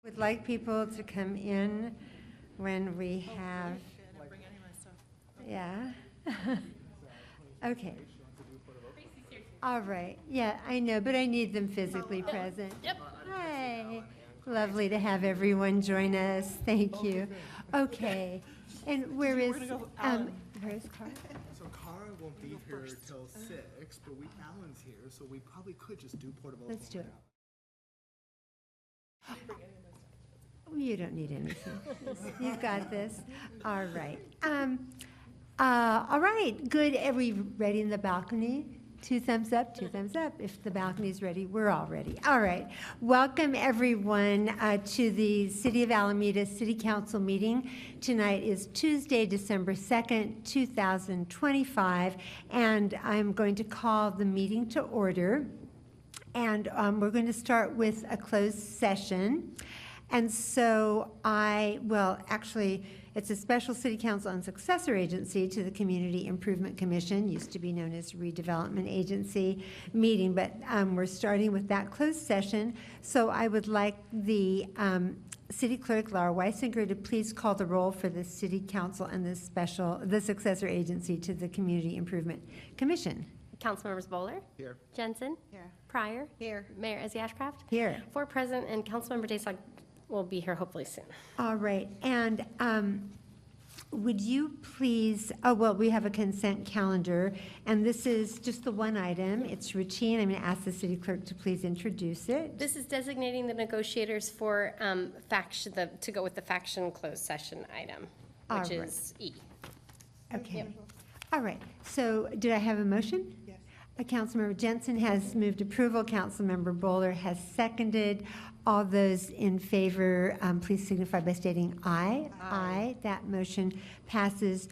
Would like people to come in when we have, yeah. Okay. All right, yeah, I know, but I need them physically present. Yep. Hi, lovely to have everyone join us, thank you. Okay, and where is Cara? So Cara won't be here till 6, but Alan's here, so we probably could just do portable. Let's do it. You don't need anything. You've got this. All right. All right, good. Are we ready in the balcony? 2 thumbs up, 2 thumbs up. If the balcony's ready, we're all ready. All right. Welcome, everyone, to the City of Alameda City Council meeting. Tonight is Tuesday, December 2nd, 2025, and I'm going to call the meeting to order. And we're going to start with a closed session. And so actually, it's a special City Council and successor agency to the Community Improvement Commission, used to be known as Redevelopment Agency meeting, but we're starting with that closed session. So I would like the City Clerk, Laura Weisinger, to please call the roll for the City Council and the successor agency to the Community Improvement Commission. Councilmembers Bowler. Here. Jensen. Here. Pryor. Here. Mayor Ezzy Ashcraft. Here. 4 present, and Councilmember Daysog will be here hopefully soon. All right, and would you please, we have a consent calendar, and this is just the one item. It's routine. I'm going to ask the city clerk to please introduce it. This is designating the negotiators for to go with the faction closed session item, All which right. is E. Okay. All right, so did I have a motion? Yes. Councilmember Jensen has moved approval. Councilmember Bowler has seconded. All those in favor, please signify by stating aye. Aye. That motion passes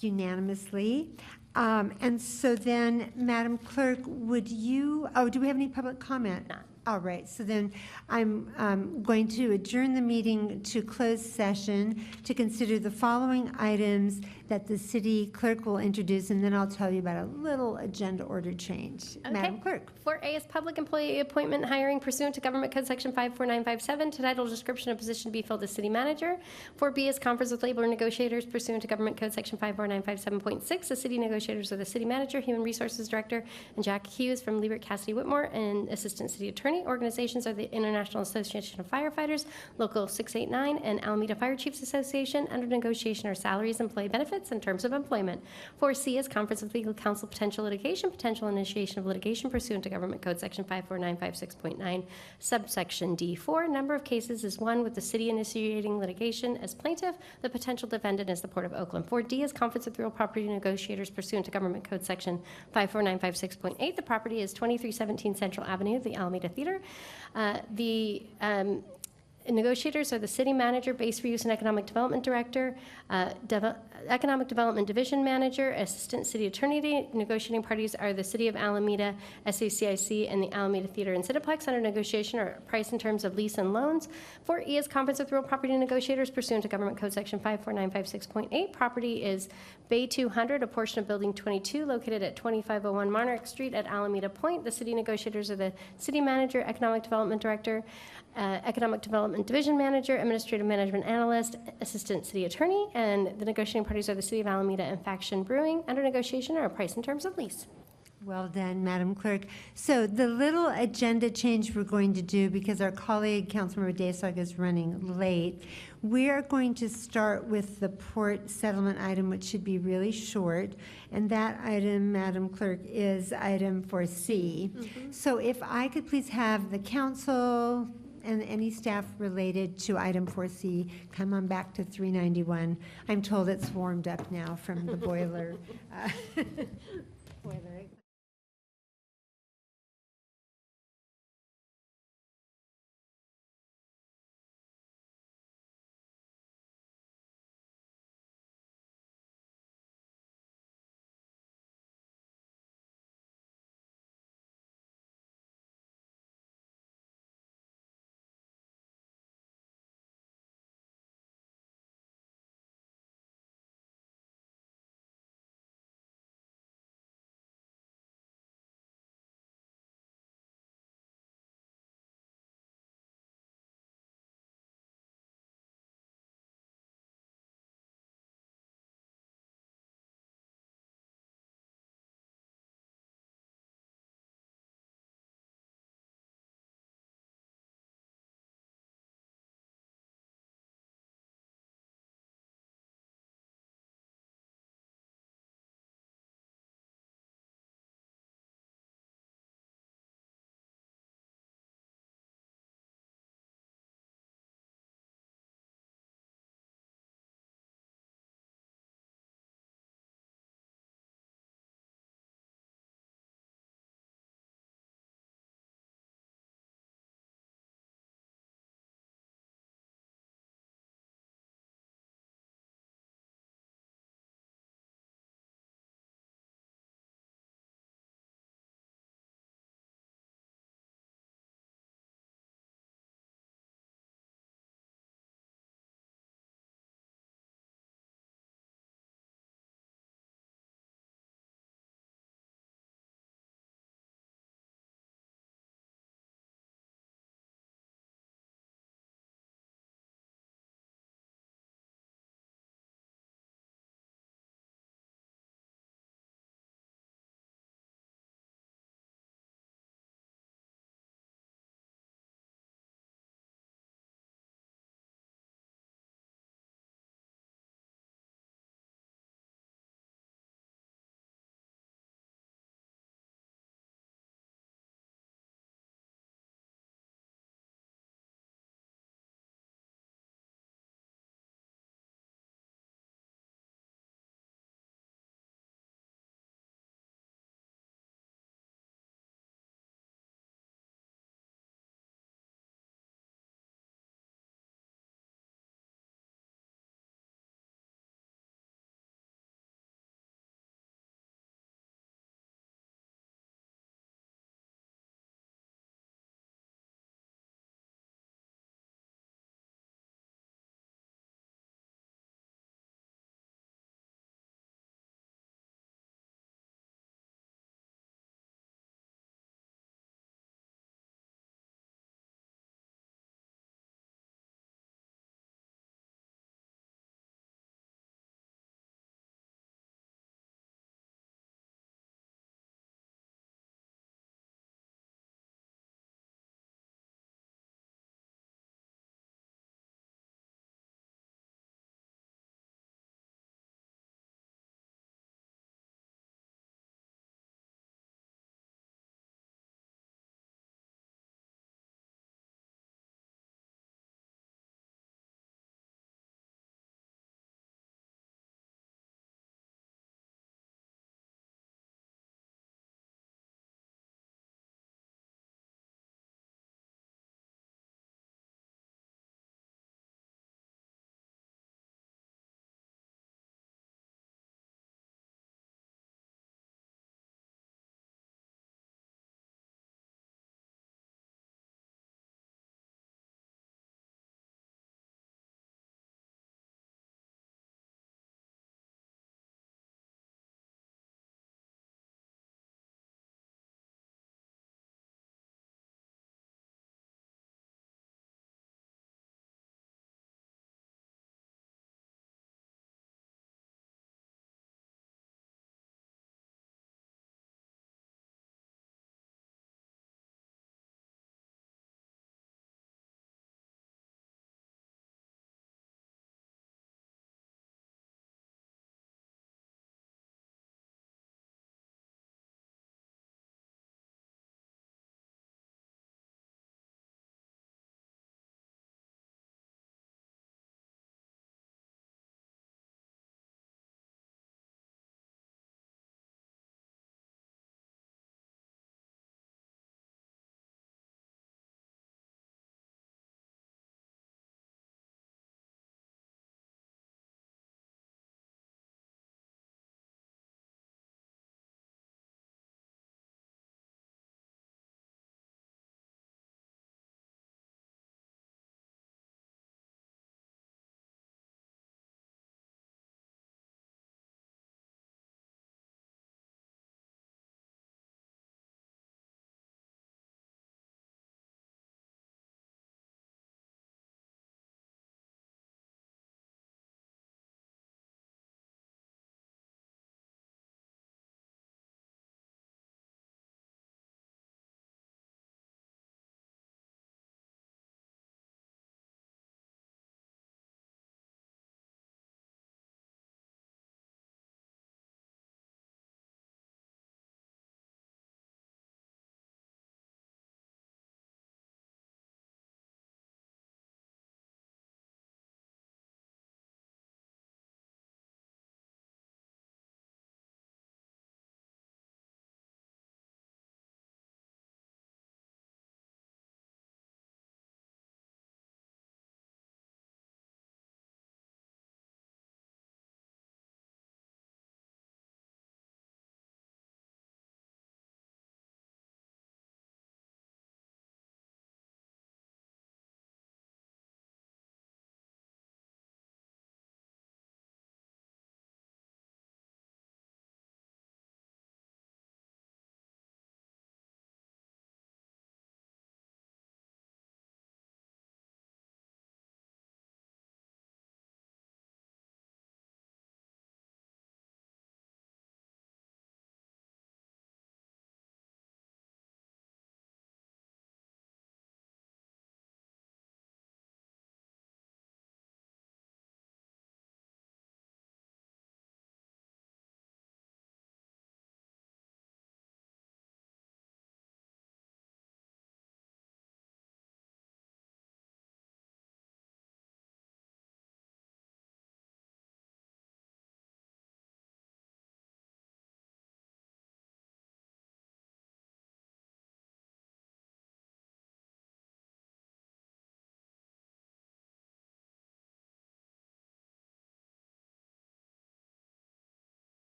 unanimously. And so then, Madam Clerk, would you, do we have any public comment? None. All right, so then I'm going to adjourn the meeting to closed session to consider the following items that the city clerk will introduce, and then I'll tell you about a little agenda order change. Okay. Madam Clerk. 4A is public employee appointment hiring pursuant to Government Code Section 54957 to title description of position to be filled as city manager. 4B is conference with labor negotiators pursuant to Government Code Section 54957.6. The city negotiators are the city manager, human resources director, and Jack Hughes from Liebert Cassidy Whitmore, and assistant city attorney. Organizations are the International Association of Firefighters, Local 689, and Alameda Fire Chiefs Association. Under negotiation are salaries, employee benefits, and terms of employment. 4C is conference with legal counsel, potential litigation, potential initiation of litigation pursuant to Government Code Section 54956.9, subsection D4. Number of cases is 1, with the city initiating litigation as plaintiff. The potential defendant is the Port of Oakland. 4D is conference with real property negotiators pursuant to Government Code Section 54956.8. The property is 2317 Central Avenue, the Alameda Theater. The negotiators are the city manager, base reuse and economic development director, economic development division manager, assistant city attorney. Negotiating parties are the city of Alameda, SACIC, and the Alameda Theater and Cineplex. Under negotiation are price in terms of lease and loans. 4E is conference with real property negotiators pursuant to Government Code Section 54956.8. Property is Bay 200, a portion of Building 22, located at 2501 Monarch Street at Alameda Point. The city negotiators are the city manager, economic development director, economic development division manager, administrative management analyst, assistant city attorney, and the negotiating parties are the city of Alameda and Faction Brewing. Under negotiation are a price in terms of lease. Well done, Madam Clerk. So the little agenda change we're going to do, because our colleague, Councilmember Daysog, is running late, we are going to start with the port settlement item, which should be really short. And that item, Madam Clerk, is item 4C. So if I could please have the council and any staff related to item 4C come on back to 391. I'm told it's warmed up now from the boiler. Boiler.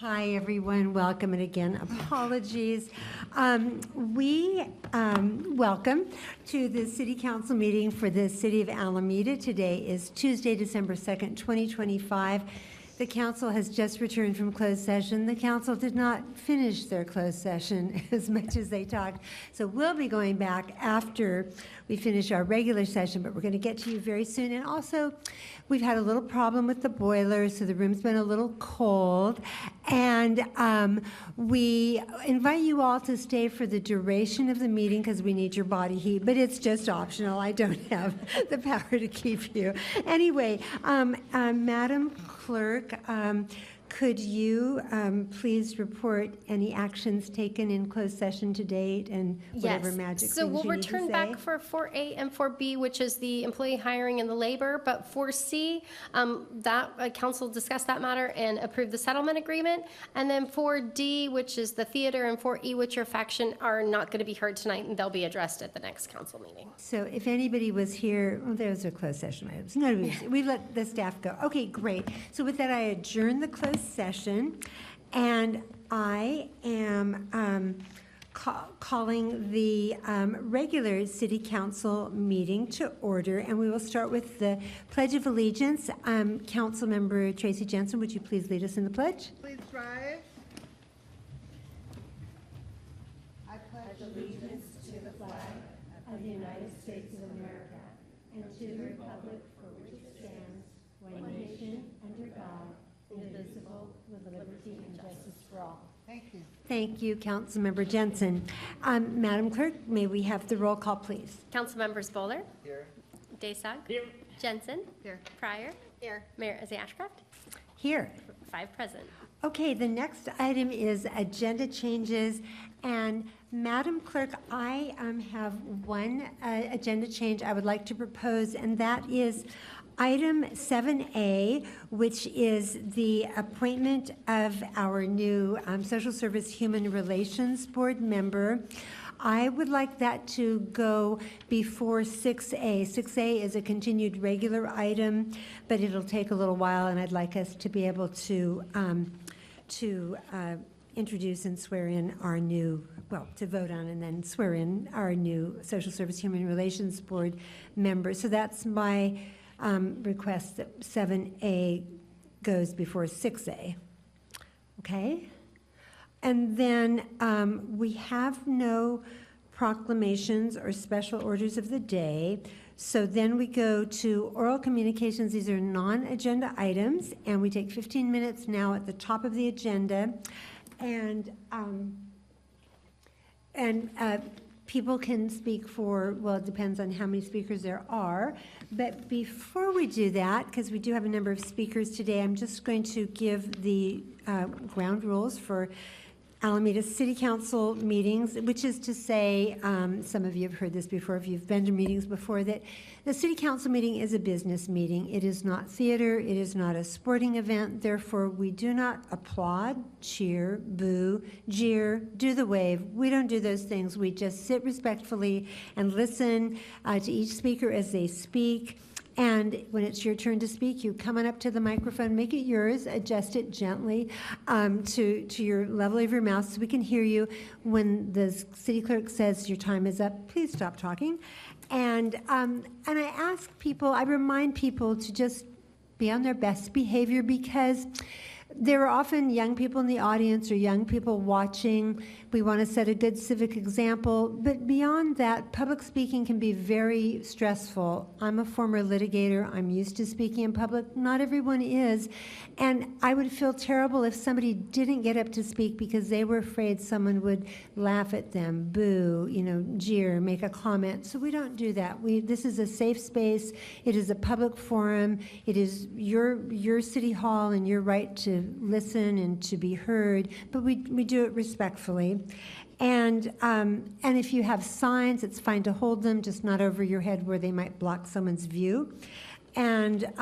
Hi, everyone. Welcome, and again, apologies. Welcome to the City Council meeting for the City of Alameda. Today is Tuesday, December 2nd, 2025. The council has just returned from closed session. The council did not finish their closed session as much as they talked. So we'll be going back after we finish our regular session, but we're going to get to you very soon. And also, we've had a little problem with the boiler, so the room's been a little cold. And we invite you all to stay for the duration of the meeting because we need your body heat, but it's just optional. I don't have the power to keep you. Anyway, Madam Clerk, could you please report any actions taken in closed session to date and whatever magic So things we'll you need to return say? back for 4A and 4B, which is the employee hiring and the labor, but 4C, council discussed that matter and approved the settlement agreement. And then 4D, which is the theater, and 4E, which are faction, are not going to be heard tonight, and they'll be addressed at the next council meeting. So if anybody was here, well, those are closed session items. No, we let the staff go. Okay, great. So with that, I adjourn the closed session, and I am calling the regular city council meeting to order, and we will start with the Pledge of Allegiance. Councilmember Tracy Jensen, would you please lead us in the pledge? Please rise. Of the United States of America, and to the republic for which it stands, one nation, under God, indivisible, with liberty and justice for all. Thank you. Thank you, Councilmember Jensen. Madam Clerk, may we have the roll call, please? Council members Bowler. Here. Daysog. Here. Jensen. Here. Pryor. Here. Mayor Izzy Ashcraft. Here. 5 present. Okay, the next item is agenda changes, and Madam Clerk, I have one agenda change I would like to propose, and that is item 7A, which is the appointment of our new Social Service Human Relations Board member. I would like that to go before 6A. 6A is a continued regular item, but it'll take a little while, and I'd like us to be able to introduce and swear in our new, to vote on and then swear in our new Social Service Human Relations Board member. So that's my request that 7A goes before 6A. Okay? And then we have no proclamations or special orders of the day. So then we go to oral communications. These are non-agenda items, and we take 15 minutes now at the top of the agenda. And people can speak for, well, it depends on how many speakers there are. But before we do that, because we do have a number of speakers today, I'm just going to give the ground rules for Alameda City Council meetings, which is to say, some of you have heard this before if you've been to meetings before, that the City Council meeting is a business meeting. It is not theater. It is not a sporting event. Therefore, we do not applaud, cheer, boo, jeer, do the wave. We don't do those things. We just sit respectfully and listen to each speaker as they speak. And when it's your turn to speak, you come on up to the microphone, make it yours, adjust it gently to your level of your mouth so we can hear you. When the city clerk says your time is up, please stop talking. And I ask people, I remind people to just be on their best behavior, because there are often young people in the audience or young people watching. We want to set a good civic example. But beyond that, public speaking can be very stressful. I'm a former litigator. I'm used to speaking in public. Not everyone is. And I would feel terrible if somebody didn't get up to speak because they were afraid someone would laugh at them, boo, jeer, make a comment. So we don't do that. This is a safe space. It is a public forum. It is your city hall and your right to listen and to be heard, but we do it respectfully. And if you have signs, it's fine to hold them, just not over your head where they might block someone's view. And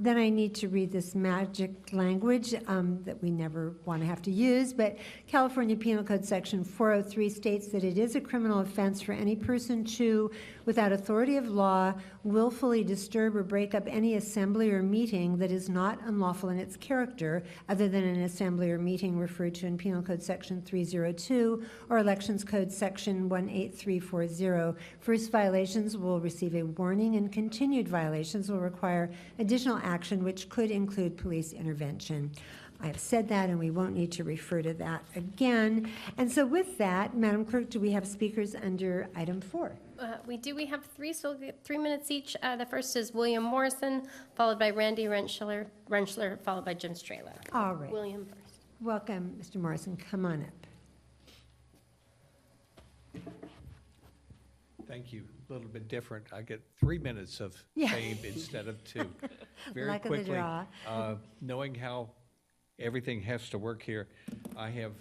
then I need to read this magic language that we never want to have to use, but California Penal Code Section 403 states that it is a criminal offense for any person to, without authority of law, willfully disturb or break up any assembly or meeting that is not unlawful in its character, other than an assembly or meeting referred to in Penal Code Section 302 or Elections Code Section 18340. First violations will receive a warning, and continued violations will require additional action, which could include police intervention. I have said that, and we won't need to refer to that again. And so with that, Madam Clerk, do we have speakers under item 4? We do. We have three, so we'll get 3 minutes each. The first is William Morrison, followed by Randy Rentschler, followed by Jim Strela. All right. William first. Welcome, Mr. Morrison. Come on up. Thank you. A little bit different. I get 3 minutes of Yeah. fame instead of 2. Very Luck of the quickly, draw. knowing how everything has to work here, I have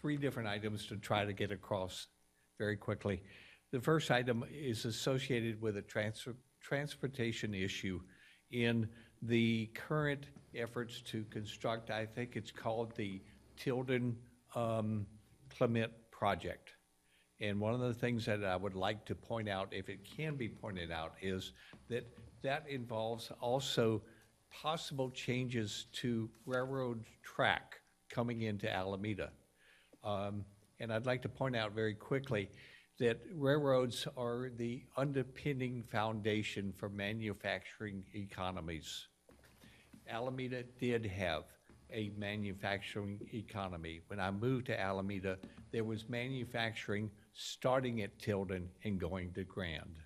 3 different items to try to get across very quickly. The first item is associated with a transportation issue in the current efforts to construct, I think it's called the Tilden Clement Project. And one of the things that I would like to point out, if it can be pointed out, is that that involves also possible changes to railroad track coming into Alameda. And I'd like to point out very quickly that railroads are the underpinning foundation for manufacturing economies. Alameda did have a manufacturing economy. When I moved to Alameda, there was manufacturing starting at Tilden and going to Grand.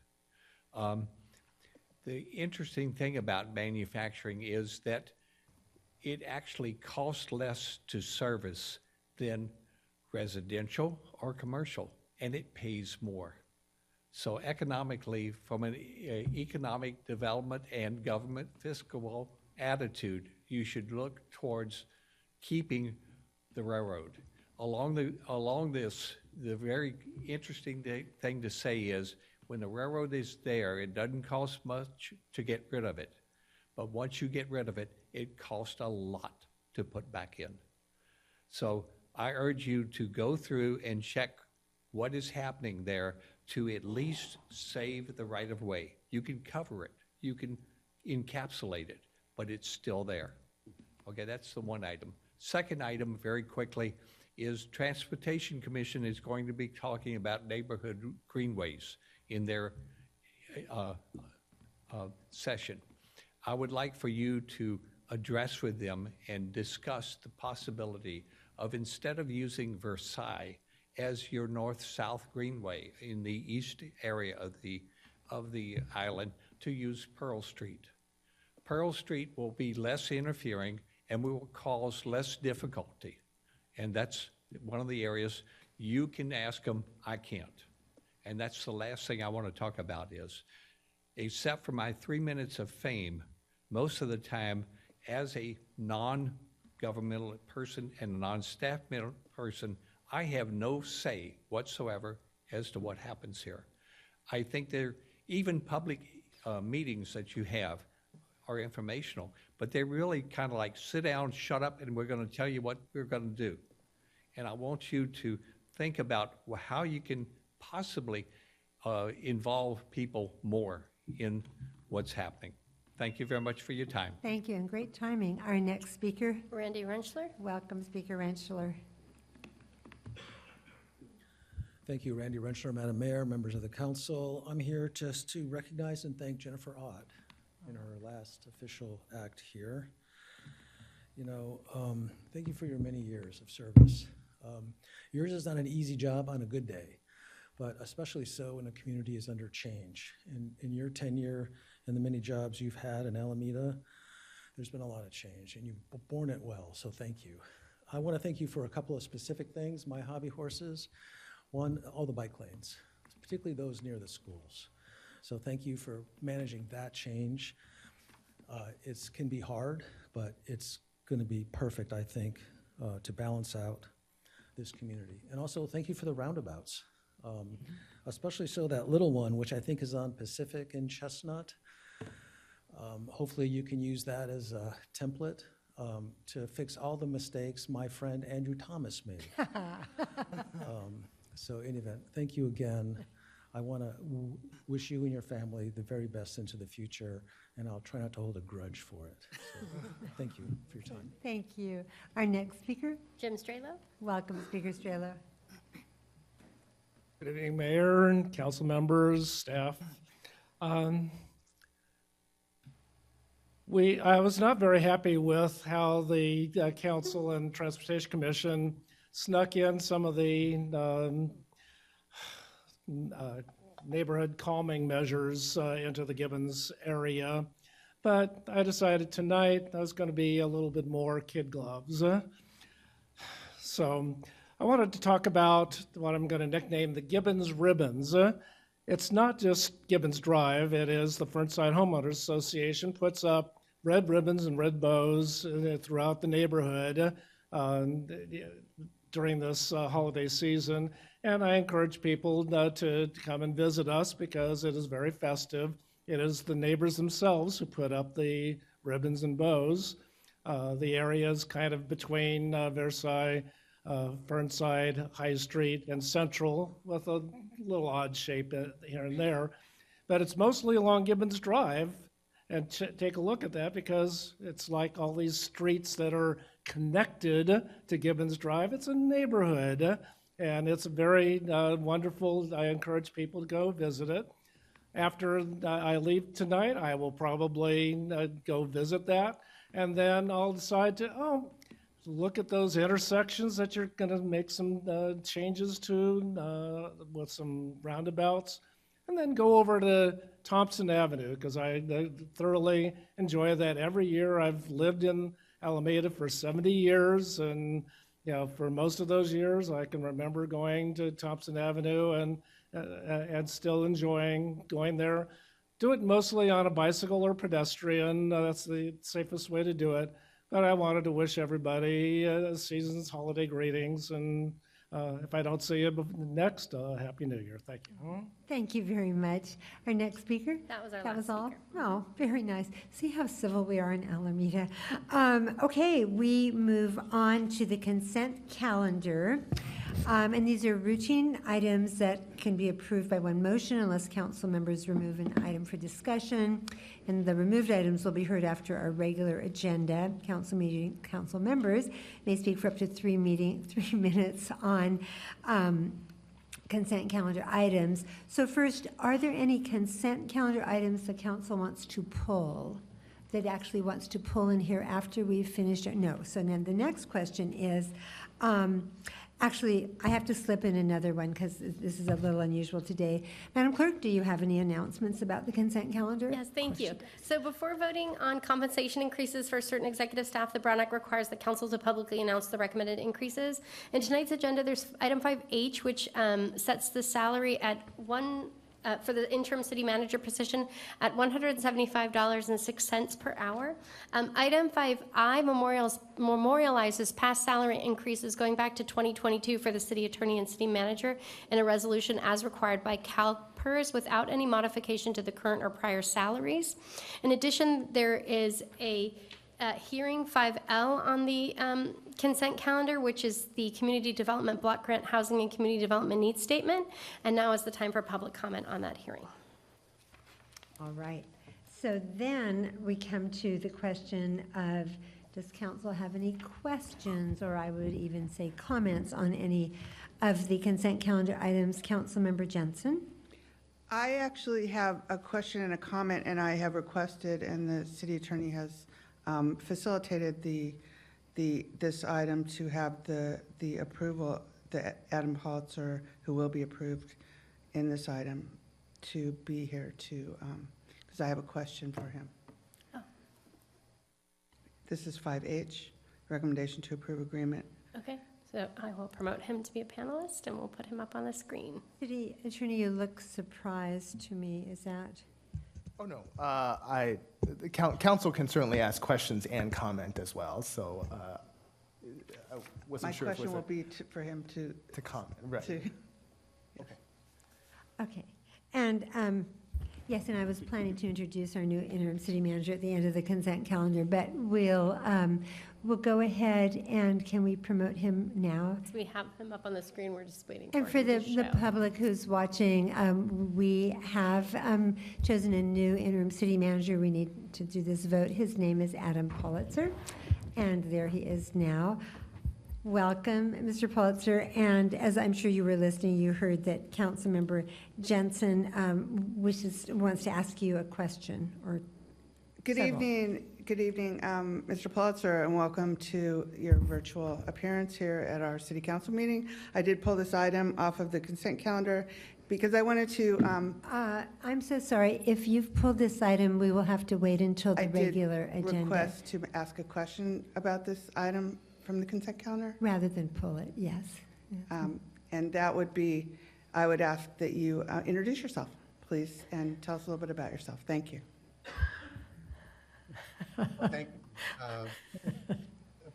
The interesting thing about manufacturing is that it actually costs less to service than residential or commercial, and it pays more. So economically, from an economic development and government fiscal attitude, you should look towards keeping the railroad. Along this, the very interesting thing to say is, when the railroad is there, it doesn't cost much to get rid of it. But once you get rid of it, it costs a lot to put back in. So I urge you to go through and check what is happening there to at least save the right-of-way. You can cover it, you can encapsulate it, but it's still there. Okay, that's the one item. Second item, very quickly, is Transportation Commission is going to be talking about neighborhood greenways in their session. I would like for you to address with them and discuss the possibility of, instead of using Versailles as your north-south greenway in the east area of the island, to use Pearl Street. Pearl Street will be less interfering and will cause less difficulty. And that's one of the areas you can ask them, I can't. And that's the last thing I want to talk about is, except for my 3 minutes of fame, most of the time, as a non-governmental person and a non-staff person, I have no say whatsoever as to what happens here. I think even public meetings that you have are informational, but they're really kind of like, sit down, shut up, and we're going to tell you what we're going to do. And I want you to think about how you can possibly involve people more in what's happening. Thank you very much for your time. Thank you, and great timing. Our next speaker, Randy Rentschler. welcome, Speaker Rentschler. Thank you, Randy Rentschler, Madam Mayor, members of the council. I'm here just to recognize and thank Jennifer Ott in her last official act here. You know, thank you for your many years of service. Yours is not an easy job on a good day, but especially so when a community is under change. In your tenure and the many jobs you've had in Alameda, there's been a lot of change, and you've borne it well, so thank you. I want to thank you for a couple of specific things. My hobby horses. One, all the bike lanes, particularly those near the schools. So thank you for managing that change. It can be hard, but it's going to be perfect, I think, to balance out this community. And also thank you for the roundabouts, especially so that little one, which I think is on Pacific and Chestnut. Hopefully you can use that as a template to fix all the mistakes my friend Andrew Thomas made. So in any event, thank you again. I want to wish you and your family the very best into the future, and I'll try not to hold a grudge for it. So, thank you for your time. Thank you. Our next speaker, Jim Strelo? welcome, Speaker Strela. Good evening, Mayor and council members, staff. I was not very happy with how the council and Transportation Commission snuck in some of the neighborhood calming measures into the Gibbons area. But I decided tonight I was going to be a little bit more kid gloves. So I wanted to talk about what I'm going to nickname the Gibbons Ribbons. It's not just Gibbons Drive, it is the Fernside Homeowners Association puts up red ribbons and red bows throughout the neighborhood during this holiday season. And I encourage people to come and visit us because it is very festive. It is the neighbors themselves who put up the ribbons and bows. The area is kind of between Versailles, Fernside, High Street, and Central, with a little odd shape here and there. But it's mostly along Gibbons Drive. And take a look at that because it's like all these streets that are connected to Gibbons Drive. It's a neighborhood, and it's very wonderful. I encourage people to go visit it. After I leave tonight, I will probably go visit that, and then I'll decide to, look at those intersections that you're going to make some changes to with some roundabouts, and then go over to Thompson Avenue because I thoroughly enjoy that. Every year I've lived in Alameda for 70 years, and for most of those years I can remember going to Thompson Avenue and still enjoying going there. Do it mostly on a bicycle or pedestrian. That's the safest way to do it. But I wanted to wish everybody season's holiday greetings, and if I don't see you next, Happy New Year. Thank you. Thank you very much. Our next speaker? That was our That was last all? speaker. Oh, very nice. See how civil we are in Alameda. Okay, we move on to the consent calendar. And these are routine items that can be approved by one motion unless council members remove an item for discussion. And the removed items will be heard after our regular agenda. Council members may speak for up to 3 minutes on consent calendar items. So first, are there any consent calendar items the council wants to pull, that actually wants to pull in here after we've finished? No. So then the next question is, actually, I have to slip in another one because this is a little unusual today. Madam Clerk, do you have any announcements about the consent calendar? Yes, thank you. So before voting on compensation increases for certain executive staff, the Brown Act requires the council to publicly announce the recommended increases. In tonight's agenda, there's item 5H, which sets the salary at for the interim city manager position at $175.06 per hour. Item 5I memorializes past salary increases going back to 2022 for the city attorney and city manager in a resolution as required by CalPERS without any modification to the current or prior salaries. In addition, there is a hearing 5L on the consent calendar, which is the Community Development Block Grant Housing and Community Development Needs Statement. And now is the time for public comment on that hearing. All right. So then we come to the question of, does council have any questions, or I would even say comments on any of the consent calendar items? Councilmember Jensen? I actually have a question and a comment, and I have requested, and the city attorney has facilitated this item to have the approval, the Adam Holzer, who will be approved in this item, to be here to, because I have a question for him. Oh. This is 5H, recommendation to approve agreement. Okay, so I will promote him to be a panelist, and we'll put him up on the screen. City Attorney, you look surprised to me. Is that? Oh, no. The council can certainly ask questions and comment as well, so I wasn't My sure if it question will was be for him to, to comment. Right. to, Okay. And Yes, and I was planning to introduce our new interim city manager at the end of the consent calendar, but we'll go ahead and can we promote him now? So we have him up on the screen, we're just waiting for And him for to the show. public who's watching, we have chosen a new interim city manager. We need to do this vote. His name is Adam Pulitzer, and there he is now. Welcome, Mr. Pulitzer, and as I'm sure you were listening, you heard that Councilmember Jensen wants to ask you a question, or Good several. evening, Mr. Pulitzer, and welcome to your virtual appearance here at our city council meeting. I did pull this item off of the consent calendar because I wanted to, I'm so sorry, if you've pulled this item, we will have to wait until I the did regular agenda, request to ask a question about this item from the consent calendar. rather than pull it, yes. And that would be, I would ask that you introduce yourself, please, and tell us a little bit about yourself. Thank you. Thank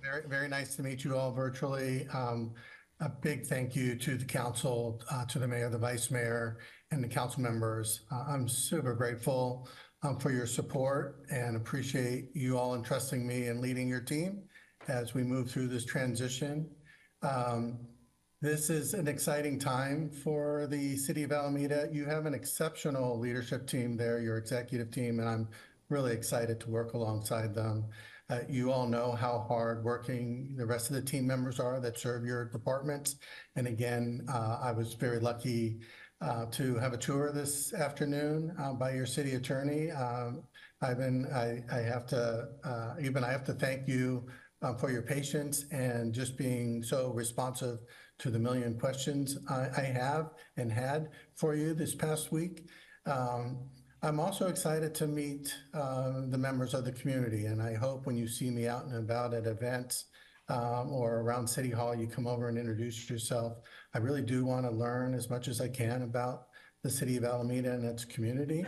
very, very nice to meet you all virtually. A big thank you to the council, to the mayor, the vice mayor, and the council members. I'm super grateful for your support and appreciate you all entrusting me in leading your team as we move through this transition. This is an exciting time for the city of Alameda. You have an exceptional leadership team there, your executive team, and I'm really excited to work alongside them. You all know how hard working the rest of the team members are that serve your departments. And again, I was very lucky to have a tour this afternoon by your city attorney. I have to thank you for your patience and just being so responsive to the million questions I have and had for you this past week. I'm also excited to meet the members of the community, and I hope when you see me out and about at events or around City Hall, you come over and introduce yourself. I really do want to learn as much as I can about the city of Alameda and its community.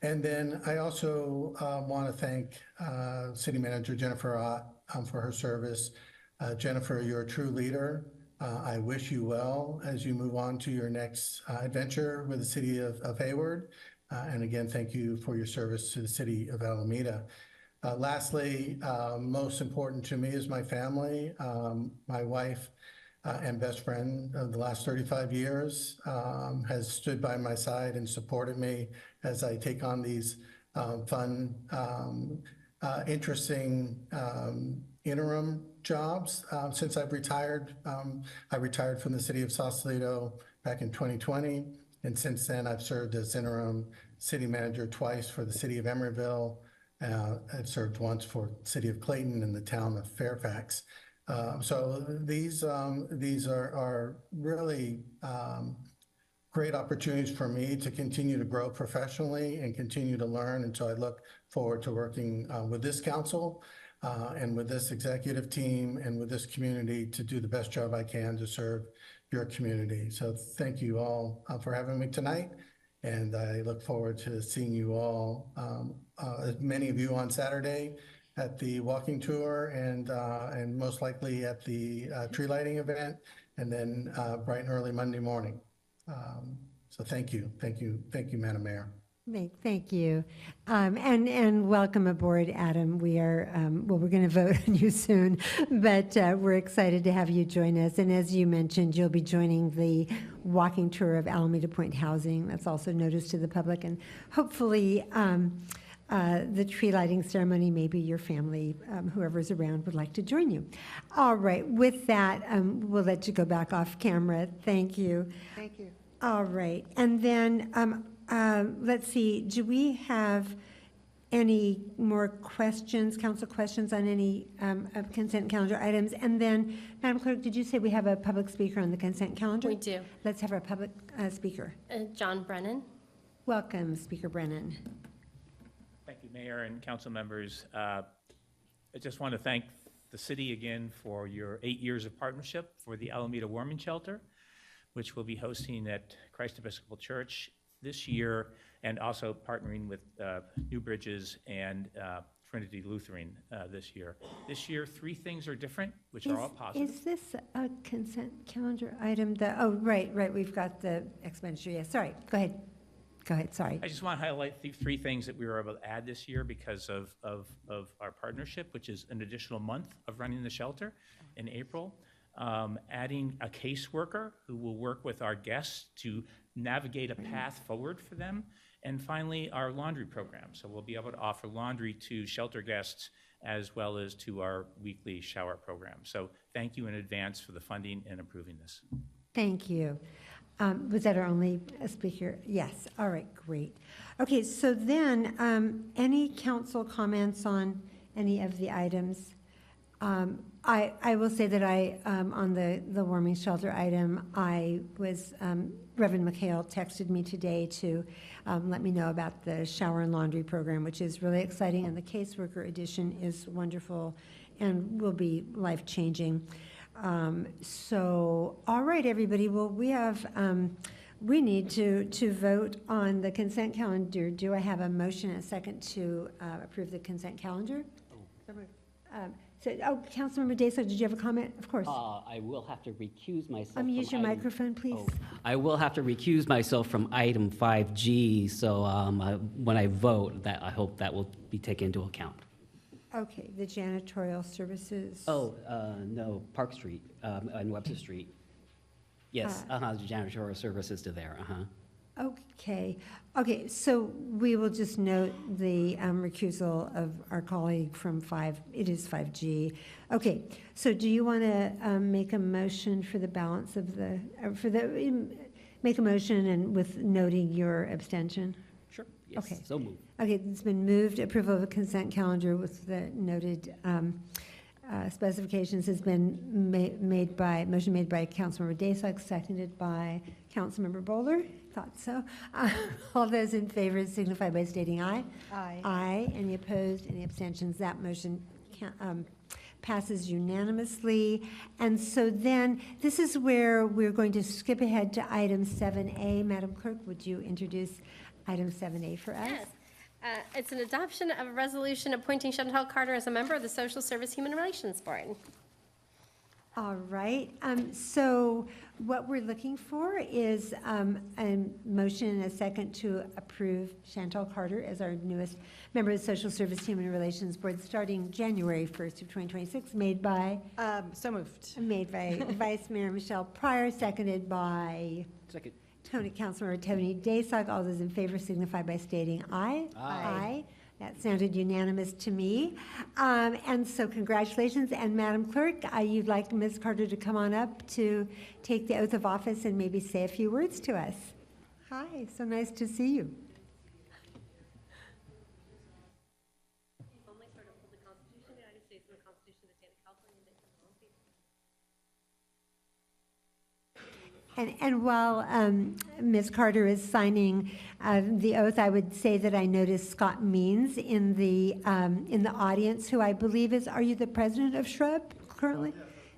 And then I also want to thank City Manager Jennifer Ott for her service. Jennifer, you're a true leader. I wish you well as you move on to your next adventure with the city of Hayward. And again, thank you for your service to the city of Alameda. Lastly, most important to me is my family. My wife and best friend of the last 35 years has stood by my side and supported me as I take on these fun, interesting interim jobs. Since I've retired, I retired from the city of Sausalito back in 2020. And since then, I've served as interim city manager twice for the city of Emeryville. I've served once for the city of Clayton and the town of Fairfax. So these are really great opportunities for me to continue to grow professionally and continue to learn. And so I look forward to working with this council and with this executive team and with this community to do the best job I can to serve your community. So thank you all for having me tonight. And I look forward to seeing you all, many of you on Saturday at the walking tour and most likely at the tree lighting event, and then bright and early Monday morning. So thank you, Madam Mayor. Thank you. And welcome aboard, Adam. We are, we're going to vote on you soon, but we're excited to have you join us. And as you mentioned, you'll be joining the walking tour of Alameda Point Housing. That's also noticed to the public. And hopefully, the tree lighting ceremony, maybe your family, whoever's around, would like to join you. All right. With that, we'll let you go back off camera. Thank you. Thank you. All right. And then let's see, do we have any more questions, council questions on any of consent calendar items? And then, Madam Clerk, did you say we have a public speaker on the consent calendar? We do. Let's have our public speaker. John Brennan. Welcome, Speaker Brennan. Thank you, Mayor and council members. I just want to thank the city again for your 8 years of partnership for the Alameda Warming Shelter, which we'll be hosting at Christ Episcopal Church this year, and also partnering with New Bridges and Trinity Lutheran this year. This year, 3 things are different, which are all positive. Is this a consent calendar item? Oh, right, we've got the expenditure, yes, sorry, go ahead. Go ahead, sorry. I just want to highlight the three things that we were able to add this year because of our partnership, which is an additional month of running the shelter in April. Adding a caseworker who will work with our guests to navigate a path forward for them. And finally, our laundry program. So we'll be able to offer laundry to shelter guests as well as to our weekly shower program. So thank you in advance for the funding and approving this. Thank you. Was that our only speaker? Yes, all right, great. Okay, so then, any council comments on any of the items? I will say that on the warming shelter item, Reverend McHale texted me today to let me know about the shower and laundry program, which is really exciting, and the caseworker edition is wonderful and will be life-changing. So, all right, everybody, well, we need to vote on the consent calendar. Do I have a motion and a second to approve the consent calendar? Councilmember Desa, did you have a comment? Of course. I will have to recuse myself. Use your microphone, please. I will have to recuse myself from item 5G, so when I vote, I hope that will be taken into account. Okay, the janitorial services. No, Park Street and Webster Street. Yes, the janitorial services to there, Okay, so we will just note the recusal of our colleague from it is 5G. Okay, so do you want to make a motion for the balance of make a motion and with noting your abstention? Sure. Yes, Okay. so moved. Okay, it's been moved. Approval of a consent calendar with the noted specifications has been motion made by Councilmember Daysuk, seconded by Councilmember Bowler. Thought so. All those in favor signify by stating aye. Aye. Aye. Any opposed? Any abstentions? That motion passes unanimously. And so then, this is where we're going to skip ahead to item 7A. Madam Clerk, would you introduce item 7A for us? Yes. It's an adoption of a resolution appointing Chantal Carter as a member of the Social Service Human Relations Board. All right, so what we're looking for is a motion and a second to approve Chantal Carter as our newest member of the Social Service Human Relations Board starting January 1st of 2026, made by So moved. Vice Mayor Michelle Pryor, seconded by Second. Councilmember Tony Daysog. All those in favor signify by stating aye. Aye. That sounded unanimous to me. And so congratulations. And Madam Clerk, you'd like Ms. Carter to come on up to take the oath of office and maybe say a few words to us. Hi, so nice to see you. And while Ms. Carter is signing the oath, I would say that I noticed Scott Means in the audience, who I believe are you the president of Shrub currently?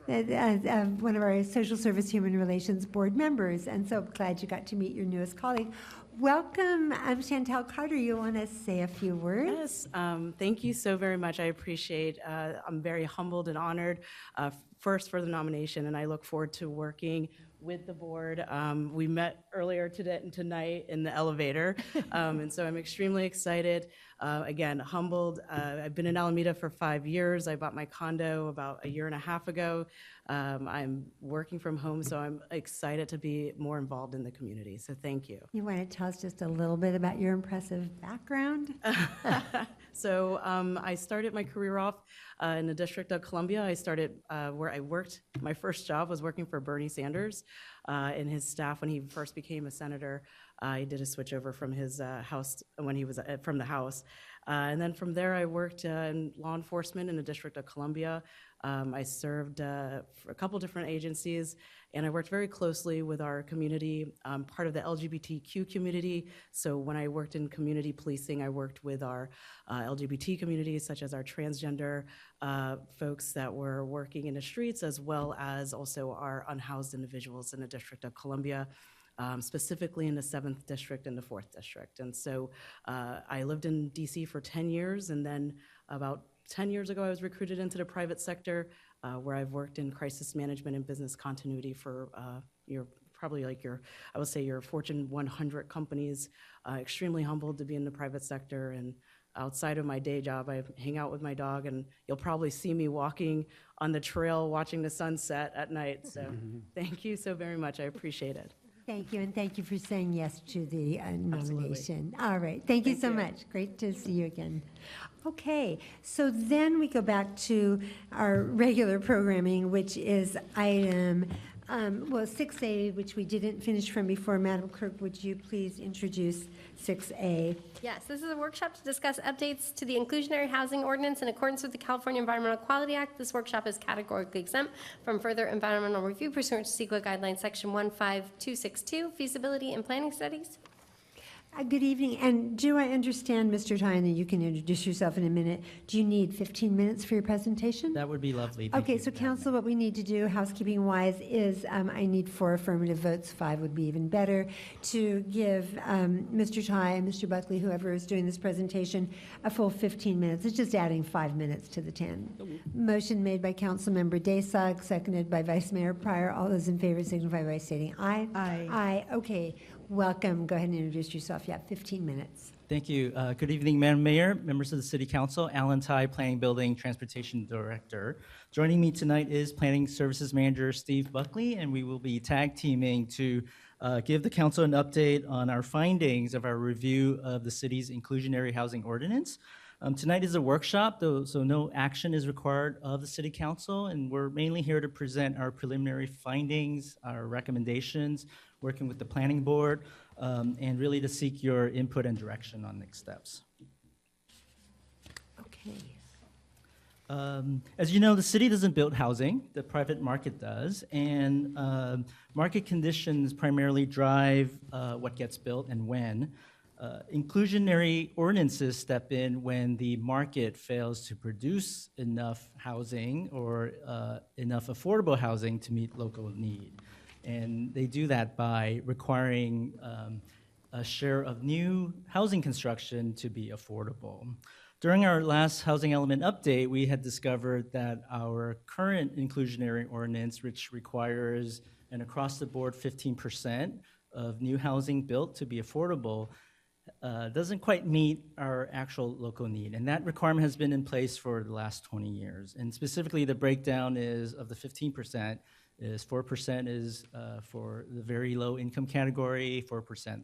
One of our Social Service Human Relations Board members, and so glad you got to meet your newest colleague. Welcome, Chantal Carter. You want to say a few words? Yes, thank you so very much. I appreciate, I'm very humbled and honored, first for the nomination, and I look forward to working with the board. We met earlier tonight in the elevator, and so I'm extremely excited. Again, humbled. I've been in Alameda for 5 years. I bought my condo about 1.5 years ago. I'm working from home, so I'm excited to be more involved in the community, so thank you. You want to tell us just a little bit about your impressive background? So I started my career off in the District of Columbia. I started where I worked. My first job was working for Bernie Sanders and his staff when he first became a senator. He did a switch over from his house when he was from the House. And then from there, I worked in law enforcement in the District of Columbia. I served for a couple different agencies, and I worked very closely with our community, part of the LGBTQ community. So when I worked in community policing, I worked with our LGBT communities, such as our transgender folks that were working in the streets, as well as also our unhoused individuals in the District of Columbia. Specifically in the 7th District and the 4th District. And so I lived in DC for 10 years, and then about 10 years ago, I was recruited into the private sector, where I've worked in crisis management and business continuity for probably like I would say your Fortune 100 companies. Extremely humbled to be in the private sector, and outside of my day job, I hang out with my dog, and you'll probably see me walking on the trail, watching the sunset at night. So thank you so very much. I appreciate it. Thank you, and thank you for saying yes to the nomination. All right, thank you so much. Great to see you again. Okay, so then we go back to our regular programming, which is item, 6A, which we didn't finish from before. Madam Clerk, would you please introduce 6A? Yes, this is a workshop to discuss updates to the inclusionary housing ordinance in accordance with the California Environmental Quality Act. This workshop is categorically exempt from further environmental review pursuant to CEQA Guidelines Section 15262, feasibility and planning studies. Good evening, and do I understand, Mr. Tyne, and you can introduce yourself in a minute, do you need 15 minutes for your presentation? That would be lovely. Thank Okay, you. so council, what we need to do, housekeeping-wise, is I need 4 affirmative votes, 5 would be even better, to give Mr. Ty and Mr. Buckley, whoever is doing this presentation, a full 15 minutes. It's just adding 5 minutes to the 10. Motion made by Councilmember Daysog, seconded by Vice Mayor Pryor. All those in favor signify by stating aye. Aye. Aye, okay. Welcome. Go ahead and introduce yourself. You have 15 minutes. Thank you. Good evening, Madam Mayor, members of the City Council. Alan Ty, Planning, Building, Transportation Director. Joining me tonight is Planning Services Manager Steve Buckley, and we will be tag teaming to give the council an update on our findings of our review of the city's inclusionary housing ordinance. Tonight is a workshop, so no action is required of the City Council, and we're mainly here to present our preliminary findings, our recommendations, working with the Planning Board, and really to seek your input and direction on next steps. Okay. As you know, the city doesn't build housing, the private market does, and market conditions primarily drive what gets built and when. Inclusionary ordinances step in when the market fails to produce enough housing or enough affordable housing to meet local need. And they do that by requiring a share of new housing construction to be affordable. During our last housing element update, we had discovered that our current inclusionary ordinance, which requires an across-the-board 15% of new housing built to be affordable, doesn't quite meet our actual local need. And that requirement has been in place for the last 20 years. And specifically, the breakdown is of the 15%, is 4% is for the very low income category, 4%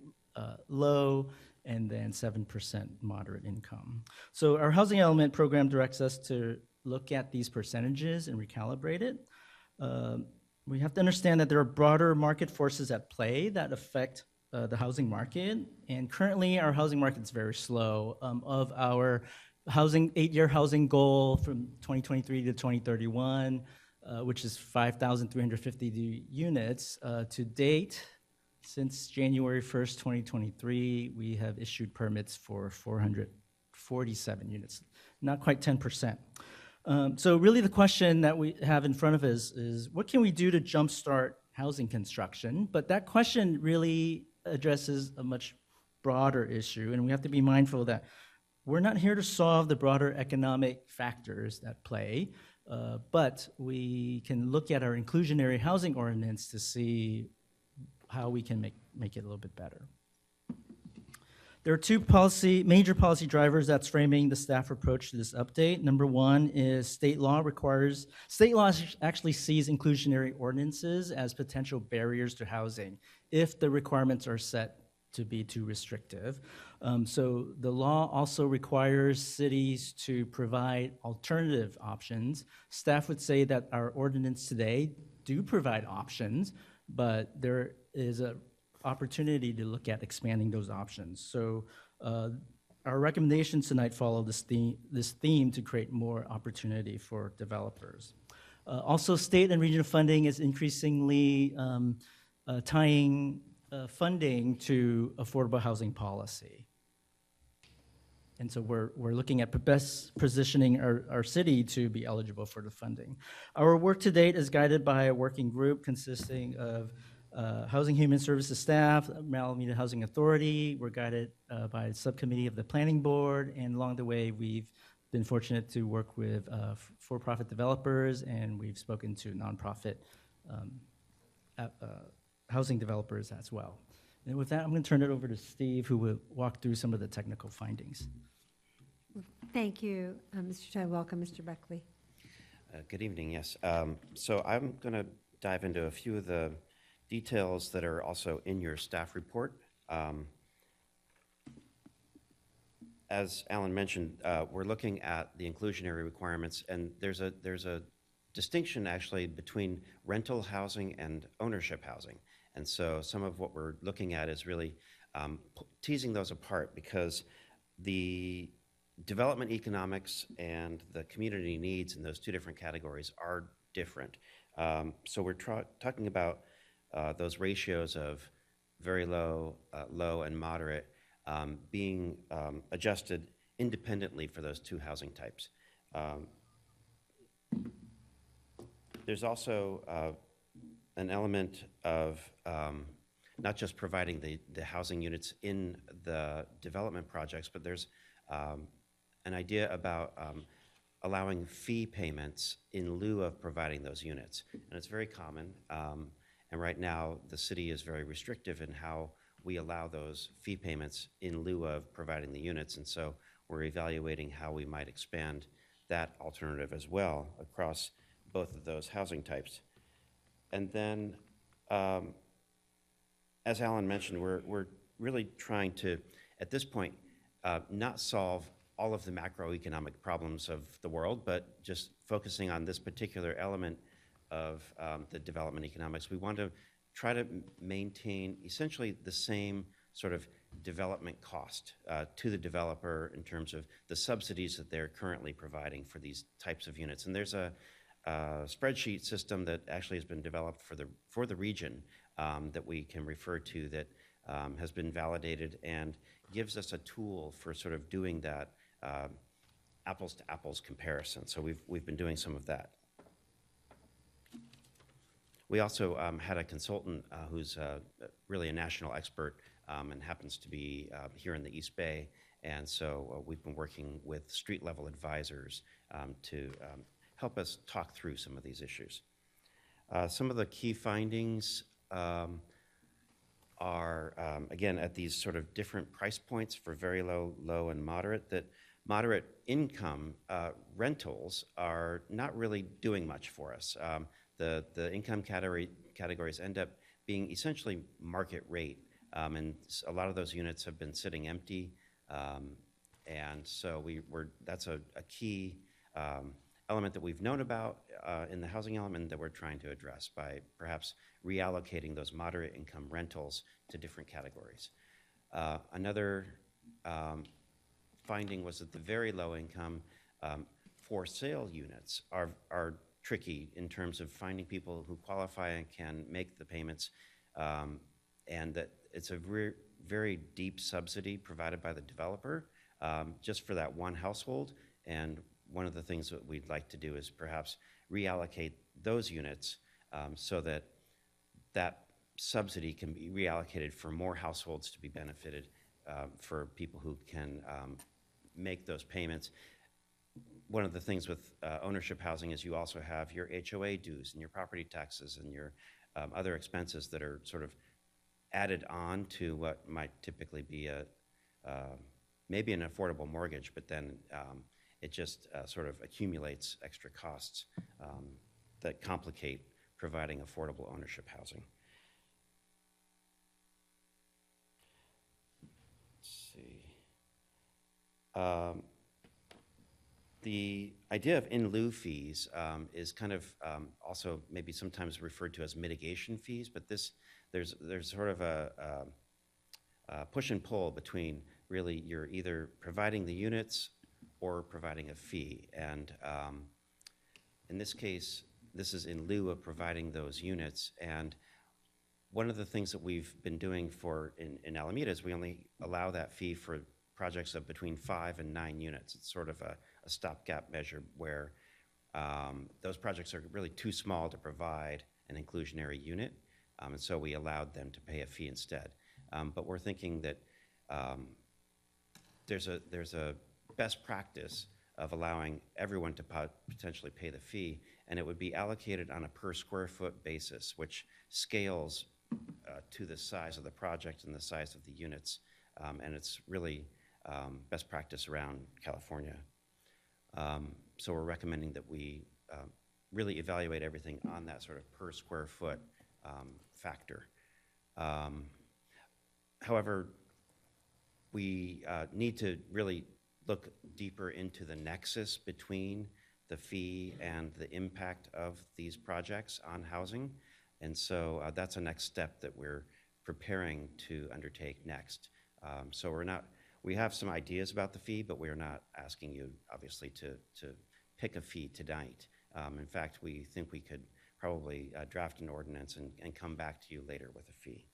low, and then 7% moderate income. So our housing element program directs us to look at these percentages and recalibrate it. We have to understand that there are broader market forces at play that affect the housing market, and currently our housing market is very slow. Of our 8-year housing goal from 2023 to 2031, which is 5,350 units. To date, since January 1st, 2023, we have issued permits for 447 units, not quite 10%. So really the question that we have in front of us is what can we do to jumpstart housing construction? But that question really addresses a much broader issue, and we have to be mindful that we're not here to solve the broader economic factors that play. But we can look at our inclusionary housing ordinance to see how we can make it a little bit better. There are 2 major policy drivers that's framing the staff approach to this update. Number 1 is state law actually sees inclusionary ordinances as potential barriers to housing if the requirements are set to be too restrictive. So the law also requires cities to provide alternative options. Staff would say that our ordinance today do provide options, but there is an opportunity to look at expanding those options. So our recommendations tonight follow this theme to create more opportunity for developers. Also, state and regional funding is increasingly tying funding to affordable housing policy. And so we're looking at best positioning our city to be eligible for the funding. Our work to date is guided by a working group consisting of Housing Human Services staff, Alameda Housing Authority. We're guided by a subcommittee of the Planning Board, and along the way, we've been fortunate to work with for-profit developers, and we've spoken to nonprofit housing developers as well. And with that, I'm going to turn it over to Steve, who will walk through some of the technical findings. Thank you, Mr. Chai. Welcome, Mr. Buckley. Good evening, yes. So I'm going to dive into a few of the details that are also in your staff report. As Alan mentioned, we're looking at the inclusionary requirements, and there's a distinction actually between rental housing and ownership housing. And so some of what we're looking at is really teasing those apart, because the development economics and the community needs in those two different categories are different. So we're talking about those ratios of very low, low, and moderate being adjusted independently for those two housing types. There's also an element of not just providing the housing units in the development projects, but there's an idea about allowing fee payments in lieu of providing those units. And it's very common. And right now, the city is very restrictive in how we allow those fee payments in lieu of providing the units. And so we're evaluating how we might expand that alternative as well across both of those housing types. And then, as Alan mentioned, we're really trying to, at this point, not solve all of the macroeconomic problems of the world, but just focusing on this particular element of the development economics. We want to try to maintain essentially the same sort of development cost to the developer in terms of the subsidies that they're currently providing for these types of units. And there's a spreadsheet system that actually has been developed for the region that we can refer to that has been validated and gives us a tool for sort of doing that apples to apples comparison. So we've been doing some of that. We also had a consultant who's really a national expert and happens to be here in the East Bay. And so we've been working with street level advisors to help us talk through some of these issues. Some of the key findings are, again, at these sort of different price points for very low, low, and moderate, that moderate income rentals are not really doing much for us. The income categories end up being essentially market rate, and a lot of those units have been sitting empty, and so that's a key element that we've known about in the housing element that we're trying to address by perhaps reallocating those moderate income rentals to different categories. Another finding was that the very low income for sale units are tricky in terms of finding people who qualify and can make the payments, and that it's a very deep subsidy provided by the developer just for that one household. And one of the things that we'd like to do is perhaps reallocate those units so that that subsidy can be reallocated for more households to be benefited for people who can make those payments. One of the things with ownership housing is you also have your HOA dues and your property taxes and your other expenses that are sort of added on to what might typically be maybe an affordable mortgage, but then it just sort of accumulates extra costs that complicate providing affordable ownership housing. Let's see. The idea of in lieu fees is kind of also maybe sometimes referred to as mitigation fees, but there's sort of a push and pull between really you're either providing the units or providing a fee. And in this case, this is in lieu of providing those units. And one of the things that we've been doing in Alameda is we only allow that fee for projects of between 5 and 9 units. It's sort of a stopgap measure where those projects are really too small to provide an inclusionary unit, and so we allowed them to pay a fee instead. But we're thinking that there's a best practice of allowing everyone to potentially pay the fee, and it would be allocated on a per square foot basis, which scales to the size of the project and the size of the units. And it's really best practice around California. So we're recommending that we really evaluate everything on that sort of per square foot factor. However, we need to really look deeper into the nexus between the fee and the impact of these projects on housing. And so that's a next step that we're preparing to undertake next. So we have some ideas about the fee, but we're not asking you, obviously, to pick a fee tonight. In fact, we think we could probably draft an ordinance and come back to you later with a fee.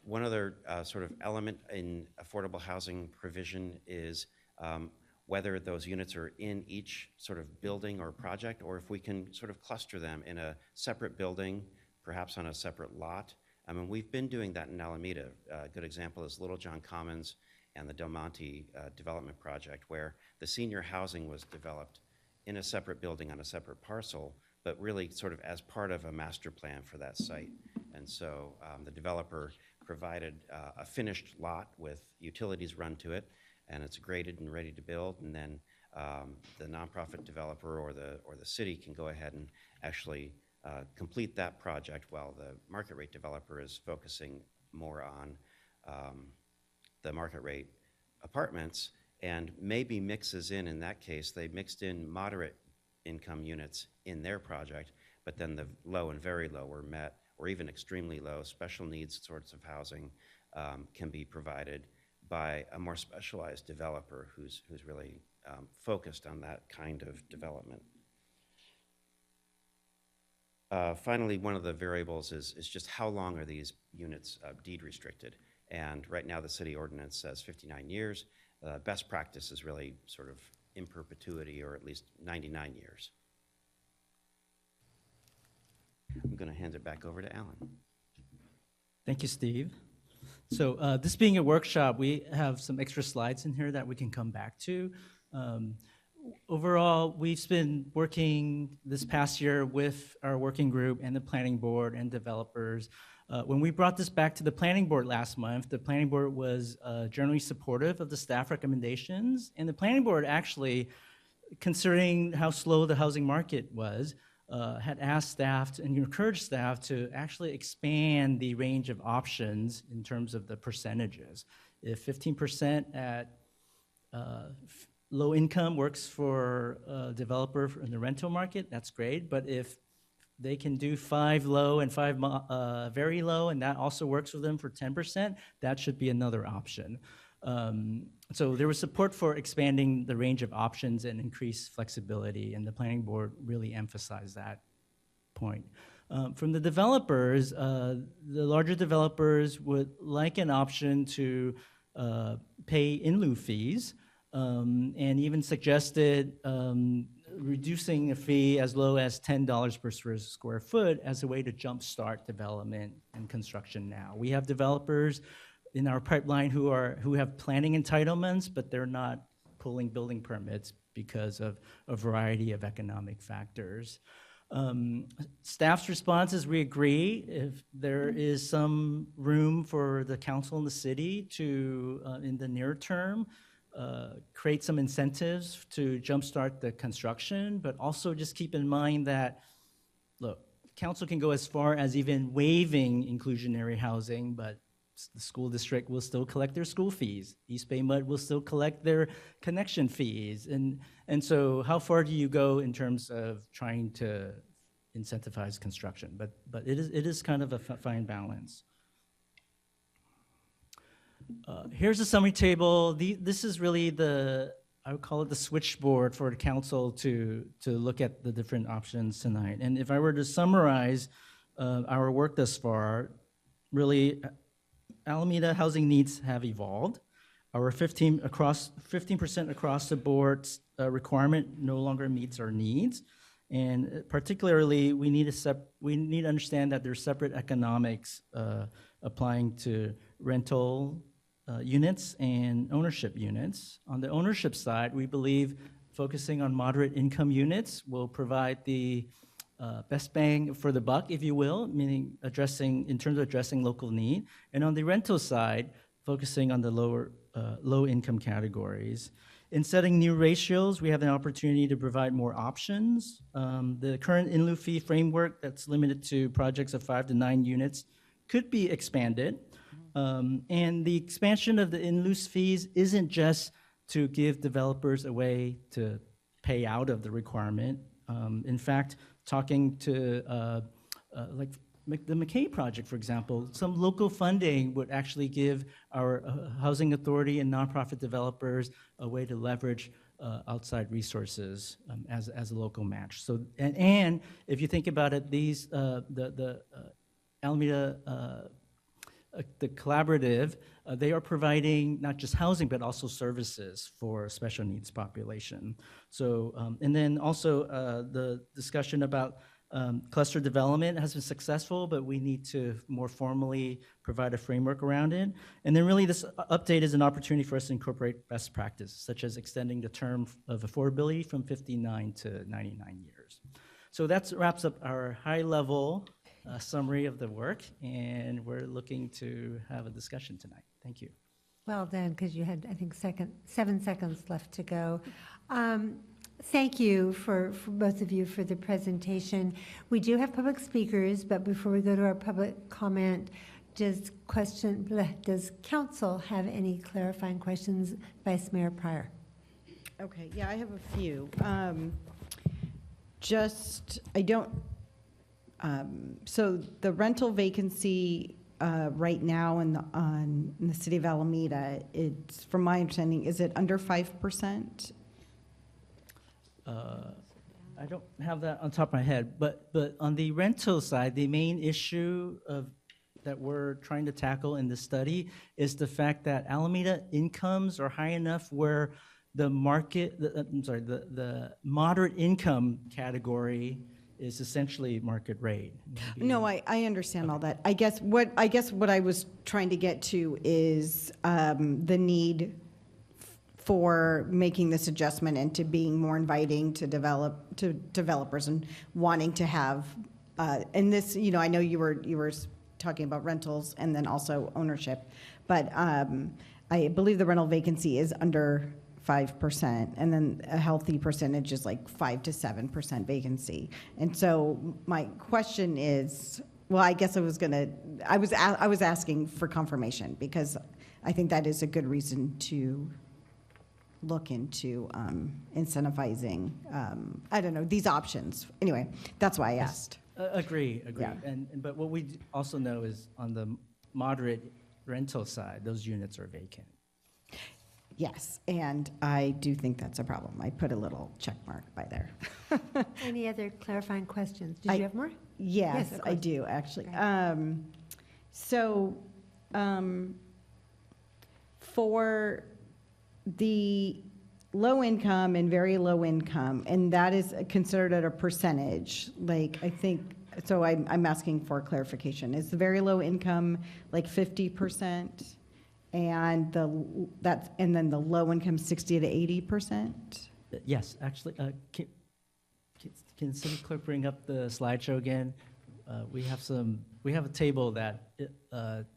One other sort of element in affordable housing provision is whether those units are in each sort of building or project, or if we can sort of cluster them in a separate building, perhaps on a separate lot. I mean, we've been doing that in Alameda. A good example is Little John Commons and the Del Monte development project, where the senior housing was developed in a separate building on a separate parcel, but really sort of as part of a master plan for that site. And so the developer provided a finished lot with utilities run to it, and it's graded and ready to build. And then the nonprofit developer or the city can go ahead and actually complete that project while the market rate developer is focusing more on the market rate apartments, and maybe mixes in that case, they mixed in moderate income units in their project, but then the low and very low were met, or even extremely low special needs sorts of housing can be provided by a more specialized developer who's really focused on that kind of development. Finally, one of the variables is just how long are these units deed restricted? And right now the city ordinance says 59 years. Best practice is really sort of in perpetuity, or at least 99 years. I'm going to hand it back over to Alan. Thank you, Steve. So this being a workshop, we have some extra slides in here that we can come back to. Overall, we've been working this past year with our working group and the planning board and developers. When we brought this back to the planning board last month, the planning board was generally supportive of the staff recommendations, and the planning board actually, considering how slow the housing market was, had asked staff and encouraged staff to actually expand the range of options in terms of the percentages. If 15% at low income works for a developer in the rental market, that's great. But if they can do 5 low and 5 very low, and that also works for them for 10%, that should be another option. So there was support for expanding the range of options and increased flexibility, and the planning board really emphasized that point. From the developers, the larger developers would like an option to pay in lieu fees, and even suggested reducing a fee as low as $10 per square foot as a way to jumpstart development and construction now. We have developers in our pipeline who have planning entitlements, but they're not pulling building permits because of a variety of economic factors. Staff's response is we agree if there is some room for the council and the city to, in the near term, create some incentives to jumpstart the construction, but also just keep in mind that, look, council can go as far as even waiving inclusionary housing, but the school district will still collect their school fees. East Bay Mud will still collect their connection fees. And so how far do you go in terms of trying to incentivize construction? But it is kind of a fine balance. Here's a summary table. This is really I would call it the switchboard for the council to look at the different options tonight. And if I were to summarize our work thus far, really, Alameda housing needs have evolved. Our 15% across the board requirement no longer meets our needs. And particularly, we need to understand that there's separate economics applying to rental units and ownership units. On the ownership side, we believe focusing on moderate income units will provide the best bang for the buck, if you will, meaning in terms of addressing local need. And on the rental side, focusing on the low-income categories. In setting new ratios, we have an opportunity to provide more options. The current in lieu fee framework that's limited to projects of 5 to 9 units could be expanded. And the expansion of the in lieu fees isn't just to give developers a way to pay out of the requirement. In fact, talking to like the McKay project, for example, some local funding would actually give our housing authority and nonprofit developers a way to leverage outside resources as a local match. So, and if you think about it, these the Alameda the collaborative, they are providing not just housing, but also services for special needs population. So, and then also the discussion about cluster development has been successful, but we need to more formally provide a framework around it. And then really this update is an opportunity for us to incorporate best practices, such as extending the term of affordability from 59 to 99 years. So that wraps up our high-level summary of the work, and we're looking to have a discussion tonight. Thank you. Well done, because you had, I think, 7 seconds left to go. Thank you for both of you for the presentation. We do have public speakers, but before we go to our public comment, does council have any clarifying questions? Vice Mayor Pryor. Okay, yeah, I have a few. So the rental vacancy right now in the city of Alameda, it's, from my understanding, is it under 5%? I don't have that on top of my head, but on the rental side, the main issue that we're trying to tackle in this study is the fact that Alameda incomes are high enough where the moderate income category is essentially market rate. No, I understand all that. I guess what I was trying to get to is the need for making this adjustment and to being more inviting to developers and wanting to have and this, you know, I know you were talking about rentals and then also ownership, but I believe the rental vacancy is under 5%, and then a healthy percentage is like 5 to 7% vacancy. And so my question is, well, I guess I was asking for confirmation, because I think that is a good reason to look into incentivizing, I don't know, these options. Anyway, that's why I asked. Agree. Yeah. But what we also know is on the moderate rental side, those units are vacant. Yes, and I do think that's a problem. I put a little check mark by there. Any other clarifying questions? Did you have more? Yes, of I course. do, actually. Okay. For the low income and very low income, and that is considered at a percentage, like, I think, so I'm asking for clarification. Is the very low income like 50%? And then the low income 60 to 80%? Yes, actually, can city clerk bring up the slideshow again? We have a table that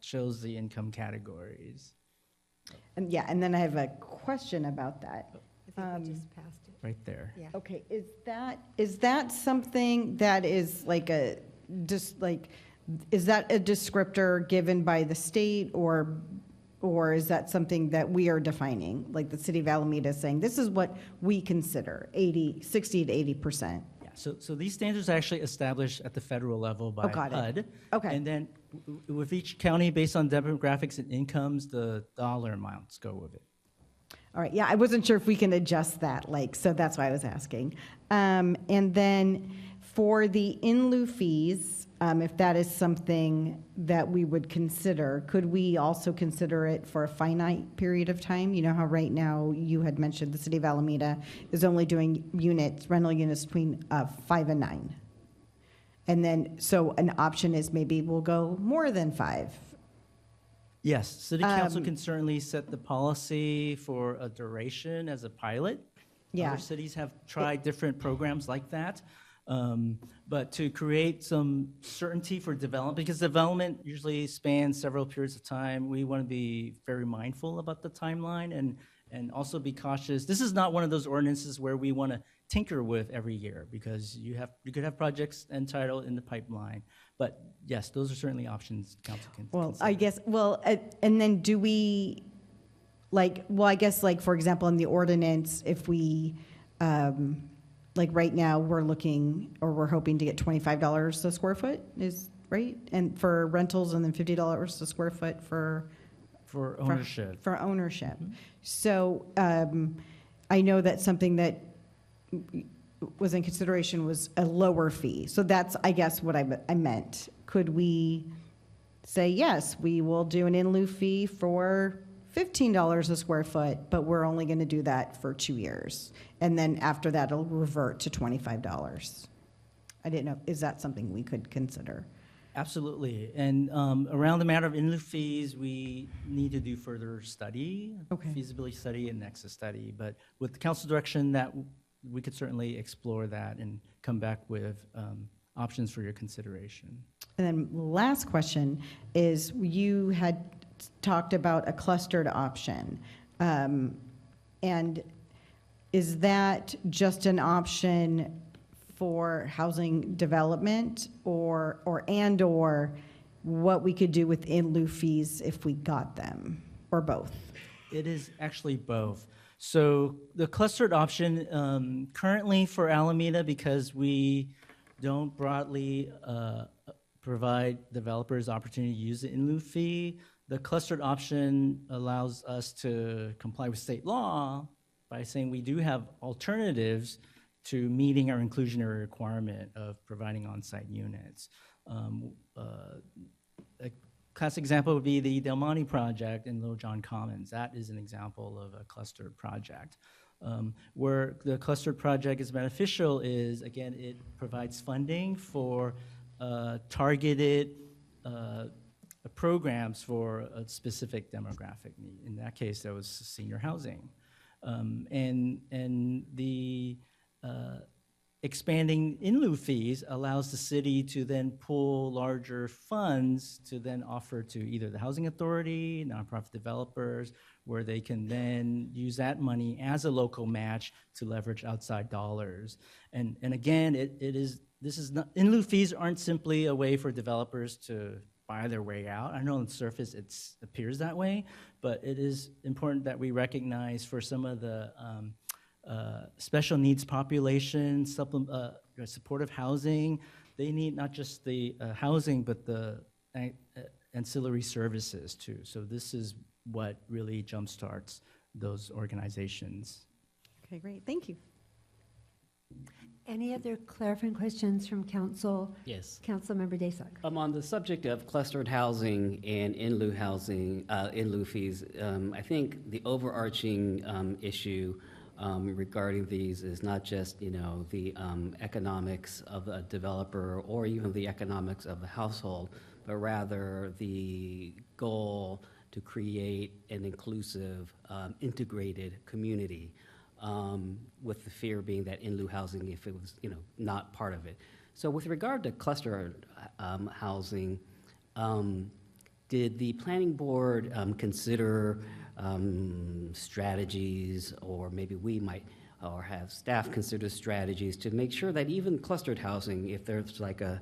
shows the income categories. And yeah, and then I have a question about that. I think we just passed it. Right there. Yeah. Okay, is that something that is like is that a descriptor given by the state, or is that something that we are defining, like the city of Alameda is saying, this is what we consider 60 to 80%? Yeah, so these standards are actually established at the federal level by got it. HUD. Okay. And then with each county, based on demographics and incomes, the dollar amounts go with it. All right, yeah, I wasn't sure if we can adjust that, so that's why I was asking. And then for the in lieu fees, if that is something that we would consider, could we also consider it for a finite period of time? You know how right now you had mentioned the city of Alameda is only doing rental units between 5 and 9. And then, so an option is maybe we'll go more than 5. Yes, city council can certainly set the policy for a duration as a pilot. Yeah. Other cities have tried different programs like that. But to create some certainty for development, because development usually spans several periods of time, we want to be very mindful about the timeline and also be cautious. This is not one of those ordinances where we want to tinker with every year, because you could have projects entitled in the pipeline. But yes, those are certainly options council can Well, consider. I guess, and then do we, I guess, for example, in the ordinance, if we, right now, we're looking, or we're hoping to get $25 a square foot, is, right? And for rentals, and then $50 a square foot for ownership. For ownership. So I know that something that was in consideration was a lower fee. So that's, I guess, what I meant. Could we say, yes, we will do an in lieu fee for $15 a square foot, but we're only going to do that for 2 years. And then after that, it'll revert to $25. I didn't know, is that something we could consider? Absolutely. And around the matter of in lieu fees, we need to do further study, feasibility study and nexus study. But with the council direction, that we could certainly explore that and come back with options for your consideration. And then last question is, you had talked about a clustered option. And is that just an option for housing development or what we could do with in lieu fees if we got them, or both? It is actually both. So the clustered option currently for Alameda, because we don't broadly provide developers opportunity to use the in lieu fee, the clustered option allows us to comply with state law by saying we do have alternatives to meeting our inclusionary requirement of providing on-site units. A classic example would be the Del Monte project in Little John Commons. That is an example of a clustered project. Where the clustered project is beneficial is, again, it provides funding for targeted programs for a specific demographic need. In that case, that was senior housing. And the expanding in lieu fees allows the city to then pull larger funds to then offer to either the housing authority, nonprofit developers, where they can then use that money as a local match to leverage outside dollars. And again, this is not, in lieu fees aren't simply a way for developers to buy their way out. I know on the surface it appears that way, but it is important that we recognize for some of the special needs population, supportive housing, they need not just the housing, but the ancillary services too. So this is what really jumpstarts those organizations. Okay, great, thank you. Any other clarifying questions from council? Yes. Councilmember Daysog. On the subject of clustered housing and in lieu housing, in lieu fees, I think the overarching issue regarding these is not just, the economics of a developer or even the economics of the household, but rather the goal to create an inclusive, integrated community, with the fear being that in lieu housing, if it was, not part of it. So with regard to cluster housing, did the planning board consider strategies, or maybe we might, or have staff consider strategies to make sure that even clustered housing, if there's like a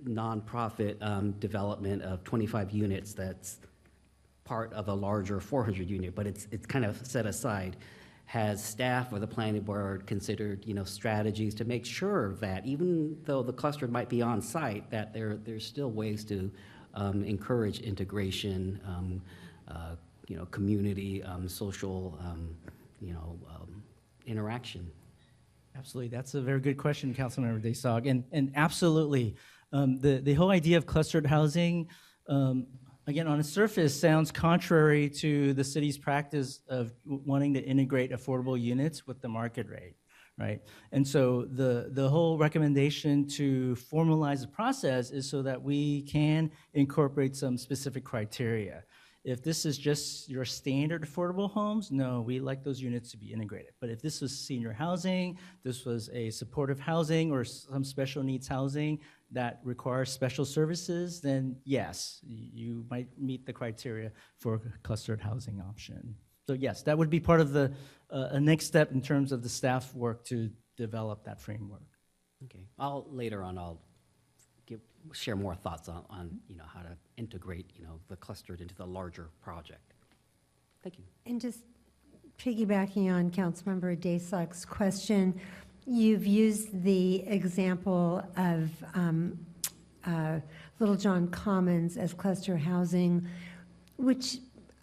nonprofit development of 25 units that's part of a larger 400 unit, but it's kind of set aside, has staff or the planning board considered, strategies to make sure that even though the cluster might be on site, that there's still ways to encourage integration, community, social, interaction? Absolutely, that's a very good question, Councilmember Daysog, and absolutely, the whole idea of clustered housing, again, on the surface, sounds contrary to the city's practice of wanting to integrate affordable units with the market rate, right? And so the whole recommendation to formalize the process is so that we can incorporate some specific criteria. If this is just your standard affordable homes, no, we like those units to be integrated. But if this was senior housing, this was a supportive housing or some special needs housing that requires special services, then yes, you might meet the criteria for a clustered housing option. So yes, that would be part of the a next step in terms of the staff work to develop that framework. Okay, later on, I'll share more thoughts on you know, how to integrate, you know, the clustered into the larger project. Thank you. And just piggybacking on Councilmember Daysak's question, you've used the example of Little John Commons as cluster housing, which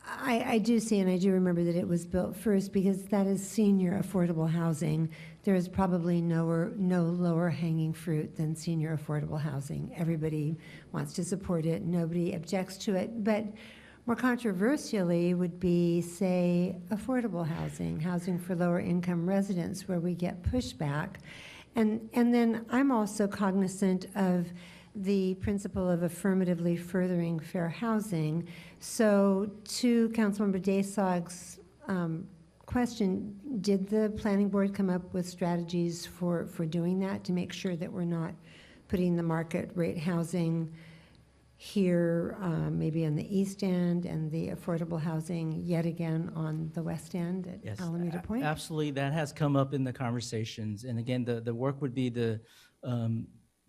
I do see, and I do remember that it was built first because that is senior affordable housing. There is probably no lower hanging fruit than senior affordable housing. Everybody wants to support it, nobody objects to it, but more controversially would be, say, affordable housing, housing for lower income residents where we get pushback. And then I'm also cognizant of the principle of affirmatively furthering fair housing. So to Councilmember Daysak's question, did the planning board come up with strategies for doing that to make sure that we're not putting the market rate housing here, maybe on the east end, and the affordable housing yet again on the west end at Yes, Alameda Point? absolutely. That has come up in the conversations. And again, the work would be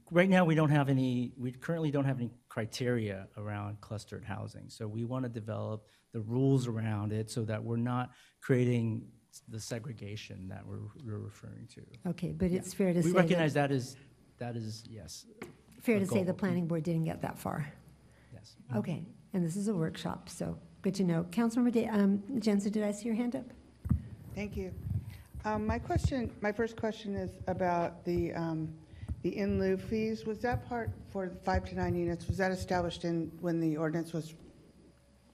right now we currently don't have any criteria around clustered housing. So we want to develop the rules around it so that we're not creating the segregation that we're referring to. Okay, but it's fair to say We recognize that is, yes. fair a to say the goal. planning board didn't get that far. Yes. Okay, and this is a workshop, so good to know. Councilmember Jensen, did I see your hand up? Thank you. My first question is about the in lieu fees. Was that part for 5 to 9 units? Was that established when the ordinance was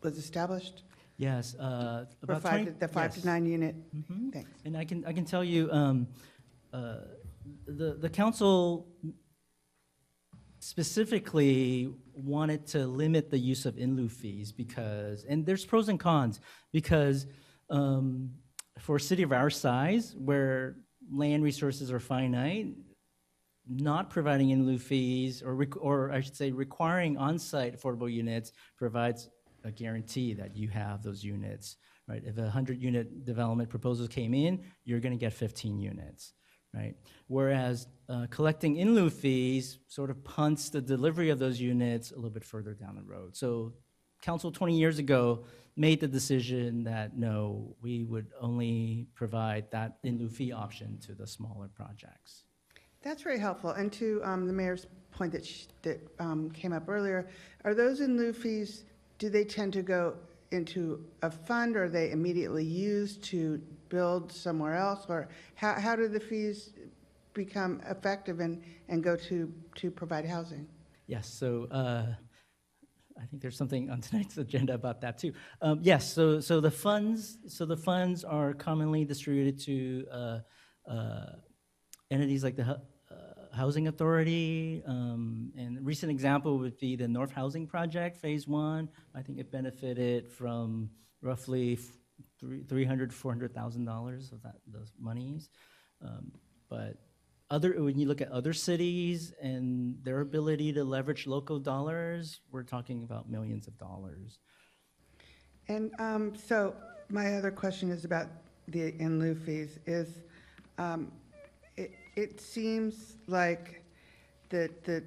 established? Yes, For about 5 yes. to 9 unit? Mhm. Thanks. And I can tell you, the council specifically wanted to limit the use of in lieu fees because, and there's pros and cons, because for a city of our size, where land resources are finite, not providing in lieu fees, or I should say requiring on-site affordable units provides a guarantee that you have those units, right? If 100-unit development proposals came in, you're going to get 15 units, right? Whereas collecting in lieu fees sort of punts the delivery of those units a little bit further down the road. So council 20 years ago made the decision that no, we would only provide that in lieu fee option to the smaller projects. That's very helpful. And to the mayor's point that came up earlier, are those in lieu fees, do they tend to go into a fund, or are they immediately used to build somewhere else? Or how do the fees become effective and go to provide housing? Yes, so I think there's something on tonight's agenda about that too. Yes, so the funds are commonly distributed to entities like the Housing Authority, and a recent example would be the North Housing Project, Phase 1. I think it benefited from roughly $300,000 to $400,000 of those monies. But when you look at other cities and their ability to leverage local dollars, we're talking about millions of dollars. And so my other question is about the in lieu fees. It seems like the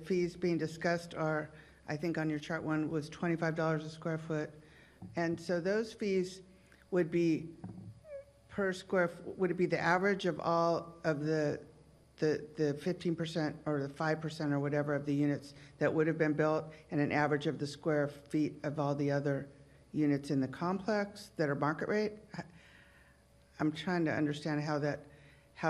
fees being discussed are, I think on your chart one was $25 a square foot, and so those fees would be would it be the average of all of the 15% or the 5% or whatever of the units that would have been built, and an average of the square feet of all the other units in the complex that are market rate? I'm trying to understand how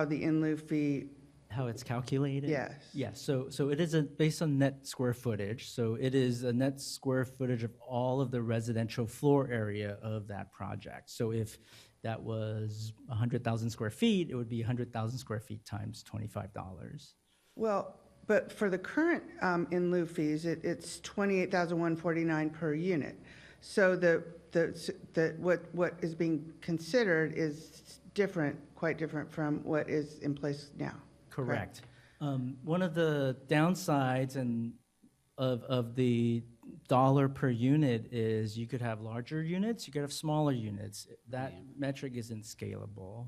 the in lieu fee. How it's calculated? Yes. Yes, so it is based on net square footage. So it is a net square footage of all of the residential floor area of that project. So if that was 100,000 square feet, it would be 100,000 square feet times $25. Well, but for the current in lieu fees, it's $28,149 per unit. So what is being considered is different, quite different from what is in place now. Correct. One of the downsides of the dollar per unit is you could have larger units, you could have smaller units. That metric isn't scalable.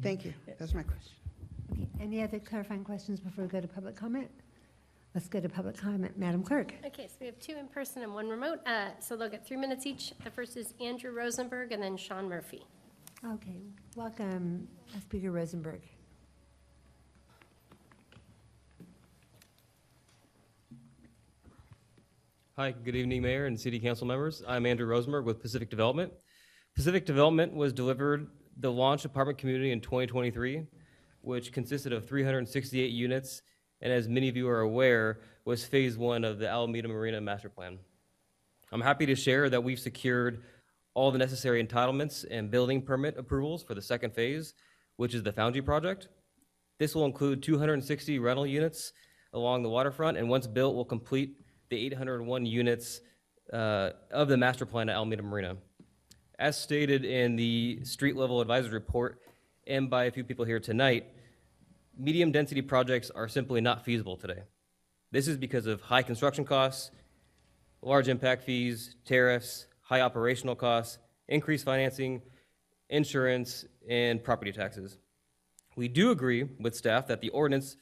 Thank you. That's my question. Okay, any other clarifying questions before we go to public comment? Let's go to public comment. Madam Clerk. Okay, so we have 2 in person and 1 remote, so they'll get 3 minutes each. The first is Andrew Rosenberg and then Sean Murphy. Okay, welcome, Speaker Rosenberg. Hi, good evening, Mayor and City Council members. I'm Andrew Rosenberg with Pacific Development. Pacific Development was delivered the launch apartment community in 2023, which consisted of 368 units, and as many of you are aware, was phase 1 of the Alameda Marina Master Plan. I'm happy to share that we've secured all the necessary entitlements and building permit approvals for the second phase, which is the Foundry project. This will include 260 rental units along the waterfront, and once built, will complete the 801 units of the master plan at Alameda Marina. As stated in the street level advisory report and by a few people here tonight, medium density projects are simply not feasible today. This is because of high construction costs, large impact fees, tariffs, high operational costs, increased financing, insurance, and property taxes. We do agree with staff that the ordinance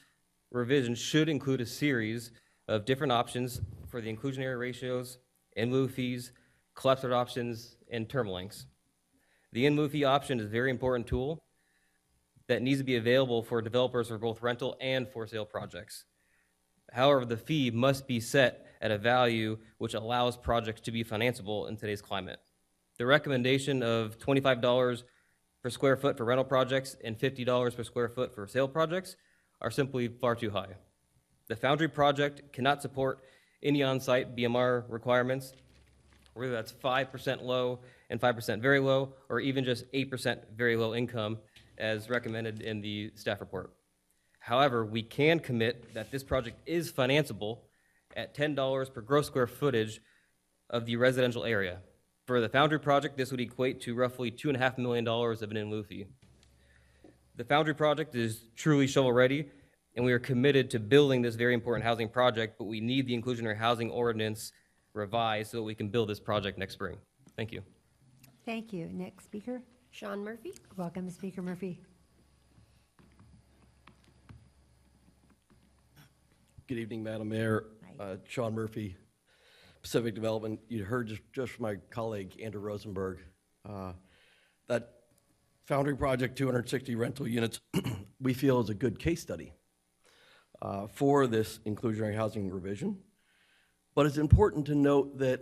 revision should include a series of different options for the inclusionary ratios, in lieu fees, collector options, and term lengths. The in lieu fee option is a very important tool that needs to be available for developers for both rental and for sale projects. However, the fee must be set at a value which allows projects to be financeable in today's climate. The recommendation of $25 per square foot for rental projects and $50 per square foot for sale projects are simply far too high. The Foundry project cannot support any on-site BMR requirements, whether that's 5% low and 5% very low, or even just 8% very low income, as recommended in the staff report. However, we can commit that this project is financeable at $10 per gross square footage of the residential area. For the Foundry project, this would equate to roughly $2.5 million of an in lieu fee. The Foundry project is truly shovel-ready, and we are committed to building this very important housing project, but we need the inclusionary housing ordinance revised so that we can build this project next spring. Thank you. Thank you. Next speaker. Sean Murphy. Welcome, Speaker Murphy. Good evening, Madam Mayor. Sean Murphy, Pacific Development. You heard just from my colleague, Andrew Rosenberg, that Foundry project, 260 rental units, we feel is a good case study for this inclusionary housing revision. But it's important to note that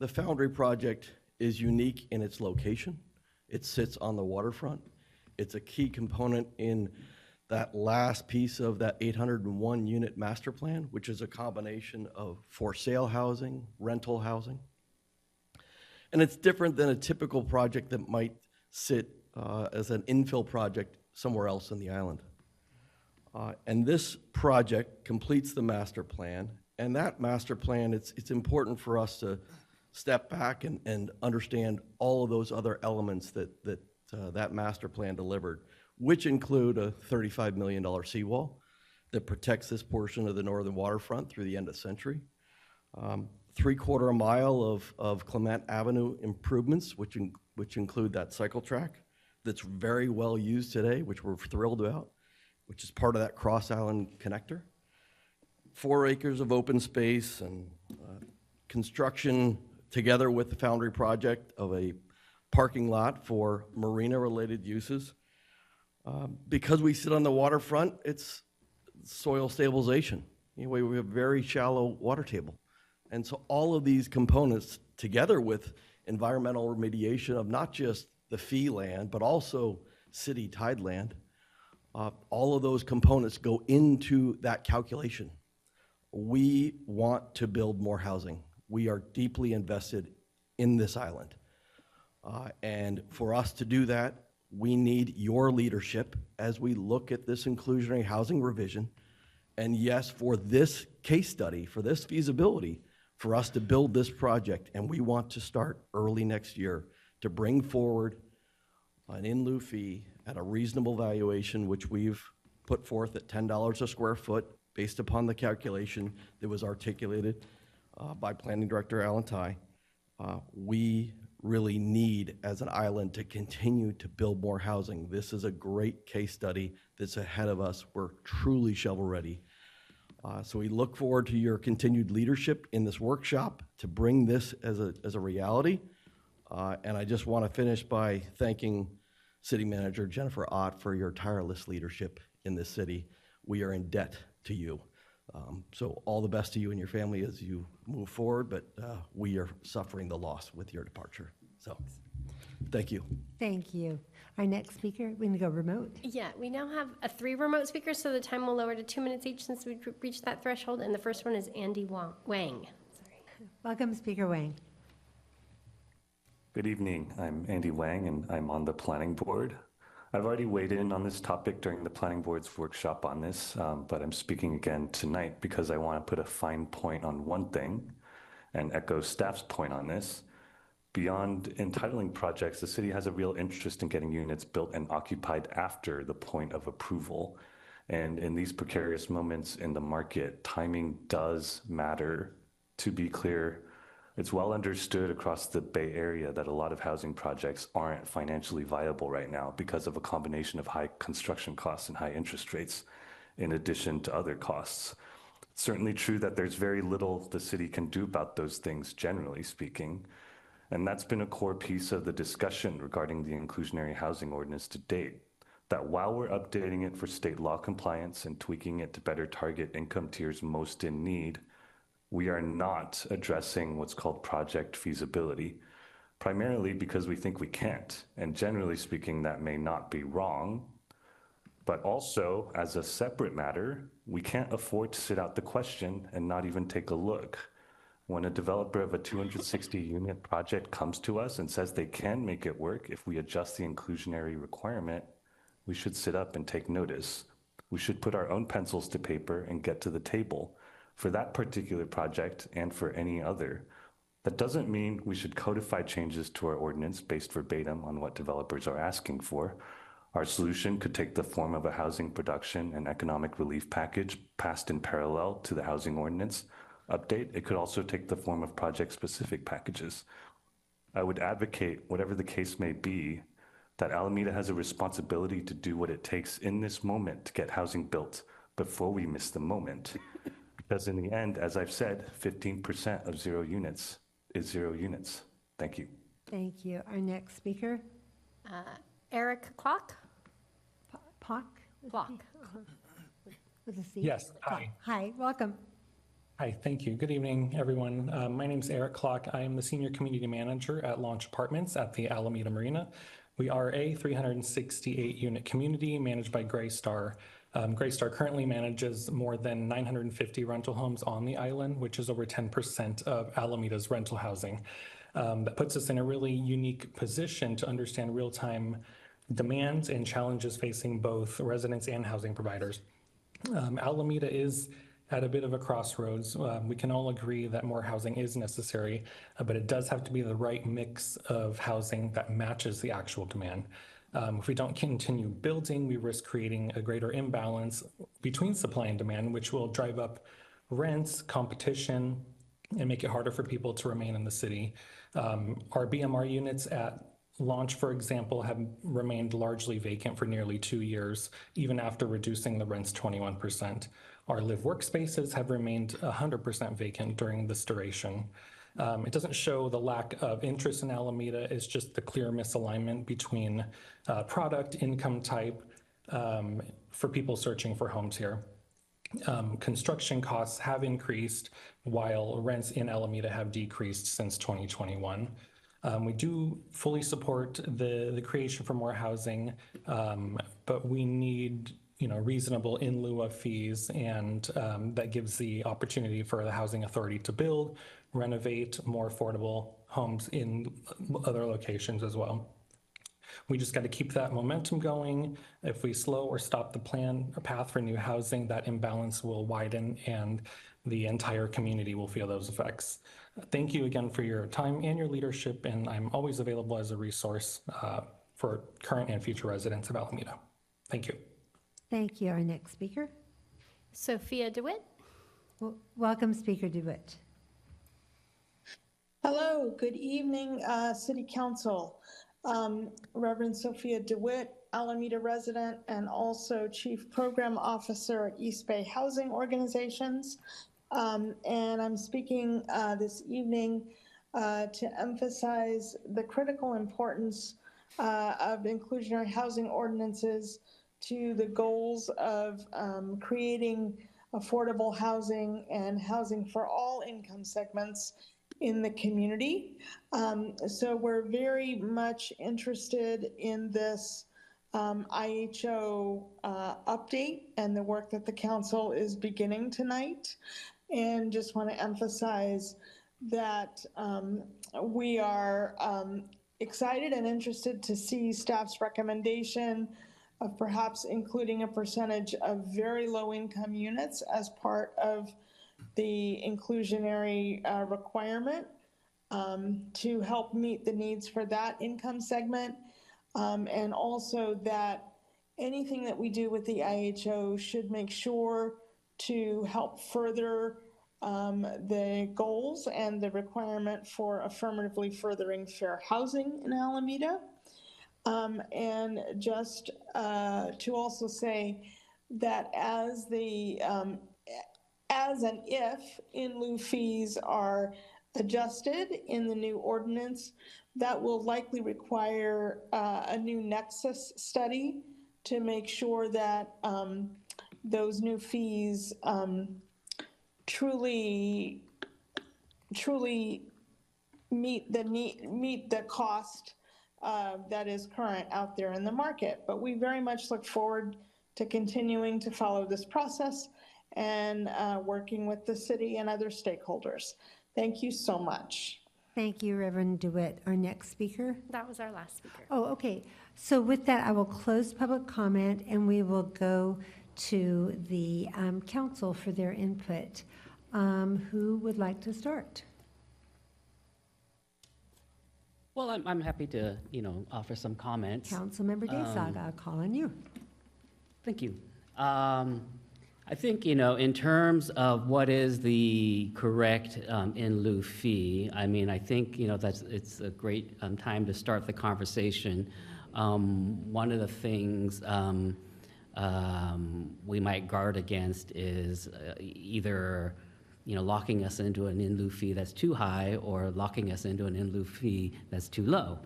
the Foundry project is unique in its location. It sits on the waterfront. It's a key component in that last piece of that 801 unit master plan, which is a combination of for sale housing, rental housing. And it's different than a typical project that might sit as an infill project somewhere else in the island. And this project completes the master plan. And that master plan, it's important for us to step back and understand all of those other elements that master plan delivered, which include a $35 million seawall that protects this portion of the northern waterfront through the end of Century. 3/4 mile of Clement Avenue improvements, which include that cycle track that's very well used today, which we're thrilled about, which is part of that Cross Island connector. 4 acres of open space and construction together with the Foundry project of a parking lot for marina-related uses. Because we sit on the waterfront, it's soil stabilization. Anyway, we have very shallow water table. And so all of these components, together with environmental remediation of not just the fee land, but also city tide land, all of those components go into that calculation. We want to build more housing. We are deeply invested in this island. And for us to do that, we need your leadership as we look at this inclusionary housing revision and yes, for this case study, for this feasibility, for us to build this project, and we want to start early next year to bring forward an in lieu fee at a reasonable valuation, which we've put forth at $10 a square foot based upon the calculation that was articulated by Planning Director Alan Ty. We really need, as an island, to continue to build more housing. This is a great case study that's ahead of us. We're truly shovel-ready. So we look forward to your continued leadership in this workshop to bring this as a reality. And I just want to finish by thanking City Manager Jennifer Ott for your tireless leadership in this city. We are in debt to you. So all the best to you and your family as you move forward, but we are suffering the loss with your departure. So thank you. Thank you. Our next speaker, we can go remote. Yeah, we now have 3 remote speakers, so the time will lower to 2 minutes each since we've reached that threshold. And the first one is Andy Wang. Sorry. Welcome, Speaker Wang. Good evening. I'm Andy Wang, and I'm on the Planning Board. I've already weighed in on this topic during the Planning Board's workshop on this, but I'm speaking again tonight because I want to put a fine point on one thing and echo staff's point on this. Beyond entitling projects, the city has a real interest in getting units built and occupied after the point of approval. And in these precarious moments in the market, timing does matter. To be clear, it's well understood across the Bay Area that a lot of housing projects aren't financially viable right now because of a combination of high construction costs and high interest rates, in addition to other costs. It's certainly true that there's very little the city can do about those things, generally speaking. And that's been a core piece of the discussion regarding the inclusionary housing ordinance to date, that while we're updating it for state law compliance and tweaking it to better target income tiers most in need, we are not addressing what's called project feasibility, primarily because we think we can't. And generally speaking, that may not be wrong, but also as a separate matter, we can't afford to sit out the question and not even take a look. When a developer of a 260-unit project comes to us and says they can make it work if we adjust the inclusionary requirement, we should sit up and take notice. We should put our own pencils to paper and get to the table for that particular project and for any other. That doesn't mean we should codify changes to our ordinance based verbatim on what developers are asking for. Our solution could take the form of a housing production and economic relief package passed in parallel to the housing ordinance update. It could also take the form of project-specific packages. I would advocate, whatever the case may be, that Alameda has a responsibility to do what it takes in this moment to get housing built before we miss the moment. Because in the end, as I've said, 15% of 0 units is 0 units. Thank you. Thank you. Our next speaker, Eric Klock? Pock? Klock. With a C. Yes, hi. Hi, welcome. Hi, thank you. Good evening, everyone. My name is Eric Klock. I am the Senior Community Manager at Launch Apartments at the Alameda Marina. We are a 368-unit community managed by Greystar. Greystar currently manages more than 950 rental homes on the island, which is over 10% of Alameda's rental housing. That puts us in a really unique position to understand real-time demands and challenges facing both residents and housing providers. Alameda is at a bit of a crossroads. We can all agree that more housing is necessary, but it does have to be the right mix of housing that matches the actual demand. If we don't continue building, we risk creating a greater imbalance between supply and demand, which will drive up rents, competition, and make it harder for people to remain in the city. Our BMR units at Launch, for example, have remained largely vacant for nearly 2 years, even after reducing the rents 21%. Our live workspaces have remained 100% vacant during this duration. It doesn't show the lack of interest in Alameda, it's just the clear misalignment between product, income type for people searching for homes here. Construction costs have increased while rents in Alameda have decreased since 2021. We do fully support the creation for more housing, but we need reasonable in lieu of fees, and that gives the opportunity for the Housing Authority to build, renovate more affordable homes in other locations as well. We just got to keep that momentum going. If we slow or stop the path for new housing, that imbalance will widen and the entire community will feel those effects. Thank you again for your time and your leadership, and I'm always available as a resource for current and future residents of Alameda. Thank you. Thank you. Our next speaker. Sophia DeWitt. Welcome, Speaker DeWitt. Hello, good evening, City Council. Reverend Sophia DeWitt, Alameda resident and also Chief Program Officer at East Bay Housing Organizations. And I'm speaking this evening to emphasize the critical importance of inclusionary housing ordinances to the goals of creating affordable housing and housing for all income segments in the community. So we're very much interested in this IHO update and the work that the council is beginning tonight. And just want to emphasize that we are excited and interested to see staff's recommendation of perhaps including a percentage of very low income units as part of the inclusionary requirement to help meet the needs for that income segment. And also that anything that we do with the IHO should make sure to help further the goals and the requirement for affirmatively furthering fair housing in Alameda. And just to also say that as and if in lieu fees are adjusted in the new ordinance, that will likely require a new nexus study to make sure that those new fees truly meet the cost that is current out there in the market. But we very much look forward to continuing to follow this process and working with the city and other stakeholders. Thank you so much. Thank you, Reverend DeWitt. Our next speaker. That was our last speaker. Oh, okay. So with that, I will close public comment and we will go to the council for their input. Who would like to start? Well, I'm happy to, offer some comments. Councilmember Daysog, I'll call on you. Thank you. I think, in terms of what is the correct in lieu fee, I think, it's a great time to start the conversation. One of the things we might guard against is either locking us into an in lieu fee that's too high or locking us into an in lieu fee that's too low.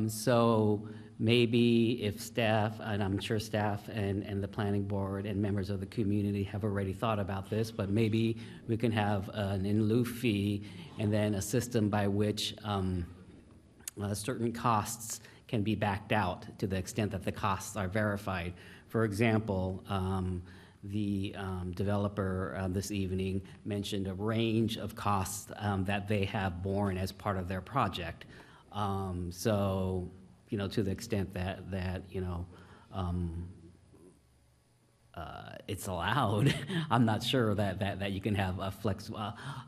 So maybe if staff, and I'm sure staff and the planning board and members of the community have already thought about this, but maybe we can have an in lieu fee and then a system by which certain costs can be backed out to the extent that the costs are verified. For example, the developer this evening mentioned a range of costs that they have borne as part of their project. So, to the extent that it's allowed, I'm not sure that you can have a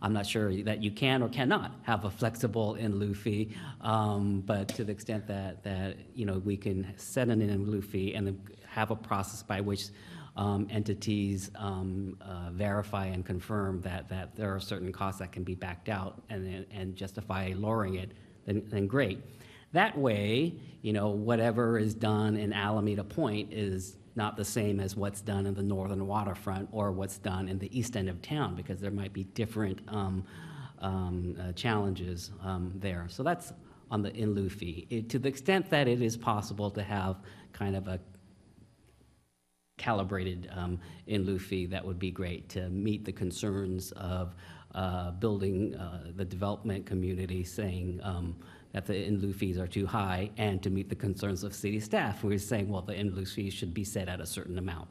I'm not sure that you can or cannot have a flexible in lieu fee, but to the extent that we can set an in lieu fee and have a process by which entities verify and confirm that there are certain costs that can be backed out and justify lowering it, then great. That way, whatever is done in Alameda Point is not the same as what's done in the northern waterfront or what's done in the east end of town, because there might be different challenges there. So that's on the in lieu fee. To the extent that it is possible to have kind of a calibrated in lieu fee, that would be great to meet the concerns of building the development community saying that the in lieu fees are too high, and to meet the concerns of city staff. We're saying, well, the in lieu fees should be set at a certain amount.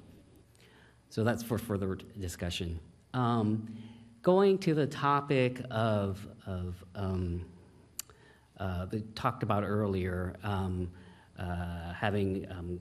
So that's for further discussion. Going to the topic of talked about earlier, having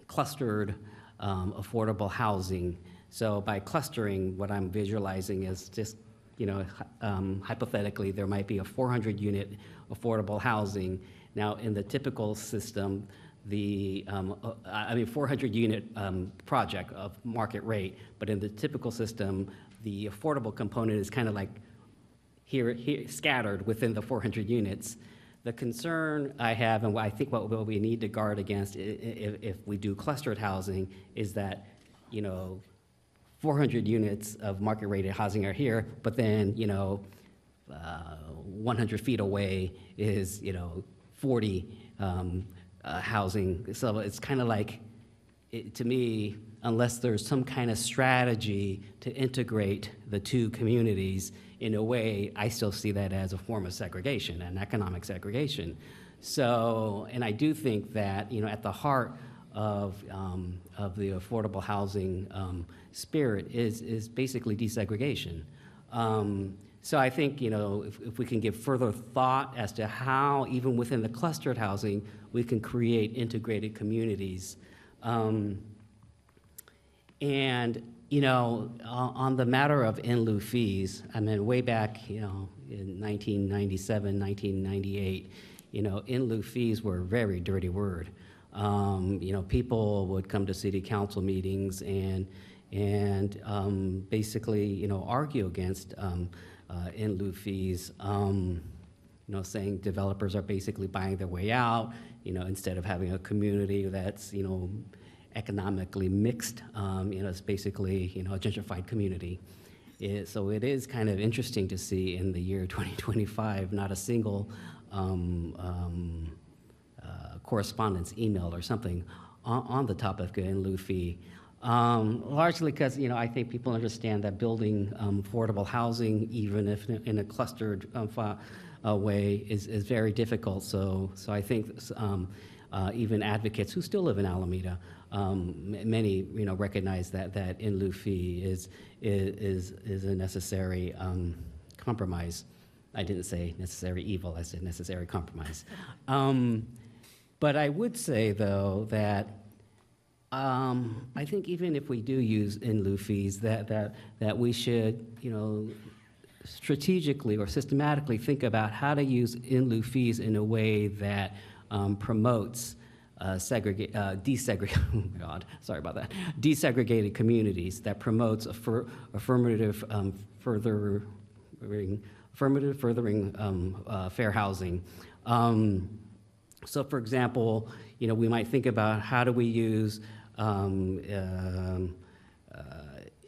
clustered affordable housing. So by clustering, what I'm visualizing is just, hypothetically, there might be a 400-unit affordable housing. Now, in the typical system, the 400-unit project of market rate, but in the typical system, the affordable component is kind of like here scattered within the 400 units. The concern I have, and I think what we need to guard against if we do clustered housing, is that 400 units of market rated housing are here, but then 100 feet away is 40 housing. So it's kind of like, to me, unless there's some kind of strategy to integrate the two communities, in a way, I still see that as a form of segregation, an economic segregation. So, and I do think that, at the heart of the affordable housing spirit is basically desegregation. So I think, if we can give further thought as to how, even within the clustered housing, we can create integrated communities. On the matter of in lieu fees, I mean, way back, in 1997, 1998, in lieu fees were a very dirty word. People would come to city council meetings and basically, argue against in lieu fees, saying developers are basically buying their way out, instead of having a community that's, economically mixed, it's basically, a gentrified community. So it is kind of interesting to see in the year 2025, not a single correspondence, email, or something on the topic of in lieu fee. Largely because, I think people understand that building affordable housing, even if in a clustered way, is very difficult. So I think even advocates who still live in Alameda, many recognize that in lieu fee is a necessary compromise. I didn't say necessary evil; I said necessary compromise. But I would say, though, that I think even if we do use in lieu fees, that we should, strategically or systematically think about how to use in lieu fees in a way that promotes desegregated communities, that promotes affirmative furthering fair housing. So, for example, we might think about how do we use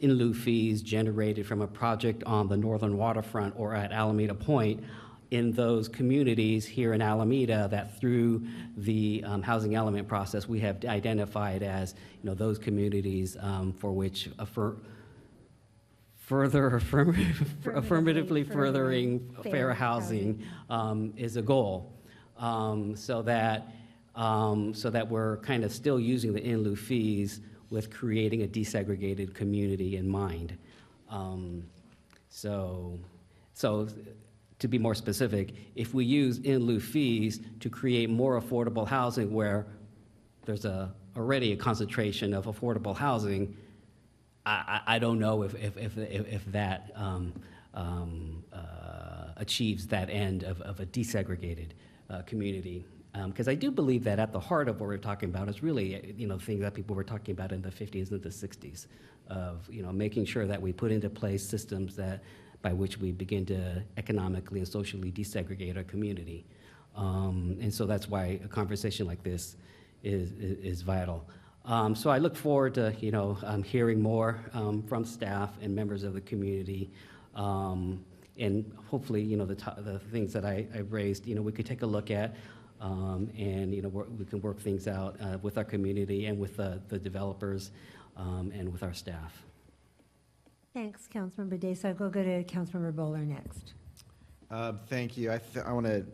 in lieu fees generated from a project on the northern waterfront or at Alameda Point in those communities here in Alameda that through the housing element process we have identified as those communities for which affirmatively furthering fair housing is a goal. So that we're kind of still using the in lieu fees with creating a desegregated community in mind. So to be more specific, if we use in lieu fees to create more affordable housing where there's already a concentration of affordable housing, I don't know if that achieves that end of a desegregated community. Because I do believe that at the heart of what we're talking about is really, things that people were talking about in the 50s and the 60s of, making sure that we put into place systems by which we begin to economically and socially desegregate our community. And so that's why a conversation like this is vital. So I look forward to, hearing more from staff and members of the community. And hopefully, the things that I raised, we could take a look at and, we can work things out with our community and with the developers and with our staff. Thanks, Councilmember Dace. I'll go to Councilmember Bowler next. Thank you. I want to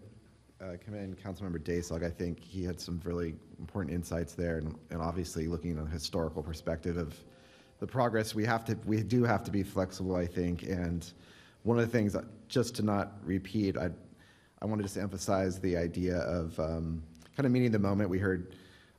commend Councilmember Daysog. I think he had some really important insights there, and obviously looking at a historical perspective of the progress, we do have to be flexible, I think. And one of the things, just to not repeat, I want to just emphasize the idea of kind of meeting the moment. We heard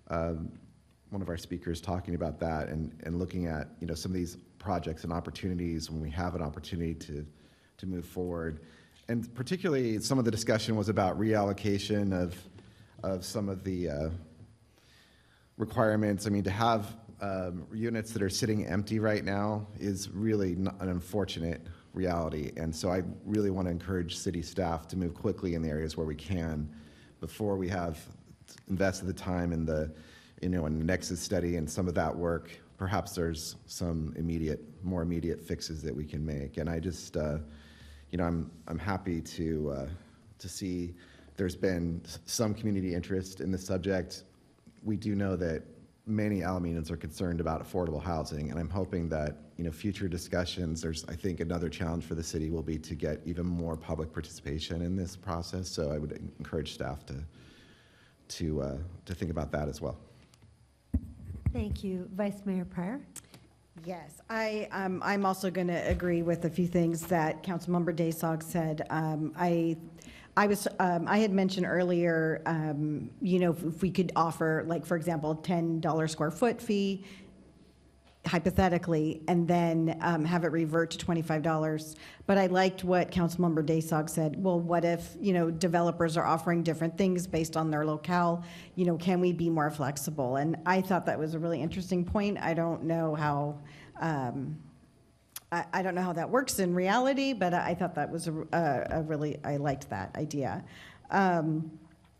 one of our speakers talking about that and looking at, some of these projects and opportunities when we have an opportunity to move forward. And particularly some of the discussion was about reallocation of some of the requirements. I mean, to have units that are sitting empty right now is really an unfortunate reality. And so I really want to encourage city staff to move quickly in the areas where we can before we have invested the time in the, in the Nexus study and some of that work. Perhaps there's some more immediate fixes that we can make. And I just, I'm happy to see there's been some community interest in the subject. We do know that many Alaminans are concerned about affordable housing, and I'm hoping that future discussions, I think another challenge for the city will be to get even more public participation in this process. So I would encourage staff to think about that as well. Thank you. Vice Mayor Pryor? Yes, I'm also going to agree with a few things that Councilmember Daysog said. I had mentioned earlier, if we could offer, like, for example, $10 square foot fee, hypothetically, and then have it revert to $25. But I liked what Councilmember Daysog said. Well, what if, developers are offering different things based on their locale? Can we be more flexible? And I thought that was a really interesting point. I don't know how, I don't know how that works in reality, but I thought that was I liked that idea. And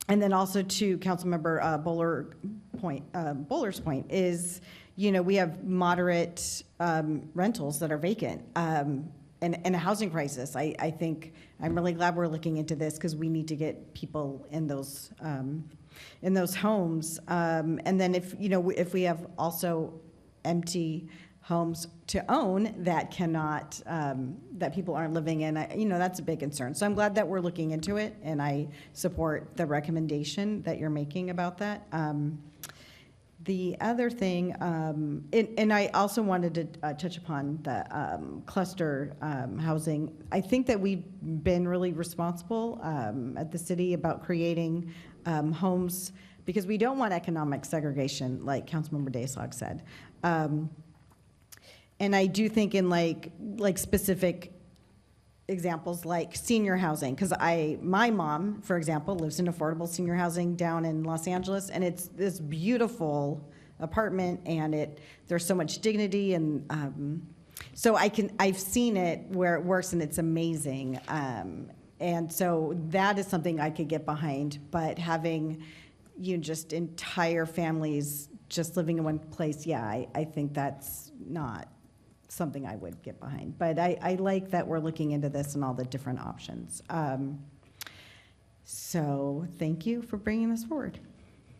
then also to Councilmember Bowler's point is, we have moderate rentals that are vacant and a housing crisis. I think I'm really glad we're looking into this because we need to get people in those homes. And then if we have also empty homes to own that cannot, that people aren't living in, that's a big concern. So I'm glad that we're looking into it, and I support the recommendation that you're making about that. The other thing, and I also wanted to touch upon the cluster housing. I think that we've been really responsible at the city about creating homes because we don't want economic segregation, like Councilmember Daysog said. And I do think in like specific examples like senior housing, because my mom, for example, lives in affordable senior housing down in Los Angeles, and it's this beautiful apartment, and there's so much dignity, and so I've seen it where it works, and it's amazing, and so that is something I could get behind. But having just entire families just living in one place, I think that's not something I would get behind. But I like that we're looking into this and all the different options. So thank you for bringing this forward.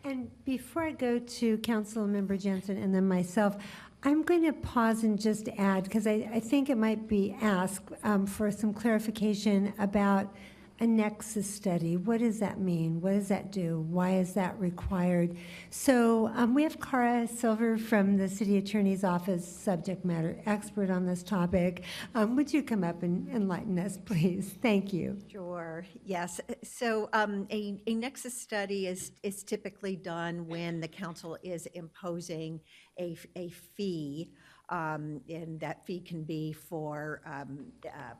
And before I go to Councilmember Jensen and then myself, I'm going to pause and just add, because I think it might be asked for some clarification about a nexus study. What does that mean? What does that do? Why is that required? So we have Cara Silver from the City Attorney's Office, subject matter expert on this topic. Would you come up and enlighten us, please? Thank you. Sure, yes. So a nexus study is typically done when the council is imposing a fee. And that fee can be for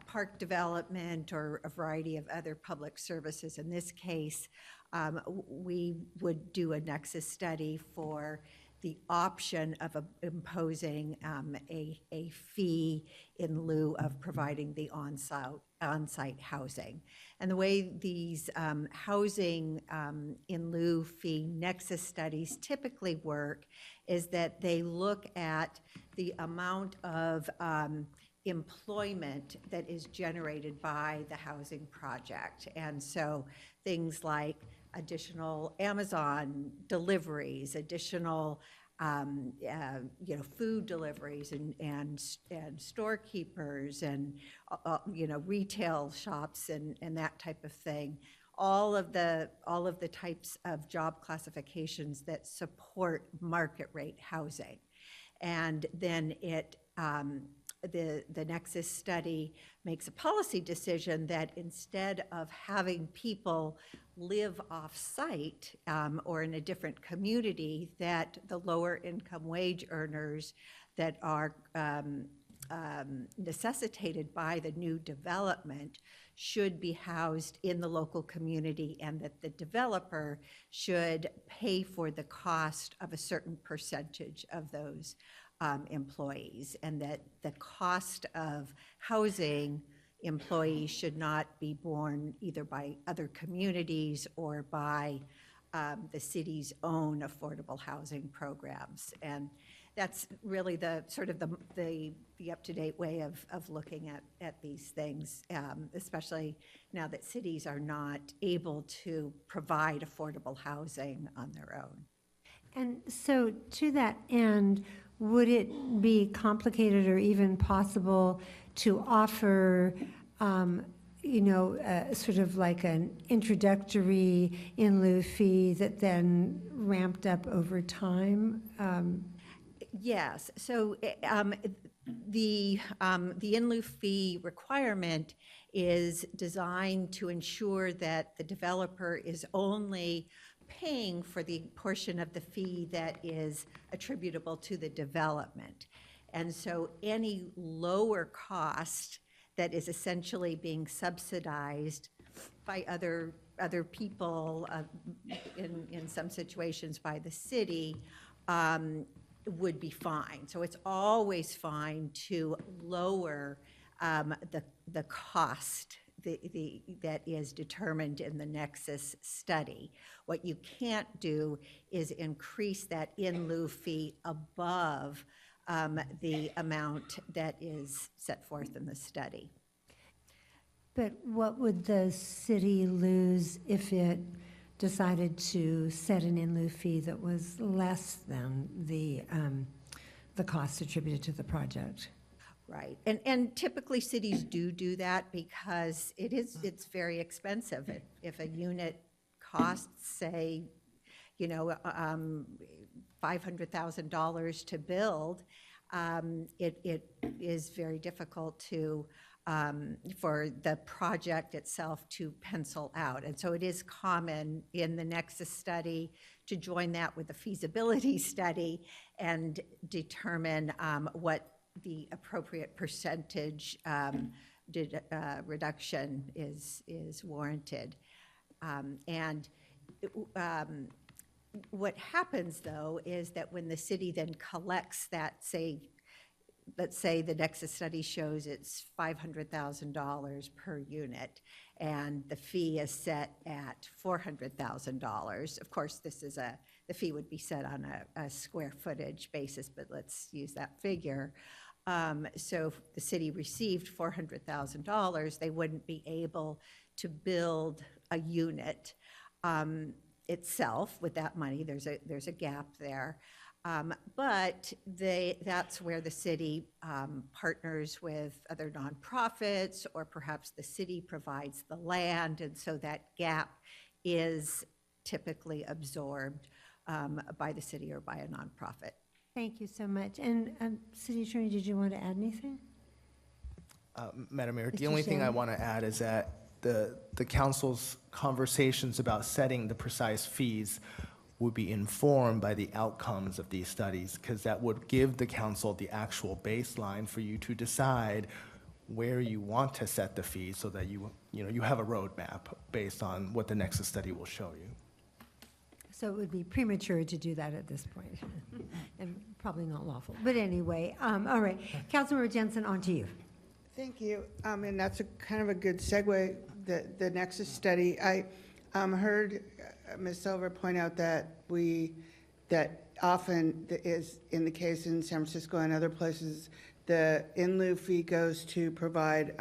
park development or a variety of other public services. In this case, we would do a nexus study for the option of imposing a fee in lieu of providing the on-site housing. And the way these housing in lieu fee nexus studies typically work is that they look at the amount of employment that is generated by the housing project. And so things like additional Amazon deliveries, additional food deliveries and storekeepers and retail shops and that type of thing. All of the types of job classifications that support market rate housing. And then it the Nexus study makes a policy decision that instead of having people live off-site or in a different community, that the lower income wage earners that are necessitated by the new development should be housed in the local community, and that the developer should pay for the cost of a certain percentage of those employees, and that the cost of housing employees should not be borne either by other communities or by the city's own affordable housing programs. And that's really the sort of the up-to-date way of looking at these things, especially now that cities are not able to provide affordable housing on their own. And so to that end, would it be complicated or even possible to offer, sort of like an introductory in lieu fee that then ramped up over time? Yes, so the in lieu fee requirement is designed to ensure that the developer is only paying for the portion of the fee that is attributable to the development. And so any lower cost that is essentially being subsidized by other people, in some situations by the city, would be fine. So it's always fine to lower the cost that is determined in the Nexus study. What you can't do is increase that in lieu fee above the amount that is set forth in the study. But what would the city lose if it decided to set an in lieu fee that was less than the cost attributed to the project? Right, and typically cities do that because it's very expensive. If a unit costs, say, $500,000 to build, it is very difficult for the project itself to pencil out. And so it is common in the Nexus study to join that with a feasibility study and determine what the appropriate percentage reduction is warranted. What happens, though, is that when the city then collects that, let's say the Nexus study shows it's $500,000 per unit, and the fee is set at $400,000. Of course, the fee would be set on a square footage basis, but let's use that figure. So if the city received $400,000, they wouldn't be able to build a unit itself with that money. There's a gap there. But that's where the city partners with other nonprofits, or perhaps the city provides the land, and so that gap is typically absorbed by the city or by a nonprofit. Thank you so much. And City Attorney, did you want to add anything? Madam Mayor, the Mr. only thing I Shea? want to add is that the council's conversations about setting the precise fees would be informed by the outcomes of these studies, because that would give the council the actual baseline for you to decide where you want to set the fees, so that you have a roadmap based on what the Nexus study will show you. So it would be premature to do that at this point, and probably not lawful. But anyway, all right. Councilmember Jensen, on to you. Thank you. And that's kind of a good segue, the Nexus study. I heard Ms. Silver point out that often is in the case in San Francisco and other places, the in lieu fee goes to provide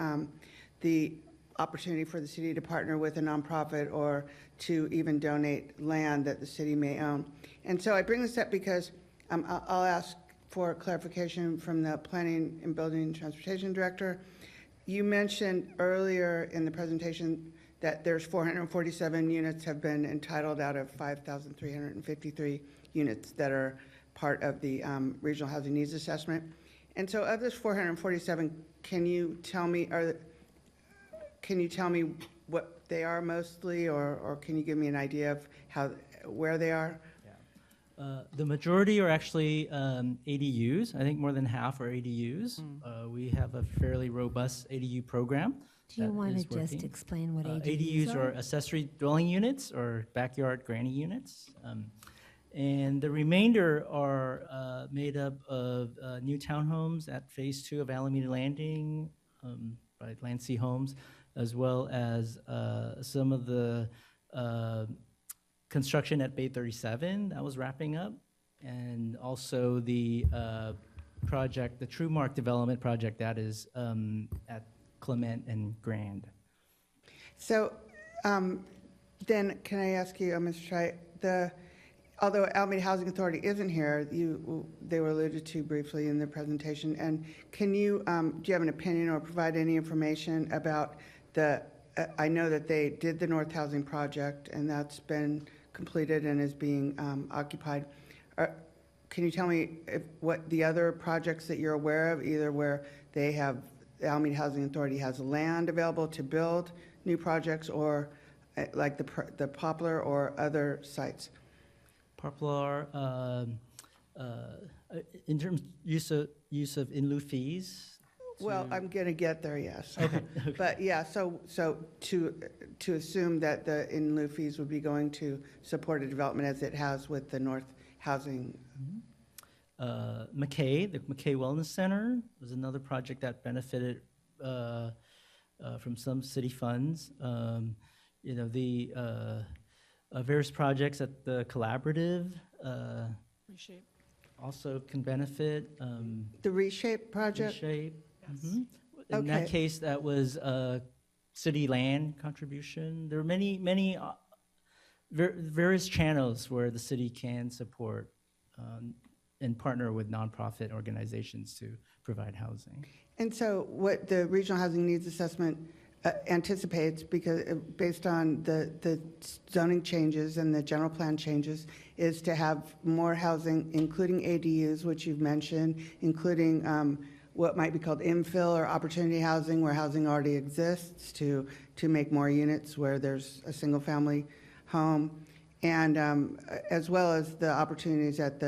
the opportunity for the city to partner with a nonprofit or to even donate land that the city may own. And so I bring this up because I'll ask for clarification from the Planning and Building and Transportation Director. You mentioned earlier in the presentation that there's 447 units have been entitled out of 5,353 units that are part of the Regional Housing Needs Assessment. And so of this 447, can you tell me what they are mostly, or can you give me an idea of where they are? The majority are actually ADUs. I think more than half are ADUs. We have a fairly robust ADU program. Do you that want is to just working. explain what ADUs are accessory dwelling units or backyard granny units. And the remainder are made up of new townhomes at Phase 2 of Alameda Landing by Landsea Homes, as well as some of the construction at Bay 37 that was wrapping up, and also the project, the True Mark development project that is at Clement and Grand. So then, can I ask you, Mr. Chai, although Alameda Housing Authority isn't here, they were alluded to briefly in the presentation, and can you, do you have an opinion or provide any information about I know that they did the North Housing Project, and that's been completed and is being occupied. Can you tell me what the other projects that you're aware of, either where they have, the Alameda Housing Authority has land available to build new projects, or like the Poplar or other sites? Poplar, in terms use of in lieu fees. Well, I'm going to get there, yes. Okay. But yeah, so to assume that the in lieu fees would be going to support a development as it has with the North Housing. McKay, the McKay Wellness Center was another project that benefited from some city funds. The various projects at the Collaborative Reshape. also can benefit. The Reshape project? Reshape. In that case, that was a city land contribution. There are many various channels where the city can support and partner with nonprofit organizations to provide housing. And so what the Regional Housing Needs Assessment anticipates, because based on the zoning changes and the general plan changes, is to have more housing, including ADUs, which you've mentioned, including what might be called infill or opportunity housing, where housing already exists, to make more units where there's a single-family home, and as well as the opportunities at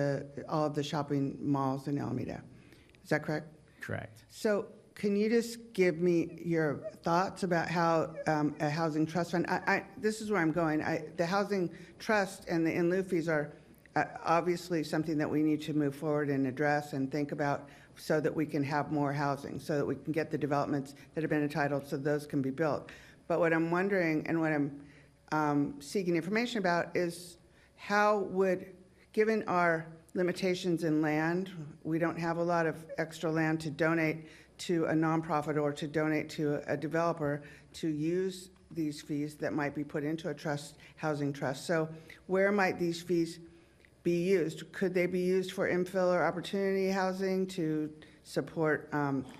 all of the shopping malls in Alameda. Is that correct? Correct. So can you just give me your thoughts about how a housing trust fund, this is where I'm going. The housing trust and the in lieu fees are obviously something that we need to move forward and address and think about, so that we can have more housing, so that we can get the developments that have been entitled, so those can be built. But what I'm wondering, and what I'm seeking information about, is how would, given our limitations in land, we don't have a lot of extra land to donate to a nonprofit or to donate to a developer to use these fees that might be put into a trust, housing trust. So where might these fees be used? Could they be used for infill or opportunity housing to support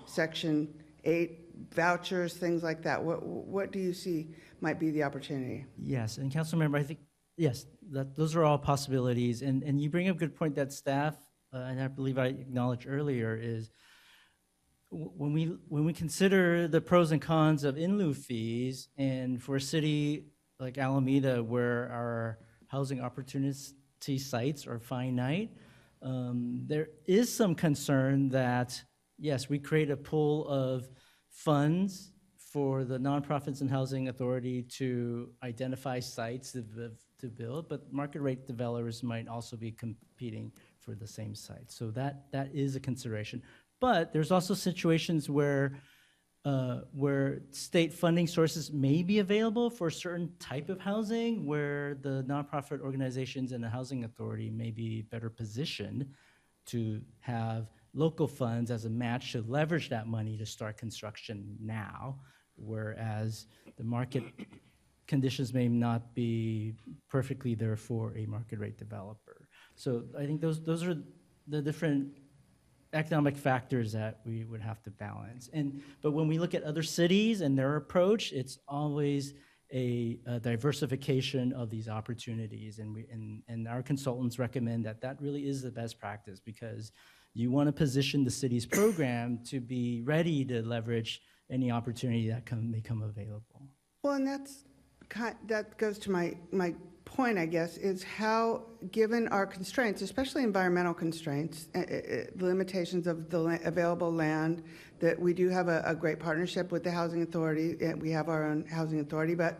Section 8 vouchers, things like that? What do you see might be the opportunity? Yes, and Councilmember, I think, yes, those are all possibilities. And you bring up a good point that staff, and I believe I acknowledged earlier, is when we consider the pros and cons of in lieu fees, and for a city like Alameda, where our housing opportunities sites are finite, there is some concern that, yes, we create a pool of funds for the nonprofits and housing authority to identify sites to build, but market rate developers might also be competing for the same site. So that is a consideration. But there's also situations where state funding sources may be available for a certain type of housing, where the nonprofit organizations and the housing authority may be better positioned to have local funds as a match to leverage that money to start construction now, whereas the market conditions may not be perfectly there for a market rate developer. So I think those are the different economic factors that we would have to balance. But when we look at other cities and their approach, it's always a diversification of these opportunities. And our consultants recommend that that really is the best practice, because you want to position the city's program to be ready to leverage any opportunity that may come available. Well, and that goes to my point, I guess, is how, given our constraints, especially environmental constraints, the limitations of the available land, that we do have a great partnership with the Housing Authority, and we have our own Housing Authority, but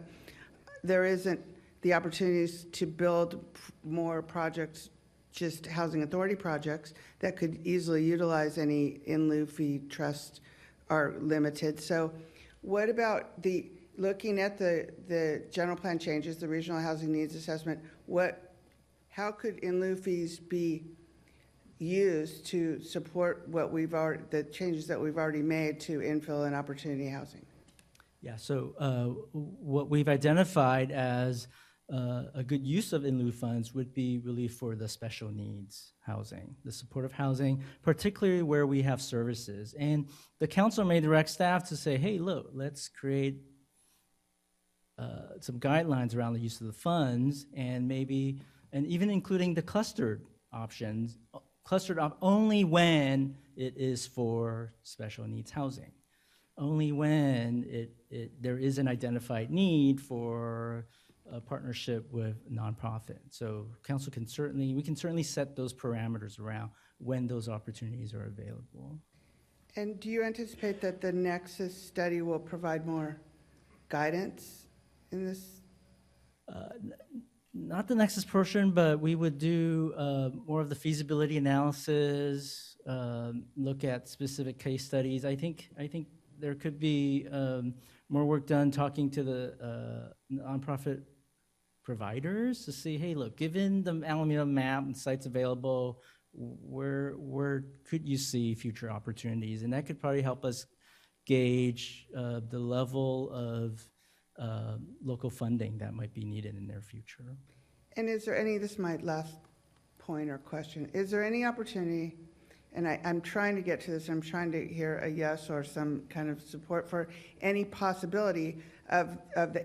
there isn't the opportunities to build more projects, just Housing Authority projects, that could easily utilize any in lieu fee trust are limited. So what about looking at the general plan changes, the regional housing needs assessment, how could in lieu fees be used to support the changes that we've already made to infill and opportunity housing? Yeah, so what we've identified as a good use of in lieu funds would be really for the special needs housing, the supportive housing, particularly where we have services. And the council may direct staff to say, hey, look, let's create some guidelines around the use of the funds, and even including the clustered options, only when it is for special needs housing, only when there is an identified need for a partnership with nonprofit. So council we can certainly set those parameters around when those opportunities are available. And do you anticipate that the Nexus study will provide more guidance in this? Not the Nexus portion, but we would do more of the feasibility analysis, look at specific case studies. I think there could be more work done talking to the nonprofit providers to see, hey, look, given the Alameda map and sites available, where could you see future opportunities? And that could probably help us gauge the level of local funding that might be needed in their future. And is there this is my last point or question, is there any opportunity, and I'm trying to get to this, I'm trying to hear a yes or some kind of support for any possibility of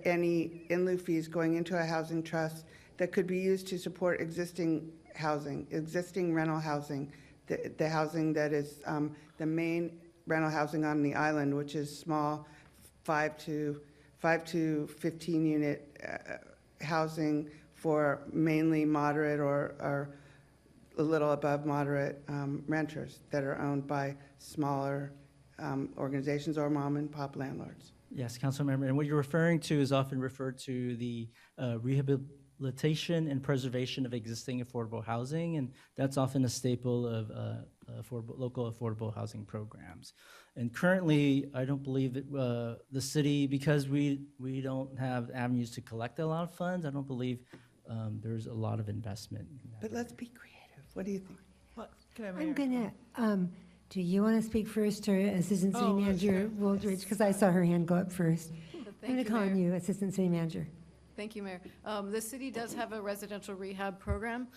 any in lieu fees going into a housing trust that could be used to support existing housing, existing rental housing, the housing that is the main rental housing on the island, which is small, 5 to 15 unit housing for mainly moderate or a little above moderate renters that are owned by smaller organizations or mom and pop landlords. Yes, council member, and what you're referring to is often referred to the rehabilitation and preservation of existing affordable housing, and that's often a staple of local affordable housing programs. And currently, I don't believe that the city, because we don't have avenues to collect a lot of funds, I don't believe there's a lot of investment in that. But let's be creative. What do you think? I'm gonna, do you want to speak first, or Assistant City Manager Wooldridge? Because I saw her hand go up first. I'm gonna call on you, Assistant City Manager. Thank you, Mayor. The city does have a residential rehab program.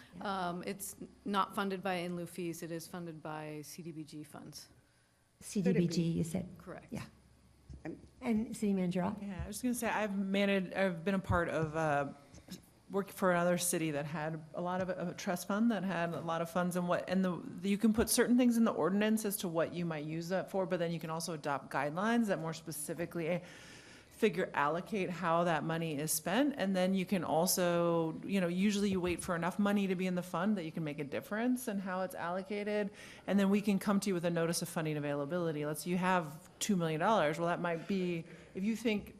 It's not funded by in lieu fees. It is funded by CDBG funds. CDBG, you said? Correct. Yeah. And City Manager Ott? Yeah, I was going to say, I've been a part of working for another city that had a lot of a trust fund that had a lot of funds, you can put certain things in the ordinance as to what you might use that for, but then you can also adopt guidelines that more specifically allocate how that money is spent. And then you can also, usually you wait for enough money to be in the fund that you can make a difference in how it's allocated. And then we can come to you with a notice of funding availability. Let's say you have $2 million. Well, that might be, if you think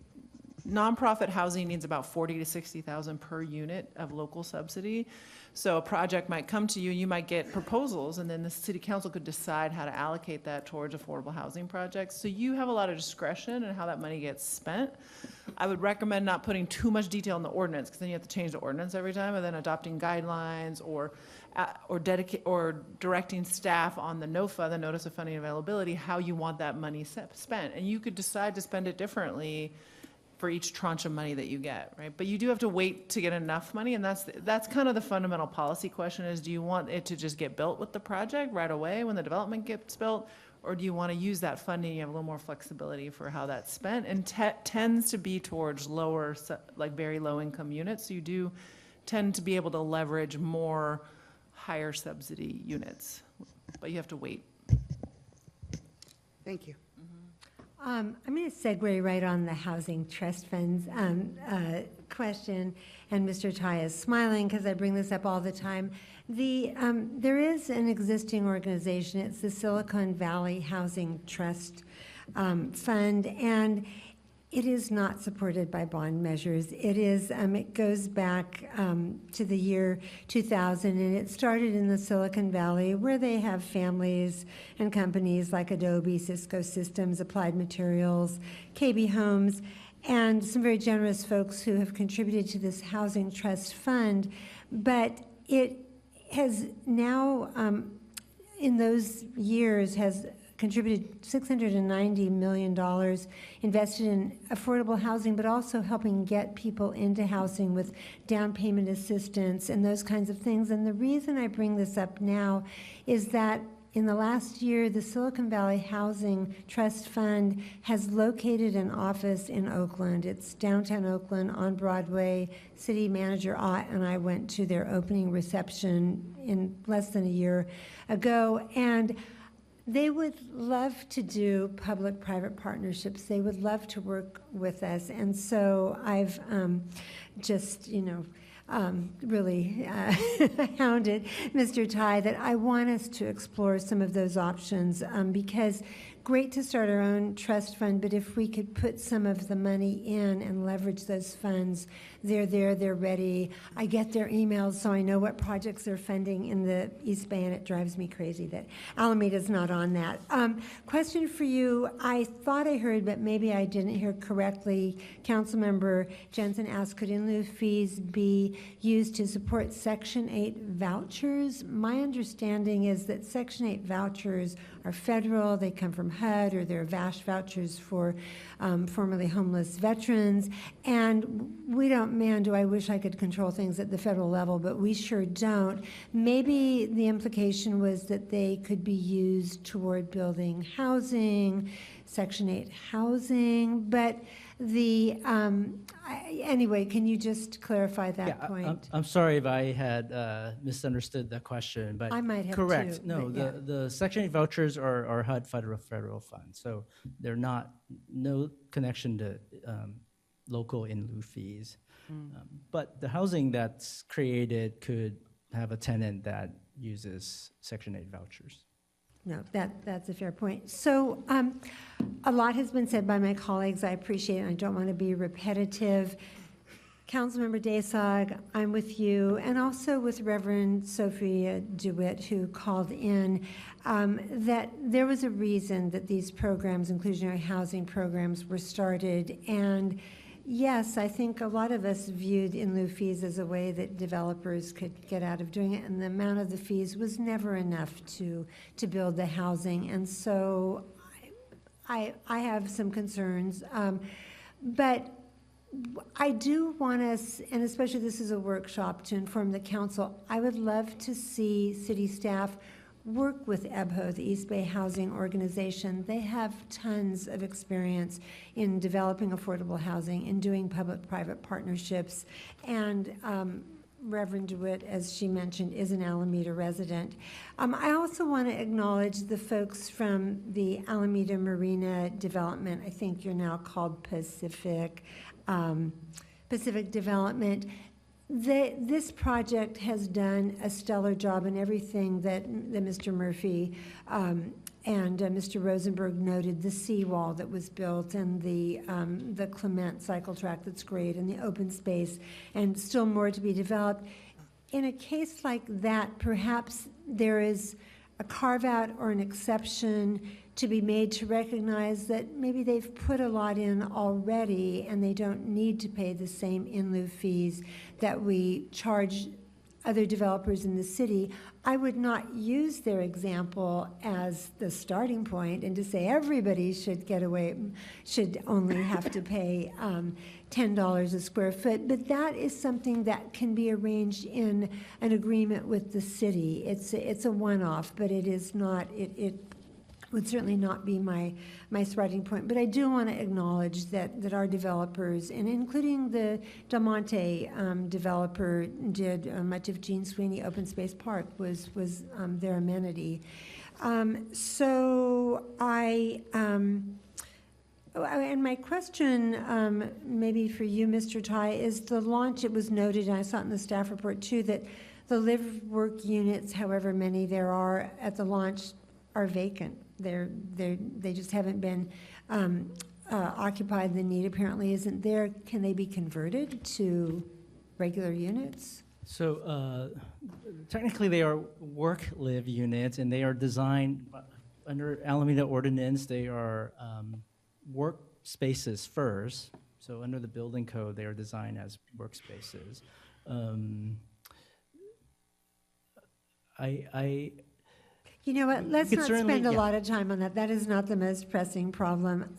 nonprofit housing needs about $40,000 to $60,000 per unit of local subsidy. So a project might come to you, you might get proposals, and then the city council could decide how to allocate that towards affordable housing projects. So you have a lot of discretion in how that money gets spent. I would recommend not putting too much detail in the ordinance, because then you have to change the ordinance every time, and then adopting guidelines or directing staff on the NOFA, the Notice of Funding Availability, how you want that money spent. And you could decide to spend it differently for each tranche of money that you get, right? But you do have to wait to get enough money, and that's kind of the fundamental policy question is, do you want it to just get built with the project right away when the development gets built? Or do you want to use that funding, you have a little more flexibility for how that's spent? And tends to be towards lower, like very low income units. So you do tend to be able to leverage more higher subsidy units, but you have to wait. Thank you. I'm going to segue right on the housing trust funds question, and Mr. Tai is smiling because I bring this up all the time. There is an existing organization. It's the Silicon Valley Housing Trust Fund, and it is not supported by bond measures. It goes back to the year 2000, and it started in the Silicon Valley, where they have families and companies like Adobe, Cisco Systems, Applied Materials, KB Homes, and some very generous folks who have contributed to this housing trust fund. But it has now, in those years, has contributed $690 million invested in affordable housing, but also helping get people into housing with down payment assistance and those kinds of things. And the reason I bring this up now is that in the last year, the Silicon Valley Housing Trust Fund has located an office in Oakland. It's downtown Oakland on Broadway. City Manager Ott and I went to their opening reception in less than a year ago, and they would love to do public-private partnerships. They would love to work with us. And so I've just, really hounded Mr. Tai that I want us to explore some of those options because great to start our own trust fund, but if we could put some of the money in and leverage those funds, they're there, they're ready. I get their emails, so I know what projects they're funding in the East Bay, and it drives me crazy that Alameda's not on that. Question for you. I thought I heard, but maybe I didn't hear correctly. Councilmember Jensen asked, could in lieu fees be used to support Section 8 vouchers? My understanding is that Section 8 vouchers are federal. They come from HUD, or they're VASH vouchers for formerly homeless veterans. And we don't, man, do I wish I could control things at the federal level, but we sure don't. Maybe the implication was that they could be used toward building housing, Section 8 housing, but anyway, can you just clarify that point? I'm sorry if I had misunderstood the question, but I might have correct. too, No, but yeah. the Section 8 vouchers are HUD federal funds, so they're no connection to local in lieu fees. But the housing that's created could have a tenant that uses Section 8 vouchers. No, that's a fair point. So a lot has been said by my colleagues. I appreciate it. I don't want to be repetitive. Councilmember Daysog, I'm with you, and also with Reverend Sophia DeWitt, who called in, that there was a reason that these programs, inclusionary housing programs, were started. And yes, I think a lot of us viewed in lieu fees as a way that developers could get out of doing it, and the amount of the fees was never enough to build the housing. And so I have some concerns. But I do want us, and especially this is a workshop to inform the council, I would love to see city staff work with EBHO, the East Bay Housing Organization. They have tons of experience in developing affordable housing, in doing public-private partnerships, and Reverend DeWitt, as she mentioned, is an Alameda resident. I also want to acknowledge the folks from the Alameda Marina Development. I think you're now called Pacific Development. This project has done a stellar job in everything that Mr. Murphy and Mr. Rosenberg noted, the seawall that was built and the Clement cycle track that's great, and the open space, and still more to be developed. In a case like that, perhaps there is a carve-out or an exception to be made to recognize that maybe they've put a lot in already and they don't need to pay the same in lieu fees that we charge other developers in the city, I would not use their example as the starting point and to say everybody should should only have to pay $10 a square foot. But that is something that can be arranged in an agreement with the city. It's a one-off, but it is not, it would certainly not be my starting point. But I do want to acknowledge that our developers, and including the Del Monte developer, did much of Gene Sweeney Open Space Park was their amenity. So and my question, maybe for you, Mr. Tai, is the launch, it was noted, and I saw it in the staff report too, that the live-work units, however many there are at the launch, are vacant. They just haven't been occupied. The need apparently isn't there. Can they be converted to regular units? So technically, they are work-live units, and they are designed under Alameda ordinance. They are work spaces first. So under the building code, they are designed as workspaces. You know what, let's could not certainly- spend a yeah. lot of time on that. That is not the most pressing problem.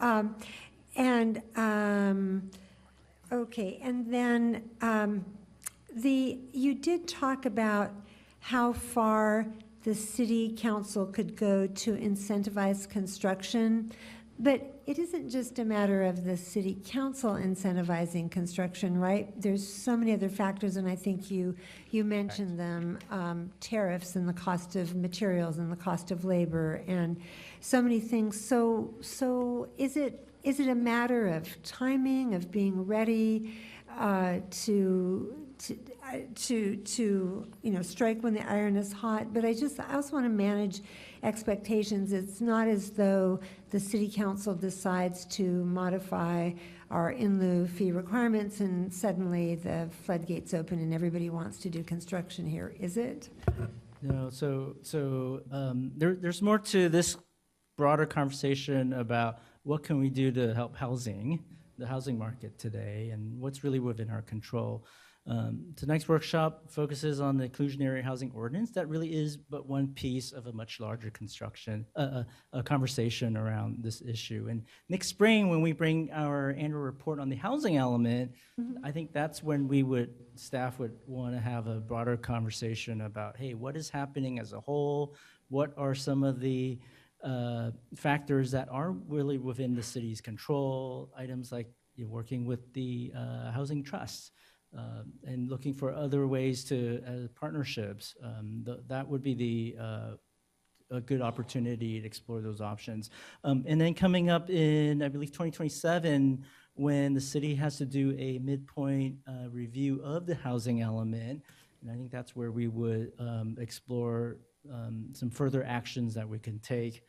Okay, and then you did talk about how far the city council could go to incentivize construction, but it isn't just a matter of the city council incentivizing construction, right? There's so many other factors, and I think you mentioned them, tariffs and the cost of materials and the cost of labor and so many things. So is it a matter of timing, of being ready to strike when the iron is hot? But I also want to manage expectations. It's not as though the city council decides to modify our in lieu fee requirements and suddenly the floodgates open and everybody wants to do construction here, is it? No, there's more to this broader conversation about what can we do to help the housing market today, and what's really within our control. Tonight's workshop focuses on the inclusionary housing ordinance. That really is but one piece of a much larger a conversation around this issue. And next spring, when we bring our annual report on the housing element, I think that's when staff would want to have a broader conversation about, hey, what is happening as a whole? What are some of the factors that are really within the city's control? Items like working with the housing trusts. And looking for other ways to partnerships. That would be a good opportunity to explore those options. And then coming up in, I believe, 2027, when the city has to do a midpoint review of the housing element, and I think that's where we would explore some further actions that we can take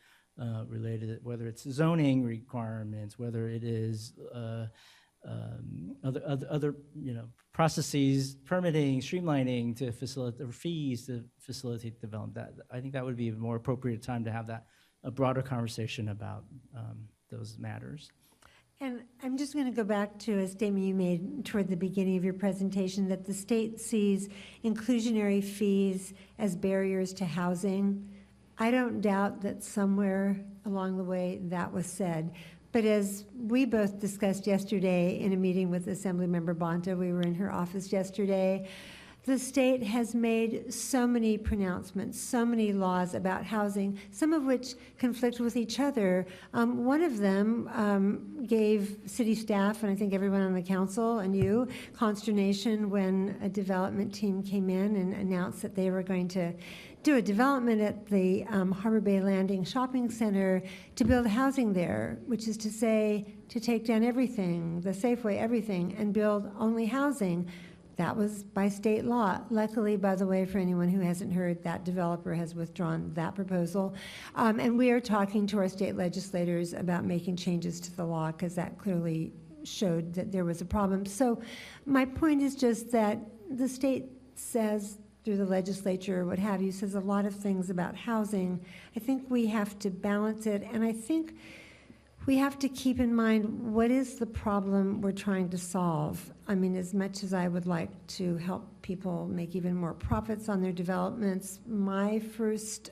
related, whether it's zoning requirements, whether it is other processes, permitting, streamlining to facilitate, or fees to facilitate development. That I think that would be a more appropriate time to have a broader conversation about those matters. And I'm just going to go back to a statement you made toward the beginning of your presentation, that the state sees inclusionary fees as barriers to housing. I don't doubt that somewhere along the way that was said. But as we both discussed yesterday in a meeting with Assemblymember Bonta, we were in her office yesterday, the state has made so many pronouncements, so many laws about housing, some of which conflict with each other. One of them gave city staff, and I think everyone on the council and you, consternation when a development team came in and announced that they were going to do a development at the Harbor Bay Landing Shopping Center to build housing there, which is to say, to take down everything, the Safeway, everything, and build only housing. That was by state law. Luckily, by the way, for anyone who hasn't heard, that developer has withdrawn that proposal. And we are talking to our state legislators about making changes to the law, because that clearly showed that there was a problem. So my point is just that the state says, through the legislature or what have you, says a lot of things about housing. I think we have to balance it, and I think we have to keep in mind, what is the problem we're trying to solve? I mean, as much as I would like to help people make even more profits on their developments. My first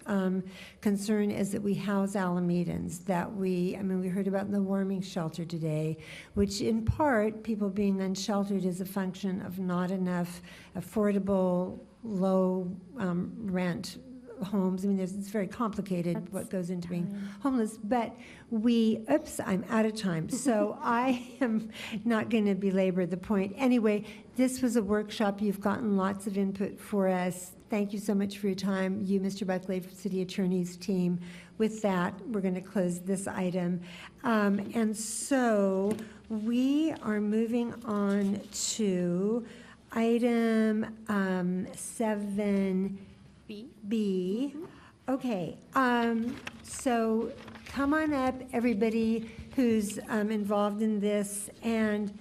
concern is that we house Alamedans, we heard about the warming shelter today, which in part, people being unsheltered is a function of not enough affordable, low rent homes. It's very complicated what goes into being homeless, but I'm out of time, so I am not going to belabor the point. Anyway, this was a workshop. You've gotten lots of input for us. Thank you so much for your time, you, Mr. Buckley, City Attorney's team. With that, we're going to close this item. And so we are moving on to item 7B. Okay, so come on up, everybody who's involved in this, and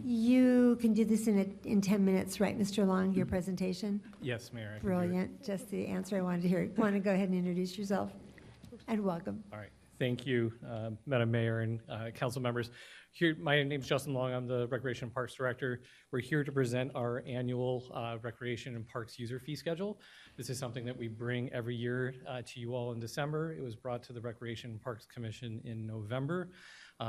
you can do this in 10 minutes, right, Mr. Long, your presentation? Yes, Mayor. I can do it. Brilliant, just the answer I wanted to hear. Want to go ahead and introduce yourself, and welcome. All right. Thank you, Madam Mayor and council members. My name is Justin Long. I'm the Recreation and Parks Director. We're here to present our annual Recreation and Parks user fee schedule. This is something that we bring every year to you all in December. It was brought to the Recreation and Parks Commission in November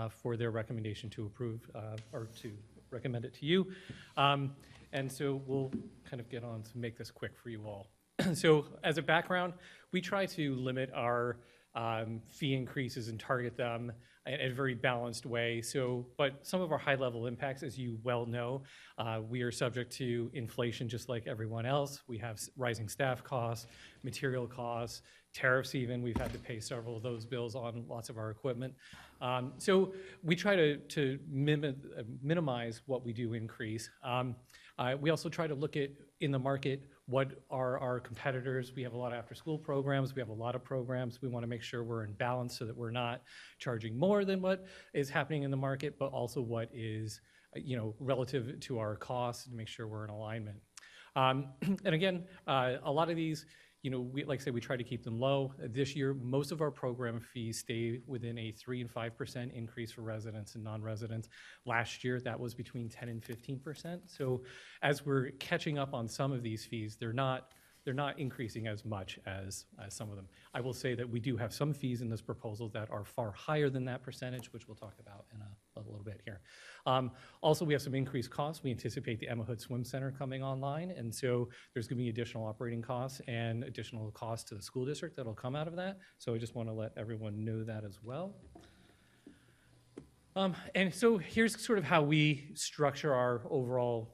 for their recommendation to approve or to recommend it to you. And so we'll kind of get on to make this quick for you all. So as a background, we try to limit our fee increases and target them in a very balanced way. But some of our high-level impacts, as you well know, we are subject to inflation just like everyone else. We have rising staff costs, material costs, tariffs even. We've had to pay several of those bills on lots of our equipment. So we try to minimize what we do increase. We also try to look at, in the market, what are our competitors. We have a lot of after-school programs. We have a lot of programs. We want to make sure we're in balance so that we're not charging more than what is happening in the market, but also what is, relative to our costs, to make sure we're in alignment. And again, a lot of these, like I said, we try to keep them low. This year, most of our program fees stay within a 3% and 5% increase for residents and non-residents. Last year, that was between 10 and 15%. So as we're catching up on some of these fees, they're not increasing as much as some of them. I will say that we do have some fees in this proposal that are far higher than that percentage, which we'll talk about in a little bit here. Also, we have some increased costs. We anticipate the Emma Hood Swim Center coming online, and so there's going to be additional operating costs and additional costs to the school district that'll come out of that. So I just want to let everyone know that as well. And so here's sort of how we structure our overall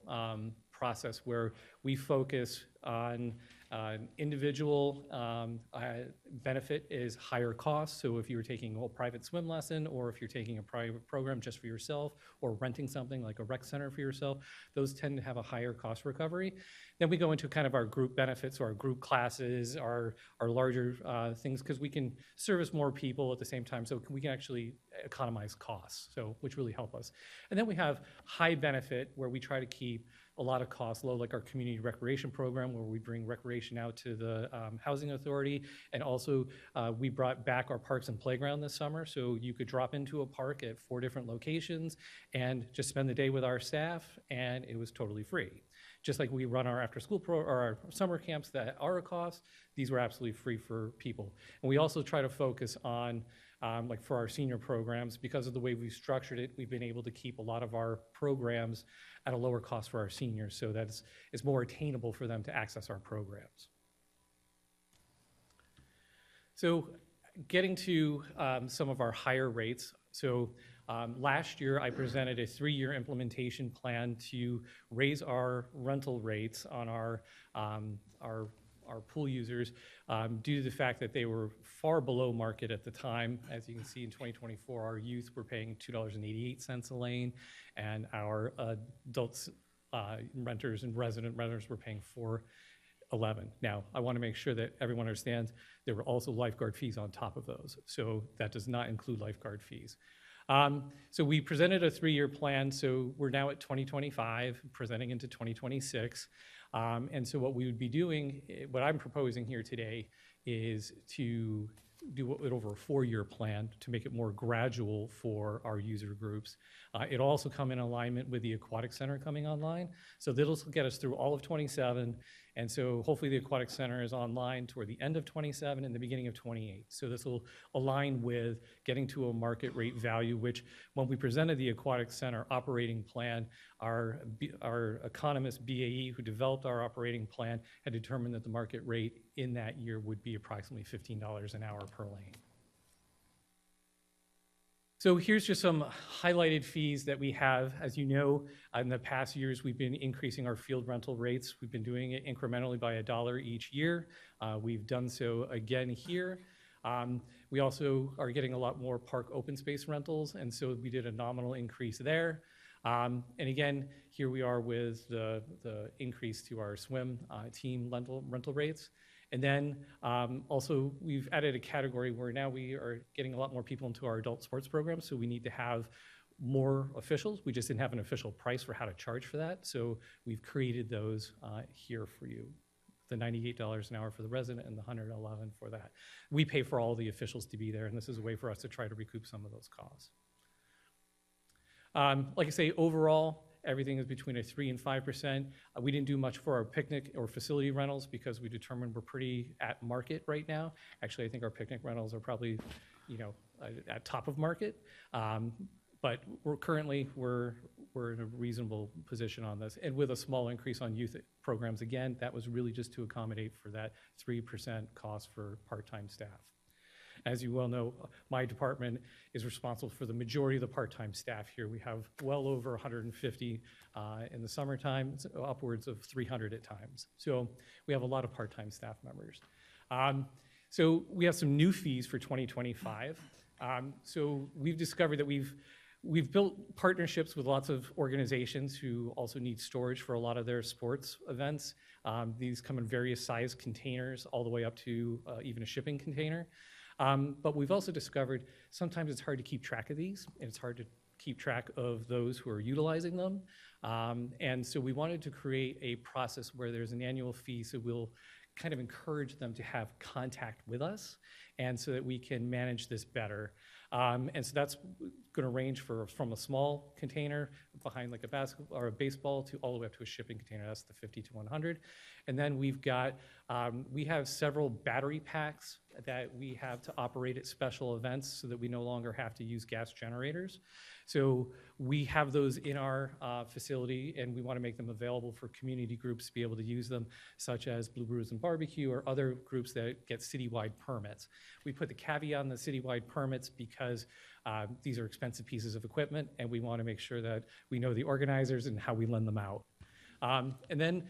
process, where we focus on individual benefit is higher cost. So if you were taking a private swim lesson, or if you're taking a private program just for yourself, or renting something like a rec center for yourself, those tend to have a higher cost recovery. Then we go into kind of our group benefits, or our group classes, our larger things, because we can service more people at the same time, so we can actually economize costs, which really help us. And then we have high benefit, where we try to keep a lot of costs low, like our community recreation program, where we bring recreation out to the housing authority. And also, we brought back our parks and playground this summer, so you could drop into a park at 4 different locations and just spend the day with our staff, and it was totally free. Just like we run our after-school or our summer camps that are a cost, these were absolutely free for people. And we also try to focus on, like for our senior programs, because of the way we've structured it, we've been able to keep a lot of our programs at a lower cost for our seniors, so that it's more attainable for them to access our programs. So getting to some of our higher rates. So last year, I presented a 3-year implementation plan to raise our rental rates on our pool users due to the fact that they were far below market at the time. As you can see, in 2024, our youth were paying $2.88 a lane, and our adults, renters and resident renters were paying $4.11. Now, I want to make sure that everyone understands there were also lifeguard fees on top of those, so that does not include lifeguard fees. So we presented a 3-year plan, so we're now at 2025, presenting into 2026. And so what we would be doing, what I'm proposing here today, is to do it over a 4-year plan to make it more gradual for our user groups. It'll also come in alignment with the Aquatic Center coming online. So that'll get us through all of 27. And so hopefully the Aquatic Center is online toward the end of 27 and the beginning of 28. So this will align with getting to a market rate value, which when we presented the Aquatic Center operating plan, our economist BAE, who developed our operating plan, had determined that the market rate in that year would be approximately $15 an hour per lane. So here's just some highlighted fees that we have. As you know, in the past years, we've been increasing our field rental rates. We've been doing it incrementally by $1 each year. We've done so again here. We also are getting a lot more park open space rentals, and so we did a nominal increase there. And again, here we are with the increase to our swim team rental rates. And then also we've added a category where now we are getting a lot more people into our adult sports program, so we need to have more officials. We just didn't have an official price for how to charge for that, so we've created those here for you. The $98 an hour for the resident and the $111 for that. We pay for all the officials to be there, and this is a way for us to try to recoup some of those costs. Like I say, overall, everything is between a 3 and 5%. We didn't do much for our picnic or facility rentals because we determined we're pretty at market right now. Actually, I think our picnic rentals are probably, at top of market. But we're in a reasonable position on this. And with a small increase on youth programs, again, that was really just to accommodate for that 3% cost for part-time staff. As you well know, my department is responsible for the majority of the part-time staff here. We have well over 150 in the summertime, it's upwards of 300 at times. So we have a lot of part-time staff members. So we have some new fees for 2025. So we've discovered that we've built partnerships with lots of organizations who also need storage for a lot of their sports events. These come in various size containers, all the way up to even a shipping container. But we've also discovered sometimes it's hard to keep track of these, and it's hard to keep track of those who are utilizing them. And so we wanted to create a process where there's an annual fee, so we'll kind of encourage them to have contact with us, and so that we can manage this better. And so that's going to range from a small container behind like a basketball or a baseball to all the way up to a shipping container. That's the 50 to 100. And then we have several battery packs that we have to operate at special events so that we no longer have to use gas generators. So we have those in our facility, and we want to make them available for community groups to be able to use them, such as Blue Brews and Barbecue or other groups that get citywide permits. We put the caveat on the citywide permits because these are expensive pieces of equipment, and we want to make sure that we know the organizers and how we lend them out. And then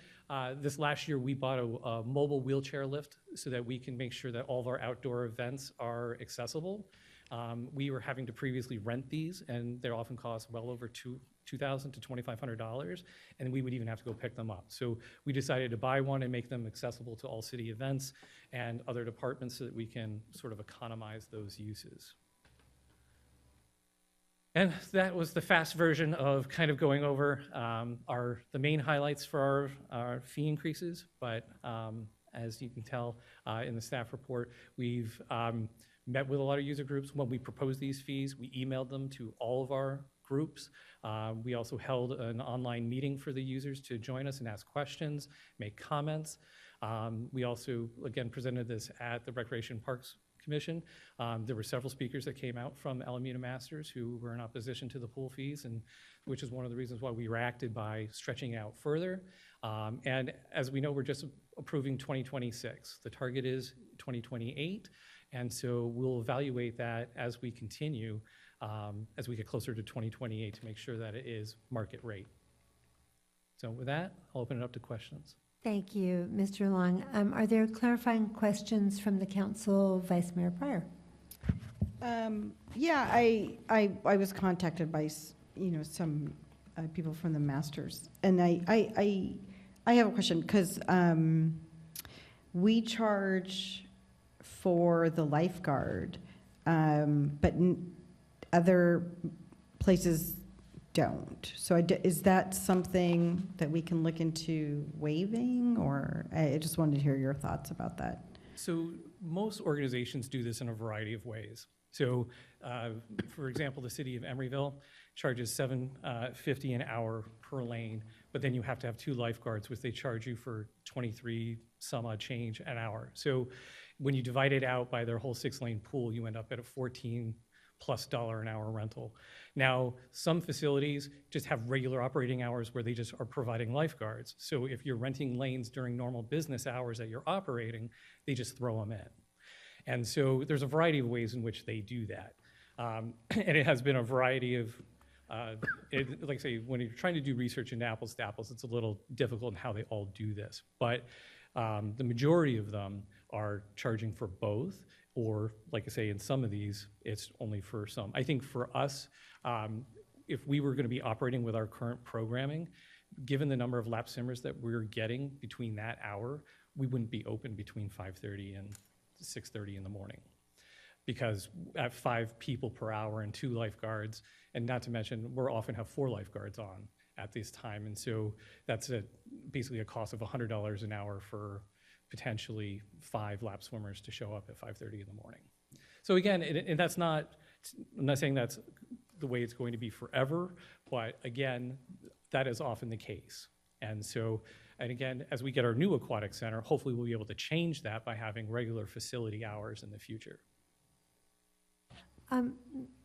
this last year, we bought a mobile wheelchair lift so that we can make sure that all of our outdoor events are accessible. We were having to previously rent these, and they often cost well over $2,000 to $2,500, and we would even have to go pick them up. So we decided to buy one and make them accessible to all city events and other departments so that we can sort of economize those uses. And that was the fast version of kind of going over the main highlights for our fee increases. But as you can tell in the staff report, we've met with a lot of user groups. When we proposed these fees, we emailed them to all of our groups. We also held an online meeting for the users to join us and ask questions, make comments. We also, again, presented this at the Recreation Parks Commission. There were several speakers that came out from Alameda Masters who were in opposition to the pool fees, and which is one of the reasons why we reacted by stretching out further. And as we know, we're just approving 2026. The target is 2028, and so we'll evaluate that as we continue, as we get closer to 2028 to make sure that it is market rate. So with that, I'll open it up to questions. Thank you, Mr. Long. Are there clarifying questions from the council, Vice Mayor Pryor? Yeah, I was contacted by some people from the Masters, and I have a question because we charge for the lifeguard, but other places don't. So is that something that we can look into waiving, or I just wanted to hear your thoughts about that? So most organizations do this in a variety of ways. So, for example, the city of Emeryville charges $7.50 an hour per lane, but then you have to have 2 lifeguards, which they charge you for 23 some odd change an hour. So when you divide it out by their whole 6-lane pool, you end up at a $14+ an hour rental. Now, some facilities just have regular operating hours where they just are providing lifeguards. So if you're renting lanes during normal business hours that you're operating, they just throw them in. And so there's a variety of ways in which they do that. And it has been a variety of, like I say, when you're trying to do research into apples to apples, it's a little difficult in how they all do this. But the majority of them are charging for both, or like I say, in some of these, it's only for some. I think for us, if we were going to be operating with our current programming, given the number of lap simmers that we're getting between that hour, we wouldn't be open between 5:30 and 6:30 in the morning, because at 5 people per hour and 2 lifeguards, and not to mention we're often have 4 lifeguards on at this time, and so that's basically a cost of $100 an hour for potentially 5 lap swimmers to show up at 5:30 in the morning. So again, and that's not, I'm not saying that's the way it's going to be forever, but again, that is often the case. And so, and again, as we get our new aquatic center, hopefully we'll be able to change that by having regular facility hours in the future.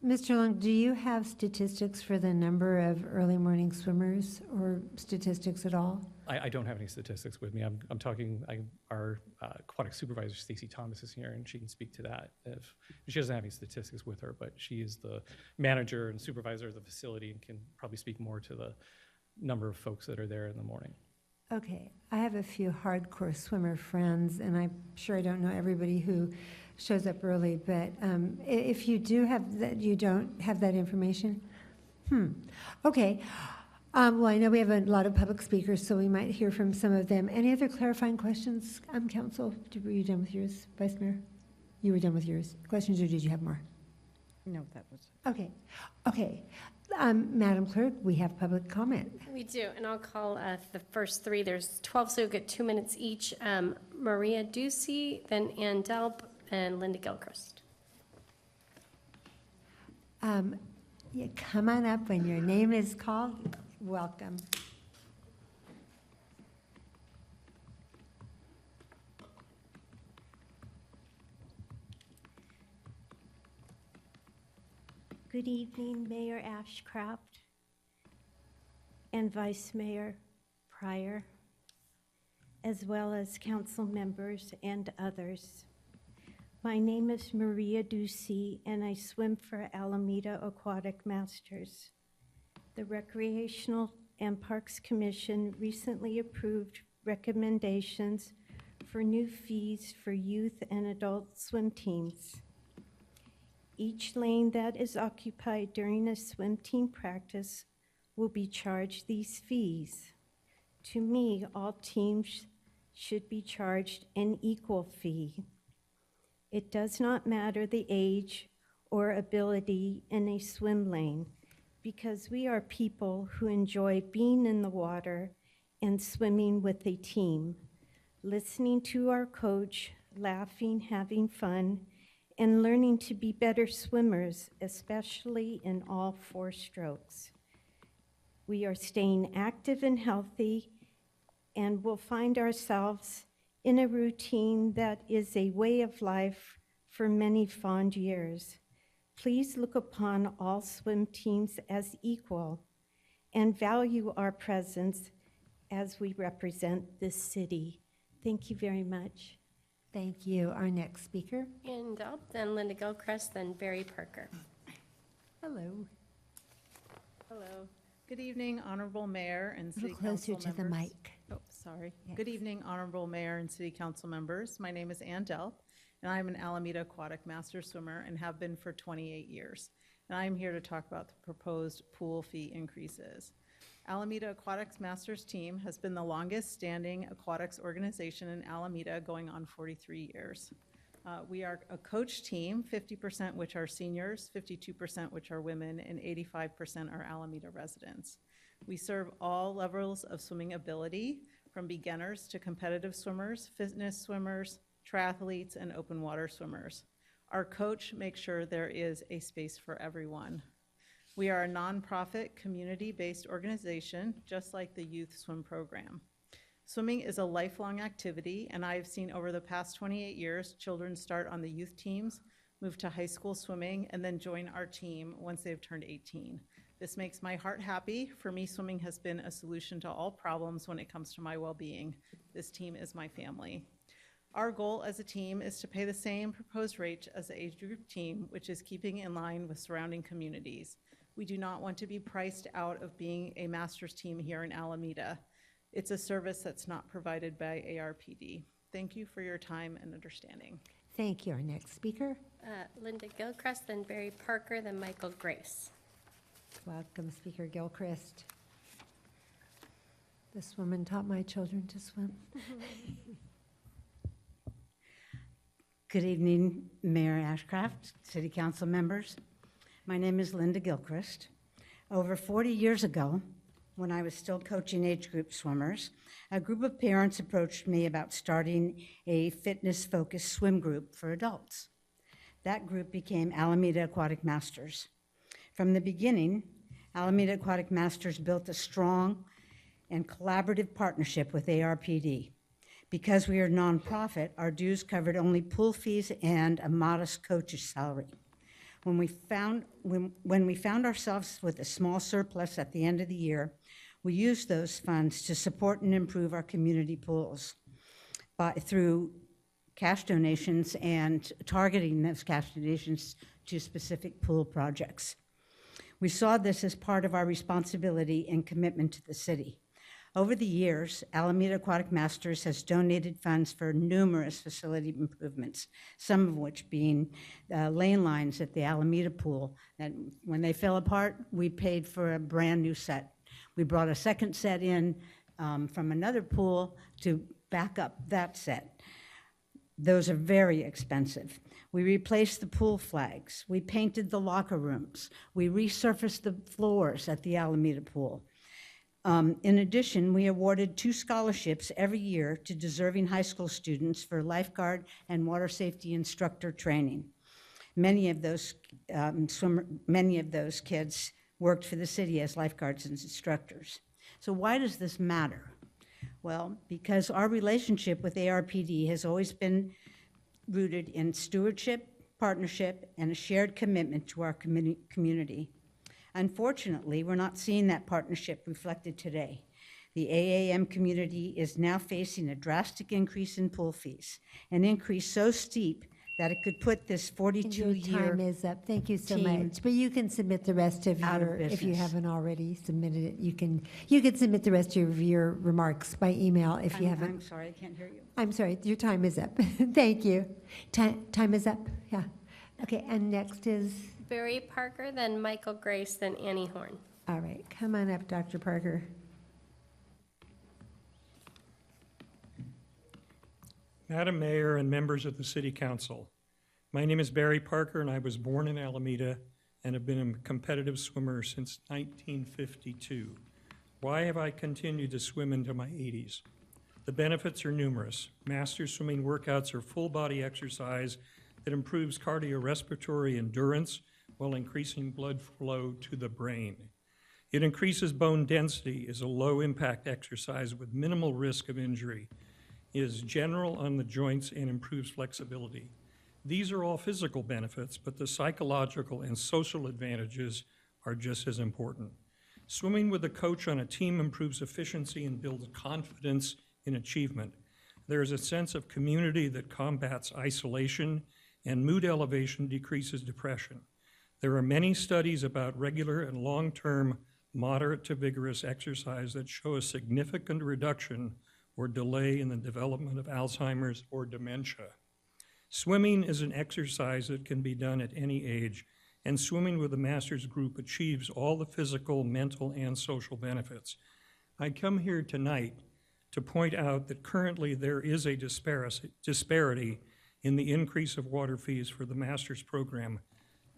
Mr. Long, do you have statistics for the number of early morning swimmers, or statistics at all? I don't have any statistics with me. I'm talking, our aquatic supervisor, Stacy Thomas, is here, and she can speak to that. If she doesn't have any statistics with her, but she is the manager and supervisor of the facility and can probably speak more to the number of folks that are there in the morning. Okay, I have a few hardcore swimmer friends, and I'm sure I don't know everybody who shows up early, but if you do have that, you don't have that information? Okay. Well, I know we have a lot of public speakers, so we might hear from some of them. Any other clarifying questions, Council? Were you done with yours, Vice Mayor? You were done with yours. Questions, or did you have more? No, that was. Okay. Okay. Madam Clerk, we have public comment. We do, and I'll call the first 3. There's 12, so you'll get 2 minutes each. Maria Ducey, then Ann Delp, and Linda Gilchrist. Yeah, come on up when your name is called. Welcome. Good evening, Mayor Ashcraft and Vice Mayor Pryor, as well as council members and others. My name is Maria Ducey, and I swim for Alameda Aquatic Masters. The Recreational and Parks Commission recently approved recommendations for new fees for youth and adult swim teams. Each lane that is occupied during a swim team practice will be charged these fees. To me, all teams should be charged an equal fee. It does not matter the age or ability in a swim lane, because we are people who enjoy being in the water and swimming with a team, listening to our coach, laughing, having fun, and learning to be better swimmers, especially in all 4 strokes. We are staying active and healthy, and will find ourselves in a routine that is a way of life for many fond years. Please look upon all swim teams as equal and value our presence as we represent this city. Thank you very much. Thank you. Our next speaker. Ann Delp, then Linda Gilchrist, then Barry Parker. Hello. Hello. Good evening, Honorable Mayor and City little closer Council to the members. mic. Oh, sorry. Yes. Good evening, Honorable Mayor and City Council members. My name is Ann Delp, and I'm an Alameda Aquatic Master Swimmer and have been for 28 years. And I'm here to talk about the proposed pool fee increases. Alameda Aquatics Masters team has been the longest standing aquatics organization in Alameda, going on 43 years. We are a coach team, 50% which are seniors, 52% which are women, and 85% are Alameda residents. We serve all levels of swimming ability, from beginners to competitive swimmers, fitness swimmers, triathletes, and open water swimmers. Our coach makes sure there is a space for everyone. We are a nonprofit, community-based organization, just like the youth swim program. Swimming is a lifelong activity, and I have seen over the past 28 years, children start on the youth teams, move to high school swimming, and then join our team once they've turned 18. This makes my heart happy. For me, swimming has been a solution to all problems when it comes to my well-being. This team is my family. Our goal as a team is to pay the same proposed rate as the age group team, which is keeping in line with surrounding communities. We do not want to be priced out of being a master's team here in Alameda. It's a service that's not provided by ARPD. Thank you for your time and understanding. Thank you. Our next speaker. Linda Gilchrist, then Barry Parker, then Michael Grace. Welcome, Speaker Gilchrist. This woman taught my children to swim. Good evening, Mayor Ashcraft, City Council members. My name is Linda Gilchrist. Over 40 years ago, when I was still coaching age group swimmers, a group of parents approached me about starting a fitness-focused swim group for adults. That group became Alameda Aquatic Masters. From the beginning, Alameda Aquatic Masters built a strong and collaborative partnership with ARPD. Because we are nonprofit, our dues covered only pool fees and a modest coach's salary. When we found ourselves with a small surplus at the end of the year, we used those funds to support and improve our community pools through cash donations and targeting those cash donations to specific pool projects. We saw this as part of our responsibility and commitment to the city. Over the years, Alameda Aquatic Masters has donated funds for numerous facility improvements, some of which being lane lines at the Alameda pool. That when they fell apart, we paid for a brand new set. We brought a second set in from another pool to back up that set. Those are very expensive. We replaced the pool flags. We painted the locker rooms. We resurfaced the floors at the Alameda pool. In addition, we awarded 2 scholarships every year to deserving high school students for lifeguard and water safety instructor training. Many of those kids worked for the city as lifeguards and instructors. So why does this matter? Well, because our relationship with ARPD has always been rooted in stewardship, partnership, and a shared commitment to our community. Unfortunately, we're not seeing that partnership reflected today. The AAM community is now facing a drastic increase in pool fees, an increase so steep that it could put this 42-year Your time is up. Thank you so team much. But you can submit the rest of out of your, if you business. haven't already submitted it, you can submit the rest of your remarks by email if you haven't. I'm sorry, I can't hear you. I'm sorry, your time is up. Thank you. Time is up, yeah. Okay, and next is, Barry Parker, then Michael Grace, then Annie Horn. all right, come on up, Dr. Parker. Madam Mayor and members of the City Council, my name is Barry Parker and I was born in Alameda and have been a competitive swimmer since 1952. Why have I continued to swim into my 80s? The benefits are numerous. Master swimming workouts are full body exercise that improves cardiorespiratory endurance while increasing blood flow to the brain. It increases bone density, is a low impact exercise with minimal risk of injury, is general on the joints and improves flexibility. These are all physical benefits, but the psychological and social advantages are just as important. Swimming with a coach on a team improves efficiency and builds confidence in achievement. There is a sense of community that combats isolation, and mood elevation decreases depression. There are many studies about regular and long-term moderate to vigorous exercise that show a significant reduction or delay in the development of Alzheimer's or dementia. Swimming is an exercise that can be done at any age, and swimming with the Masters Group achieves all the physical, mental, and social benefits. I come here tonight to point out that currently there is a disparity in the increase of water fees for the Masters program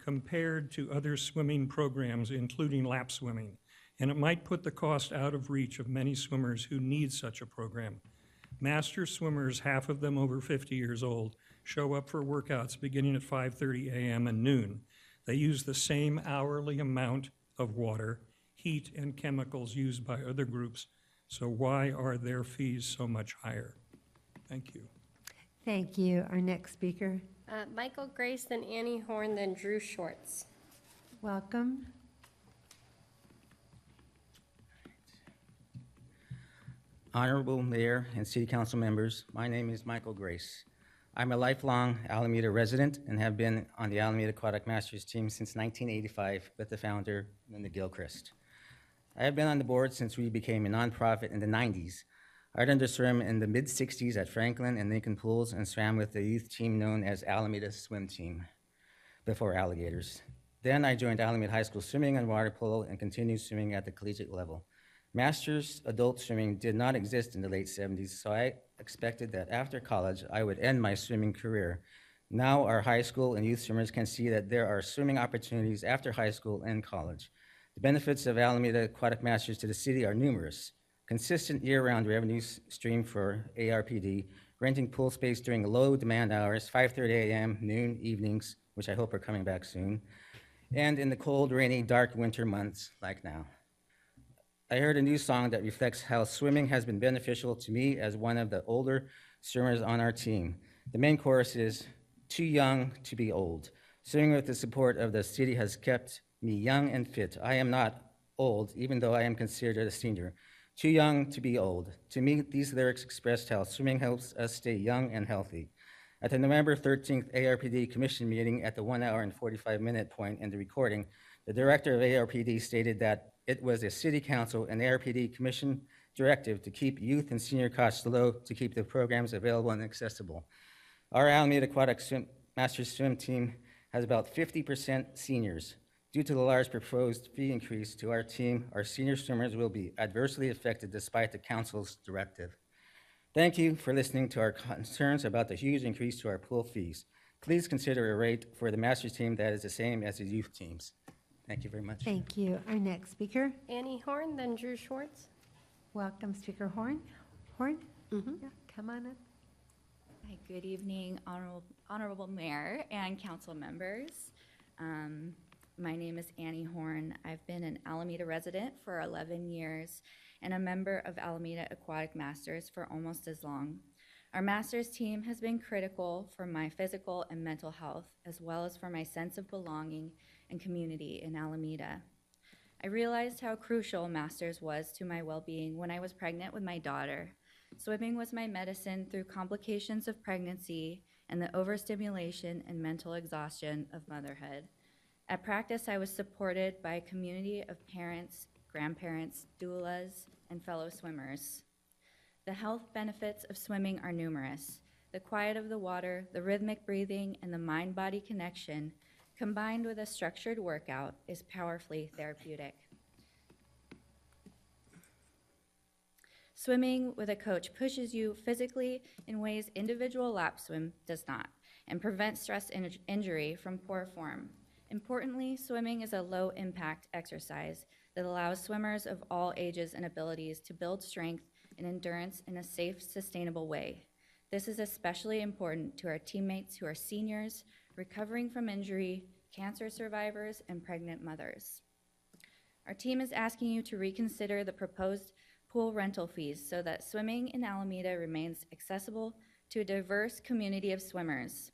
compared to other swimming programs, including lap swimming, and it might put the cost out of reach of many swimmers who need such a program. Master swimmers, half of them over 50 years old, show up for workouts beginning at 5:30 a.m. and noon. They use the same hourly amount of water, heat, and chemicals used by other groups. So why are their fees so much higher? Thank you. Thank you. Our next speaker. Michael Grace, then Annie Horn, then Drew Schwartz. Welcome. Honorable Mayor and City Council members, my name is Michael Grace. I'm a lifelong Alameda resident and have been on the Alameda Aquatic Masters team since 1985 with the founder, Linda Gilchrist. I have been on the board since we became a nonprofit in the 90s. I learned to swim in the mid-60s at Franklin and Lincoln Pools and swam with the youth team known as Alameda Swim Team before Alligators. Then I joined Alameda High School swimming and water polo and continued swimming at the collegiate level. Masters adult swimming did not exist in the late 70s, so I expected that after college I would end my swimming career. Now our high school and youth swimmers can see that there are swimming opportunities after high school and college. The benefits of Alameda Aquatic Masters to the city are numerous. Consistent year-round revenue stream for ARPD, renting pool space during low demand hours, 5:30 a.m., noon, evenings, which I hope are coming back soon, and in the cold, rainy, dark winter months like now. I heard a new song that reflects how swimming has been beneficial to me as one of the older swimmers on our team. The main chorus is, "Too young to be old." Swimming with the support of the city has kept me young and fit. I am not old, even though I am considered a senior. Too young to be old. To me, these lyrics expressed how swimming helps us stay young and healthy. At the November 13th ARPD Commission meeting at the 1 hour and 45-minute point in the recording, the director of ARPD stated that it was a City Council and ARPD Commission directive to keep youth and senior costs low to keep the programs available and accessible. Our Alameda Aquatic Masters Swim Team has about 50% seniors. Due to the large proposed fee increase to our team, our senior swimmers will be adversely affected despite the council's directive. Thank you for listening to our concerns about the huge increase to our pool fees. Please consider a rate for the Masters team that is the same as the youth teams. Thank you very much. Thank you. Our next speaker. Annie Horn, then Drew Schwartz. Welcome, Speaker Horn. Horn? Yeah, come on up. Hi, good evening, Honorable Mayor and council members. My name is Annie Horn. I've been an Alameda resident for 11 years and a member of Alameda Aquatic Masters for almost as long. Our Masters team has been critical for my physical and mental health, as well as for my sense of belonging and community in Alameda. I realized how crucial Masters was to my well-being when I was pregnant with my daughter. Swimming was my medicine through complications of pregnancy and the overstimulation and mental exhaustion of motherhood. At practice, I was supported by a community of parents, grandparents, doulas, and fellow swimmers. The health benefits of swimming are numerous. The quiet of the water, the rhythmic breathing, and the mind-body connection, combined with a structured workout, is powerfully therapeutic. Swimming with a coach pushes you physically in ways individual lap swim does not, and prevents stress injury from poor form. Importantly, swimming is a low-impact exercise that allows swimmers of all ages and abilities to build strength and endurance in a safe, sustainable way. This is especially important to our teammates who are seniors, recovering from injury, cancer survivors, and pregnant mothers. Our team is asking you to reconsider the proposed pool rental fees so that swimming in Alameda remains accessible to a diverse community of swimmers.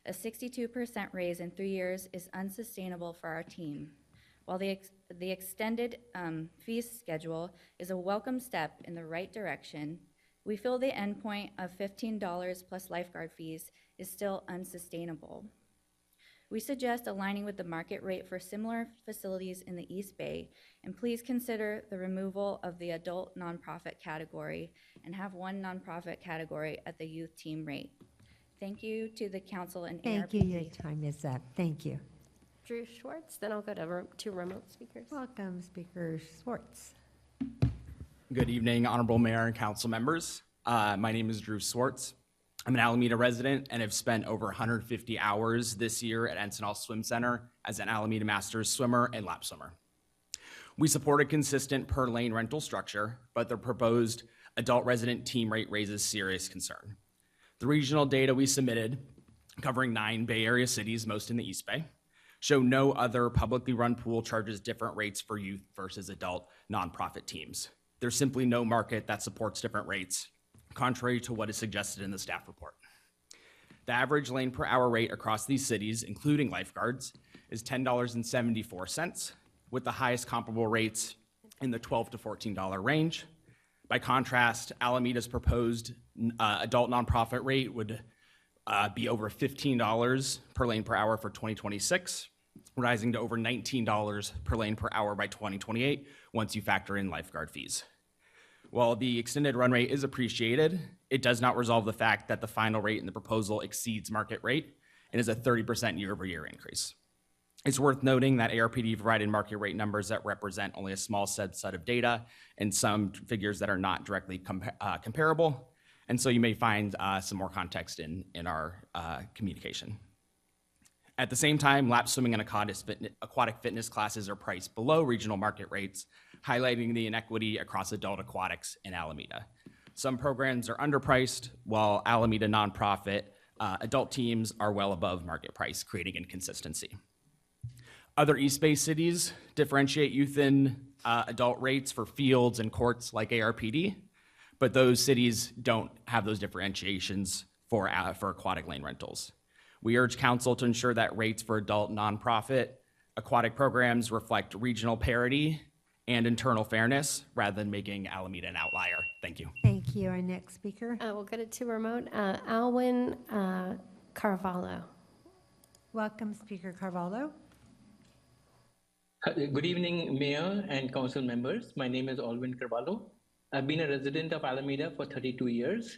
A 62% raise in 3 years is unsustainable for our team. While the extended fee schedule is a welcome step in the right direction, we feel the endpoint of $15 plus lifeguard fees is still unsustainable. We suggest aligning with the market rate for similar facilities in the East Bay, and please consider the removal of the adult nonprofit category and have one nonprofit category at the youth team rate. Thank you to the council and Thank you. Your time is up. Thank you. Drew Schwartz, then I'll go to two remote speakers. Welcome, Speaker Schwartz. Good evening, Honorable Mayor and council members. My name is Drew Schwartz. I'm an Alameda resident and have spent over 150 hours this year at Encinal Swim Center as an Alameda Masters swimmer and lap swimmer. We support a consistent per lane rental structure, but the proposed Adult resident team rate raises serious concern. The regional data we submitted, covering 9 Bay Area cities, most in the East Bay, show no other publicly run pool charges different rates for youth versus adult nonprofit teams. There's simply no market that supports different rates, contrary to what is suggested in the staff report. The average lane per hour rate across these cities, including lifeguards, is $10.74, with the highest comparable rates in the $12 to $14 range. By contrast, Alameda's proposed adult nonprofit rate would be over $15 per lane per hour for 2026, rising to over $19 per lane per hour by 2028 once you factor in lifeguard fees. While the extended run rate is appreciated, it does not resolve the fact that the final rate in the proposal exceeds market rate and is a 30% year-over-year increase. It's worth noting that ARPD provided market rate numbers that represent only a small subset of data and some figures that are not directly comparable. And so you may find some more context in our communication. At the same time, lap swimming and aquatic fitness classes are priced below regional market rates, highlighting the inequity across adult aquatics in Alameda. Some programs are underpriced, while Alameda nonprofit adult teams are well above market price, creating inconsistency. Other East Bay cities differentiate youth and adult rates for fields and courts like ARPD, but those cities don't have those differentiations for aquatic lane rentals. We urge council to ensure that rates for adult nonprofit aquatic programs reflect regional parity and internal fairness rather than making Alameda an outlier. Thank you. Thank you. Our next speaker. We'll go to remote. Alwyn Carvalho. Welcome, Speaker Carvalho. Good evening, Mayor and Council members. My name is Alwyn Carvalho. I've been a resident of Alameda for 32 years.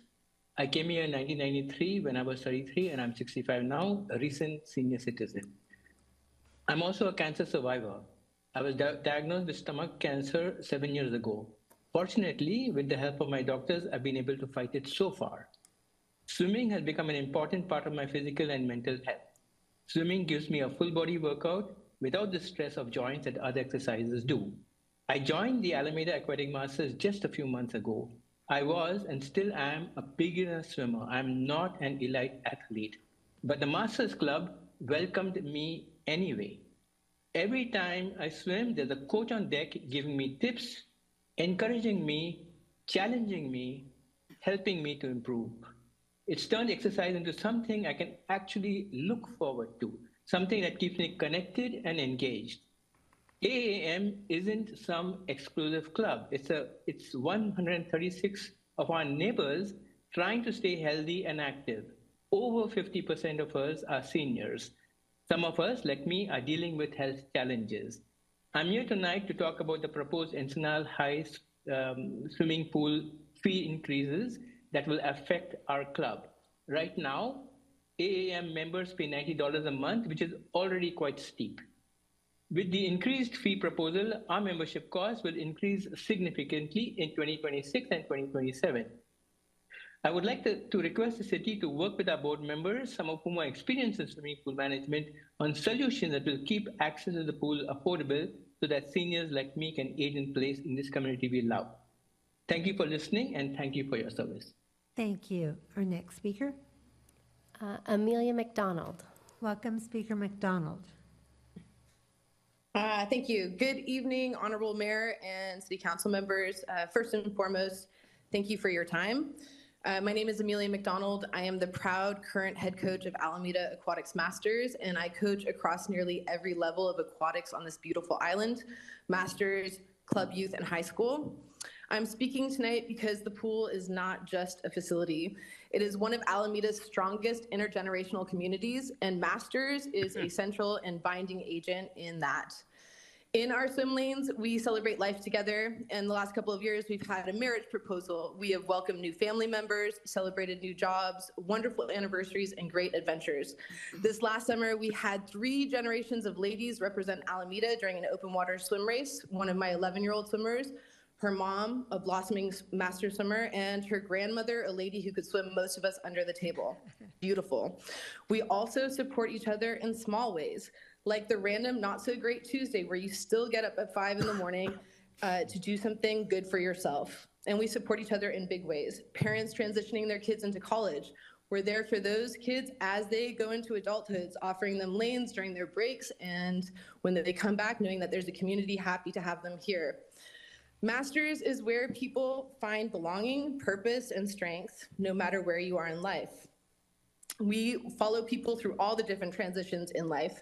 I came here in 1993 when I was 33, and I'm 65 now, a recent senior citizen. I'm also a cancer survivor. I was diagnosed with stomach cancer 7 years ago. Fortunately, with the help of my doctors, I've been able to fight it so far. Swimming has become an important part of my physical and mental health. Swimming gives me a full body workout without the stress of joints that other exercises do. I joined the Alameda Aquatic Masters just a few months ago. I was and still am a beginner swimmer. I'm not an elite athlete, but the Masters Club welcomed me anyway. Every time I swim, there's a coach on deck giving me tips, encouraging me, challenging me, helping me to improve. It's turned exercise into something I can actually look forward to, something that keeps me connected and engaged. AAM isn't some exclusive club. It's 136 of our neighbors trying to stay healthy and active. Over 50% of us are seniors. Some of us, like me, are dealing with health challenges. I'm here tonight to talk about the proposed Ensenal High swimming pool fee increases that will affect our club. Right now, AAM members pay $90 a month, which is already quite steep. With the increased fee proposal, our membership costs will increase significantly in 2026 and 2027. I would like to request the city to work with our board members, some of whom are experienced in swimming pool management, on solutions that will keep access to the pool affordable so that seniors like me can age in place in this community we love. Thank you for listening, and thank you for your service. Thank you. Our next speaker. Amelia McDonald. Welcome, Speaker McDonald. Thank you. Good evening, Honorable Mayor and City Council members. First and foremost, thank you for your time. My name is Amelia McDonald. I am the proud current head coach of Alameda Aquatics Masters, and I coach across nearly every level of aquatics on this beautiful island, Masters, Club Youth, and High School. I'm speaking tonight because the pool is not just a facility. It is one of Alameda's strongest intergenerational communities, and Masters is a central and binding agent in that. In our swim lanes, we celebrate life together. In the last couple of years, we've had a marriage proposal. We have welcomed new family members, celebrated new jobs, wonderful anniversaries, and great adventures. This last summer, we had 3 generations of ladies represent Alameda during an open water swim race. One of my 11-year-old swimmers, her mom, a blossoming master swimmer, and her grandmother, a lady who could swim most of us under the table. Beautiful. We also support each other in small ways, like the random not so great Tuesday where you still get up at 5 in the morning to do something good for yourself. and we support each other in big ways. Parents transitioning their kids into college, we're there for those kids as they go into adulthood, offering them lanes during their breaks, and when they come back, knowing that there's a community happy to have them here. Masters is where people find belonging, purpose, and strength, no matter where you are in life. We follow people through all the different transitions in life,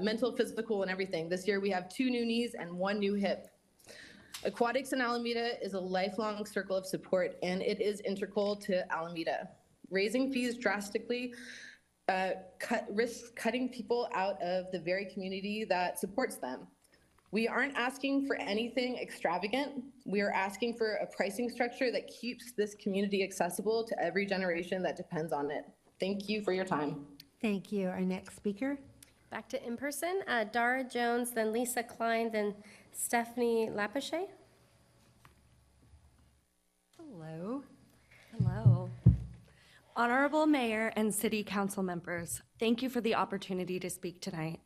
mental, physical, and everything. This year we have 2 new knees and 1 new hip. Aquatics in Alameda is a lifelong circle of support, and it is integral to Alameda. Raising fees drastically risks cutting people out of the very community that supports them. We aren't asking for anything extravagant. We are asking for a pricing structure that keeps this community accessible to every generation that depends on it. Thank you for your time. Thank you. Our next speaker. Back to in-person, Dara Jones, then Lisa Klein, then Stephanie Lapachet. Hello. Hello. Honorable Mayor and City Council members, thank you for the opportunity to speak tonight.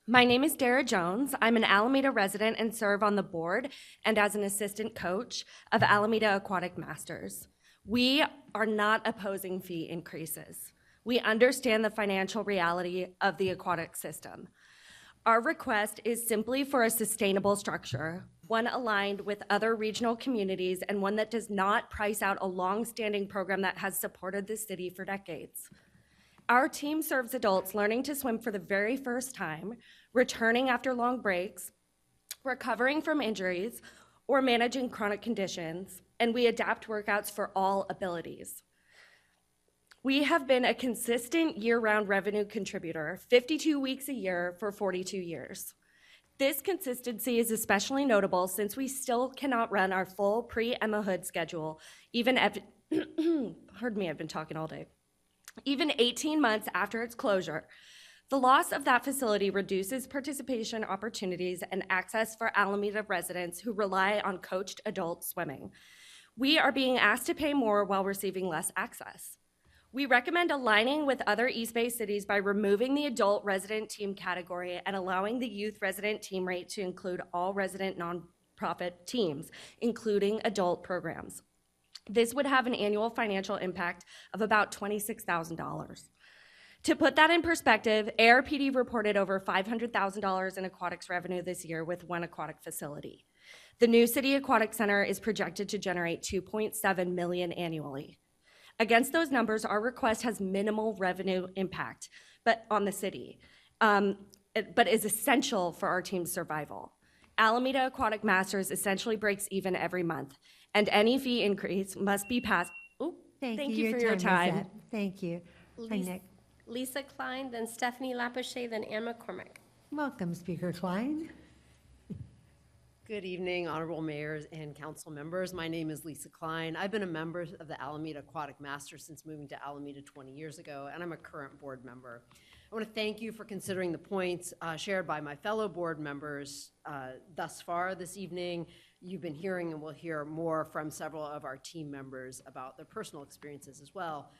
My name is Dara Jones. I'm an Alameda resident and serve on the board and as an assistant coach of Alameda Aquatic Masters. We are not opposing fee increases. We understand the financial reality of the aquatic system. Our request is simply for a sustainable structure, one aligned with other regional communities and one that does not price out a long-standing program that has supported the city for decades. Our team serves adults learning to swim for the very first time, returning after long breaks, recovering from injuries, or managing chronic conditions, and we adapt workouts for all abilities. We have been a consistent year-round revenue contributor, 52 weeks a year for 42 years. This consistency is especially notable since we still cannot run our full pre-Emma Hood schedule, even pardon me, I've been talking all day. Even 18 months after its closure. The loss of that facility reduces participation opportunities and access for Alameda residents who rely on coached adult swimming. We are being asked to pay more while receiving less access. We recommend aligning with other East Bay cities by removing the adult resident team category and allowing the youth resident team rate to include all resident nonprofit teams, including adult programs. This would have an annual financial impact of about $26,000. To put that in perspective, ARPD reported over $500,000 in aquatics revenue this year with one aquatic facility. The new City Aquatic Center is projected to generate $2.7 million annually. Against those numbers, our request has minimal revenue impact on the city, but is essential for our team's survival. Alameda Aquatic Masters essentially breaks even every month, and any fee increase must be passed. Thank you for your time. Thank you. Lisa Klein, then Stephanie Lapachet, then Ann McCormick. Welcome, Speaker Klein. Good evening, honorable mayors and council members. My name is Lisa Klein. I've been a member of the Alameda Aquatic Masters since moving to Alameda 20 years ago, and I'm a current board member. I want to thank you for considering the points shared by my fellow board members thus far this evening. You've been hearing and will hear more from several of our team members about their personal experiences as well.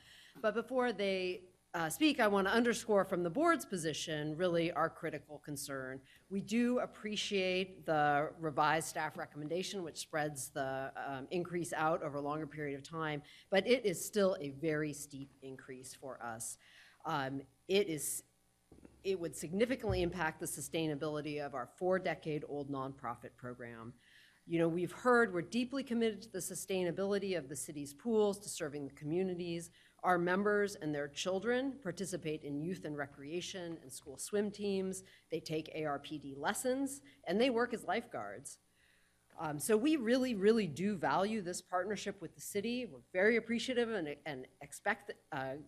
But before they speak, I want to underscore from the board's position really our critical concern. We do appreciate the revised staff recommendation, which spreads the increase out over a longer period of time, but it is still a very steep increase for us. It would significantly impact the sustainability of our 4-decade-old nonprofit program. You know, we've heard we're deeply committed to the sustainability of the city's pools, to serving the communities. Our members and their children participate in youth and recreation and school swim teams. They take ARPD lessons, and they work as lifeguards. So we really, really do value this partnership with the city. We're very appreciative and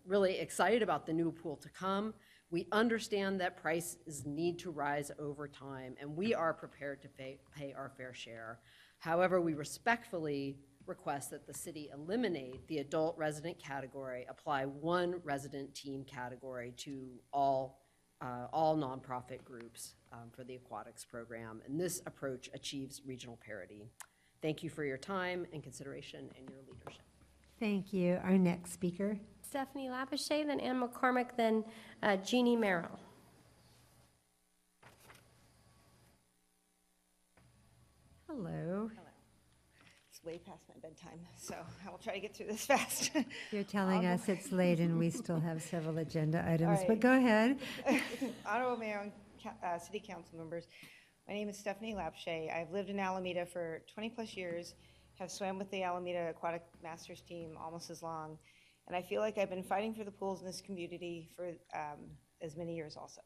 really excited about the new pool to come. We understand that prices need to rise over time, and we are prepared to pay our fair share. However, we respectfully request that the city eliminate the adult resident category, apply one resident team category to all nonprofit groups for the aquatics program, and this approach achieves regional parity. Thank you for your time and consideration and your leadership. Thank you. Our next speaker. Stephanie Lapachet, then Ann McCormick, then Jeannie Merrill. Hello. way past my bedtime, so I will try to get through this fast. You're telling us it's late and we still have several agenda items, right. but go ahead. Honorable Mayor and City Council members, my name is Stephanie Lapshay. I've lived in Alameda for 20-plus years, have swam with the Alameda Aquatic Masters team almost as long, and I feel like I've been fighting for the pools in this community for as many years also.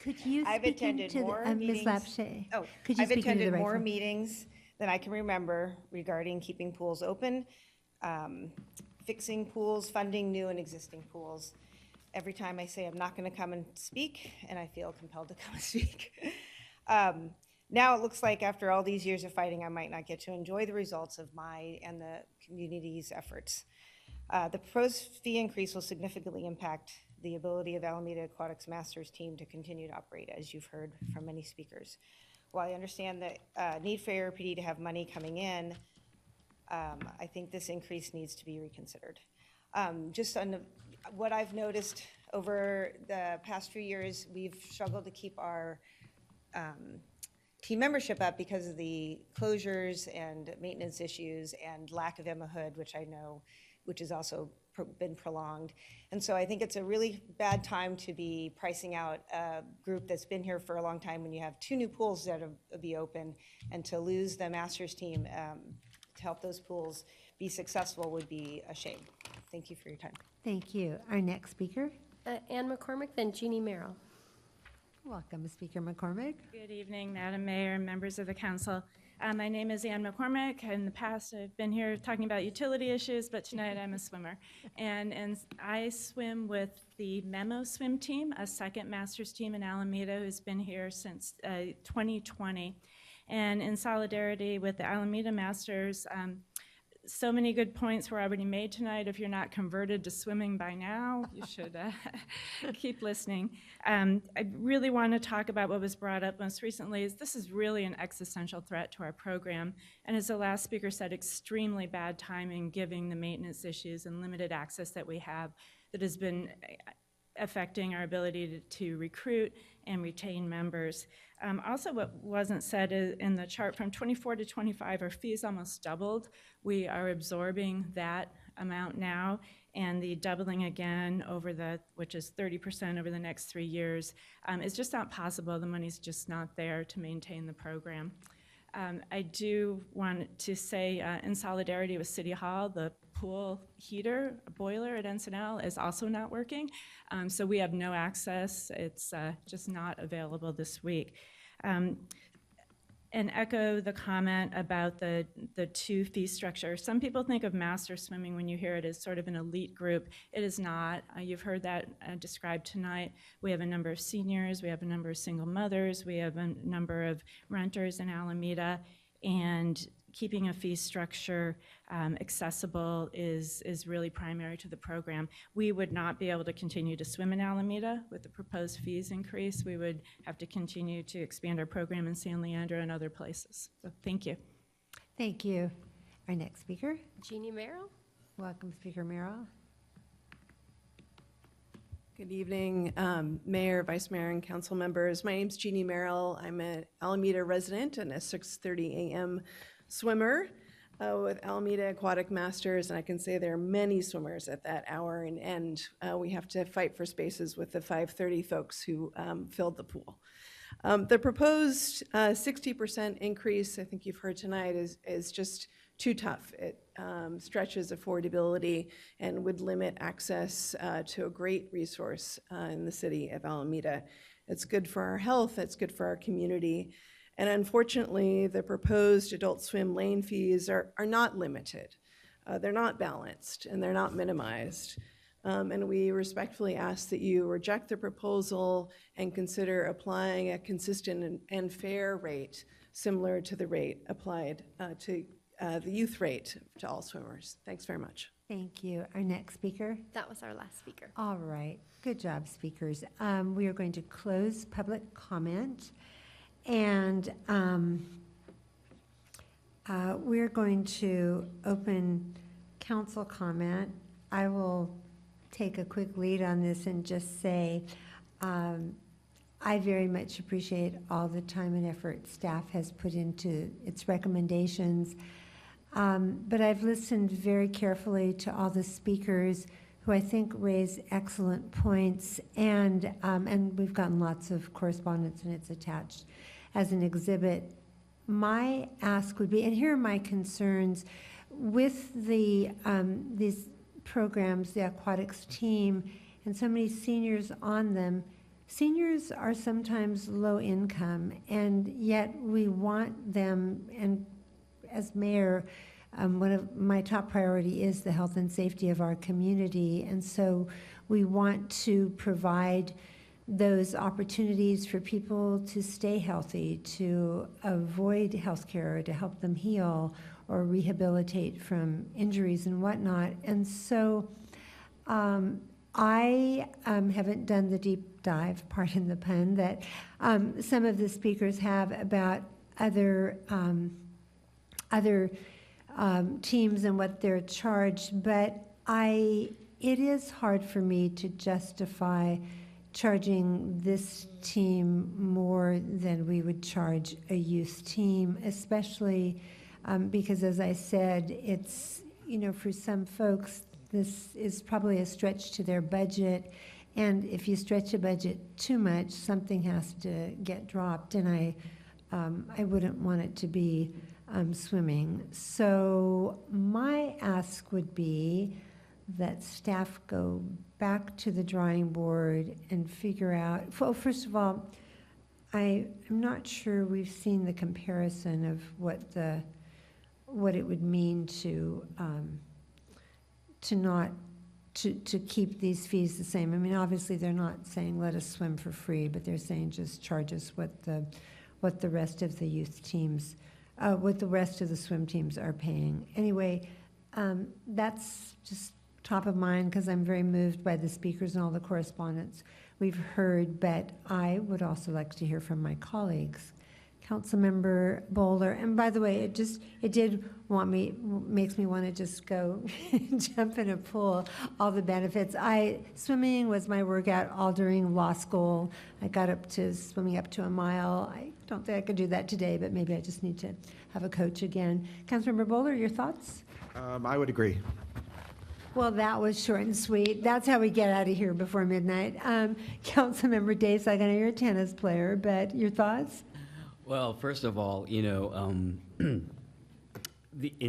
Could you I've speak attended into the- more Ms. meetings. Lapshay, Oh, could you I've speak into the attended more microphone? meetings than I can remember regarding keeping pools open, fixing pools, funding new and existing pools. Every time I say I'm not going to come and speak, and I feel compelled to come and speak. Now it looks like after all these years of fighting, I might not get to enjoy the results of my and the community's efforts. The proposed fee increase will significantly impact the ability of Alameda Aquatics Masters team to continue to operate, as you've heard from many speakers. While I understand the need for ARPD to have money coming in, I think this increase needs to be reconsidered. Just on what I've noticed over the past few years, we've struggled to keep our team membership up because of the closures and maintenance issues and lack of Emma Hood, which I know, which has also been prolonged. And so I think it's a really bad time to be pricing out a group that's been here for a long time when you have 2 new pools that will be open, and to lose the Masters team to help those pools be successful would be a shame. Thank you for your time. Thank you. Our next speaker. Ann McCormick, then Jeannie Merrill. Welcome, Speaker McCormick. Good evening, Madam Mayor and members of the council. My name is Ann McCormick. In the past, I've been here talking about utility issues, but tonight I'm a swimmer. And I swim with the Memo Swim Team, a second master's team in Alameda who's been here since 2020. And in solidarity with the Alameda Masters, so many good points were already made tonight. If you're not converted to swimming by now, you should keep listening. I really want to talk about what was brought up most recently. This is really an existential threat to our program. And as the last speaker said, extremely bad timing given the maintenance issues and limited access that we have that has been affecting our ability to recruit and retain members. Also, what wasn't said in the chart, from 24 to 25, our fees almost doubled. We are absorbing that amount now, and the doubling again which is 30% over the next 3 years, is just not possible. The money's just not there to maintain the program. I do want to say, in solidarity with City Hall, the pool heater boiler at Encinal is also not working. So we have no access. It's just not available this week. And echo the comment about the 2 fee structure. Some people think of master swimming when you hear it as sort of an elite group. It is not. You've heard that described tonight. We have a number of seniors, we have a number of single mothers, we have a number of renters in Alameda, and keeping a fee structure accessible is really primary to the program. We would not be able to continue to swim in Alameda with the proposed fees increase. We would have to continue to expand our program in San Leandro and other places. So thank you. Thank you. Our next speaker. Jeannie Merrill. Welcome, Speaker Merrill. Good evening, Mayor, Vice Mayor, and council members. My name's Jeannie Merrill. I'm an Alameda resident and a 6:30 a.m. swimmer with Alameda Aquatic Masters, and I can say there are many swimmers at that hour and end. We have to fight for spaces with the 5:30 folks who filled the pool. The proposed 60% increase, I think you've heard tonight, is just too tough. It stretches affordability and would limit access to a great resource in the city of Alameda. It's good for our health, it's good for our community. And unfortunately, the proposed adult swim lane fees are not limited. They're not balanced, and they're not minimized. And we respectfully ask that you reject the proposal and consider applying a consistent and fair rate similar to the rate applied to the youth rate to all swimmers. Thanks very much. Thank you. Our next speaker. That was our last speaker. All right. Good job, speakers. We are going to close public comment, and we're going to open council comment. I will take a quick lead on this and just say I very much appreciate all the time and effort staff has put into its recommendations. But I've listened very carefully to all the speakers who I think raise excellent points, and we've gotten lots of correspondence, and it's attached as an exhibit. My ask would be, and here are my concerns, with the these programs, the aquatics team, and so many seniors on them. Seniors are sometimes low income, and yet we want them, and as mayor, one of my top priority is the health and safety of our community, and so we want to provide those opportunities for people to stay healthy, to avoid health care, to help them heal or rehabilitate from injuries and whatnot. And so I haven't done the deep dive, pardon the pun, that some of the speakers have about other teams and what they're charged, but it is hard for me to justify charging this team more than we would charge a youth team, especially because, as I said, it's, for some folks, this is probably a stretch to their budget, and if you stretch a budget too much, something has to get dropped, and I wouldn't want it to be swimming. So my ask would be that staff go back to the drawing board and figure out, well, first of all, I'm not sure we've seen the comparison of what it would mean to keep these fees the same. I mean, obviously they're not saying let us swim for free, but they're saying just charge us what the rest of the youth teams, what the rest of the swim teams are paying. Anyway, that's just top of mind because I'm very moved by the speakers and all the correspondence we've heard, but I would also like to hear from my colleagues. Councilmember Bowler, and by the way, makes me want to just go jump in a pool, all the benefits. Swimming was my workout all during law school. I got up to swimming up to a mile. I don't think I could do that today, but maybe I just need to have a coach again. Councilmember Bowler, your thoughts? I would agree. Well, that was short and sweet. That's how we get out of here before midnight. Councilmember Days, I know you're a tennis player, but your thoughts? Well, first of all, in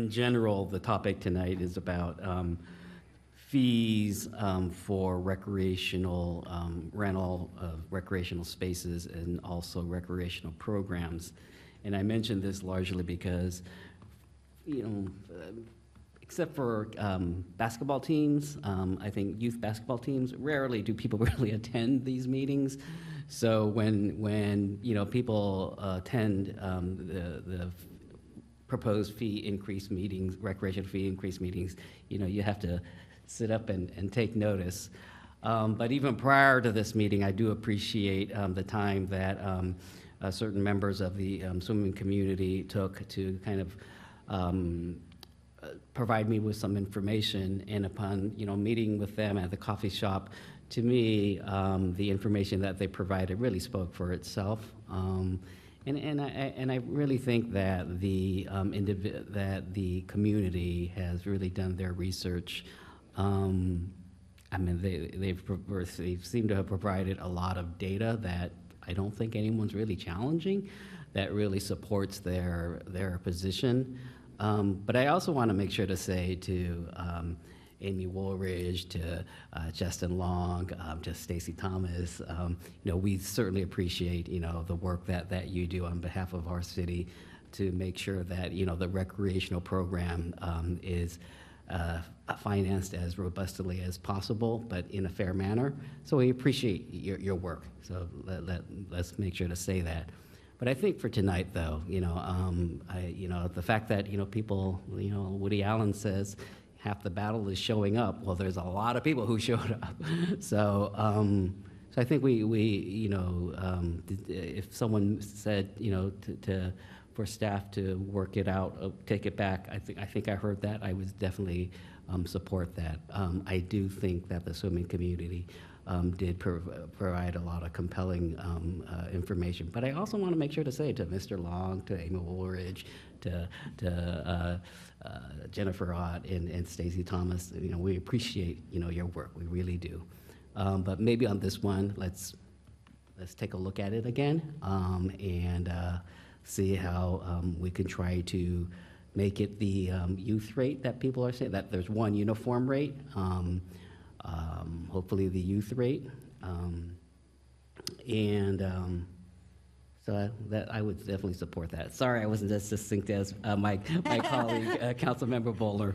general, the topic tonight is about fees for recreational rental of recreational spaces and also recreational programs. And I mentioned this largely because, except for basketball teams, I think youth basketball teams, rarely do people really attend these meetings. So when people attend the proposed fee increase meetings, recreation fee increase meetings, you have to sit up and take notice. But even prior to this meeting, I do appreciate the time that certain members of the swimming community took to kind of provide me with some information, and upon meeting with them at the coffee shop, to me the information that they provided really spoke for itself, and I really think that the community has really done their research. I mean, they seem to have provided a lot of data that I don't think anyone's really challenging, that really supports their position. But I also want to make sure to say to Amy Woolridge, to Justin Long, to Stacy Thomas, we certainly appreciate, the work that you do on behalf of our city to make sure that, the recreational program is financed as robustly as possible, but in a fair manner. So we appreciate your work. So let's make sure to say that. But I think for tonight, though, the fact that people, Woody Allen says half the battle is showing up. Well, there's a lot of people who showed up. So I think if someone said, for staff to work it out, take it back, I think I heard that. I would definitely support that. I do think that the swimming community did provide a lot of compelling information. But I also want to make sure to say to Mr. Long, to Amy Woolridge, to Jennifer Ott and Stacey Thomas, we appreciate, your work. We really do. But maybe on this one, let's take a look at it again and see how we can try to make it the youth rate that people are saying, that there's one uniform rate, hopefully the youth rate. So that I would definitely support that. Sorry, I wasn't as succinct as my colleague, Councilmember Bowler.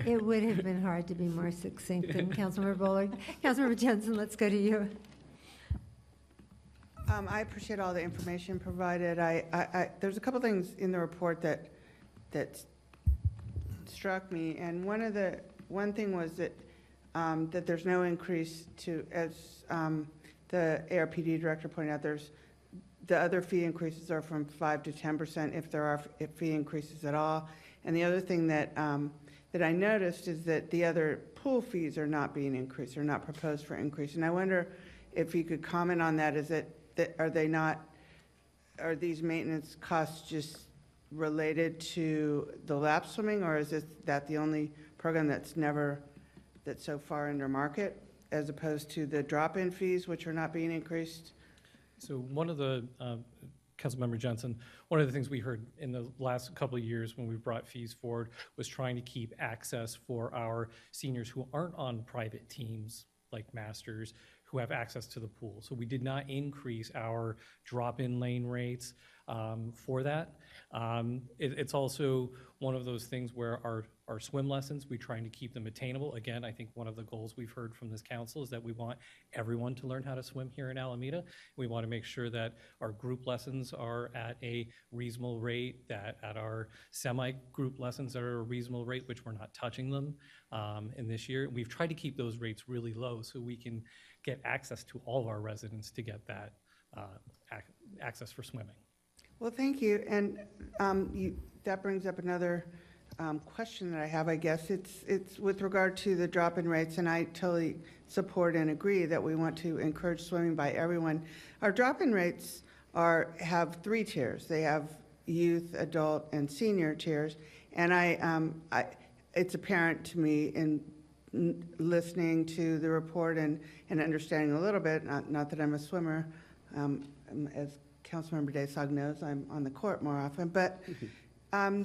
It would have been hard to be more succinct than Councilmember Bowler. Councilmember Jensen, let's go to you. I appreciate all the information provided. There's a couple things in the report that struck me, and one thing was that there's no increase to, as the ARPD director pointed out, the other fee increases are from 5 to 10% if there are fee increases at all. And the other thing that I noticed is that the other pool fees are not being increased, or not proposed for increase. And I wonder if you could comment on that. Are these maintenance costs just related to the lap swimming, or is that the only program that's so far under market, as opposed to the drop-in fees, which are not being increased? So one of the, Councilmember Jensen, one of the things we heard in the last couple of years when we brought fees forward was trying to keep access for our seniors who aren't on private teams like Masters, who have access to the pool. So we did not increase our drop-in lane rates for that. It's also one of those things where our swim lessons, we're trying to keep them attainable. Again, I think one of the goals we've heard from this council is that we want everyone to learn how to swim here in Alameda. We want to make sure that our group lessons are at a reasonable rate, that at our semi-group lessons are at a reasonable rate, which we're not touching them in this year. We've tried to keep those rates really low so we can get access to all of our residents to get that access for swimming. Well, thank you. And that brings up another question that I have, I guess. It's with regard to the drop-in rates, and I totally support and agree that we want to encourage swimming by everyone. Our drop-in rates have 3 tiers. They have youth, adult, and senior tiers. And it's apparent to me in listening to the report and understanding a little bit, not that I'm a swimmer, as Councilmember Desog knows, I'm on the court more often, but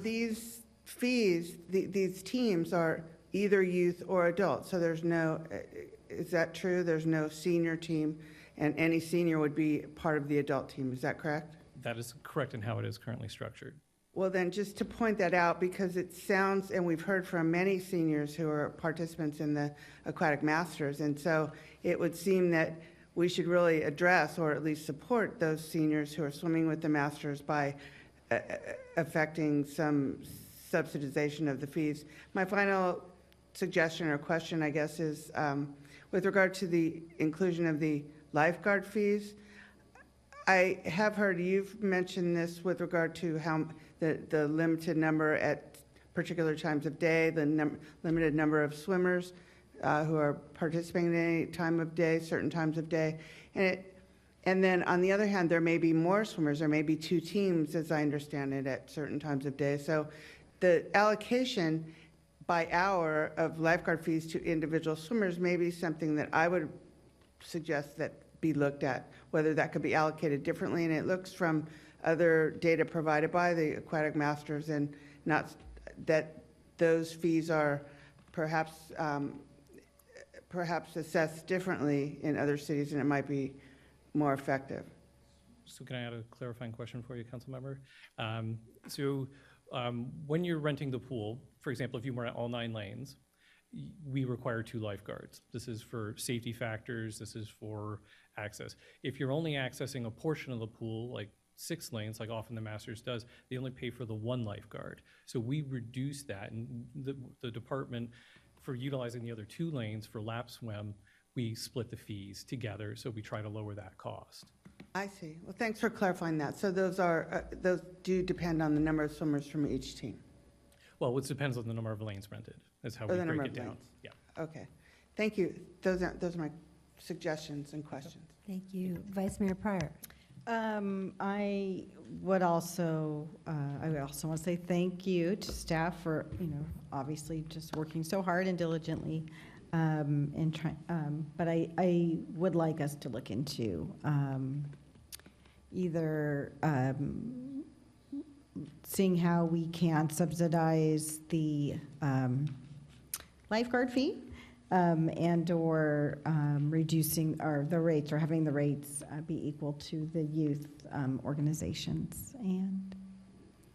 these fees, these teams are either youth or adult, so there's no, is that true? There's no senior team, and any senior would be part of the adult team, is that correct? That is correct in how it is currently structured. Well, then, just to point that out, because it sounds, and we've heard from many seniors who are participants in the Aquatic Masters, and so it would seem that we should really address, or at least support, those seniors who are swimming with the Masters by affecting some subsidization of the fees. My final suggestion or question, I guess, is with regard to the inclusion of the lifeguard fees. I have heard you've mentioned this with regard to how the limited number at particular times of day, the limited number of swimmers who are participating at any time of day, certain times of day. And then on the other hand, there may be more swimmers. There may be 2 teams, as I understand it, at certain times of day. So the allocation by hour of lifeguard fees to individual swimmers may be something that I would suggest that be looked at, whether that could be allocated differently. And it looks from other data provided by the Aquatic Masters, and not that those fees are perhaps assessed differently in other cities, and it might be more effective. So can I add a clarifying question for you, Councilmember? When you're renting the pool, for example, if you rent all 9 lanes, we require 2 lifeguards. This is for safety factors. This is for access. If you're only accessing a portion of the pool, like 6 lanes, like often the Masters does, they only pay for the 1 lifeguard. So we reduce that, and the department, for utilizing the other 2 lanes for lap swim, we split the fees together, so we try to lower that cost. I see. Well, thanks for clarifying that. So those do depend on the number of swimmers from each team? Well, it depends on the number of lanes rented, is how we break it down. Yeah. Okay. Thank you. Those are my suggestions and questions. Thank you. Vice Mayor Pryor. I would also want to say thank you to staff for, obviously just working so hard and diligently, and try, but I would like us to look into either seeing how we can subsidize the lifeguard fee, and/or reducing or the rates, or having the rates be equal to the youth organizations. And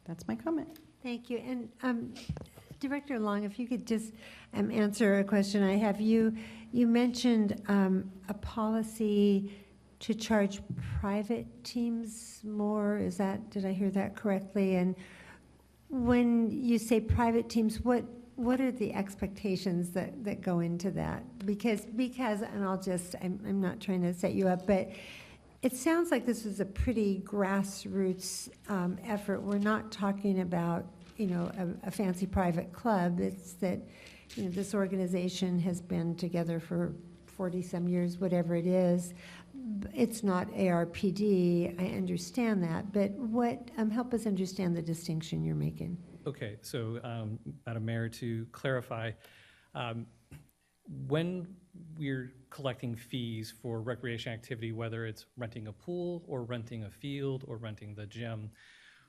that's my comment. Thank you. And Director Long, if you could just answer a question I have. You mentioned a policy to charge private teams more. Did I hear that correctly? And when you say private teams, what are the expectations that go into that? Because, and I'm not trying to set you up, but it sounds like this was a pretty grassroots effort. We're not talking about, a fancy private club. It's that, this organization has been together for 40-some years, whatever it is. It's not ARPD, I understand that, but help us understand the distinction you're making. Okay, so Madam Mayor, to clarify, when we're collecting fees for recreation activity, whether it's renting a pool or renting a field or renting the gym,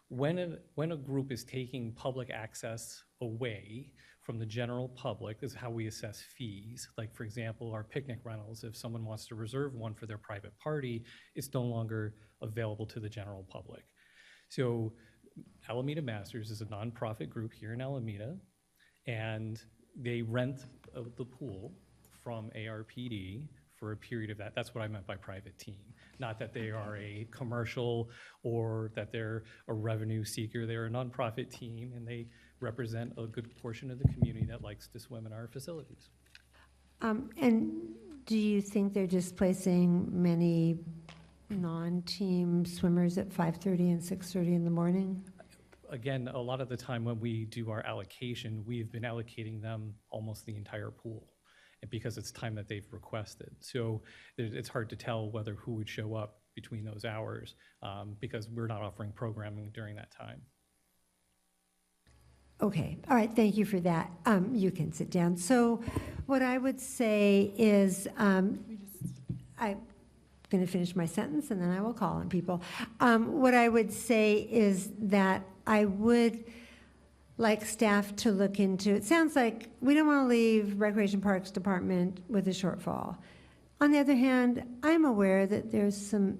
when a group is taking public access away from the general public, this is how we assess fees. Like, for example, our picnic rentals, if someone wants to reserve one for their private party, it's no longer available to the general public. So Alameda Masters is a nonprofit group here in Alameda, and they rent the pool from ARPD for a period of that. That's what I meant by private team. Not that they are a commercial or that they're a revenue seeker. They're a nonprofit team, and they represent a good portion of the community that likes to swim in our facilities. And do you think they're displacing many non-team swimmers at 5:30 and 6:30 in the morning? Again, a lot of the time when we do our allocation, we've been allocating them almost the entire pool, and because it's time that they've requested. So it's hard to tell who would show up between those hours, because we're not offering programming during that time. Okay, all right, thank you for that. You can sit down. So what I would say is, I'm going to finish my sentence and then I will call on people. What I would say is that I would like staff to look into, it sounds like we don't want to leave Recreation Parks Department with a shortfall. On the other hand, I'm aware that there's some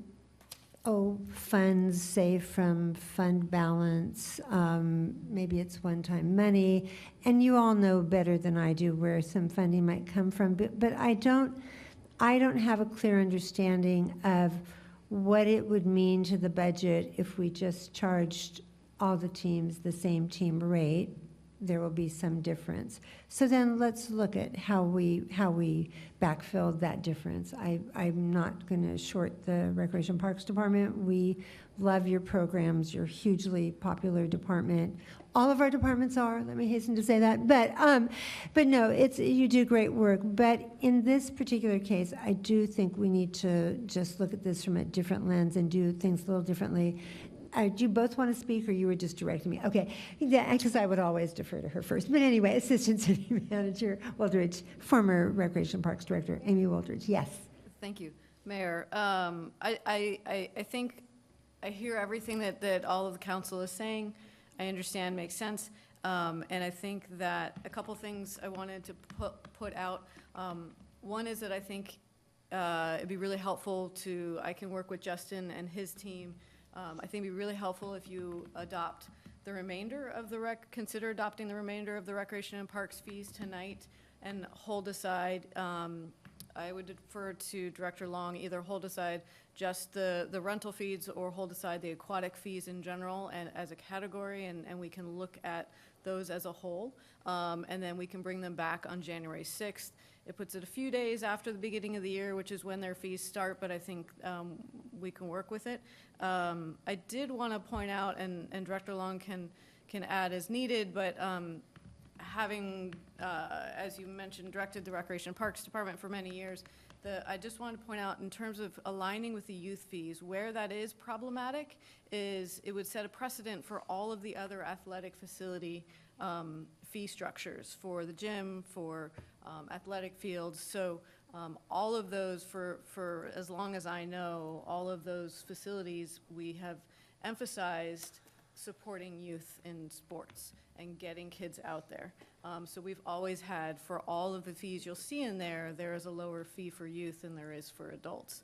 funds saved from fund balance, maybe it's one-time money, and you all know better than I do where some funding might come from, but I don't have a clear understanding of what it would mean to the budget if we just charged all the teams the same team rate. There will be some difference. So then let's look at how we backfilled that difference. I'm not going to short the Recreation Parks Department. We love your programs. You're a hugely popular department. All of our departments are, let me hasten to say that. But no, you do great work. But in this particular case, I do think we need to just look at this from a different lens and do things a little differently. Do you both want to speak, or you were just directing me? Okay, because I would always defer to her first. But anyway, Assistant City Manager Wooldridge, former Recreation Parks Director Amy Wooldridge. Yes. Thank you, Mayor. I think I hear everything that all of the council is saying. I understand, makes sense, and I think that a couple things I wanted to put out. One is that I think it'd be really helpful I can work with Justin and his team. I think it'd be really helpful if you adopt the remainder of consider adopting the remainder of the Recreation and Parks fees tonight and hold aside, I would defer to Director Long, either hold aside just the rental fees or hold aside the aquatic fees in general and as a category, and we can look at those as a whole, and then we can bring them back on January 6th. It puts it a few days after the beginning of the year, which is when their fees start, but I think we can work with it. I did want to point out, and Director Long can add as needed, but having, as you mentioned, directed the Recreation and Parks Department for many years, I just wanted to point out, in terms of aligning with the youth fees, where that is problematic is it would set a precedent for all of the other athletic facility fee structures for the gym, for athletic fields. So all of those, for as long as I know, all of those facilities, we have emphasized supporting youth in sports and getting kids out there. So we've always had, for all of the fees you'll see in there, there is a lower fee for youth than there is for adults.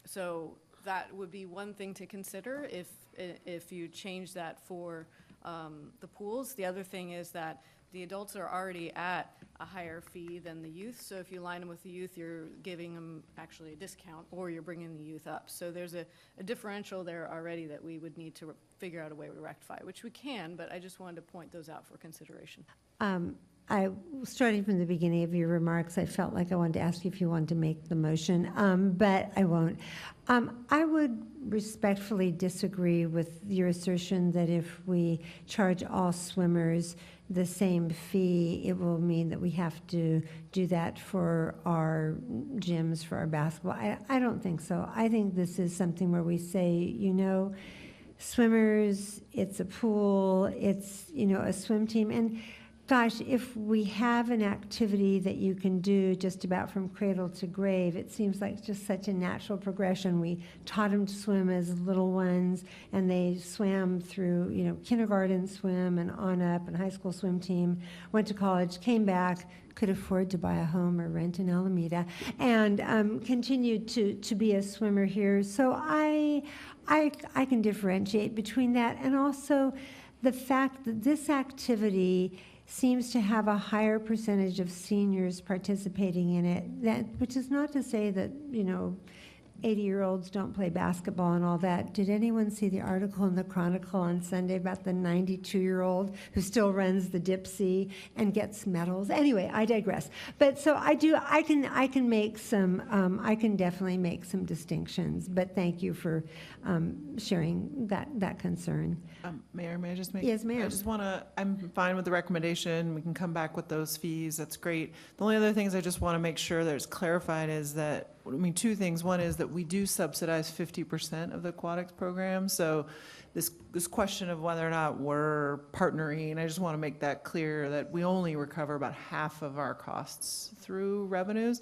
So that would be one thing to consider if you change that for the pools. The other thing is that the adults are already at a higher fee than the youth. So if you line them with the youth, you're giving them actually a discount, or you're bringing the youth up. So there's a differential there already that we would need to figure out a way to rectify, which we can, but I just wanted to point those out for consideration. Starting from the beginning of your remarks, I felt like I wanted to ask you if you wanted to make the motion, but I won't. I would respectfully disagree with your assertion that if we charge all swimmers the same fee, it will mean that we have to do that for our gyms, for our basketball. I don't think so. I think this is something where we say, you know, swimmers, it's a pool, it's, you know, a swim team. And gosh, if we have an activity that you can do just about from cradle to grave, it seems like just such a natural progression. We taught them to swim as little ones, and they swam through, you know, kindergarten swim and on up, and high school swim team, went to college, came back, could afford to buy a home or rent in Alameda, and continued to be a swimmer here. So I can differentiate between that, and also the fact that this activity seems to have a higher percentage of seniors participating in it, that, which is not to say that, you know, 80-year-olds don't play basketball and all that. Did anyone see the article in the Chronicle on Sunday about the 92-year-old who still runs the Dipsy and gets medals? Anyway, I digress. But so I can definitely make some distinctions, but thank you for sharing that concern. Mayor, may I just make? Yes, ma'am. I just want to, I'm fine with the recommendation. We can come back with those fees. That's great. The only other things I just want to make sure that it's clarified is that, I mean, two things. One is that we do subsidize 50% of the aquatics program. So this question of whether or not we're partnering, I just want to make that clear that we only recover about half of our costs through revenues.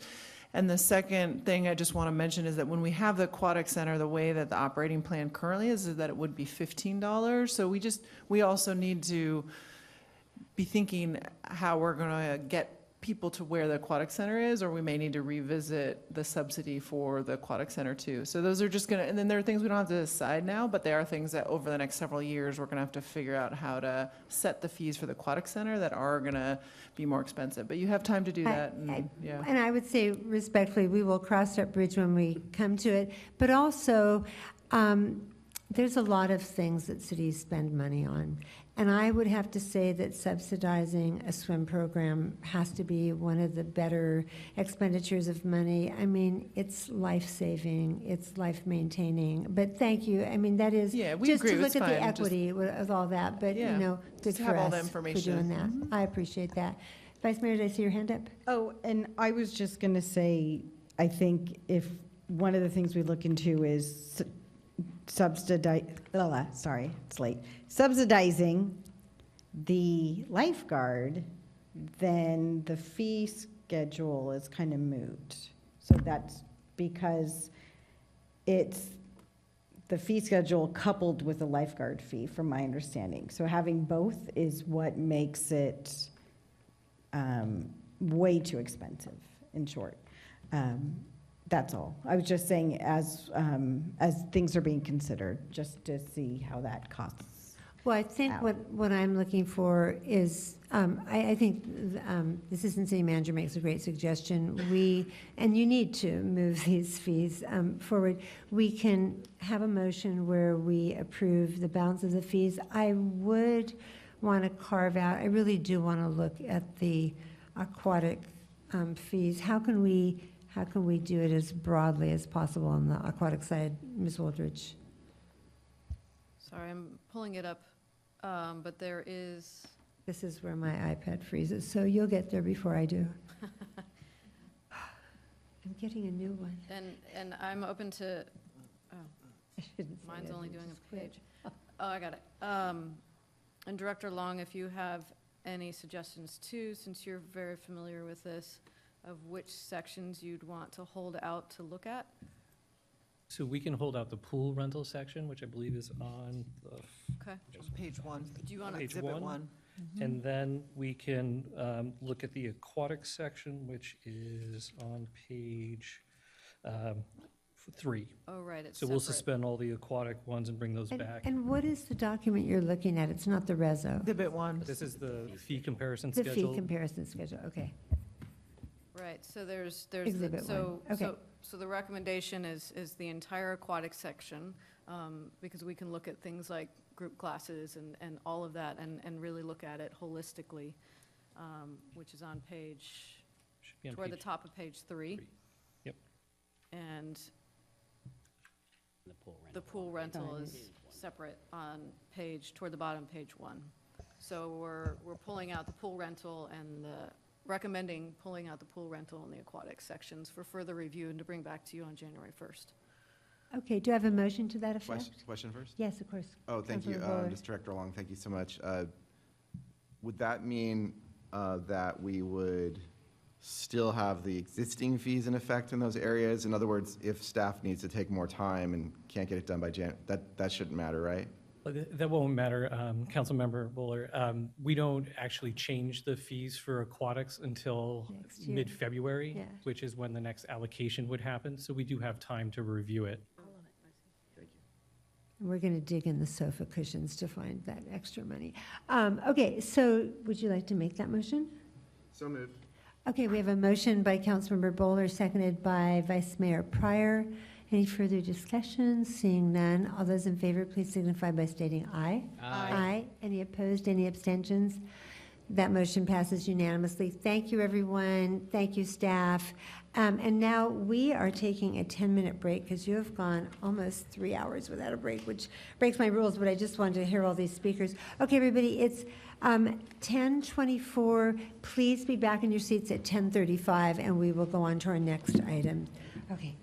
And the second thing I just want to mention is that when we have the aquatic center, the way that the operating plan currently is that it would be $15. So we also need to be thinking how we're going to get people to where the aquatic center is, or we may need to revisit the subsidy for the aquatic center too. So those are just going to, and then there are things we don't have to decide now, but there are things that over the next several years, we're going to have to figure out how to set the fees for the aquatic center that are going to be more expensive. But you have time to do that. Yeah. And I would say respectfully, we will cross that bridge when we come to it. But also, there's a lot of things that cities spend money on. And I would have to say that subsidizing a swim program has to be one of the better expenditures of money. I mean, it's life-saving, it's life-maintaining. But thank you. I mean, that is, Yeah, we just agree. to look It's at the fine. equity with all that. But, you Yeah. know, good Just for have all the us for information. doing that. I appreciate that. Vice Mayor, did I see your hand up? Oh, and I was just going to say, I think if one of the things we look into is subsidizing the lifeguard, then the fee schedule is kind of moot. So that's because it's the fee schedule coupled with a lifeguard fee, from my understanding. So having both is what makes it way too expensive, in short. That's all. I was just saying as things are being considered, just to see how that costs. Well, I think what I'm looking for is, I think the Assistant City Manager makes a great suggestion. And you need to move these fees forward. We can have a motion where we approve the balance of the fees. I would want to carve out, I really do want to look at the aquatic fees. How can we do it as broadly as possible on the aquatic side, Ms. Wooldridge? Sorry, I'm pulling it up, but there is. This is where my iPad freezes, so you'll get there before I do. I'm getting a new one. And I'm open to, oh, I shouldn't say mine's that, only I doing just a quit. page. Oh, I got it. And Director Long, if you have any suggestions too, since you're very familiar with this, of which sections you'd want to hold out to look at? So we can hold out the pool rental section, which I believe is on the. Okay. Page one. Do you want to? Page Exhibit 1. And then we can look at the aquatic section, which is on page 3. Oh, right, it's So we'll separate. suspend all the aquatic ones and bring those back. And what is the document you're looking at? It's not the reso. Exhibit 1. This is the fee comparison The schedule. fee comparison schedule, okay. Right, so there's, Exhibit so, one, okay. so the recommendation is the entire aquatic section, because we can look at things like group classes and all of that, and really look at it holistically, which is on page, Should be on toward the page top of page 3. Yep. And The pool rental. the pool rental is separate on page, toward the bottom, page 1. So we're pulling out the pool rental and recommending pulling out the pool rental and the aquatic sections for further review and to bring back to you on January 1st. Okay, do I have a motion to that effect? Question first? Yes, of course. Oh, thank you. Councilor Buller. Just Director Long, thank you so much. Would that mean that we would still have the existing fees in effect in those areas? In other words, if staff needs to take more time and can't get it done by that shouldn't matter, right? That won't matter, Councilmember Buller. We don't actually change the fees for aquatics until Next year. mid-February, Yeah. which is when the next allocation would happen. So we do have time to review it. We're going to dig in the sofa cushions to find that extra money. Okay, so would you like to make that motion? So moved. Okay, we have a motion by Councilmember Bowler, seconded by Vice Mayor Pryor. Any further discussion? Seeing none, all those in favor, please signify by stating aye. Aye. Any opposed, any abstentions? That motion passes unanimously. Thank you, everyone. Thank you, staff. And now we are taking a 10-minute break because you have gone almost 3 hours without a break, which breaks my rules, but I just wanted to hear all these speakers. Okay, everybody, it's 10:24. Please be back in your seats at 10:35, and we will go on to our next item. Okay.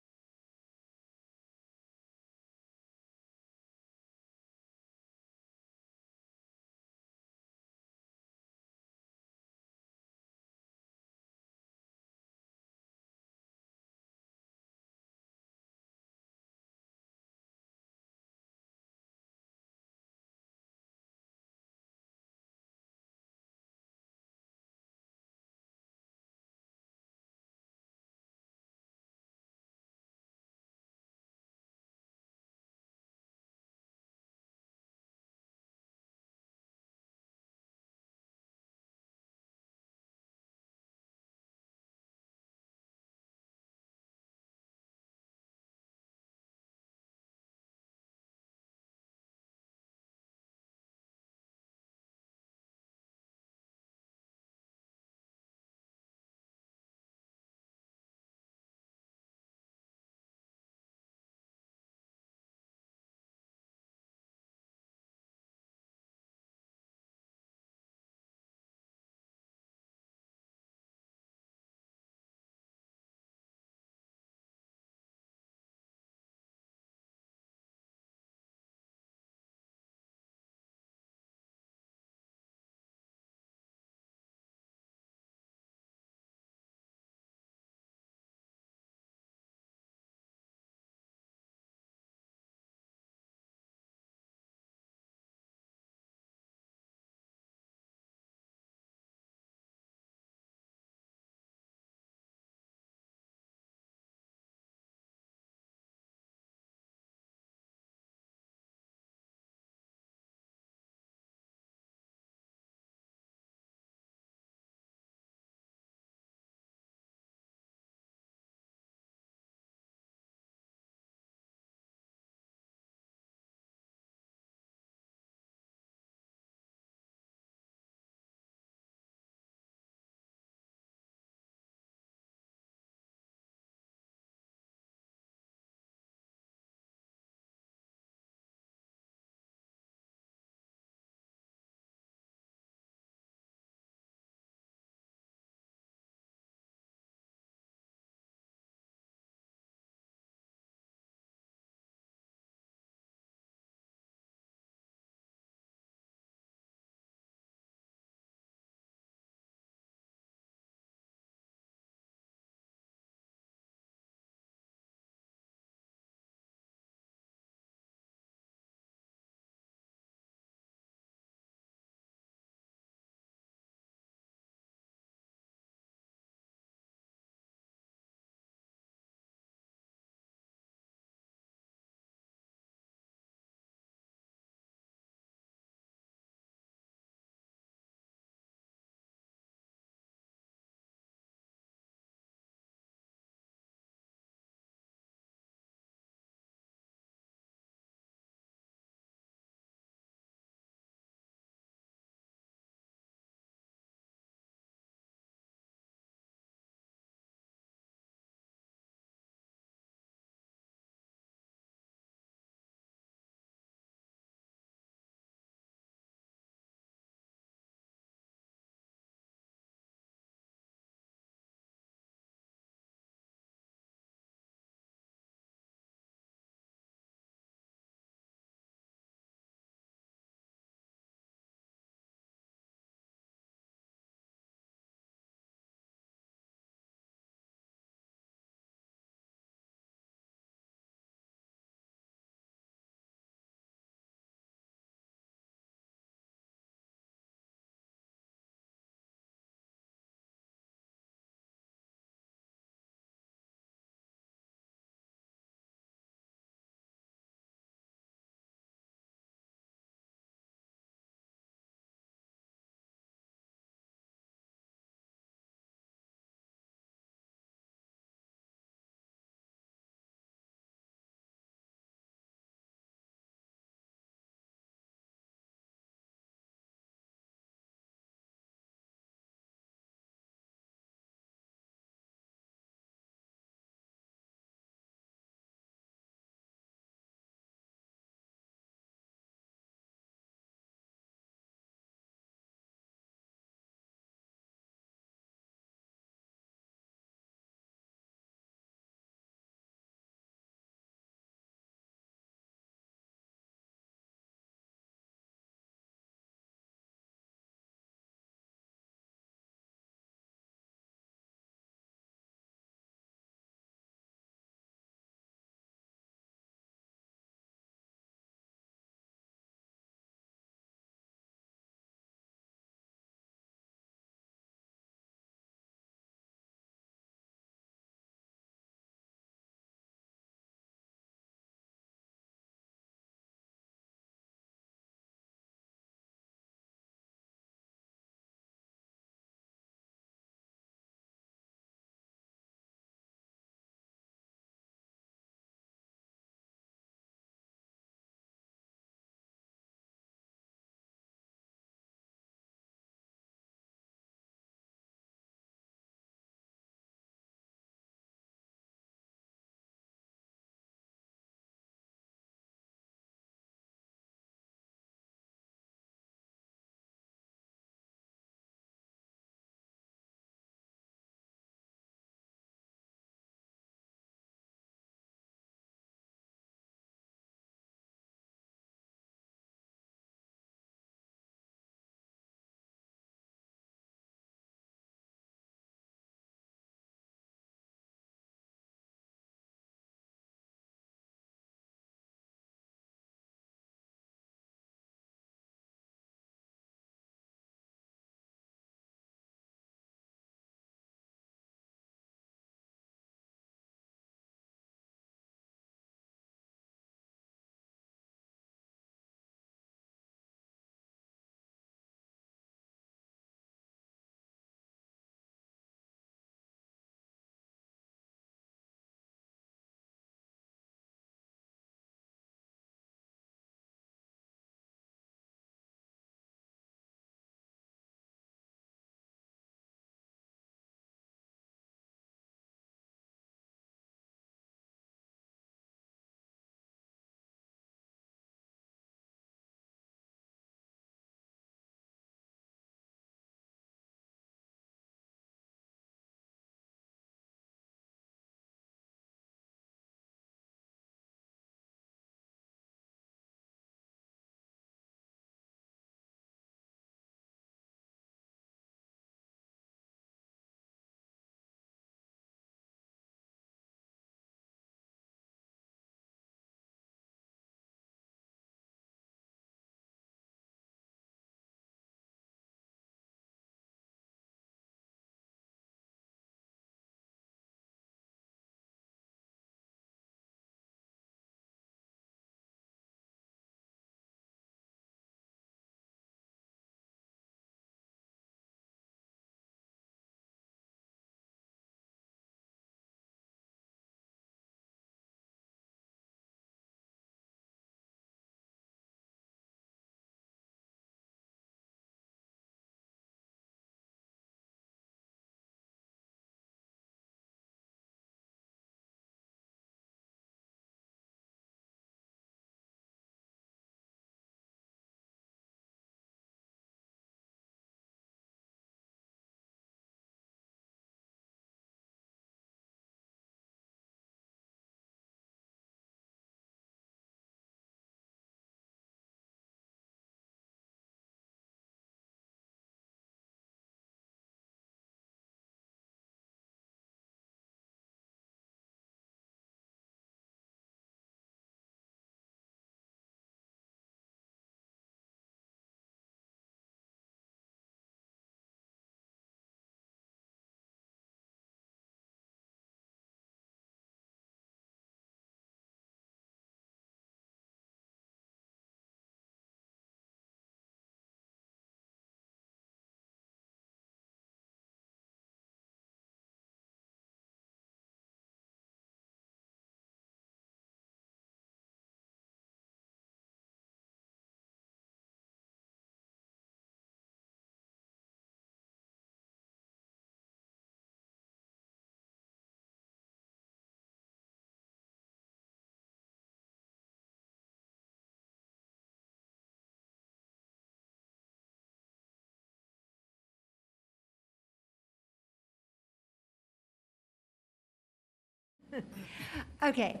Okay.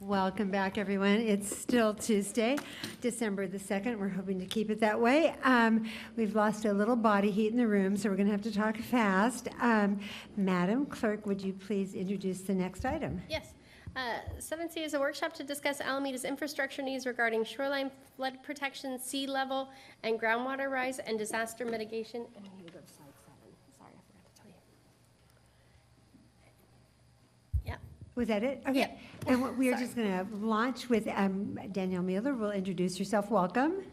Welcome back, everyone. It's still Tuesday, December the 2nd. We're hoping to keep it that way. We've lost a little body heat in the room, so we're going to have to talk fast. Madam Clerk, would you please introduce the next item? Yes. 7C is a workshop to discuss Alameda's infrastructure needs regarding shoreline flood protection, sea level, and groundwater rise and disaster mitigation. And we need to go to slide 7. Sorry, I forgot to tell you. Yeah. Was that it? Okay. Yep. And what we're just going to launch with Danielle Mueller. Will introduce yourself. Welcome.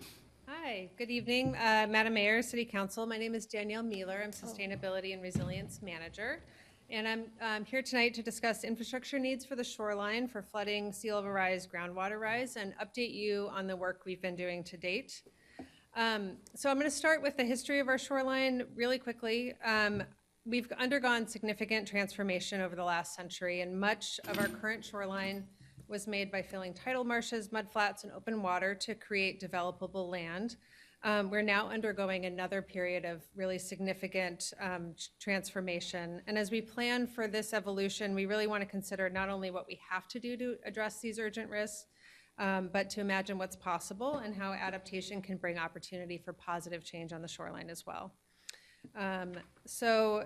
Hi, good evening, Madam Mayor, City Council. My name is Danielle Mueller. I'm Sustainability and Resilience Manager. And I'm here tonight to discuss infrastructure needs for the shoreline for flooding, sea level rise, groundwater rise, and update you on the work we've been doing to date. So I'm going to start with the history of our shoreline really quickly. We've undergone significant transformation over the last century, and much of our current shoreline was made by filling tidal marshes, mudflats, and open water to create developable land. We're now undergoing another period of really significant transformation. And as we plan for this evolution, we really want to consider not only what we have to do to address these urgent risks, but to imagine what's possible and how adaptation can bring opportunity for positive change on the shoreline as well. So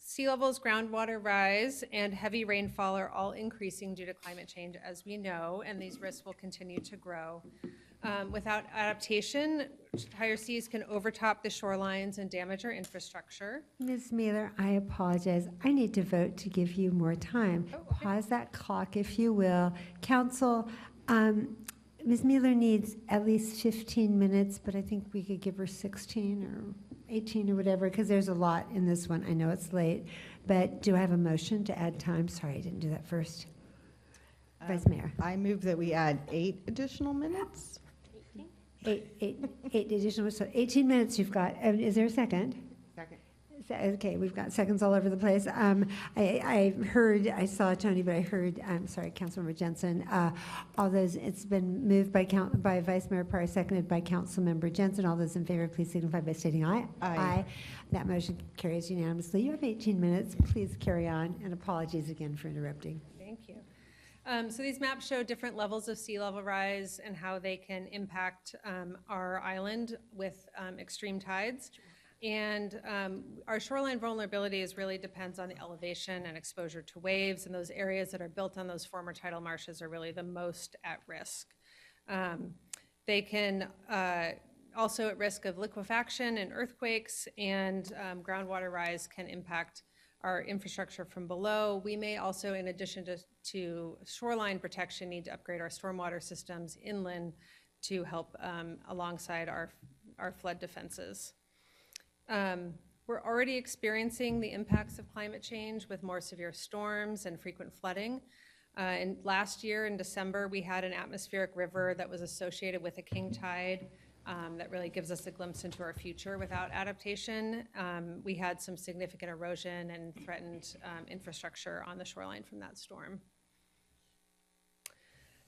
sea levels, groundwater rise, and heavy rainfall are all increasing due to climate change, as we know, and these risks will continue to grow. Without adaptation, higher seas can overtop the shorelines and damage our infrastructure. Ms. Mueller, I apologize. I need to vote to give you more time. Pause that clock, if you will. Council, Ms. Mueller needs at least 15 minutes, but I think we could give her 16 or 18 or whatever, because there's a lot in this one. I know it's late, but do I have a motion to add time? Sorry, I didn't do that first. Vice Mayor. I move that we add 8 additional minutes. Eight additional, so 18 minutes you've got. Is there a second? Second. Okay, we've got seconds all over the place. I saw Tony, but I heard, I'm sorry, Councilmember Jensen. All those, it's been moved by Vice Mayor Parr, seconded by Councilmember Jensen. All those in favor, please signify by stating aye. Aye. That motion carries unanimously. You have 18 minutes. Please carry on, and apologies again for interrupting. Thank you. So these maps show different levels of sea level rise and how they can impact our island with extreme tides. And our shoreline vulnerability really depends on the elevation and exposure to waves, and those areas that are built on those former tidal marshes are really the most at risk. They can also at risk of liquefaction and earthquakes, and groundwater rise can impact our infrastructure from below. We may also, in addition to shoreline protection, need to upgrade our stormwater systems inland to help alongside our flood defenses. We're already experiencing the impacts of climate change with more severe storms and frequent flooding. And last year in December, we had an atmospheric river that was associated with a king tide. That really gives us a glimpse into our future without adaptation. We had some significant erosion and threatened infrastructure on the shoreline from that storm.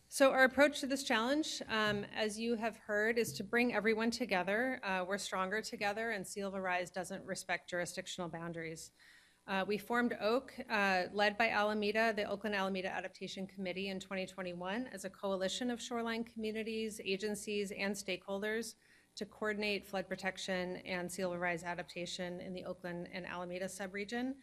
So our approach to this challenge, as you have heard, is to bring everyone together. We're stronger together, and sea level rise doesn't respect jurisdictional boundaries. We formed OAK, led by Alameda, the Oakland Alameda Adaptation Committee in 2021 as a coalition of shoreline communities, agencies, and stakeholders to coordinate flood protection and sea level rise adaptation in the Oakland and Alameda subregion.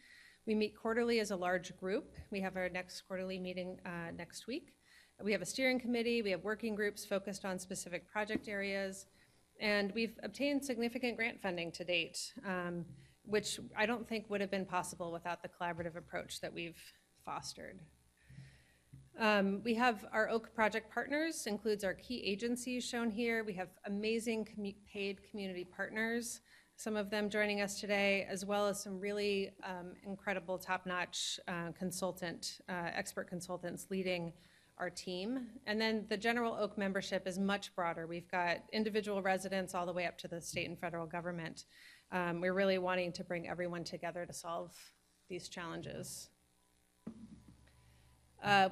We meet quarterly as a large group. We have our next quarterly meeting next week. We have a steering committee, we have working groups focused on specific project areas, and we've obtained significant grant funding to date, which I don't think would have been possible without the collaborative approach that we've fostered. We have our OAK project partners, includes our key agencies shown here. We have amazing paid community partners, some of them joining us today, as well as some really incredible top-notch expert consultants leading our team. And then the general OAK membership is much broader. We've got individual residents all the way up to the state and federal government. We're really wanting to bring everyone together to solve these challenges.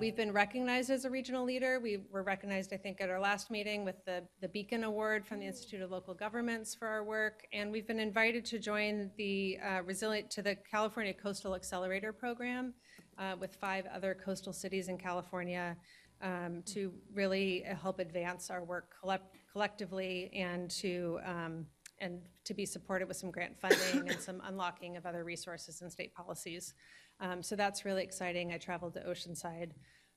We've been recognized as a regional leader. We were recognized, I think, at our last meeting with the Beacon Award from the Institute of Local Governments for our work, and we've been invited to join the California Coastal Accelerator Program, with 5 other coastal cities in California to really help advance our work collectively and to be supported with some grant funding and some unlocking of other resources and state policies. So that's really exciting. I traveled to Oceanside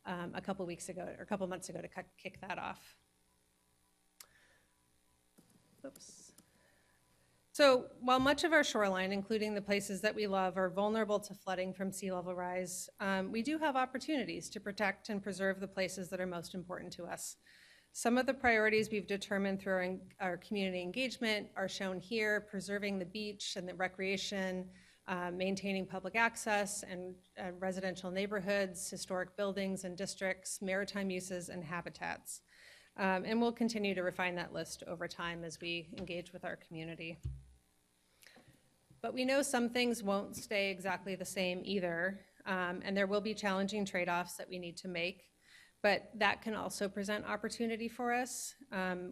a couple months ago to kick that off. Oops. So while much of our shoreline, including the places that we love, are vulnerable to flooding from sea level rise, we do have opportunities to protect and preserve the places that are most important to us. Some of the priorities we've determined through our community engagement are shown here: preserving the beach and the recreation, maintaining public access and residential neighborhoods, historic buildings and districts, maritime uses, and habitats. And we'll continue to refine that list over time as we engage with our community. But we know some things won't stay exactly the same either, and there will be challenging trade-offs that we need to make. But that can also present opportunity for us.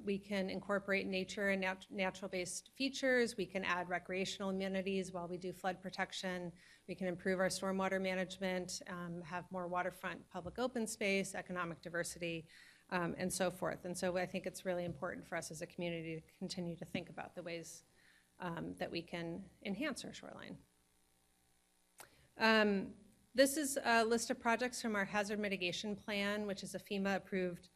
We can incorporate nature and natural-based features. We can add recreational amenities while we do flood protection. We can improve our stormwater management, have more waterfront public open space, economic diversity, and so forth. And so I think it's really important for us as a community to continue to think about the ways that we can enhance our shoreline. This is a list of projects from our hazard mitigation plan, which is a FEMA-approved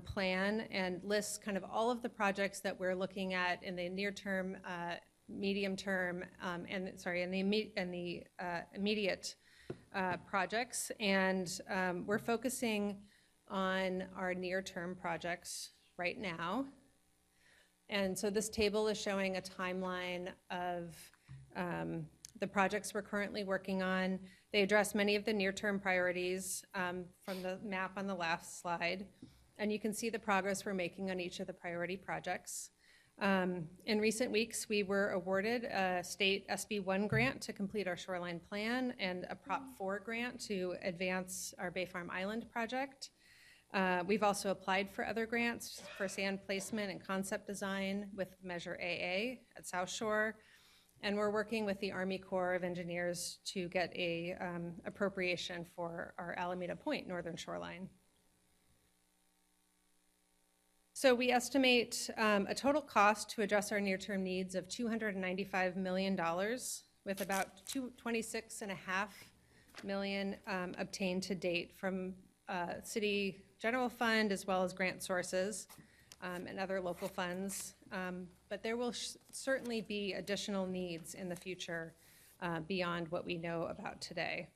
plan, and lists kind of all of the projects that we're looking at in the near term, medium term, and the immediate projects. And we're focusing on our near-term projects right now. And so this table is showing a timeline of the projects we're currently working on. They address many of the near-term priorities from the map on the last slide. And you can see the progress we're making on each of the priority projects. In recent weeks, we were awarded a state SB1 grant to complete our shoreline plan and a Prop 4 grant to advance our Bay Farm Island project. We've also applied for other grants for sand placement and concept design with Measure AA at South Shore. And we're working with the Army Corps of Engineers to get a appropriation for our Alameda Point northern shoreline. So we estimate a total cost to address our near-term needs of $295 million, with about $26.5 million obtained to date from city general fund as well as grant sources and other local funds. But there will certainly be additional needs in the future beyond what we know about today.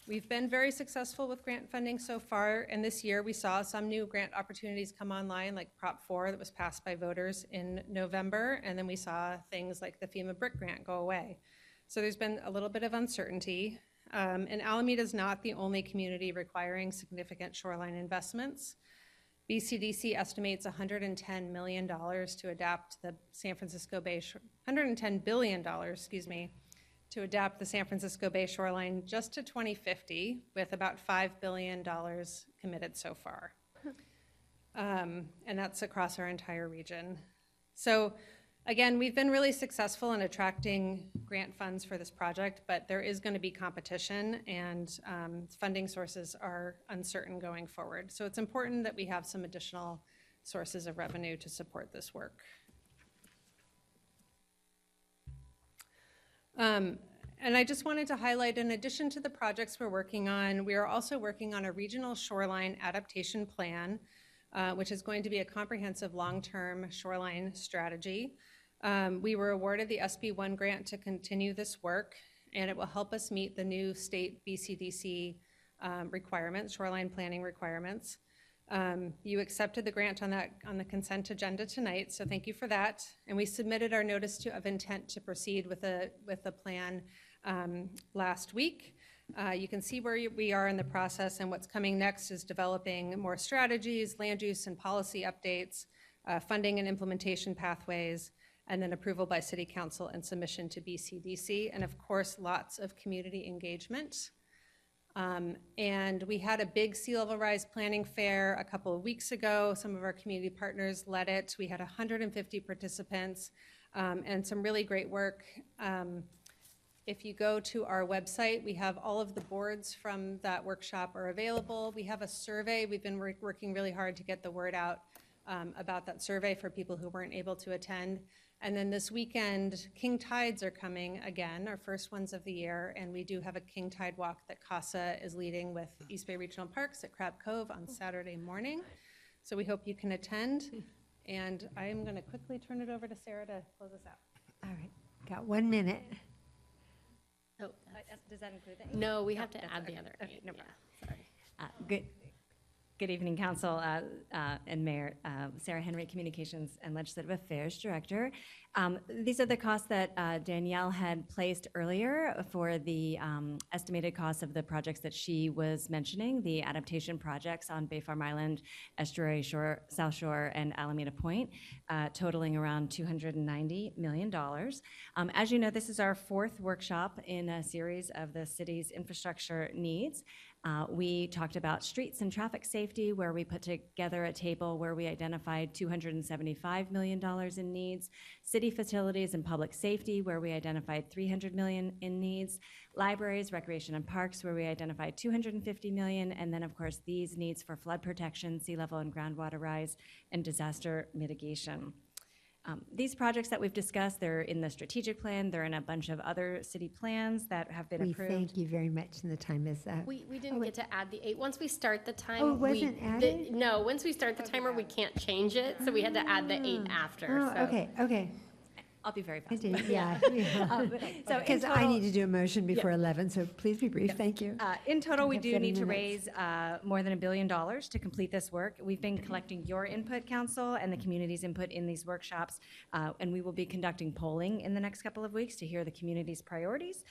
We've been very successful with grant funding so far, and this year we saw some new grant opportunities come online, like Prop 4 that was passed by voters in November, and then we saw things like the FEMA BRIC grant go away. So there's been a little bit of uncertainty, and Alameda is not the only community requiring significant shoreline investments. BCDC estimates $110 million to adapt the San Francisco Bay, $110 billion, excuse me, to adapt the San Francisco Bay shoreline just to 2050, with about $5 billion committed so far. And that's across our entire region. So again, we've been really successful in attracting grant funds for this project, but there is going to be competition, and funding sources are uncertain going forward. So it's important that we have some additional sources of revenue to support this work. And I just wanted to highlight, in addition to the projects we're working on, we are also working on a regional shoreline adaptation plan, which is going to be a comprehensive long-term shoreline strategy. We were awarded the SB1 grant to continue this work, and it will help us meet the new state BCDC requirements, shoreline planning requirements. You accepted the grant on the consent agenda tonight, so thank you for that. And we submitted our notice of intent to proceed with the plan last week. You can see where we are in the process, and what's coming next is developing more strategies, land use and policy updates, funding and implementation pathways, and then approval by City Council and submission to BCDC, and of course, lots of community engagement. And we had a big sea level rise planning fair a couple of weeks ago. Some of our community partners led it. We had 150 participants and some really great work. If you go to our website, we have all of the boards from that workshop are available. We have a survey. We've been working really hard to get the word out about that survey for people who weren't able to attend. And then this weekend, King Tides are coming again, our first ones of the year, and we do have a King Tide walk that CASA is leading with East Bay Regional Parks at Crab Cove on Saturday morning. So we hope you can attend. And I am going to quickly turn it over to Sarah to close us out. All right, got 1 minute. Oh, Does that include the 8? No, we have to that's add the okay. other Okay, 8. no Yeah, problem. sorry. Good evening, Council and Mayor. Sarah Henry, Communications and Legislative Affairs Director. These are the costs that Danielle had placed earlier for the estimated costs of the projects that she was mentioning, the adaptation projects on Bay Farm Island, Estuary Shore, South Shore, and Alameda Point, totaling around $290 million. As you know, this is our 4th workshop in a series of the city's infrastructure needs. We talked about streets and traffic safety, where we put together a table where we identified $275 million in needs. City facilities and public safety, where we identified $300 million in needs. Libraries, recreation and parks, where we identified $250 million. And then, of course, these needs for flood protection, sea level and groundwater rise, and disaster mitigation. These projects that we've discussed, they're in the strategic plan. They're in a bunch of other city plans that have been We approved. thank you very much, and the time is up. We didn't get to add the 8. Once we start the time. Oh, it wasn't added? No, once we start the timer, we can't change it, so we had to add the 8 after. Oh, so. okay. I'll be very I fast. did, yeah. So in Because I total- need to do a motion before 11, so please be brief, thank you. In total, we have do 7 need to minutes. raise more than $1 billion to complete this work. We've been collecting your input, Council, and the community's input in these workshops, and we will be conducting polling in the next couple of weeks to hear the community's priorities.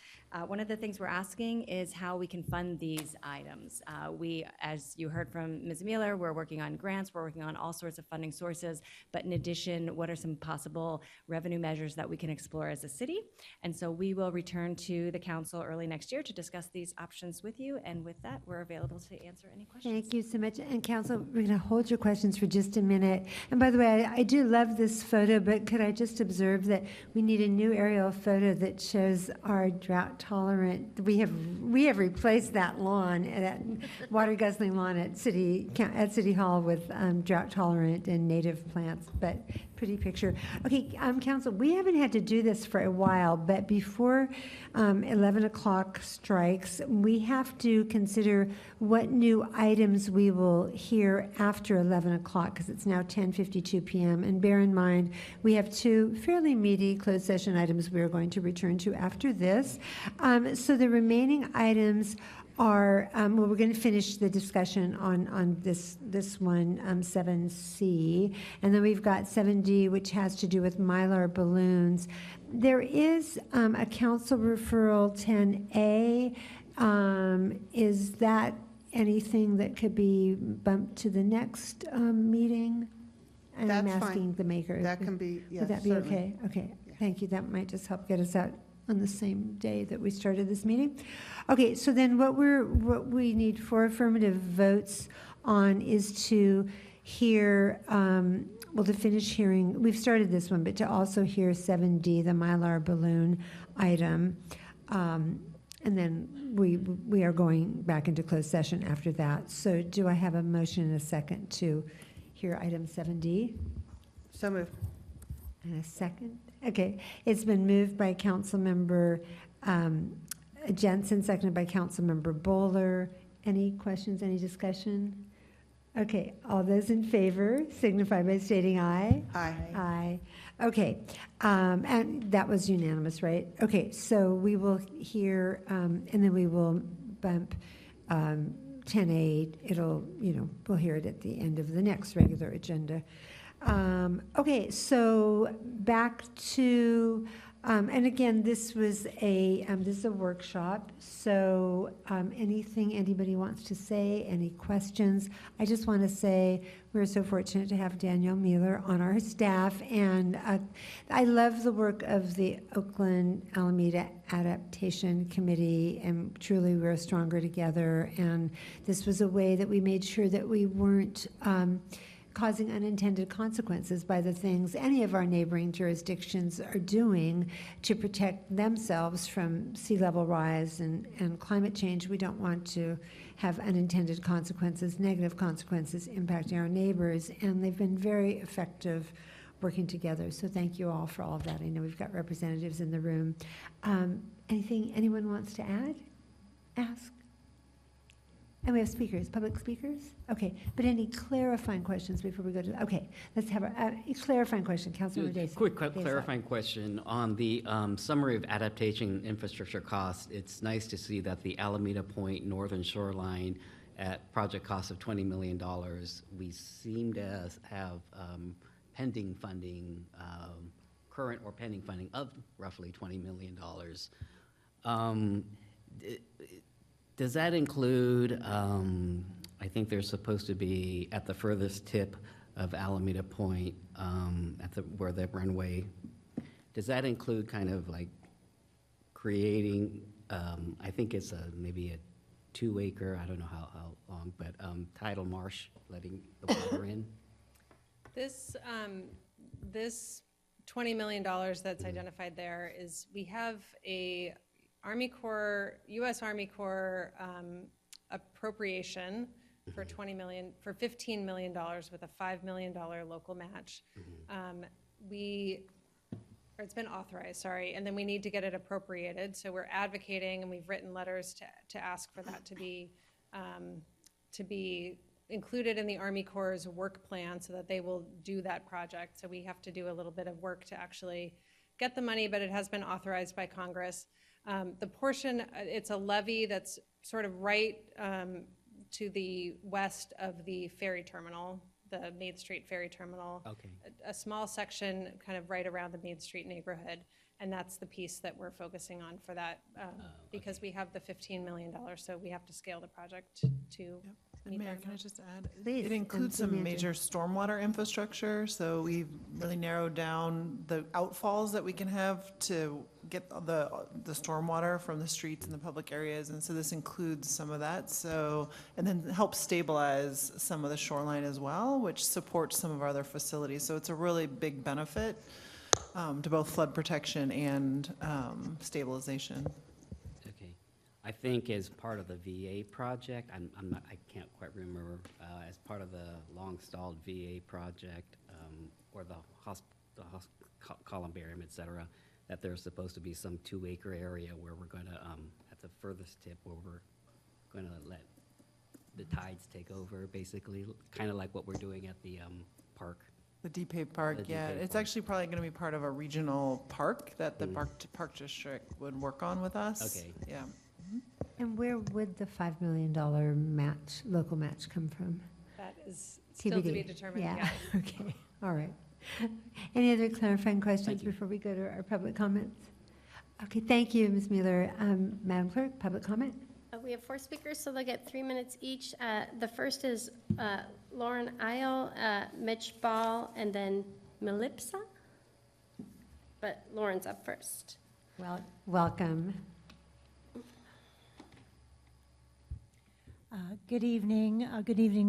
One of the things we're asking is how we can fund these items. We, as you heard from Ms. Mueller, we're working on grants, we're working on all sorts of funding sources, but in addition, what are some possible revenue measures that we can explore as a city? And so we will return to the council early next year to discuss these options with you, and with that, we're available to answer any questions. Thank you so much. And Council, we're going to hold your questions for just a minute. And by the way, I do love this photo, but could I just observe that we need a new aerial photo that shows our drought tolerant, we have replaced that lawn, that water guzzling lawn at City Hall with drought tolerant and native plants, but pretty picture. Okay, Council, we haven't had to do this for a while, but before 11 o'clock strikes, we have to consider what new items we will hear after 11 o'clock, because it's now 10:52 p.m. And bear in mind, we have 2 fairly meaty closed session items we are going to return to after this. So the remaining items are, well, we're going to finish the discussion on this one, 7C, and then we've got 7D, which has to do with Mylar balloons. There is a council referral 10A. Is that anything that could be bumped to the next meeting? And I'm That's fine. asking the maker. That can be, yes, Would that be certainly. okay? Okay, thank you. That might just help get us out on the same day that we started this meeting. Okay, so then what we need 4 affirmative votes on is to hear, well, to finish hearing, we've started this one, but to also hear 7D, the Mylar balloon item. And then we are going back into closed session after that. So do I have a motion and a second to hear item 7D? So moved. And a second? Okay, it's been moved by Councilmember Jensen, seconded by Councilmember Bowler. Any questions, any discussion? Okay, all those in favor signify by stating aye. Aye. Aye. Okay, and that was unanimous, right? Okay, so we will hear, and then we will bump 10A. It'll, we'll hear it at the end of the next regular agenda. Okay, so back to, and again, this is a workshop, so anything anybody wants to say, any questions? I just want to say we're so fortunate to have Danielle Mueller on our staff, and I love the work of the Oakland Alameda Adaptation Committee, and truly we're stronger together, and this was a way that we made sure that we weren't causing unintended consequences by the things any of our neighboring jurisdictions are doing to protect themselves from sea level rise and climate change. We don't want to have unintended consequences, negative consequences impacting our neighbors, and they've been very effective working together. So thank you all for all of that. I know we've got representatives in the room. Anything anyone wants to add? Ask? And we have speakers, public speakers? Okay, but any clarifying questions before we go to, okay, let's have a clarifying question. Councilmember Days. Quick clarifying question on the summary of adaptation infrastructure costs. It's nice to see that the Alameda Point Northern Shoreline at project cost of $20 million, we seem to have pending funding, current or pending funding of roughly $20 million. Does that include, I think there's supposed to be at the furthest tip of Alameda Point, where the runway, does that include kind of like creating, I think it's maybe a 2-acre, I don't know how long, but tidal marsh, letting the water in? This $20 million that's identified there is, we have a Army Corps, U.S. Army Corps appropriation for $15 million with a $5 million local match. It's been authorized, sorry, and then we need to get it appropriated. So we're advocating, and we've written letters to ask for that to be included in the Army Corps' work plan so that they will do that project. So we have to do a little bit of work to actually get the money, but it has been authorized by Congress. The portion, it's a levee that's sort of right to the west of the ferry terminal, the Main Street Ferry Terminal. Okay. A small section kind of right around the Main Street neighborhood. And that's the piece that we're focusing on for that, because we have the $15 million, so we have to scale the project to meet Mayor, that. can I just add? Please, It includes and some major stormwater infrastructure, so we've really narrowed down the outfalls that we can have to get the stormwater from the streets and the public areas, and so this includes some of that, so, and then helps stabilize some of the shoreline as well, which supports some of our other facilities, so it's a really big benefit to both flood protection and stabilization. Okay. I think as part of the VA project, I can't quite remember, as part of the long-stalled VA project, or the columbarium, et cetera, that there's supposed to be some 2-acre area where we're going to, at the furthest tip, where we're going to let the tides take over, basically, kind of like what we're doing at the park. The DPay Park, The yeah, DPay it's Park. actually probably going to be part of a regional park that the park district would work on with us. Okay. Yeah. And where would the $5 million match, local match come from? That is still to TBD. be determined, Yeah, yeah. okay, all right. Any other clarifying questions before we go to our public comments? Okay, thank you, Ms. Mueller. Madam Clerk, public comment? We have 4 speakers, so they'll get 3 minutes each. The first is Lauren Isle, Mitch Ball, and then Melipsa. But Lauren's up first. Well, welcome. Good evening,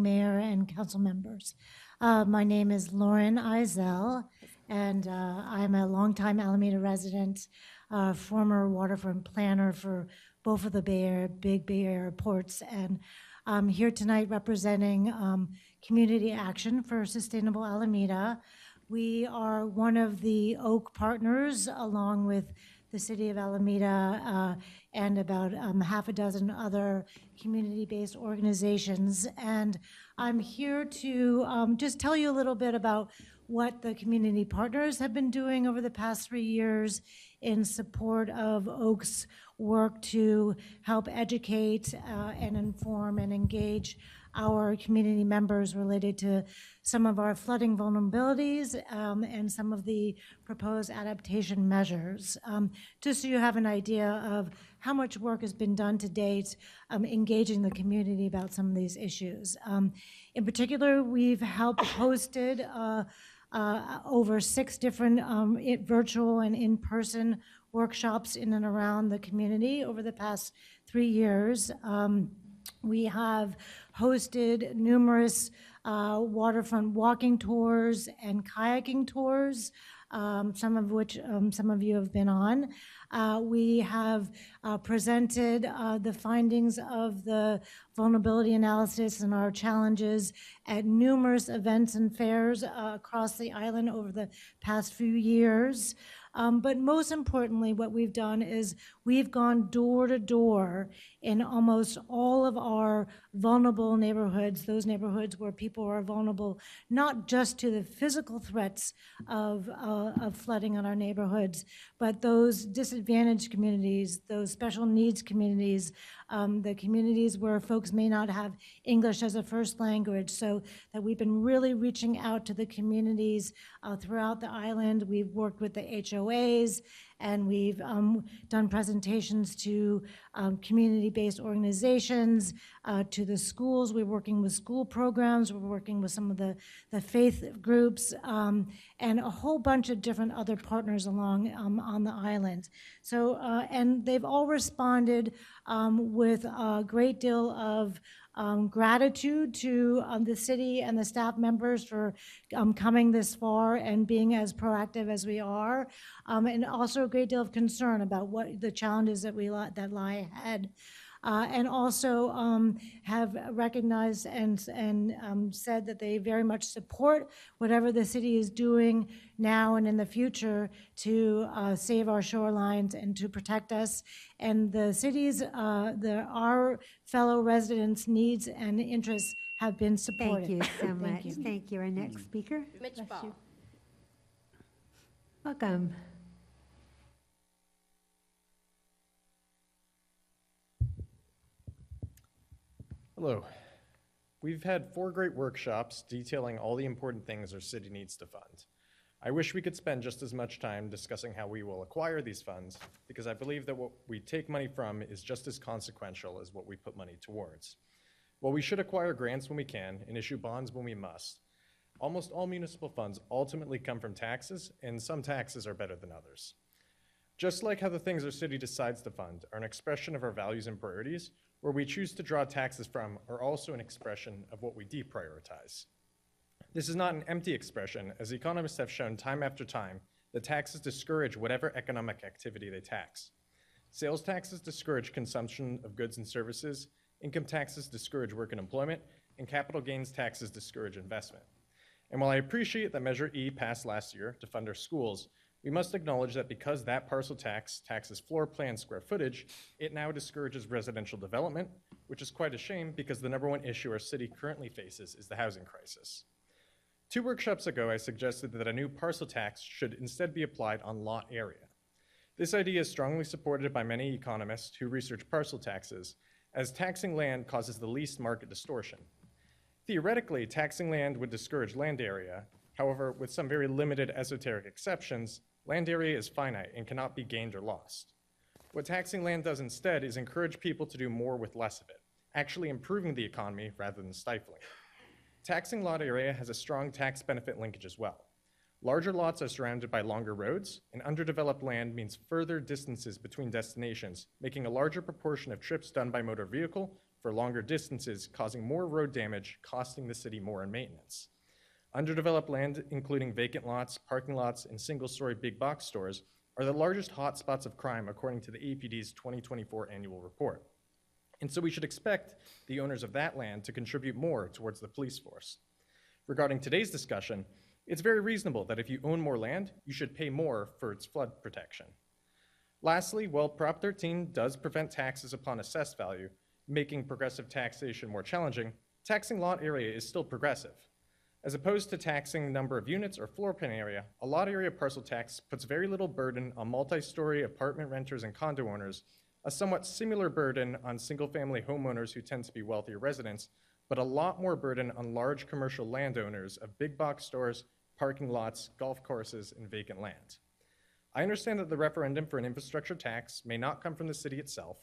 Mayor and council members. My name is Lauren Eisel, and I'm a longtime Alameda resident, former waterfront planner for both of the big Bay Area ports, and I'm here tonight representing Community Action for Sustainable Alameda. We are one of the Oak partners, along with the City of Alameda and about half a dozen other community-based organizations. And I'm here to just tell you a little bit about what the community partners have been doing over the past 3 years in support of Oak's work to help educate and inform and engage our community members related to some of our flooding vulnerabilities and some of the proposed adaptation measures. Just so you have an idea of how much work has been done to date engaging the community about some of these issues. In particular, we've helped hosted over 6 different virtual and in-person workshops in and around the community over the past 3 years. We have hosted numerous waterfront walking tours and kayaking tours, some of which some of you have been on. We have presented the findings of the vulnerability analysis and our challenges at numerous events and fairs across the island over the past few years. But most importantly, what we've done is we've gone door to door in almost all of our vulnerable neighborhoods, those neighborhoods where people are vulnerable, not just to the physical threats of flooding in our neighborhoods, but those disadvantaged communities, those special needs communities, the communities where folks may not have English as a first language, so that we've been really reaching out to the communities throughout the island. We've worked with the HOAs, and we've done presentations to community-based organizations, to the schools. We're working with school programs. We're working with some of the faith groups, and a whole bunch of different other partners along on the island. So, and they've all responded with a great deal of gratitude to the city and the staff members for coming this far and being as proactive as we are, and also a great deal of concern about what the challenges that lie ahead. And also have recognized and said that they very much support whatever the city is doing now and in the future to save our shorelines and to protect us. And the city's, our fellow residents' needs and interests have been supported. Thank you so much. Thank you. Our next speaker. Mitch Ball. Welcome. Hello. We've had 4 great workshops detailing all the important things our city needs to fund. I wish we could spend just as much time discussing how we will acquire these funds, because I believe that what we take money from is just as consequential as what we put money towards. While we should acquire grants when we can and issue bonds when we must, almost all municipal funds ultimately come from taxes, and some taxes are better than others. Just like how the things our city decides to fund are an expression of our values and priorities, where we choose to draw taxes from are also an expression of what we deprioritize. This is not an empty expression, as economists have shown time after time that taxes discourage whatever economic activity they tax. Sales taxes discourage consumption of goods and services, income taxes discourage work and employment, and capital gains taxes discourage investment. And while I appreciate that Measure E passed last year to fund our schools, we must acknowledge that because that parcel tax taxes floor plan square footage, it now discourages residential development, which is quite a shame because the #1 issue our city currently faces is the housing crisis. 2 workshops ago, I suggested that a new parcel tax should instead be applied on lot area. This idea is strongly supported by many economists who research parcel taxes, as taxing land causes the least market distortion. Theoretically, taxing land would discourage land area. However, with some very limited esoteric exceptions, land area is finite and cannot be gained or lost. What taxing land does instead is encourage people to do more with less of it, actually improving the economy rather than stifling it. Taxing lot area has a strong tax benefit linkage as well. Larger lots are surrounded by longer roads, and underdeveloped land means further distances between destinations, making a larger proportion of trips done by motor vehicle for longer distances, causing more road damage, costing the city more in maintenance. Underdeveloped land, including vacant lots, parking lots, and single-story big box stores, are the largest hotspots of crime according to the APD's 2024 annual report. And so we should expect the owners of that land to contribute more towards the police force. Regarding today's discussion, it's very reasonable that if you own more land, you should pay more for its flood protection. Lastly, while Prop 13 does prevent taxes upon assessed value, making progressive taxation more challenging, taxing lot area is still progressive. As opposed to taxing number of units or floor plan area, a lot area parcel tax puts very little burden on multi-story apartment renters and condo owners, a somewhat similar burden on single-family homeowners who tend to be wealthier residents, but a lot more burden on large commercial landowners of big box stores, parking lots, golf courses, and vacant land. I understand that the referendum for an infrastructure tax may not come from the city itself,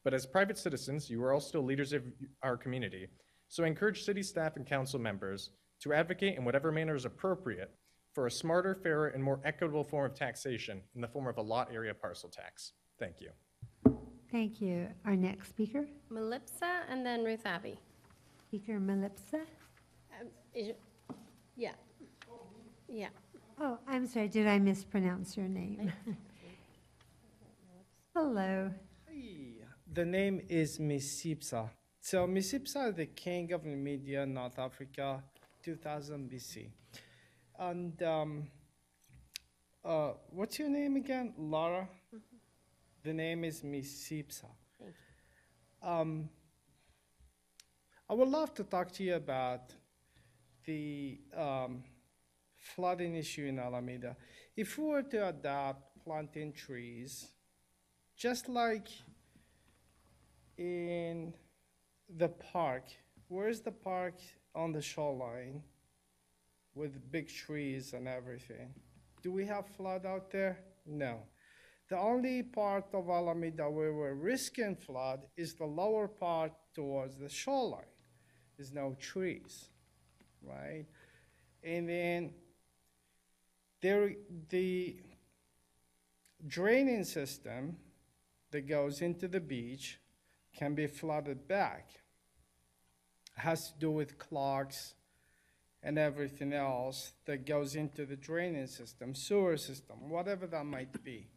but as private citizens, you are all still leaders of our community, so I encourage city staff and council members to advocate in whatever manner is appropriate for a smarter, fairer, and more equitable form of taxation in the form of a lot area parcel tax. Thank you. Thank you. Our next speaker. Melipsa and then Ruth Abbey. Speaker Melipsa. Yeah. Yeah. Oh, I'm sorry, did I mispronounce your name? Hello. The name is Misipsa. So Misipsa is the king of the media in North Africa, 2000 BC. And what's your name again? Laura? The name is Misipsa. Thank you. I would love to talk to you about the flooding issue in Alameda. If we were to adopt planting trees, just like in the park, where's the park on the shoreline with big trees and everything? Do we have flood out there? No. The only part of Alameda where we're risking flood is the lower part towards the shoreline. There's no trees, right? And then the draining system that goes into the beach can be flooded back. It has to do with clogs and everything else that goes into the draining system, sewer system, whatever that might be.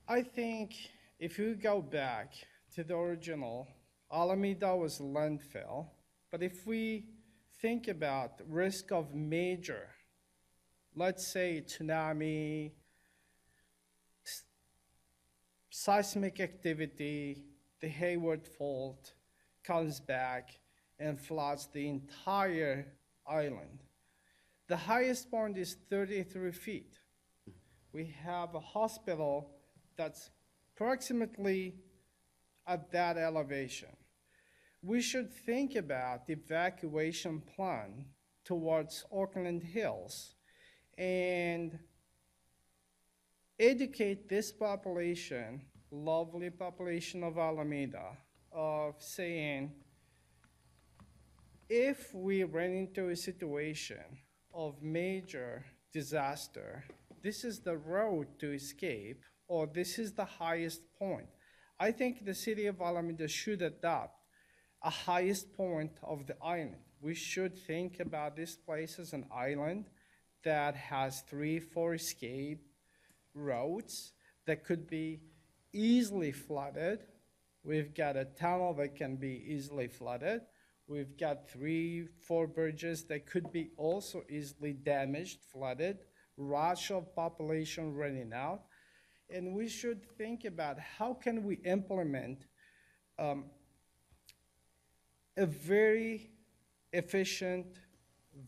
I think if you go back to the original, Alameda was a landfill, but if we think about risk of major, let's say tsunami, seismic activity, the Hayward Fault comes back and floods the entire island. The highest point is 33 feet. We have a hospital that's approximately at that elevation. We should think about the evacuation plan towards Oakland Hills and educate this population, lovely population of Alameda, of saying, if we run into a situation of major disaster, this is the road to escape, or this is the highest point. I think the city of Alameda should adopt a highest point of the island. We should think about this place as an island that has 3-4 escape roads that could be easily flooded. We've got a tunnel that can be easily flooded. We've got 3-4 bridges that could be also easily damaged, flooded, rush of population running out. And we should think about how can we implement a very efficient,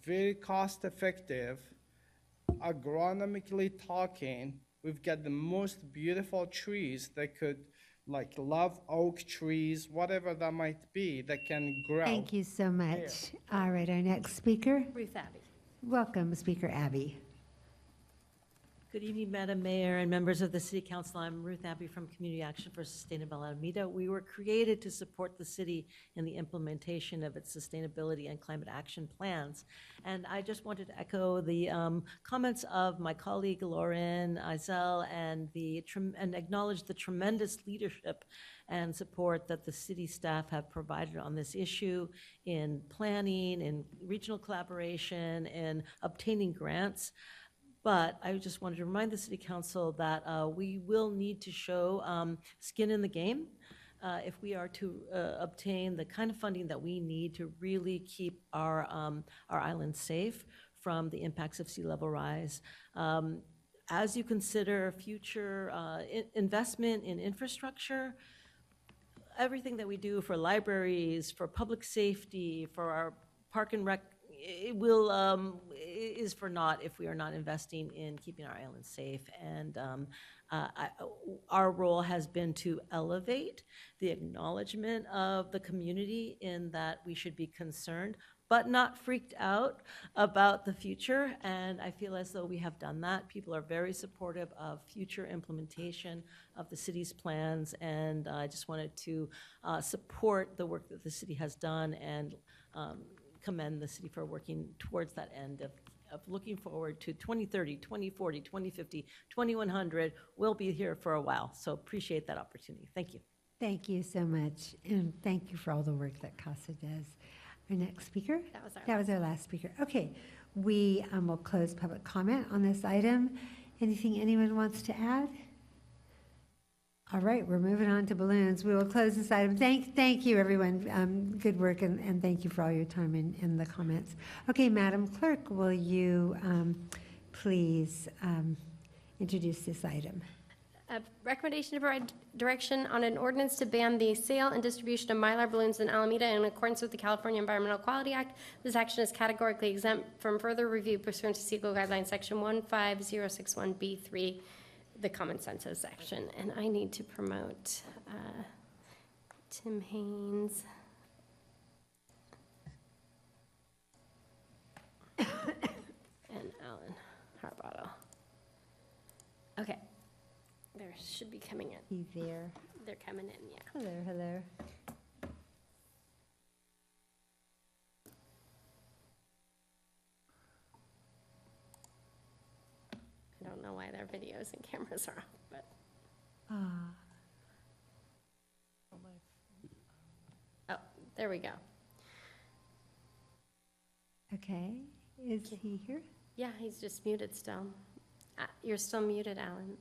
very cost-effective, agronomically talking, we've got the most beautiful trees that could, like love oak trees, whatever that might be, that can grow. Thank you so much. All right, our next speaker. Ruth Abbey. Welcome, Speaker Abbey. Good evening, Madam Mayor and members of the City Council. I'm Ruth Abbey from Community Action for Sustainable Alameda. We were created to support the city in the implementation of its sustainability and climate action plans. And I just wanted to echo the comments of my colleague Lauren Eisel and acknowledge the tremendous leadership and support that the city staff have provided on this issue in planning, in regional collaboration, and obtaining grants. But I just wanted to remind the City Council that we will need to show skin in the game if we are to obtain the kind of funding that we need to really keep our island safe from the impacts of sea level rise. As you consider future investment in infrastructure, everything that we do for libraries, for public safety, for our park and rec, it will is for naught if we are not investing in keeping our island safe. And our role has been to elevate the acknowledgement of the community in that we should be concerned, but not freaked out about the future. And I feel as though we have done that. People are very supportive of future implementation of the city's plans. And I just wanted to support the work that the city has done and commend the city for working towards that end of looking forward to 2030, 2040, 2050, 2100. We'll be here for a while, so appreciate that opportunity. Thank you. Thank you so much, and thank you for all the work that CASA does. Our next speaker? That was our last speaker. Okay, we will close public comment on this item. Anything anyone wants to add? All right, we're moving on to balloons. We will close this item. Thank you, everyone. Good work, and thank you for all your time in the comments. Okay, Madam Clerk, will you please introduce this item? A recommendation to provide direction on an ordinance to ban the sale and distribution of Mylar balloons in Alameda in accordance with the California Environmental Quality Act. This action is categorically exempt from further review pursuant to CEQA guidelines section 15061B3, the common census section. And I need to promote Tim Haynes. And Alan Harbottle. Okay. They should be coming in. He's there. They're coming in, yeah. Hello, hello. I don't know why their videos and cameras are off, but. Oh, there we go. Okay, is he here? Yeah, he's just muted still. You're still muted, Alan.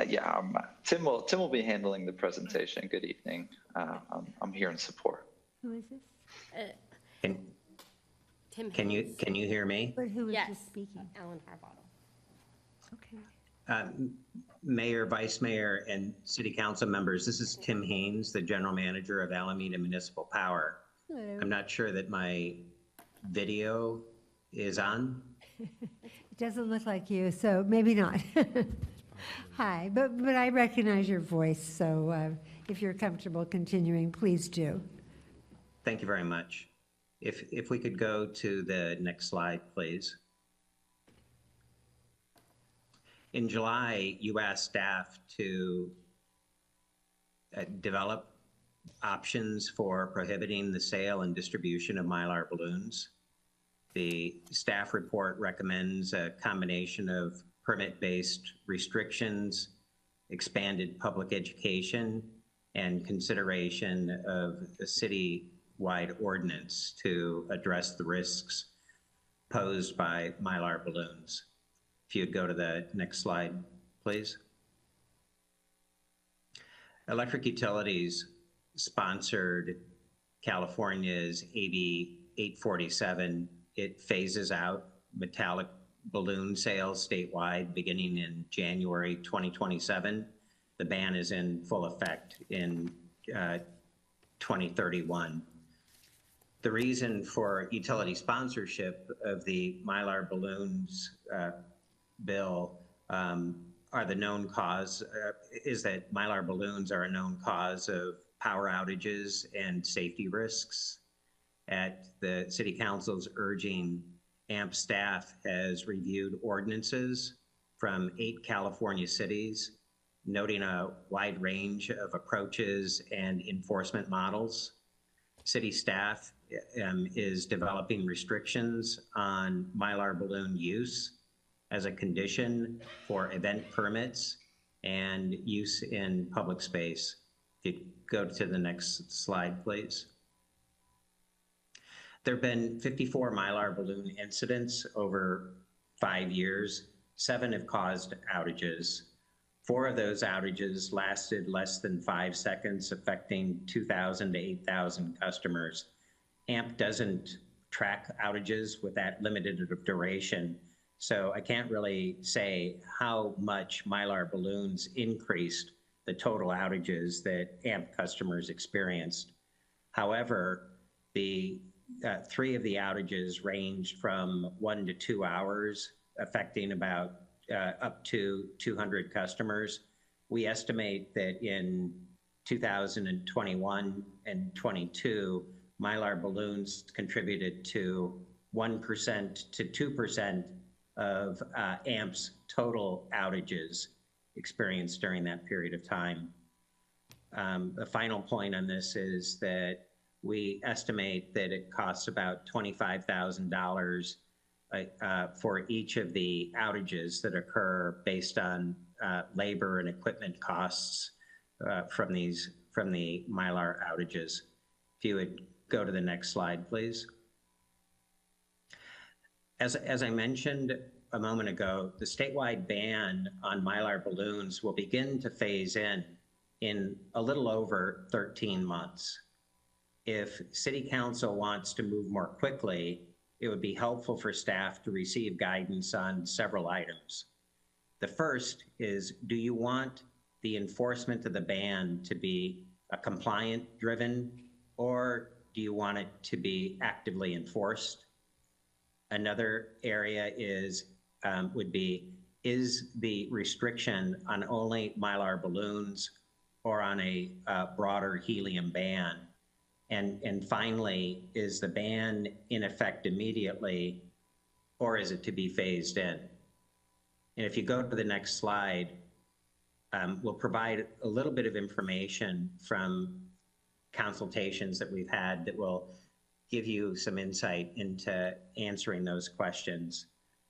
Yeah, Tim will be handling the presentation. Good evening. I'm here in support. Who is this? Tim Can you hear me? But who is Yes. this speaking? Alan Harbottle. Okay. Mayor, Vice Mayor, and City Council members, this is Tim Haynes, the General Manager of Alameda Municipal Power. Hello. I'm not sure that my video is on. It doesn't look like you, so maybe not. Hi, but I recognize your voice, so if you're comfortable continuing, please do. Thank you very much. If we could go to the next slide, please. In July, you asked staff to develop options for prohibiting the sale and distribution of Mylar balloons. The staff report recommends a combination of permit-based restrictions, expanded public education, and consideration of a city-wide ordinance to address the risks posed by Mylar balloons. If you'd go to the next slide, please. Electric Utilities sponsored California's AB 847. It phases out metallic balloon sales statewide beginning in January 2027. The ban is in full effect in 2031. The reason for utility sponsorship of the Mylar balloons bill are the known cause, is that Mylar balloons are a known cause of power outages and safety risks. At the City Council's urging, AMP staff has reviewed ordinances from 8 California cities, noting a wide range of approaches and enforcement models. City staff is developing restrictions on Mylar balloon use as a condition for event permits and use in public space. If you go to the next slide, please. There have been 54 Mylar balloon incidents over 5 years. 7 have caused outages. 4 of those outages lasted less than 5 seconds, affecting 2,000 to 8,000 customers. AMP doesn't track outages with that limited duration, so I can't really say how much Mylar balloons increased the total outages that AMP customers experienced. However, the 3 of the outages ranged from 1 to 2 hours, affecting about up to 200 customers. We estimate that in 2021 and 22, Mylar balloons contributed to 1% to 2% of AMP's total outages experienced during that period of time. The final point on this is that we estimate that it costs about $25,000 for each of the outages that occur based on labor and equipment costs from the Mylar outages. If you would go to the next slide, please. As I mentioned a moment ago, the statewide ban on Mylar balloons will begin to phase in a little over 13 months. If City Council wants to move more quickly, it would be helpful for staff to receive guidance on several items. The first is, do you want the enforcement of the ban to be a compliant-driven, or do you want it to be actively enforced? Another area would be, is the restriction on only Mylar balloons or on a broader helium ban? And finally, is the ban in effect immediately, or is it to be phased in? And if you go to the next slide, we'll provide a little bit of information from consultations that we've had that will give you some insight into answering those questions.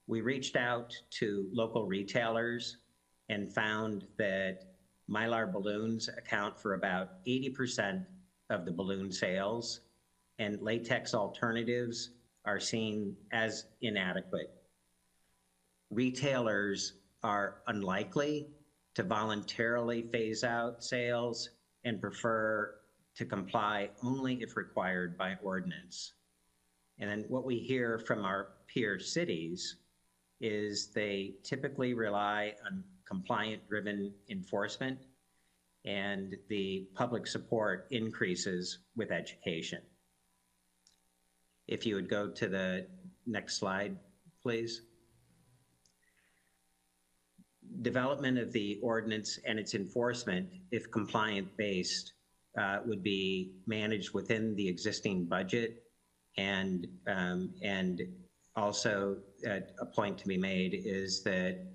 We reached out to local retailers and found that Mylar balloons account for about 80% of the balloon sales, and latex alternatives are seen as inadequate. Retailers are unlikely to voluntarily phase out sales and prefer to comply only if required by ordinance. And then what we hear from our peer cities is they typically rely on compliant-driven enforcement, and the public support increases with education. If you would go to the next slide, please. Development of the ordinance and its enforcement, if compliant-based, would be managed within the existing budget, and also a point to be made is that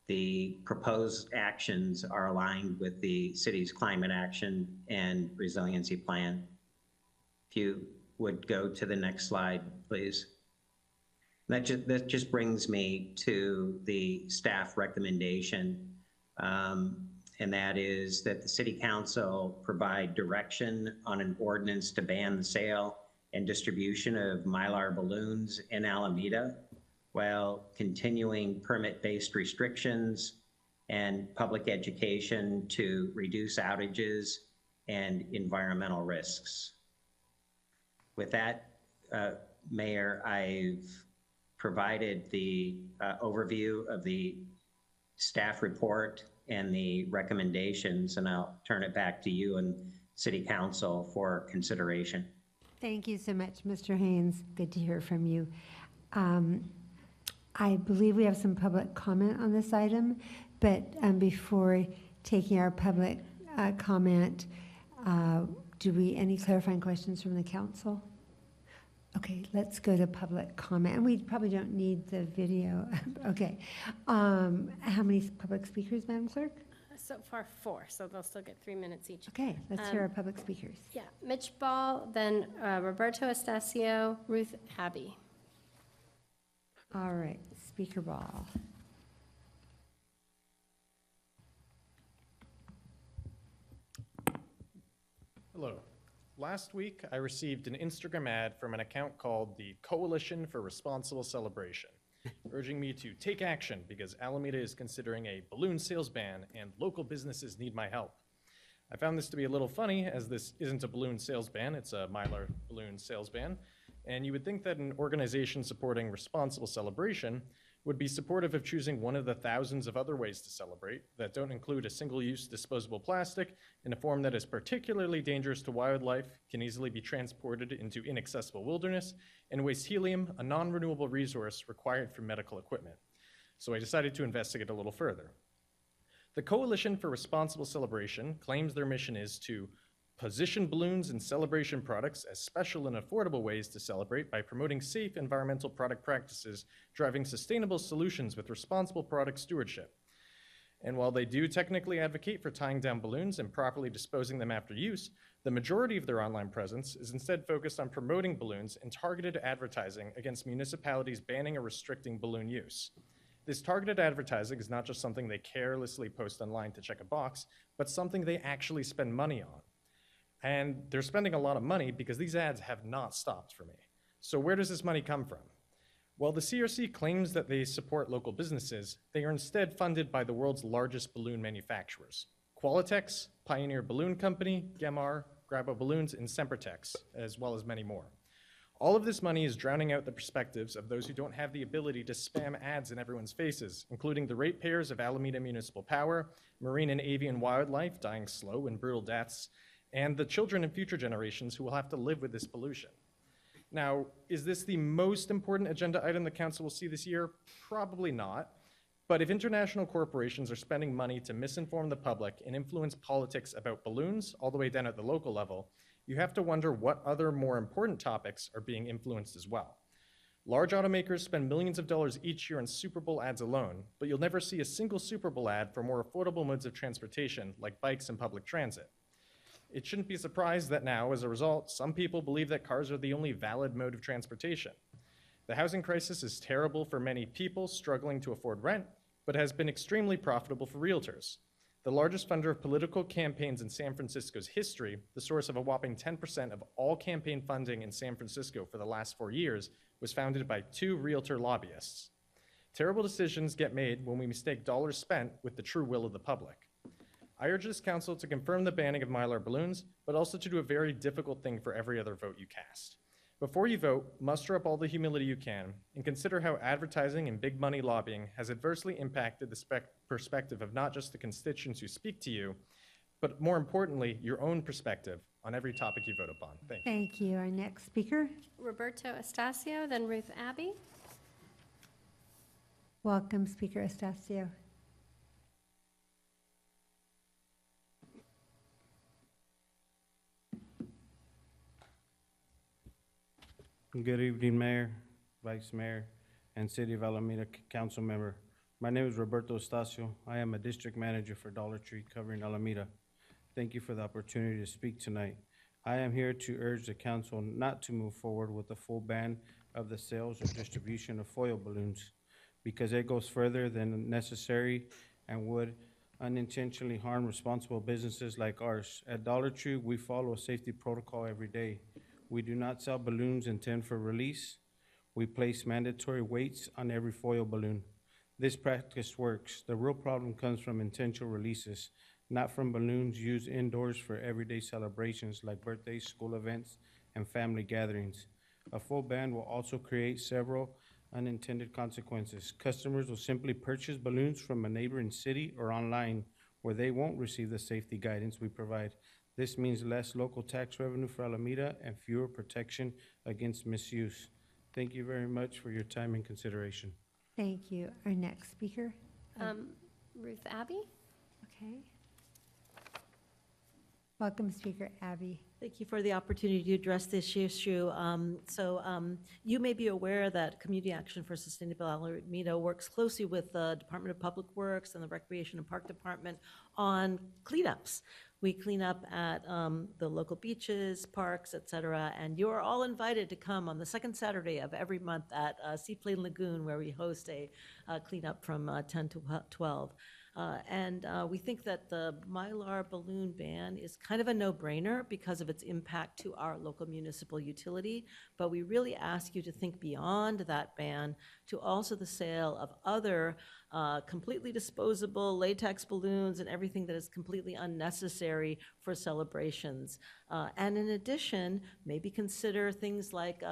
the proposed actions are aligned with the city's climate action and resiliency plan. If you would go to the next slide, please. That just brings me to the staff recommendation, and that is that the City Council provide direction on an ordinance to ban the sale and distribution of Mylar balloons in Alameda, while continuing permit-based restrictions and public education to reduce outages and environmental risks. With that, Mayor, I've provided the overview of the staff report and the recommendations, and I'll turn it back to you and City Council for consideration. Thank you so much, Mr. Haynes. Good to hear from you. I believe we have some public comment on this item, but before taking our public comment, any clarifying questions from the council? Okay, let's go to public comment. And we probably don't need the video. Okay. How many public speakers, Madam Clerk? So far, 4, so they'll still get 3 minutes each. Okay, let's hear our public speakers. Yeah, Mitch Ball, then Roberto Estacio, Ruth Abbey. All right, Speaker Ball. Hello. Last week, I received an Instagram ad from an account called the Coalition for Responsible Celebration, urging me to take action because Alameda is considering a balloon sales ban and local businesses need my help. I found this to be a little funny, as this isn't a balloon sales ban, it's a Mylar balloon sales ban, and you would think that an organization supporting responsible celebration would be supportive of choosing one of the thousands of other ways to celebrate that don't include a single-use disposable plastic in a form that is particularly dangerous to wildlife, can easily be transported into inaccessible wilderness, and waste helium, a non-renewable resource required for medical equipment. So I decided to investigate a little further. The Coalition for Responsible Celebration claims their mission is to position balloons and celebration products as special and affordable ways to celebrate by promoting safe environmental product practices, driving sustainable solutions with responsible product stewardship. And while they do technically advocate for tying down balloons and properly disposing them after use, the majority of their online presence is instead focused on promoting balloons and targeted advertising against municipalities banning or restricting balloon use. This targeted advertising is not just something they carelessly post online to check a box, but something they actually spend money on. And they're spending a lot of money because these ads have not stopped for me. So where does this money come from? While the CRC claims that they support local businesses, they are instead funded by the world's largest balloon manufacturers: Qualitex, Pioneer Balloon Company, Gemar, Grabo Balloons, and Sempertex, as well as many more. All of this money is drowning out the perspectives of those who don't have the ability to spam ads in everyone's faces, including the ratepayers of Alameda Municipal Power, marine and avian wildlife dying slow and brutal deaths, and the children and future generations who will have to live with this pollution. Now, is this the most important agenda item the council will see this year? Probably not. But if international corporations are spending money to misinform the public and influence politics about balloons all the way down at the local level, you have to wonder what other more important topics are being influenced as well. Large automakers spend millions of dollars each year on Super Bowl ads alone, but you'll never see a single Super Bowl ad for more affordable modes of transportation like bikes and public transit. It shouldn't be a surprise that now, as a result, some people believe that cars are the only valid mode of transportation. The housing crisis is terrible for many people struggling to afford rent, but has been extremely profitable for realtors. The largest funder of political campaigns in San Francisco's history, the source of a whopping 10% of all campaign funding in San Francisco for the last 4 years, was founded by 2 realtor lobbyists. Terrible decisions get made when we mistake dollars spent with the true will of the public. I urge this council to confirm the banning of Mylar balloons, but also to do a very difficult thing for every other vote you cast. Before you vote, muster up all the humility you can and consider how advertising and big money lobbying has adversely impacted the perspective of not just the constituents who speak to you, but more importantly, your own perspective on every topic you vote upon. Thank you. Thank you. Our next speaker. Roberto Estacio, then Ruth Abbey. Welcome, Speaker Estacio. Good evening, Mayor, Vice Mayor, and City of Alameda Council Member. My name is Roberto Estacio. I am a district manager for Dollar Tree covering Alameda. Thank you for the opportunity to speak tonight. I am here to urge the council not to move forward with the full ban of the sales or distribution of foil balloons because it goes further than necessary and would unintentionally harm responsible businesses like ours. At Dollar Tree, we follow a safety protocol every day. We do not sell balloons intended for release. We place mandatory weights on every foil balloon. This practice works. The real problem comes from intentional releases, not from balloons used indoors for everyday celebrations like birthdays, school events, and family gatherings. A full ban will also create several unintended consequences. Customers will simply purchase balloons from a neighboring city or online where they won't receive the safety guidance we provide. This means less local tax revenue for Alameda and fewer protection against misuse. Thank you very much for your time and consideration. Thank you. Our next speaker. Ruth Abbey. Okay. Welcome, Speaker Abbey. Thank you for the opportunity to address this issue. You may be aware that Community Action for Sustainable Alameda works closely with the Department of Public Works and the Recreation and Park Department on cleanups. We clean up at the local beaches, parks, et cetera, and you are all invited to come on the second Saturday of every month at Seaplane Lagoon, where we host a cleanup from 10 to 12. We think that the Mylar balloon ban is kind of a no-brainer because of its impact to our local municipal utility, but we really ask you to think beyond that ban to also the sale of other completely disposable latex balloons and everything that is completely unnecessary for celebrations. And in addition, maybe consider things like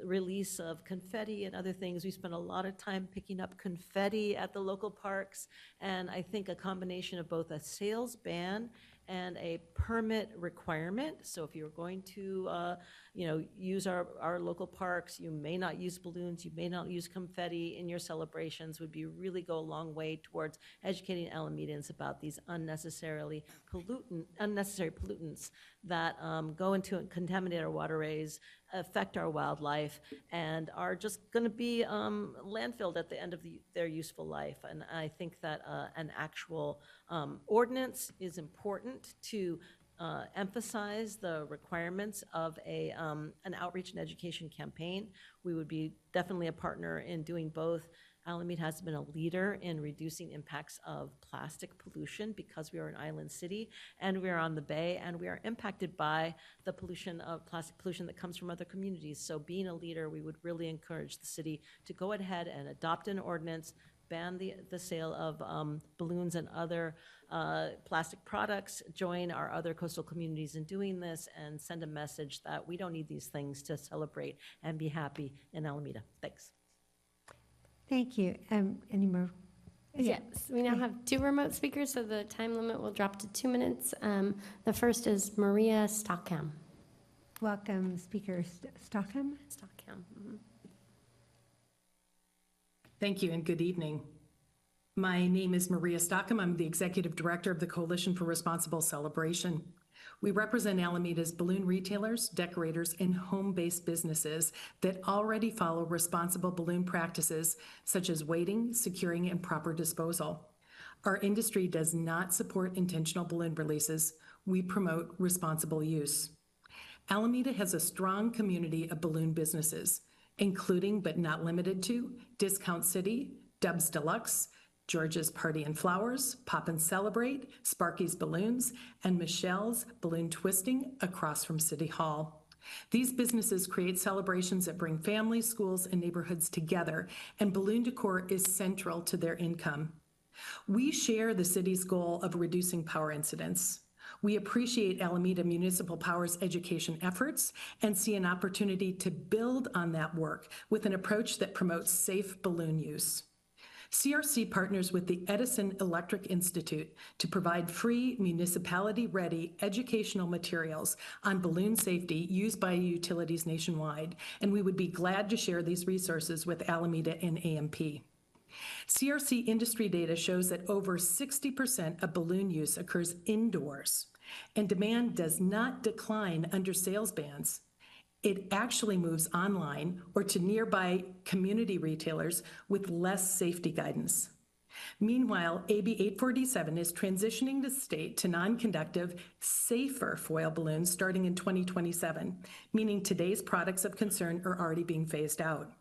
release of confetti and other things. We spend a lot of time picking up confetti at the local parks, and I think a combination of both a sales ban and a permit requirement. So if you're going to, use our local parks, you may not use balloons, you may not use confetti in your celebrations, would be really go a long way towards educating Alamedans about these unnecessary pollutants that go into and contaminate our waterways, affect our wildlife, and are just going to be landfilled at the end of their useful life. And I think that an actual ordinance is important to emphasize the requirements of an outreach and education campaign. We would be definitely a partner in doing both Alameda has been a leader in reducing impacts of plastic pollution because we are an island city and we are on the bay and we are impacted by the pollution of plastic pollution that comes from other communities. So being a leader, we would really encourage the city to go ahead and adopt an ordinance, ban the sale of balloons and other plastic products, join our other coastal communities in doing this, and send a message that we don't need these things to celebrate and be happy in Alameda. Thanks. Thank you. Any more? Yes, we now have 2 remote speakers, so the time limit will drop to 2 minutes. The first is Maria Stockham. Welcome, Speaker Stockham. Stockham. Mhm. Thank you and good evening. My name is Maria Stockham. I'm the Executive Director of the Coalition for Responsible Celebration. We represent Alameda's balloon retailers, decorators, and home-based businesses that already follow responsible balloon practices such as weighting, securing, and proper disposal. Our industry does not support intentional balloon releases. We promote responsible use. Alameda has a strong community of balloon businesses, including but not limited to Discount City, Dubs Deluxe, George's Party and Flowers, Pop and Celebrate, Sparky's Balloons, and Michelle's Balloon Twisting across from City Hall. These businesses create celebrations that bring families, schools, and neighborhoods together, and balloon decor is central to their income. We share the city's goal of reducing power incidents. We appreciate Alameda Municipal Power's education efforts and see an opportunity to build on that work with an approach that promotes safe balloon use. CRC partners with the Edison Electric Institute to provide free municipality-ready educational materials on balloon safety used by utilities nationwide, and we would be glad to share these resources with Alameda and AMP. CRC industry data shows that over 60% of balloon use occurs indoors, and demand does not decline under sales bans. It actually moves online or to nearby community retailers with less safety guidance. Meanwhile, AB 847 is transitioning the state to non-conductive, safer foil balloons starting in 2027, meaning today's products of concern are already being phased out.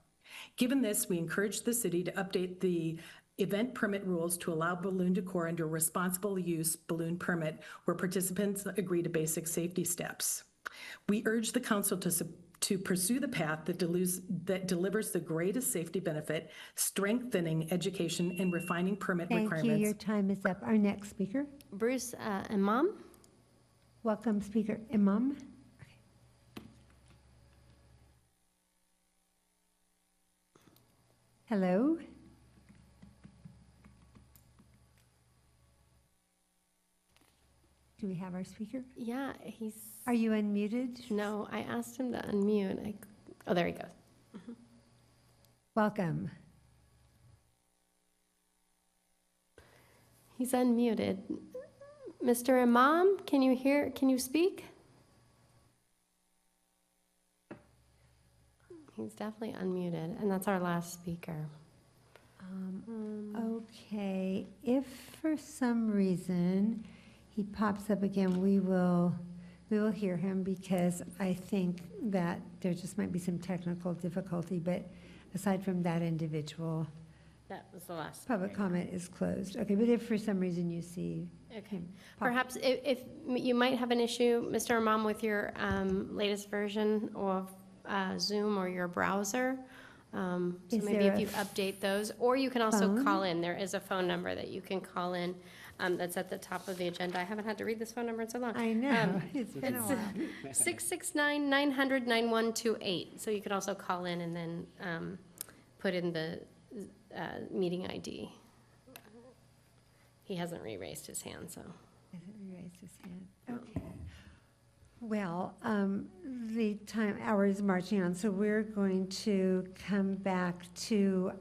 Given this, we encourage the city to update the event permit rules to allow balloon decor under a responsible use balloon permit where participants agree to basic safety steps. We urge the council to pursue the path that delivers the greatest safety benefit, strengthening education and refining permit requirements. Thank you. Your time is up. Our next speaker. Bruce Imam. Welcome, Speaker Imam. Hello. Do we have our speaker? Yeah, he's... Are you unmuted? No, I asked him to unmute. Oh, there he goes. Mhm. Welcome. He's unmuted. Mr. Imam, can you speak? He's definitely unmuted, and that's our last speaker. Okay, if for some reason he pops up again, we will hear him because I think that there just might be some technical difficulty, but aside from that individual, That was the last. public comment is closed. Okay, but if for some reason you see Okay. him pop- Perhaps if you might have an issue, Mr. Imam, with your latest version of Zoom or your browser. So Is maybe there if a you update those, or you can also phone? call in. There is a phone number that you can call in that's at the top of the agenda. I haven't had to read this phone number in so long. I know, it's been a while. 669-900-9128. So you could also call in and then put in the meeting ID. He hasn't re-raised his hand, so. Hasn't raised his hand. Okay. Well, the hour is marching on, so we're going to come back to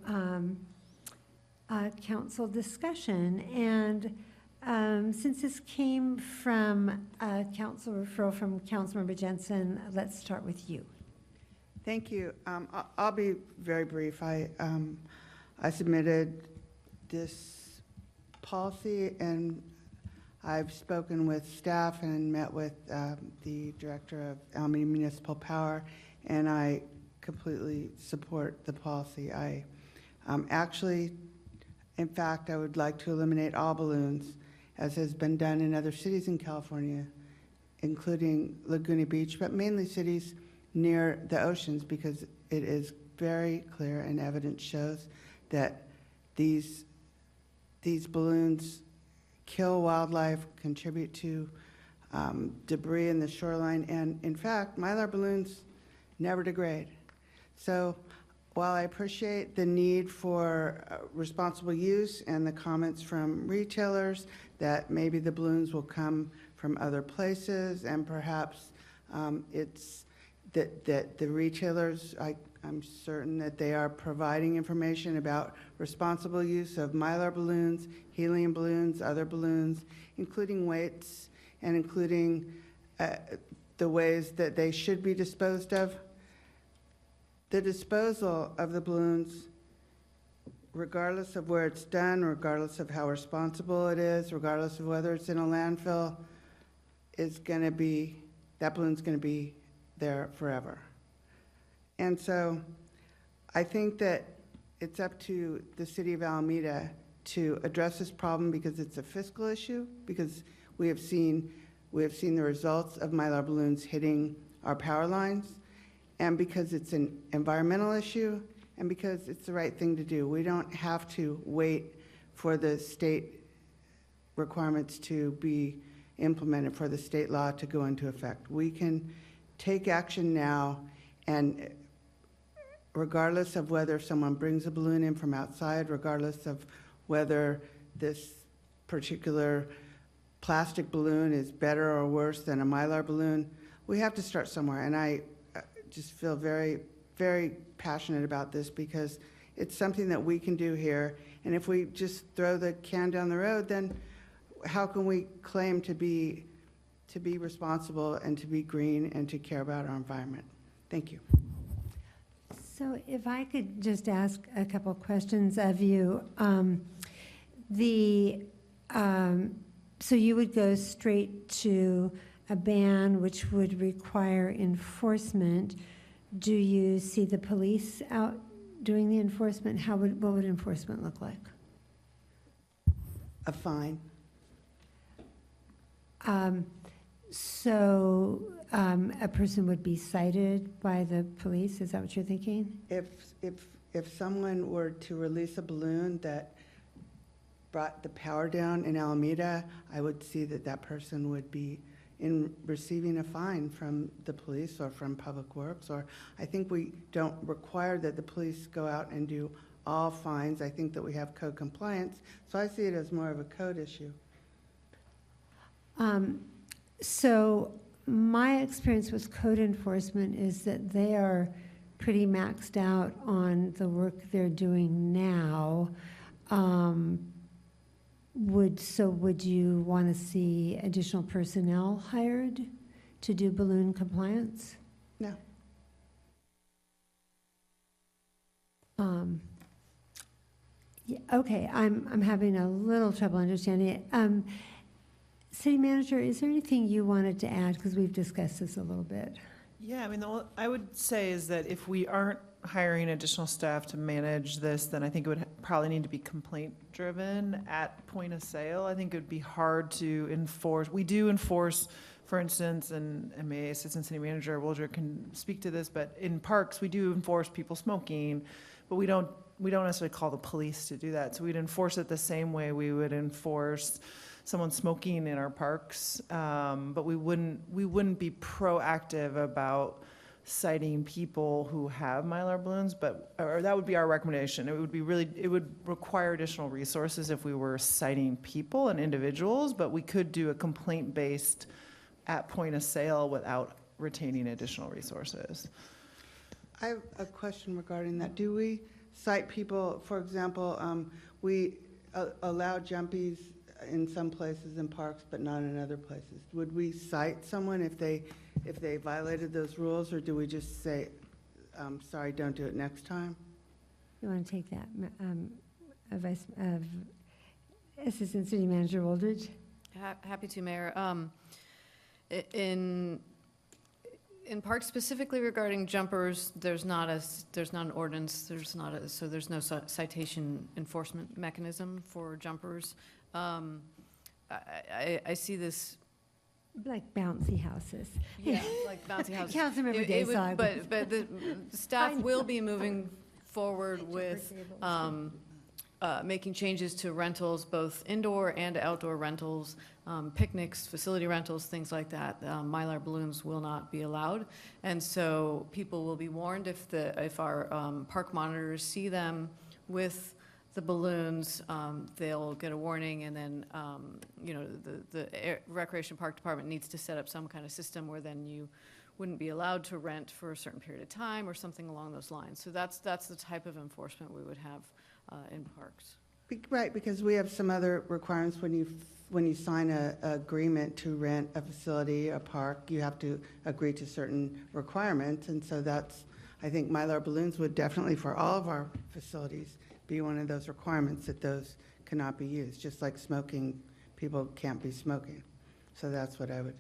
council discussion. And since this came from a council referral from Councilmember Jensen, let's start with you. Thank you. I'll be very brief. I submitted this policy, and I've spoken with staff and met with the director of Alameda Municipal Power, and I completely support the policy. Actually, in fact, I would like to eliminate all balloons, as has been done in other cities in California, including Laguna Beach, but mainly cities near the oceans, because it is very clear and evidence shows that these balloons kill wildlife, contribute to debris in the shoreline, and in fact, Mylar balloons never degrade. So while I appreciate the need for responsible use and the comments from retailers that maybe the balloons will come from other places, and perhaps it's that the retailers, I'm certain that they are providing information about responsible use of Mylar balloons, helium balloons, other balloons, including weights and including the ways that they should be disposed of. The disposal of the balloons, regardless of where it's done, regardless of how responsible it is, regardless of whether it's in a landfill, that balloon's going to be there forever. And so I think that it's up to the city of Alameda to address this problem, because it's a fiscal issue, because we have seen the results of Mylar balloons hitting our power lines, and because it's an environmental issue, and because it's the right thing to do. We don't have to wait for the state requirements to be implemented, for the state law to go into effect. We can take action now, and regardless of whether someone brings a balloon in from outside, regardless of whether this particular plastic balloon is better or worse than a Mylar balloon, we have to start somewhere. And I just feel very, very passionate about this, because it's something that we can do here. And if we just throw the can down the road, then how can we claim to be responsible and to be green and to care about our environment? Thank you. So if I could just ask a couple questions of you. So you would go straight to a ban which would require enforcement. Do you see the police out doing the enforcement? What would enforcement look like? A fine. A person would be cited by the police, is that what you're thinking? If someone were to release a balloon that brought the power down in Alameda, I would see that person would be receiving a fine from the police or from Public Works. Or I think we don't require that the police go out and do all fines. I think that we have code compliance, so I see it as more of a code issue. So my experience with code enforcement is that they are pretty maxed out on the work they're doing now. Would you want to see additional personnel hired to do balloon compliance? No. Okay, I'm having a little trouble understanding it. City Manager, is there anything you wanted to add? Because we've discussed this a little bit. Yeah, I mean, I would say is that if we aren't hiring additional staff to manage this, then I think it would probably need to be complaint-driven at point of sale. I think it would be hard to enforce. We do enforce, for instance, and my Assistant City Manager Wooldridge can speak to this, but in parks, we do enforce people smoking, but we don't necessarily call the police to do that. So we'd enforce it the same way we would enforce someone smoking in our parks, but we wouldn't be proactive about citing people who have Mylar balloons, or that would be our recommendation. It would require additional resources if we were citing people and individuals, but we could do a complaint-based at point of sale without retaining additional resources. I have a question regarding that. Do we cite people, for example, we allow jumpies in some places in parks, but not in other places? Would we cite someone if they violated those rules, or do we just say, sorry, don't do it next time? You want to take that, Assistant City Manager Wooldridge? Happy to, Mayor. In In parks specifically regarding jumpers, there's not an ordinance, so there's no citation enforcement mechanism for jumpers. I see this. Like bouncy houses. Yeah, like bouncy houses. Councilmember It would- Desai. But the staff will be moving forward with making changes to rentals, both indoor and outdoor rentals, picnics, facility rentals, things like that. Mylar balloons will not be allowed. And so people will be warned if our park monitors see them with the balloons, they'll get a warning, and then, the Recreation Park Department needs to set up some kind of system where then you wouldn't be allowed to rent for a certain period of time or something along those lines. So that's the type of enforcement we would have in parks. Right, because we have some other requirements when you sign a agreement to rent a facility, a park, you have to agree to certain requirements, and so that's, I think Mylar balloons would definitely, for all of our facilities, be one of those requirements that those cannot be used, just like smoking, people can't be smoking. So that's what I would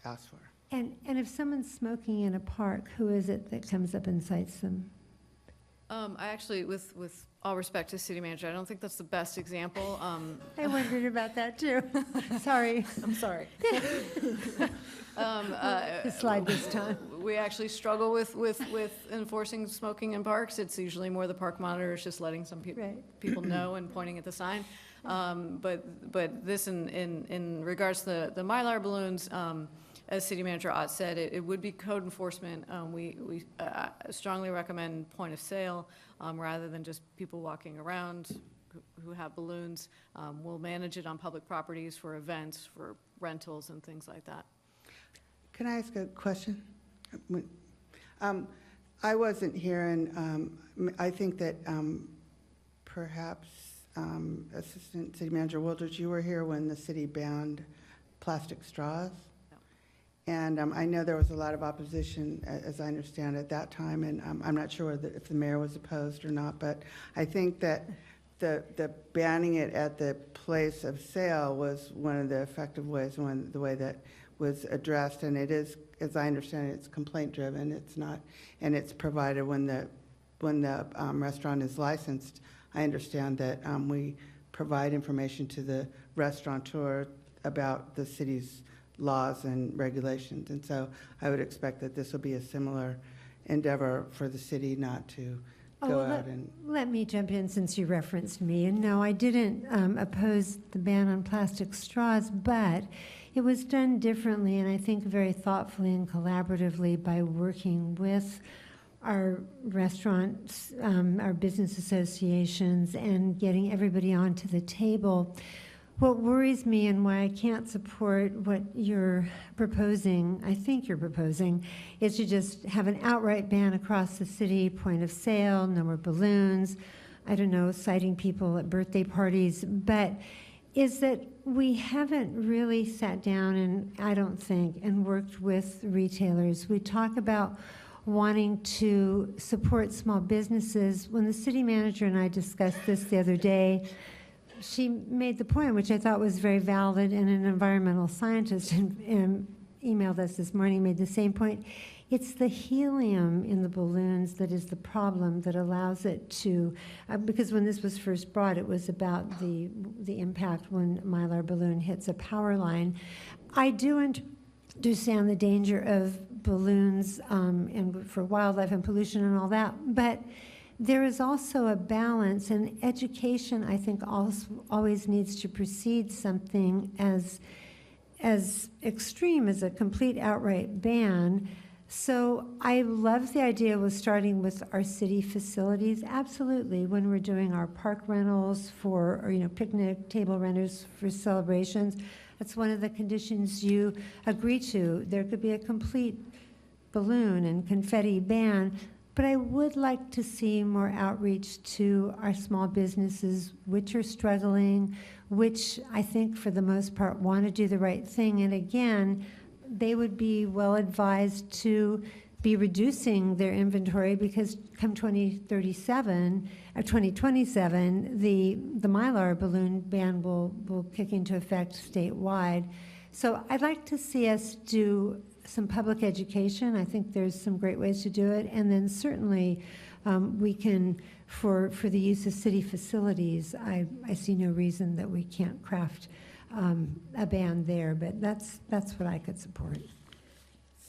ask for. And if someone's smoking in a park, who is it that comes up and cites them? I actually, with all respect to city manager, I don't think that's the best example. I wondered about that too. Sorry. I'm sorry. The slide this time. We actually struggle with enforcing smoking in parks. It's usually more the park monitors just letting some people know and pointing at the sign. But this, in regards to the Mylar balloons, as City Manager Ott said, it would be code enforcement. We strongly recommend point of sale rather than just people walking around who have balloons. We'll manage it on public properties for events, for rentals and things like that. Can I ask a question? I wasn't here, and I think that perhaps Assistant City Manager Wildridge, you were here when the city banned plastic straws. And I know there was a lot of opposition, as I understand, at that time, and I'm not sure if the mayor was opposed or not, but I think that the banning it at the place of sale was one of the effective ways, the way that was addressed, and it is, as I understand it, it's complaint-driven. It's not, and it's provided when the restaurant is licensed. I understand that we provide information to the restaurateur about the city's laws and regulations, and so I would expect that this will be a similar endeavor for the city not to go out and... Let me jump in since you referenced me. And no, I didn't oppose the ban on plastic straws, but it was done differently, and I think very thoughtfully and collaboratively by working with our restaurants, our business associations, and getting everybody onto the table. What worries me and why I can't support what you're proposing, I think you're proposing, is to just have an outright ban across the city, point of sale, no more balloons, I don't know, citing people at birthday parties, but is that we haven't really sat down and, I don't think, and worked with retailers. We talk about wanting to support small businesses. When the city manager and I discussed this the other day, she made the point, which I thought was very valid, and an environmental scientist emailed us this morning, made the same point. It's the helium in the balloons that is the problem that allows it to, because when this was first brought, it was about the impact when Mylar balloon hits a power line. I do understand the danger of balloons and for wildlife and pollution and all that, but there is also a balance, and education, I think, always needs to precede something as extreme as a complete outright ban. So I love the idea of starting with our city facilities, absolutely, when we're doing our park rentals or picnic table rentals for celebrations. That's one of the conditions you agree to. There could be a complete balloon and confetti ban. But I would like to see more outreach to our small businesses, which are struggling, which I think for the most part want to do the right thing. And again, they would be well advised to be reducing their inventory because come 2037 or 2027, the Mylar balloon ban will kick into effect statewide. So I'd like to see us do some public education. I think there's some great ways to do it. And then certainly we can, for the use of city facilities, I see no reason that we can't craft a ban there, but that's what I could support.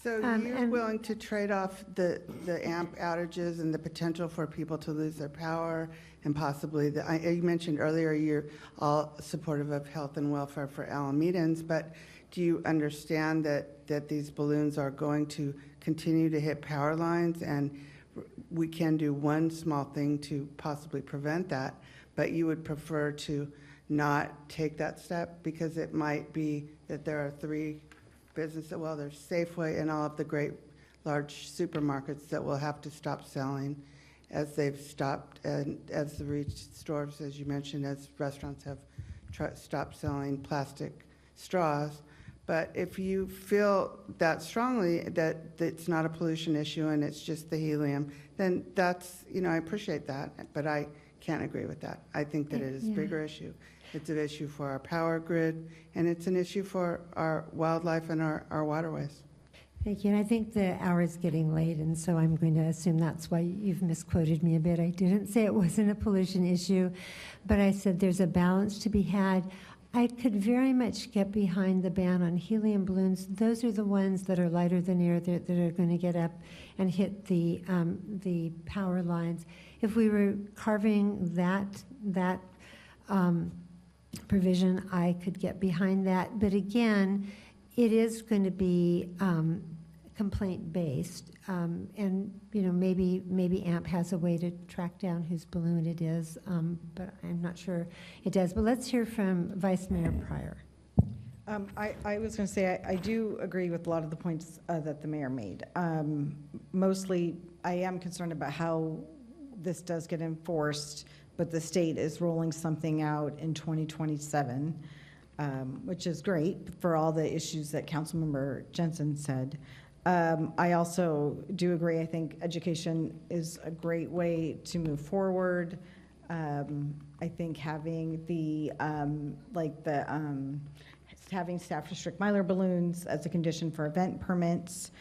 So you're willing to trade off the AMP outages and the potential for people to lose their power and possibly, you mentioned earlier you're all supportive of health and welfare for Alamedans, but do you understand that these balloons are going to continue to hit power lines, and we can do one small thing to possibly prevent that, but you would prefer to not take that step because it might be that there are three businesses, well, there's Safeway and all of the great large supermarkets that will have to stop selling as they've stopped, and as the retail stores, as you mentioned, as restaurants have stopped selling plastic straws. But if you feel that strongly that it's not a pollution issue and it's just the helium, then that's, I appreciate that, but I can't agree with that. I think that it is a bigger issue. It's an issue for our power grid, and it's an issue for our wildlife and our waterways. Thank you. And I think the hour is getting late, and so I'm going to assume that's why you've misquoted me a bit. I didn't say it wasn't a pollution issue, but I said there's a balance to be had. I could very much get behind the ban on helium balloons. Those are the ones that are lighter than air that are going to get up and hit the power lines. If we were carving that provision, I could get behind that. But again, it is going to be complaint-based, and maybe AMP has a way to track down whose balloon it is, but I'm not sure it does. But let's hear from Vice Mayor Pryor. I was going to say I do agree with a lot of the points that the mayor made. Mostly, I am concerned about how this does get enforced, but the state is rolling something out in 2027. Which is great for all the issues that Councilmember Jensen said. I also do agree, I think education is a great way to move forward. I think having having staff restrict Mylar balloons as a condition for event permits.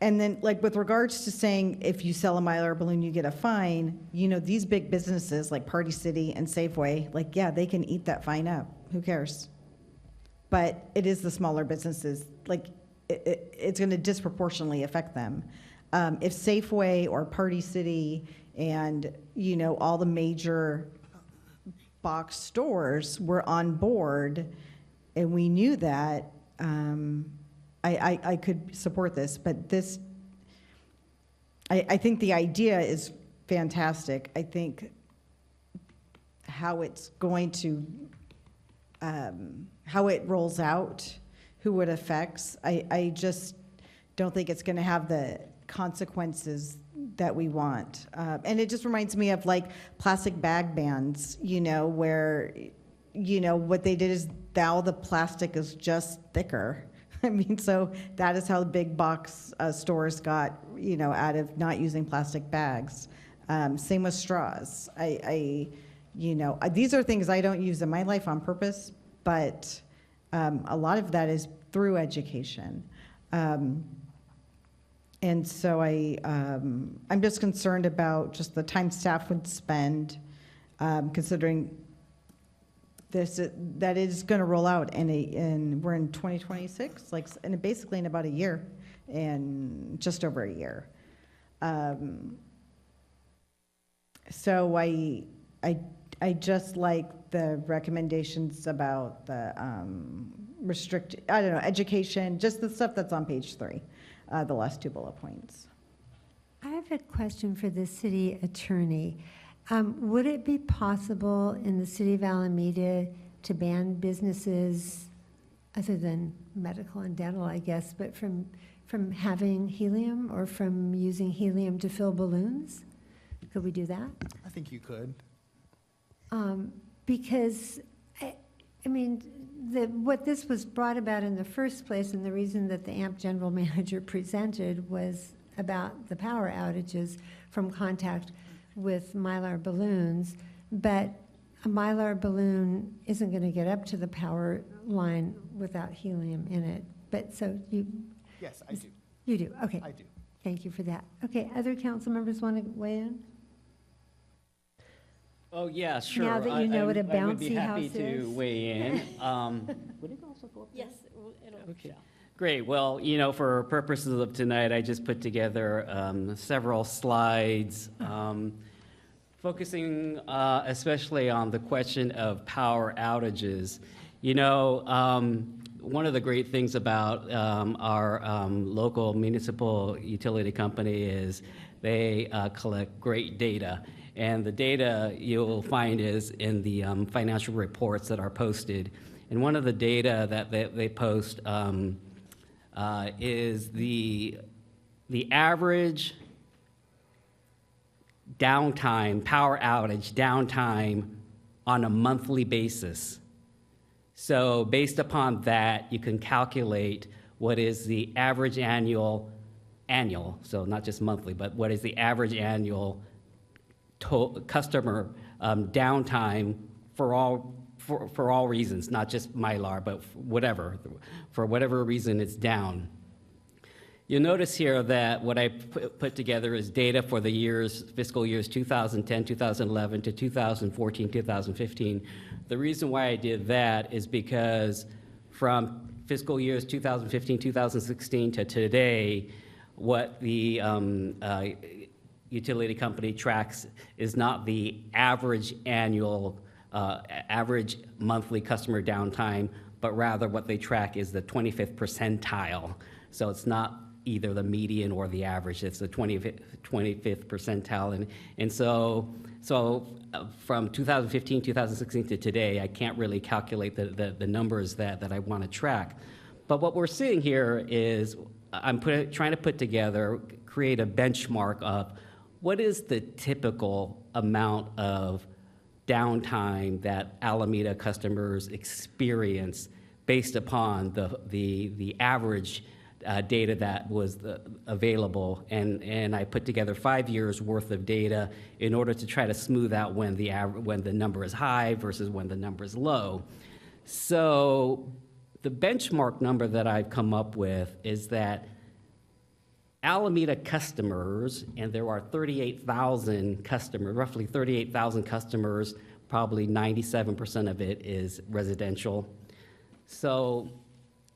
And then, with regards to saying if you sell a Mylar balloon, you get a fine, these big businesses like Party City and Safeway, they can eat that fine up. Who cares? But it is the smaller businesses, it's going to disproportionately affect them. If Safeway or Party City and, all the major box stores were on board and we knew that, I could support this, but I think the idea is fantastic. I think how it's going to, how it rolls out, who it affects, I just don't think it's going to have the consequences that we want. And it just reminds me of plastic bag bans, where, what they did is now the plastic is just thicker. So that is how the big box stores got, out of not using plastic bags. Same with straws. These are things I don't use in my life on purpose, but a lot of that is through education. And so I'm just concerned about just the time staff would spend, considering that is going to roll out and we're in 2026, basically in about a year, and just over a year. So I just like the recommendations about the education, just the stuff that's on page 3, the last 2 bullet points. I have a question for the city attorney. Would it be possible in the city of Alameda to ban businesses, other than medical and dental, I guess, but from having helium or from using helium to fill balloons? Could we do that? I think you could. Because, what this was brought about in the first place, and the reason that the AMP general manager presented was about the power outages from contact with Mylar balloons, but a Mylar balloon isn't going to get up to the power line without helium in it. But so you. Yes, I do. You do, okay. I do. Thank you for that. Okay, other council members want to weigh in? Oh, yeah, sure. Now that you know what a I would be bouncy happy house to is. weigh in. Would it also go up there? Yes, it'll. Okay. Great. Well, for purposes of tonight, I just put together several slides focusing especially on the question of power outages. One of the great things about our local municipal utility company is they collect great data. And the data you'll find is in the financial reports that are posted. And one of the data that they post is the average downtime, power outage downtime on a monthly basis. So based upon that, you can calculate what is the average annual, so not just monthly, but what is the average annual customer downtime for all reasons, not just Mylar, but for whatever reason it's down. You'll notice here that what I put together is data for the fiscal years 2010, 2011 to 2014, 2015. The reason why I did that is because from fiscal years 2015, 2016 to today, what the utility company tracks is not the average average monthly customer downtime, but rather what they track is the 25th percentile. So it's not either the median or the average, it's the 25th percentile. And so from 2015, 2016 to today, I can't really calculate the numbers that I want to track. But what we're seeing here is I'm trying to put together, create a benchmark of what is the typical amount of downtime that Alameda customers experience based upon the average data that was available, and I put together 5 years worth of data in order to try to smooth out when the number is high versus when the number is low. So the benchmark number that I've come up with is that Alameda customers, and there are 38,000 customers, roughly 38,000 customers, probably 97% of it is residential. So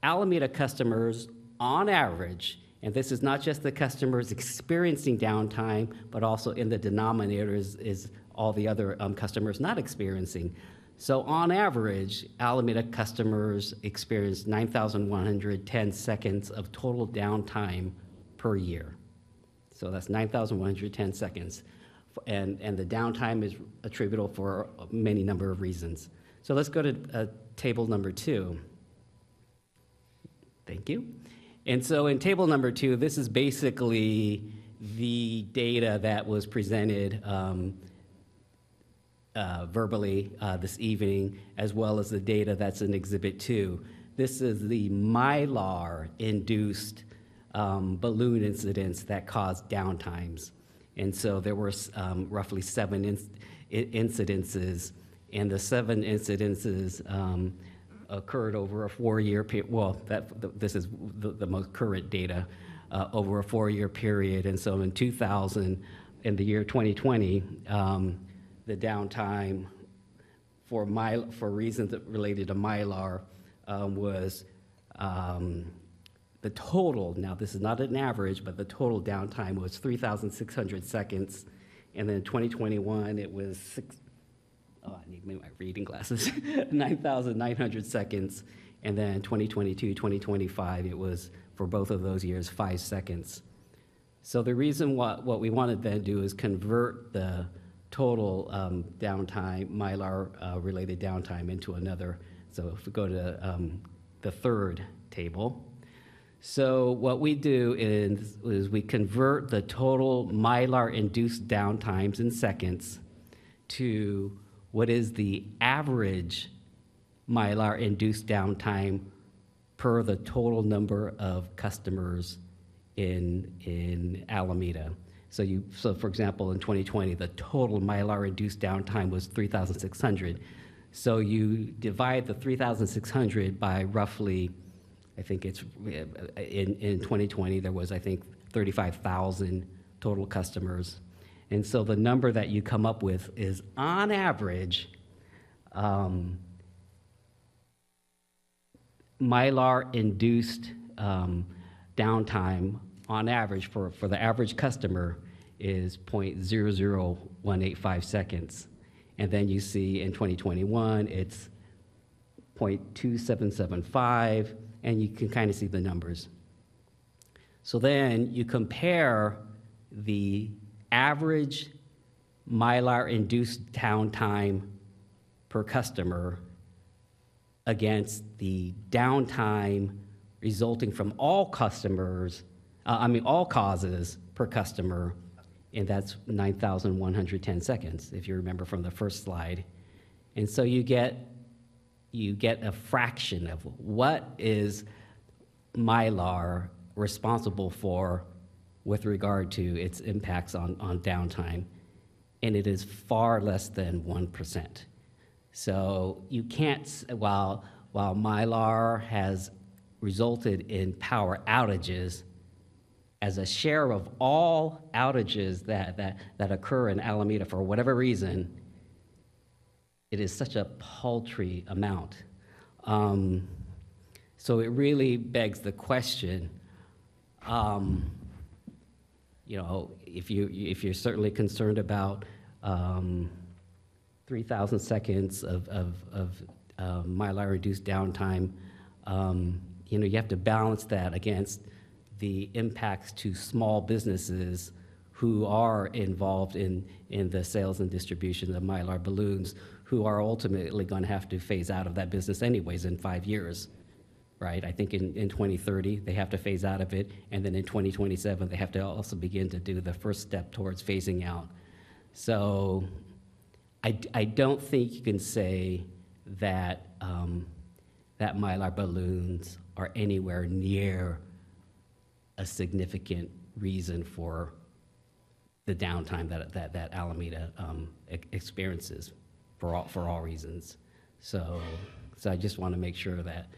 Alameda customers, on average, and this is not just the customers experiencing downtime, but also in the denominators is all the other customers not experiencing. So on average, Alameda customers experience 9,110 seconds of total downtime per year. So that's 9,110 seconds. And the downtime is attributable for many number of reasons. So let's go to table number 2. Thank you. And so in table number 2, this is basically the data that was presented verbally this evening, as well as the data that's in Exhibit 2. This is the Mylar-induced balloon incidents that caused downtimes. And so there were roughly 7 incidences, and the 7 incidences occurred over a 4-year period. Well, this is the most current data over a 4-year period. And so in the year 2020, the downtime for reasons related to Mylar was the total. Now, this is not an average, but the total downtime was 3,600 seconds. And then in 2021, it was I need my reading glasses, 9,900 seconds. And then 2022, 2025, it was, for both of those years, 5 seconds. So the reason what we wanted to then do is convert the total downtime, Mylar-related downtime, into another. So if we go to the third table. So what we do is we convert the total Mylar-induced downtimes in seconds to what is the average Mylar-induced downtime per the total number of customers in Alameda. So for example, in 2020, the total Mylar-induced downtime was 3,600. So you divide the 3,600 by roughly, I think it's, in 2020, there was, I think, 35,000 total customers. And so the number that you come up with is, on average, Mylar-induced downtime, on average, for the average customer, is 0.00185 seconds. And then you see in 2021, it's 0.2775, and you can kind of see the numbers. So then you compare the average Mylar-induced downtime per customer against the downtime resulting from all customers, all causes per customer, and that's 9,110 seconds, if you remember from the first slide. And so you get a fraction of what is Mylar responsible for with regard to its impacts on downtime, and it is far less than 1%. So you can't, while Mylar has resulted in power outages, as a share of all outages that occur in Alameda for whatever reason, it is such a paltry amount. So it really begs the question, if you're certainly concerned about 3,000 seconds of Mylar-reduced downtime, you have to balance that against the impacts to small businesses who are involved in the sales and distribution of Mylar balloons, who are ultimately going to have to phase out of that business anyways in 5 years, right? I think in 2030, they have to phase out of it, and then in 2027, they have to also begin to do the first step towards phasing out. So I don't think you can say that that Mylar balloons are anywhere near a significant reason for the downtime that Alameda experiences for all reasons. So I just want to make sure that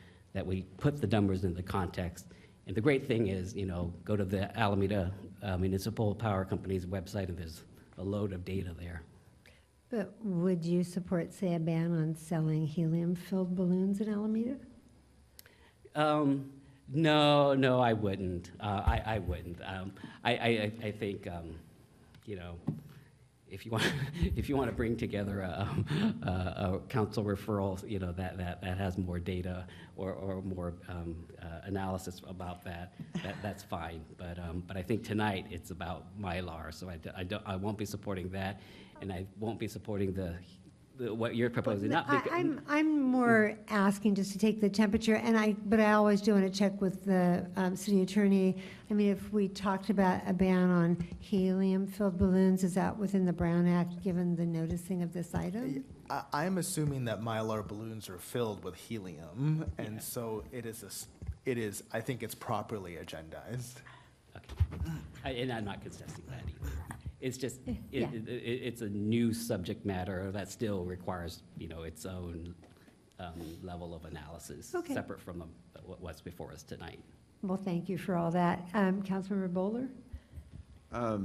we put the numbers into context. And the great thing is, go to the Alameda Municipal Power Company's website, and there's a load of data there. But would you support, say, a ban on selling helium-filled balloons in Alameda? No, I wouldn't. I wouldn't. I think, if you want to bring together a council referral, that has more data or more analysis about that's fine. But I think tonight it's about Mylar, so I won't be supporting that, and I won't be supporting what you're proposing. I'm more asking just to take the temperature, but I always do want to check with the city attorney. I mean, if we talked about a ban on helium-filled balloons, is that within the Brown Act, given the noticing of this item? I'm assuming that Mylar balloons are filled with helium, and so it is. I think it's properly agendized. Okay. And I'm not contesting that either. It's just, it's a new subject matter that still requires, its own level of analysis, separate from what's before us tonight. Well, thank you for all that. Councilmember Bowler? I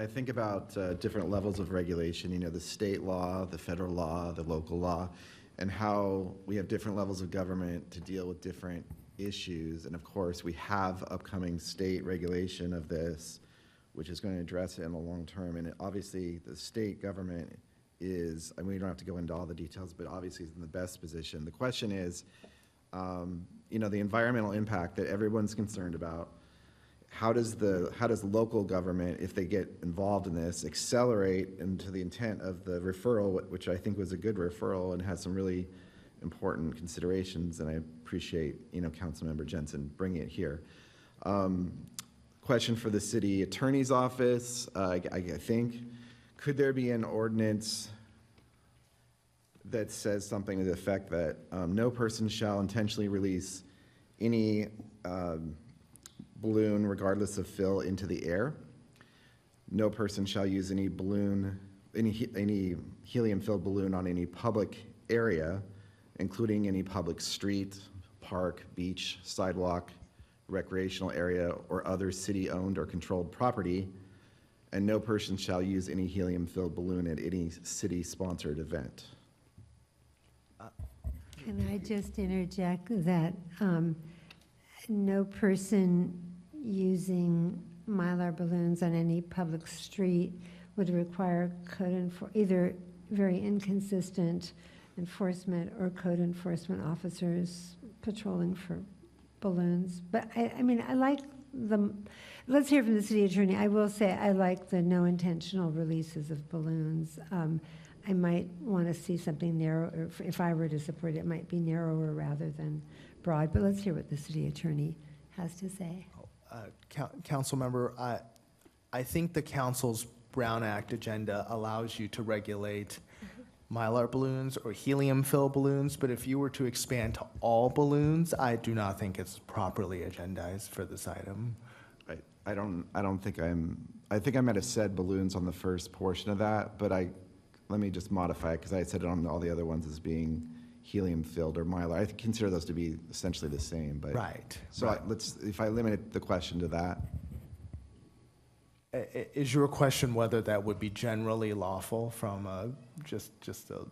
think about different levels of regulation, the state law, the federal law, the local law, and how we have different levels of government to deal with different issues. And of course, we have upcoming state regulation of this, which is going to address it in the long term. And obviously, the state government is, we don't have to go into all the details, but obviously is in the best position. The question is, the environmental impact that everyone's concerned about. How does local government, if they get involved in this, accelerate into the intent of the referral, which I think was a good referral and has some really important considerations, and I appreciate, Councilmember Jensen bringing it here. Question for the city attorney's office, I think, could there be an ordinance that says something to the effect that no person shall intentionally release any balloon, regardless of fill, into the air? No person shall use any helium-filled balloon on any public area, including any public street, park, beach, sidewalk, recreational area, or other city-owned or controlled property, and no person shall use any helium-filled balloon at any city-sponsored event. Can I just interject that no person using Mylar balloons on any public street would require either very inconsistent enforcement or code enforcement officers patrolling for balloons. But I mean, I like let's hear from the city attorney. I will say I like the no intentional releases of balloons. I might want to see something narrow, or if I were to support it, it might be narrower rather than broad. But let's hear what the city attorney has to say. Council member, I think the council's Brown Act agenda allows you to regulate Mylar balloons or helium-filled balloons, but if you were to expand to all balloons, I do not think it's properly agendized for this item. I don't think I think I might have said balloons on the first portion of that, but let me just modify it, because I said it on all the other ones as being helium-filled or Mylar. I consider those to be essentially the same, but. Right. So right. if I limit the question to that. Is your question whether that would be generally lawful from just a?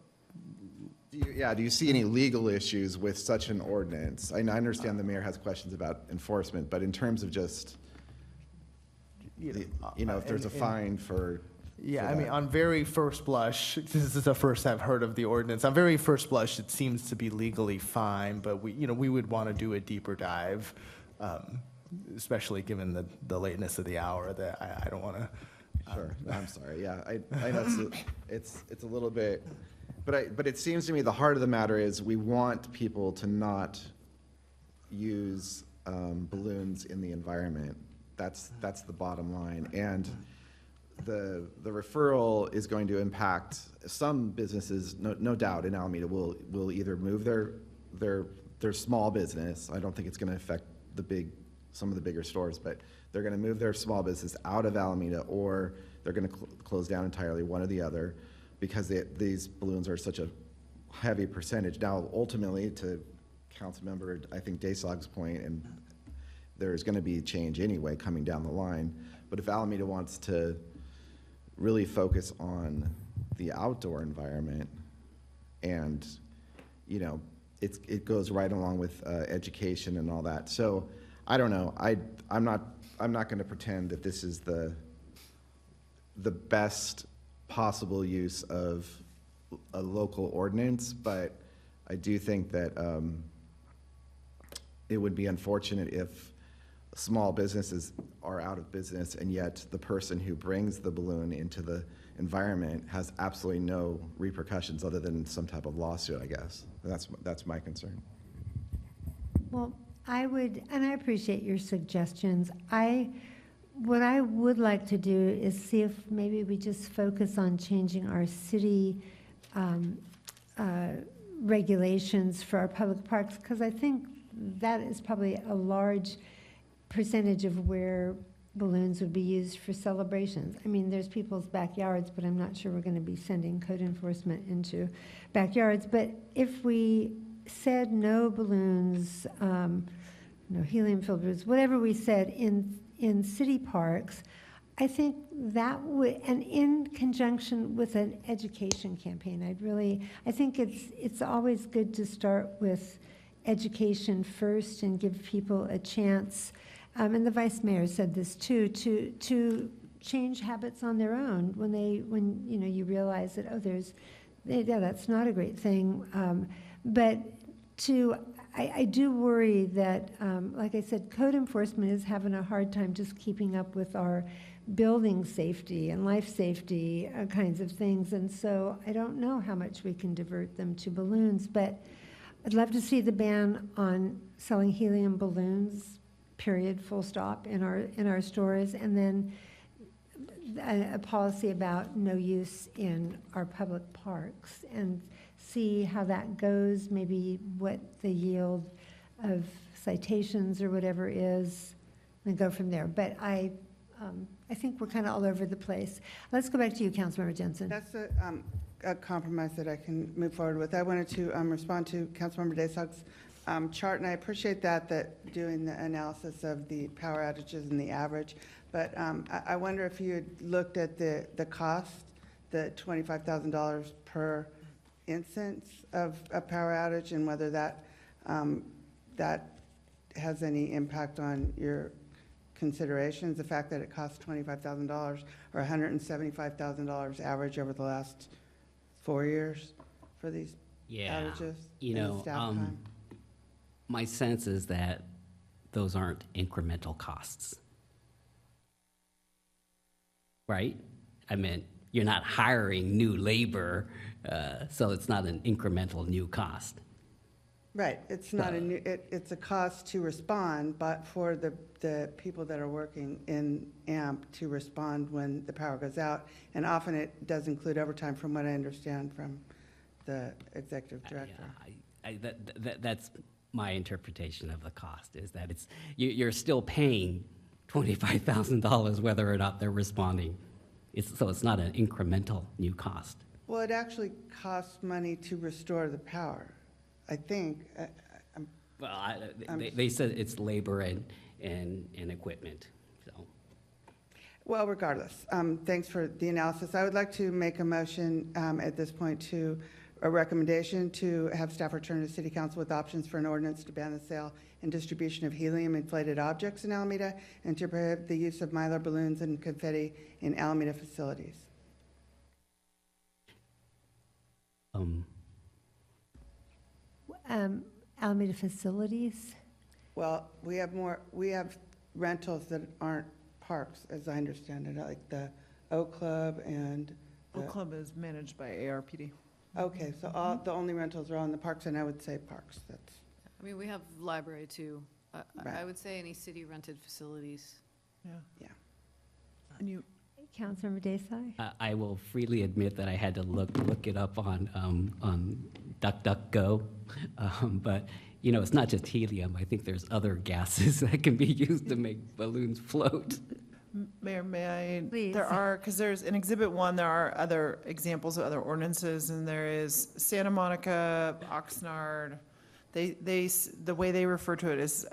Do you see any legal issues with such an ordinance? I understand the mayor has questions about enforcement, but in terms of just, if there's a fine for. Yeah, I mean, on very first blush, this is the first I've heard of the ordinance. On very first blush, it seems to be legally fine, but we would want to do a deeper dive, especially given the lateness of the hour. That I don't want to. Sure, I'm sorry. Yeah, I know it's a little bit, but it seems to me the heart of the matter is we want people to not use balloons in the environment. That's the bottom line, and. The referral is going to impact some businesses, no doubt, in Alameda will either move their small business. I don't think it's going to affect some of the bigger stores, but they're going to move their small business out of Alameda, or they're going to close down entirely, one or the other, because these balloons are such a heavy percentage. Now, ultimately, to Councilmember, I think Daysog's point, and there's going to be change anyway coming down the line. But if Alameda wants to really focus on the outdoor environment, and it goes right along with education and all that. So I don't know. I'm not going to pretend that this is the best possible use of a local ordinance, but I do think that it would be unfortunate if small businesses are out of business, and yet the person who brings the balloon into the environment has absolutely no repercussions other than some type of lawsuit, I guess. That's my concern. Well, I appreciate your suggestions. What I would like to do is see if maybe we just focus on changing our city regulations for our public parks, because I think that is probably a large percentage of where balloons would be used for celebrations. I mean, there's people's backyards, but I'm not sure we're going to be sending code enforcement into backyards. But if we said no balloons, no helium-filled balloons, whatever we said in city parks, I think that would, and in conjunction with an education campaign, I think it's always good to start with education first and give people a chance. And the vice mayor said this too, to change habits on their own when you realize that, that's not a great thing. But I do worry that, like I said, code enforcement is having a hard time just keeping up with our building safety and life safety kinds of things. And so I don't know how much we can divert them to balloons, but I'd love to see the ban on selling helium balloons, period, full stop, in our stores, and then a policy about no use in our public parks, and see how that goes, maybe what the yield of citations or whatever is, and go from there. But I think we're kind of all over the place. Let's go back to you, Councilmember Jensen. That's a compromise that I can move forward with. I wanted to respond to Councilmember Desog's chart, and I appreciate that doing the analysis of the power outages and the average. But I wonder if you had looked at the cost, the $25,000 per instance of a power outage, and whether that has any impact on your considerations, the fact that it costs $25,000 or $175,000 average over the last 4 years for these outages? You and the know, staff time? my sense is that those aren't incremental costs. Right? I mean, you're not hiring new labor, so it's not an incremental new cost. Right, it's not a new, it's a cost to respond, but for the people that are working in AMP to respond when the power goes out. And often it does include overtime, from what I understand from the executive director. That's my interpretation of the cost, is that you're still paying $25,000 whether or not they're responding. So it's not an incremental new cost. Well, it actually costs money to restore the power, I think. Well, they said it's labor and equipment, so. Well, regardless, thanks for the analysis. I would like to make a motion at this point to a recommendation to have staff return to City Council with options for an ordinance to ban the sale and distribution of helium-inflated objects in Alameda and to prohibit the use of Mylar balloons and confetti in Alameda facilities. Alameda facilities? Well, we have rentals that aren't parks, as I understand it, like the Oak Club and. Oak Club is managed by ARPD. Okay, so the only rentals are on the parks, and I would say parks, that's. I mean, we have library too. Right. I would say any city-rented facilities. Yeah. And you, Councilmember Desai? I will freely admit that I had to look it up on DuckDuckGo, but you know, it's not just helium. I think there's other gases that can be used to make balloons float. Mayor, may I? Please. There are, because there's, in Exhibit 1, there are other examples of other ordinances, and there is Santa Monica, Oxnard. The way they refer to it is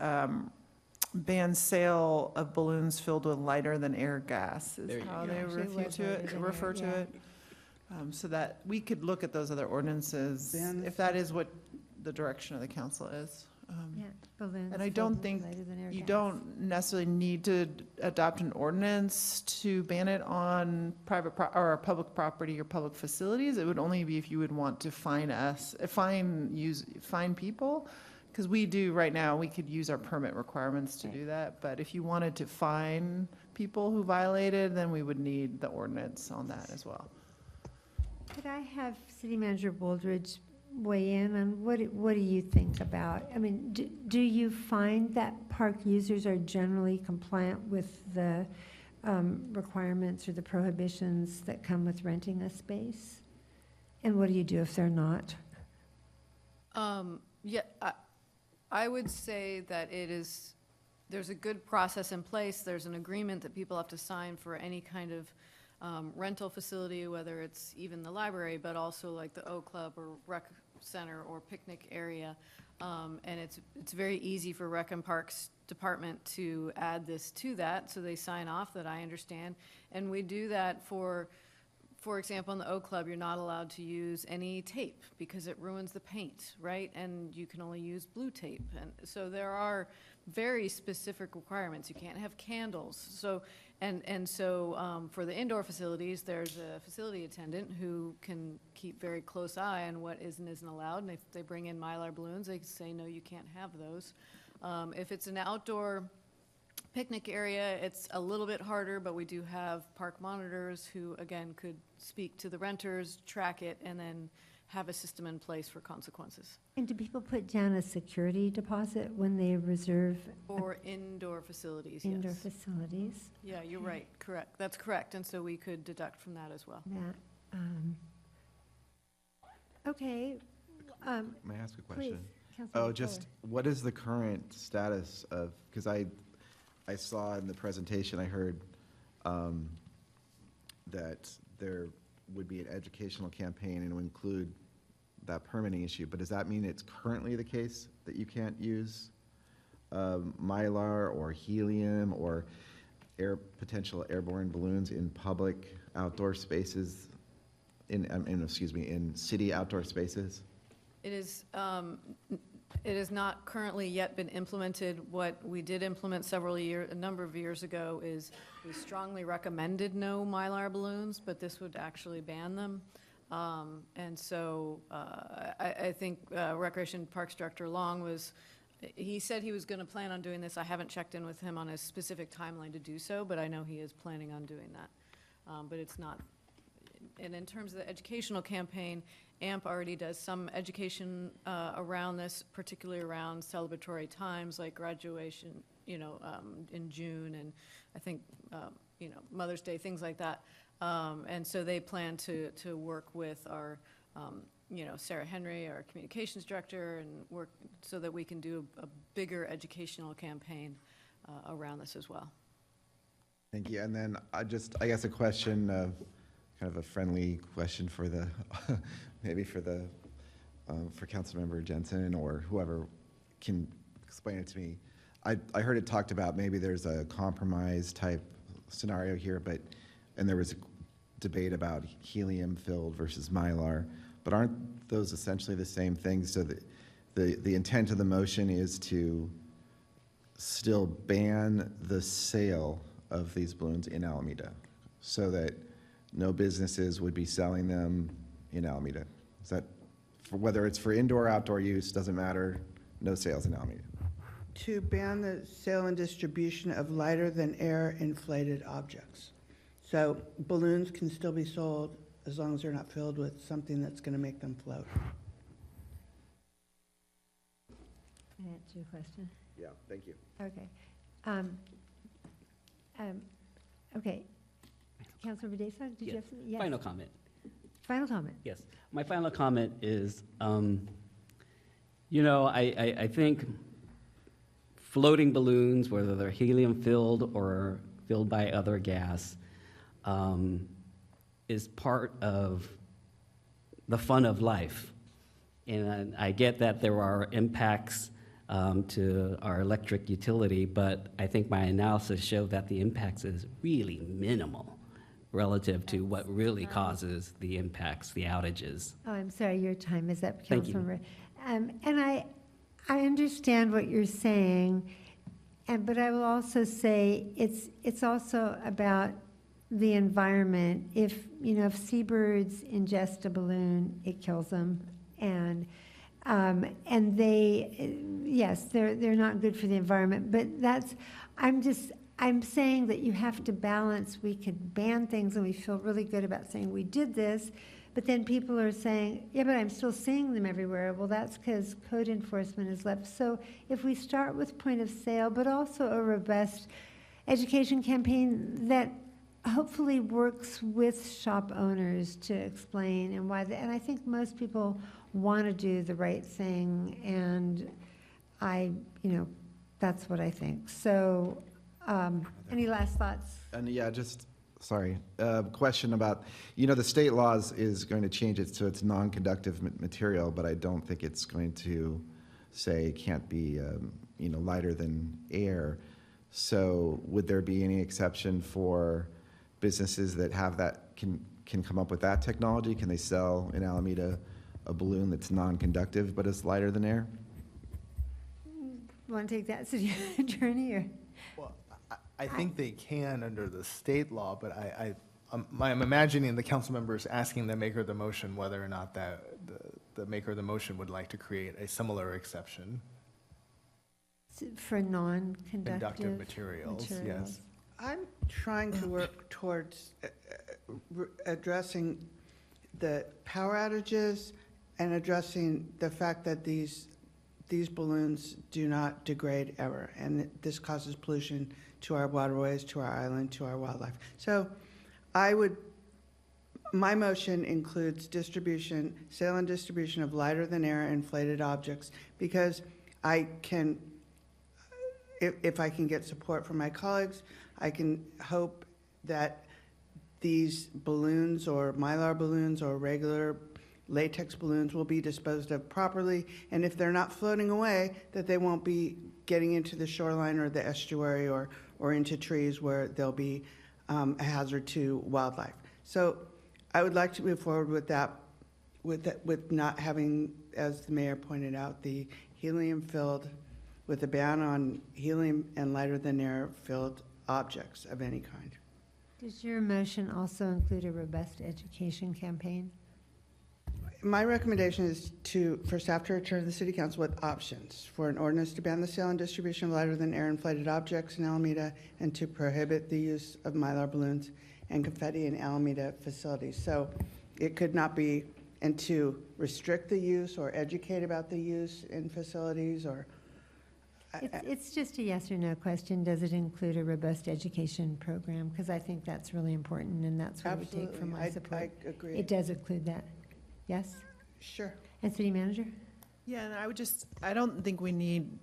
ban sale of balloons filled with lighter than air gas is how they refer to it. So that we could look at those other ordinances if that is what the direction of the council is. Yeah, balloons. And I don't filled with think lighter than air you gas. don't necessarily need to adopt an ordinance to ban it on private or public property or public facilities. It would only be if you would want to fine people. Because we do right now, we could use our permit requirements to do that. But if you wanted to fine people who violated, then we would need the ordinance on that as well. Could I have City Manager Bouldridge weigh in on what do you think about? I mean, do you find that park users are generally compliant with the requirements or the prohibitions that come with renting a space? And what do you do if they're not? Yeah, I would say that there's a good process in place. There's an agreement that people have to sign for any kind of rental facility, whether it's even the library, but also like the Oak Club or Rec Center or picnic area. And it's very easy for Rec and Parks Department to add this to that, so they sign off, that I understand. And we do that for example, in the Oak Club, you're not allowed to use any tape because it ruins the paint, right? And you can only use blue tape. And so there are very specific requirements. You can't have candles. So, so for the indoor facilities, there's a facility attendant who can keep very close eye on what is and isn't allowed. And if they bring in Mylar balloons, they can say, no, you can't have those. If it's an outdoor picnic area, it's a little bit harder, but we do have park monitors who, again, could speak to the renters, track it, and then have a system in place for consequences. And do people put down a security deposit when they reserve? For indoor facilities, Indoor yes. facilities? Yeah, you're right, correct. That's correct, and so we could deduct from that as well. That, okay. May I ask a question? Please, Oh, Councilmember just what is the current status of, because I saw in the presentation, I heard that there would be an educational campaign and would include that permitting issue, but does that mean it's currently the case that you can't use Mylar or helium or potential airborne balloons in public outdoor spaces, in city outdoor spaces? It has not currently yet been implemented. What we did implement a number of years ago is we strongly recommended no Mylar balloons, but this would actually ban them. And so I think Recreation Parks Director Long he said he was going to plan on doing this. I haven't checked in with him on a specific timeline to do so, but I know he is planning on doing that. But it's not. And in terms of the educational campaign, AMP already does some education around this, particularly around celebratory times like graduation, in June, and I think, Mother's Day, things like that. And so they plan to work with our, Sarah Henry, our communications director, and work so that we can do a bigger educational campaign around this as well. Thank you. And then I guess a question, kind of a friendly question for the, maybe for Councilmember Jensen or whoever can explain it to me. I heard it talked about maybe there's a compromise type scenario here, and there was a debate about helium-filled versus Mylar, but aren't those essentially the same things? So the intent of the motion is to still ban the sale of these balloons in Alameda so that no businesses would be selling them in Alameda. Is that, whether it's for indoor or outdoor use, doesn't matter, no sales in Alameda? To ban the sale and distribution of lighter than air inflated objects. So balloons can still be sold as long as they're not filled with something that's going to make them float. Can I answer your question? Yeah, thank you. Okay. Okay. Councilmember Daysong, did you have something? Yes. Final comment. Final comment. Yes. My final comment is, I think floating balloons, whether they're helium-filled or filled by other gas, is part of the fun of life. And I get that there are impacts to our electric utility, but I think my analysis showed that the impacts is really minimal relative to what really causes the impacts, the outages. Oh, I'm sorry, your time is up, Thank you. Councilmember. And I understand what you're saying, but I will also say it's also about the environment. If seabirds ingest a balloon, it kills them, and they're not good for the environment. But I'm saying that you have to balance. We could ban things, and we feel really good about saying we did this, but then people are saying, yeah, but I'm still seeing them everywhere. Well, that's because code enforcement is left. So if we start with point of sale, but also a robust education campaign that hopefully works with shop owners to explain and why, and I think most people want to do the right thing, and that's what I think. So, any last thoughts? And yeah, sorry, question about, the state laws is going to change it so it's non-conductive material, but I don't think it's going to say it can't be, lighter than air. So would there be any exception for businesses that have that, can come up with that technology? Can they sell in Alameda a balloon that's non-conductive but is lighter than air? Want to take that, city attorney, or? Well, I think they can under the state law, but I'm imagining the council members asking the maker of the motion whether or not that the maker of the motion would like to create a similar exception. For non-conductive materials, yes. I'm trying to work towards addressing the power outages and addressing the fact that these balloons do not degrade ever, and this causes pollution to our waterways, to our island, to our wildlife. So my motion includes sale and distribution of lighter than air inflated objects, because if I can get support from my colleagues, I can hope that these balloons or Mylar balloons or regular latex balloons will be disposed of properly, and if they're not floating away, that they won't be getting into the shoreline or the estuary or into trees where they'll be a hazard to wildlife. So I would like to move forward with that, with not having, as the mayor pointed out, the helium-filled, with a ban on helium and lighter-than-air filled objects of any kind. Does your motion also include a robust education campaign? My recommendation is for staff to return to the city council with options for an ordinance to ban the sale and distribution of lighter-than-air inflated objects in Alameda and to prohibit the use of Mylar balloons and confetti in Alameda facilities. So it could not be, and to restrict the use or educate about the use in facilities or. It's just a yes or no question. Does it include a robust education program? Because I think that's really important, and that's what we take from my support. I agree. It does include that. Yes? Sure. And city manager? Yeah, and I don't think we need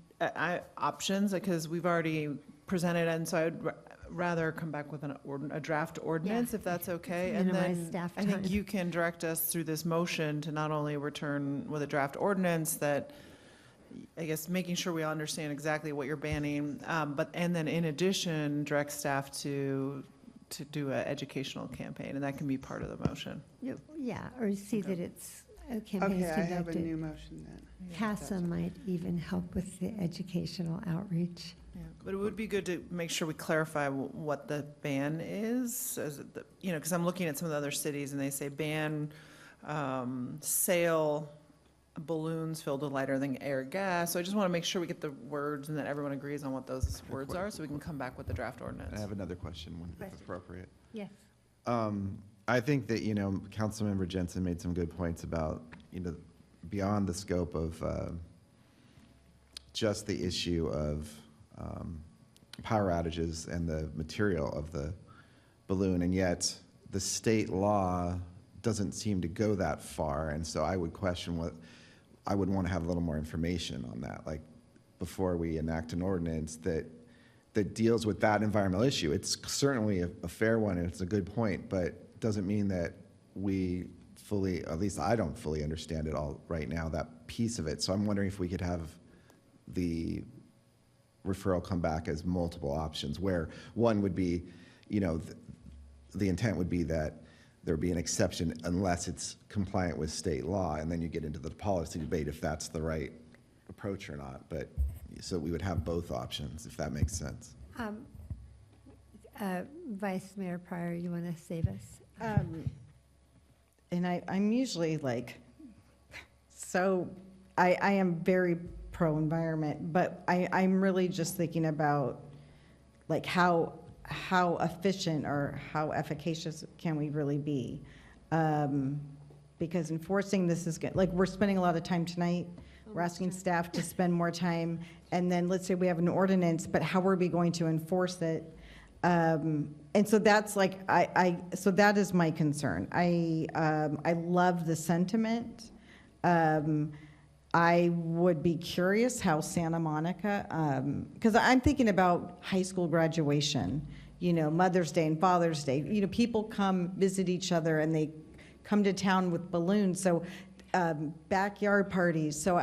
options, because we've already presented, and so I would rather come back with a draft ordinance, if that's okay. And Minimize then staff I think time. you can direct us through this motion to not only return with a draft ordinance that, I guess, making sure we understand exactly what you're banning, and then in addition, direct staff to do an educational campaign, and that can be part of the motion. Yeah, or see that it's a campaign Okay, I have a new conducted. motion then. CASA might even help with the educational outreach. Yeah, but it would be good to make sure we clarify what the ban is, because I'm looking at some of the other cities, and they say ban sale balloons filled with lighter-than-air gas. So I just want to make sure we get the words and that everyone agrees on what those words are, so we can come back with the draft ordinance. I have another question, if appropriate. Yes. I think that, Councilmember Jensen made some good points about, beyond the scope of just the issue of power outages and the material of the balloon, and yet the state law doesn't seem to go that far, and so I would question I would want to have a little more information on that, like before we enact an ordinance that deals with that environmental issue. It's certainly a fair one, and it's a good point, but doesn't mean that we fully, at least I don't fully understand it all right now, that piece of it. So I'm wondering if we could have the referral come back as multiple options, where one would be, the intent would be that there would be an exception unless it's compliant with state law, and then you get into the policy debate if that's the right approach or not. But so we would have both options, if that makes sense. Vice Mayor Pryor, you want to save us? And I'm usually I am very pro-environment, but I'm really just thinking about how efficient or how efficacious can we really be? Because enforcing this is good. We're spending a lot of time tonight. We're asking staff to spend more time, and then let's say we have an ordinance, but how are we going to enforce it? And so that's so that is my concern. I love the sentiment. I would be curious how Santa Monica, because I'm thinking about high school graduation, Mother's Day and Father's Day. People come visit each other and they come to town with balloons. So backyard parties. So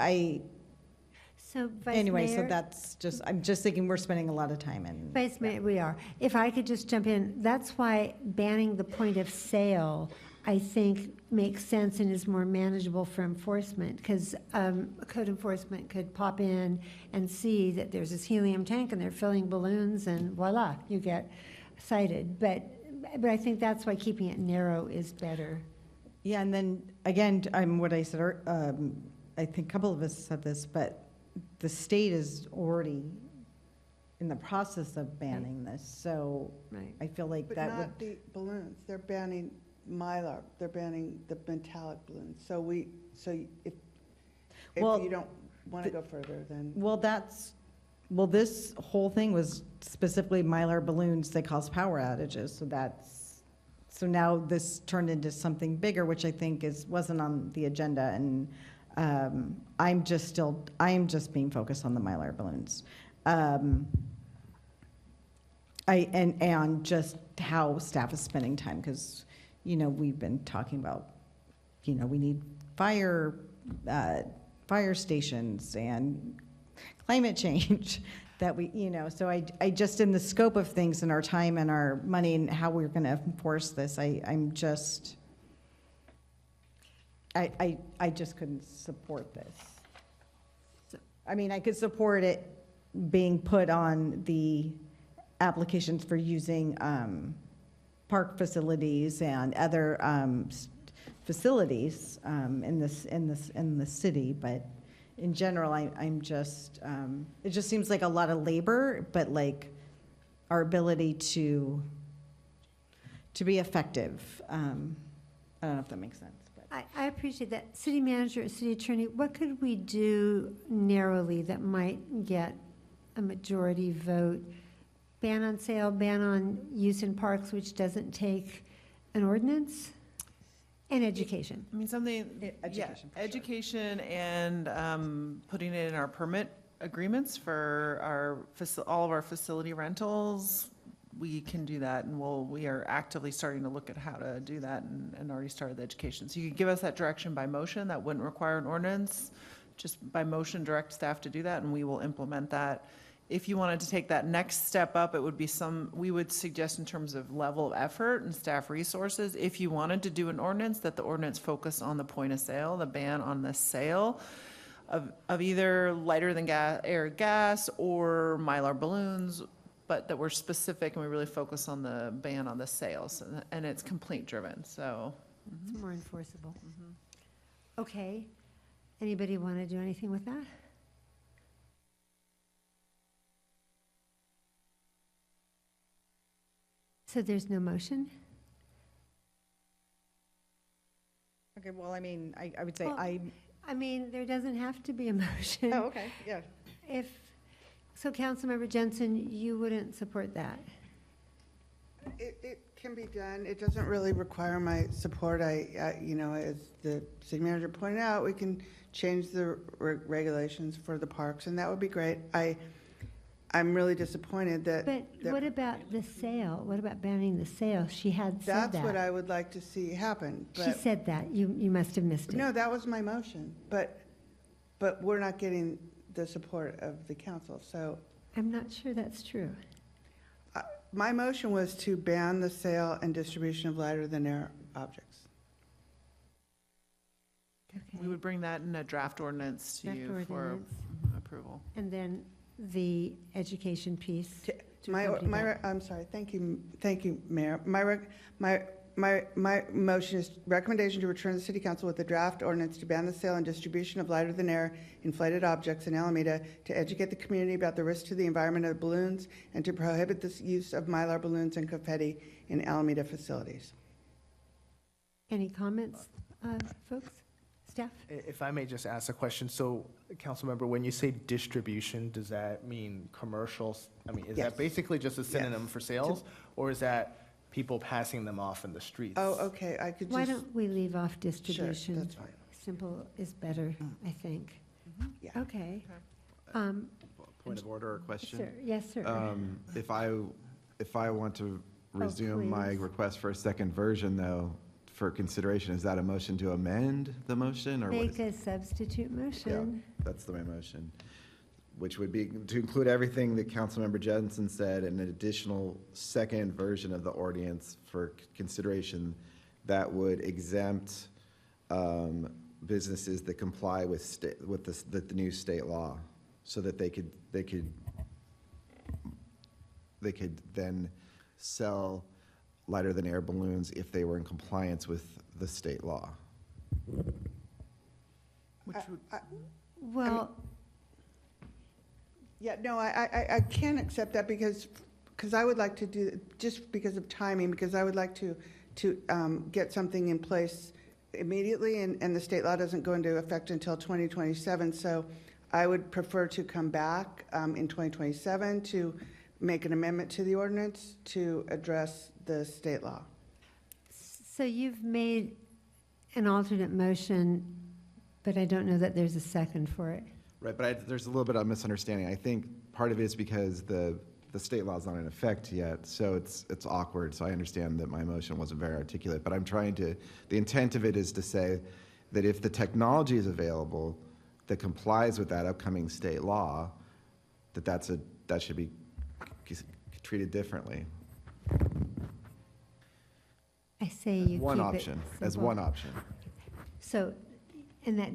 Vice Mayor, so that's just, I'm just thinking we're spending a lot of time in. Vice Mayor, we are. If I could just jump in, that's why banning the point of sale, I think, makes sense and is more manageable for enforcement, because code enforcement could pop in and see that there's this helium tank and they're filling balloons, and voila, you get cited. But I think that's why keeping it narrow is better. Yeah, and then again, what I said, I think a couple of us said this, but the state is already in the process of banning this, so I feel like But that would. not the balloons. They're banning Mylar. They're banning the metallic balloons. So if you don't want to go further, then. Well, this whole thing was specifically Mylar balloons that cause power outages, so now this turned into something bigger, which I think wasn't on the agenda, and I am just being focused on the Mylar balloons. and just how staff is spending time, because, we've been talking about, we need fire stations and climate change that so I just, in the scope of things and our time and our money and how we're going to enforce this, I just couldn't support this. I mean, I could support it being put on the applications for using park facilities and other facilities in the city, but in general, I'm just, it just seems like a lot of labor, but like our ability to be effective. I don't know if that makes sense. I appreciate that. City manager, city attorney, what could we do narrowly that might get a majority vote? Ban on sale, ban on use in parks, which doesn't take an ordinance? And education. I mean, something, education and putting it in our permit agreements for all of our facility rentals. We can do that, and we are actively starting to look at how to do that and already started the education. So you could give us that direction by motion. That wouldn't require an ordinance. Just by motion, direct staff to do that, and we will implement that. If you wanted to take that next step up, it would be we would suggest in terms of level of effort and staff resources, if you wanted to do an ordinance, that the ordinance focus on the point of sale, the ban on the sale of either lighter than air gas or Mylar balloons, but that we're specific and we really focus on the ban on the sales, and it's complaint driven, so. It's more enforceable. Okay. Anybody want to do anything with that? So there's no motion? Okay, well, I mean, I would say Well, I mean, there doesn't have to be a motion. Oh, okay, yeah. So Councilmember Jensen, you wouldn't support that? It can be done. It doesn't really require my support. As the city manager pointed out, we can change the regulations for the parks, and that would be great. I'm really disappointed that. But what about the sale? What about banning the sale? She had said that. That's what I would like to see happen. She said that. You must have missed it. No, that was my motion, but we're not getting the support of the council, so. I'm not sure that's true. My motion was to ban the sale and distribution of lighter than air objects. Okay. We would bring that in a draft ordinance to Draft you for ordinance. approval. And then the education piece. to accompany that. I'm sorry, thank you, Mayor. My motion is recommendation to return to the City Council with a draft ordinance to ban the sale and distribution of lighter than air inflated objects in Alameda, to educate the community about the risk to the environment of balloons, and to prohibit the use of Mylar balloons and confetti in Alameda facilities. Any comments, folks? Staff? If I may just ask a question, so, Councilmember, when you say distribution, does that mean commercials? I mean, is Yes. that basically just a synonym for sales, or is that people passing them off in the streets? Oh, okay, I could just. Why don't we leave off distribution? Sure, that's fine. Simple is better, I think. Yeah. Okay. Point of order or question? Sir, yes, sir. If I want to resume my please. request for a second version, though, for consideration, is that a motion to amend the motion, or what Make is? a substitute motion. Yeah, that's my motion, which would be to include everything that Councilmember Jensen said, and an additional second version of the ordinance for consideration that would exempt businesses that comply with the new state law, so that they could then sell lighter than air balloons if they were in compliance with the state law. Well, Yeah, no, I can't accept that because I would like to do, just because of timing, because I would like to get something in place immediately, and the state law doesn't go into effect until 2027, so I would prefer to come back in 2027 to make an amendment to the ordinance to address the state law. so you've made an alternate motion, but I don't know that there's a second for it. Right, but there's a little bit of misunderstanding. I think part of it is because the the state law's not in effect yet, so it's awkward. So I understand that my motion wasn't very articulate, but I'm trying to, the intent of it is to say that if the technology is available that complies with that upcoming state law, that should be treated differently. I say you One keep it option, as simple. one option. So, and that,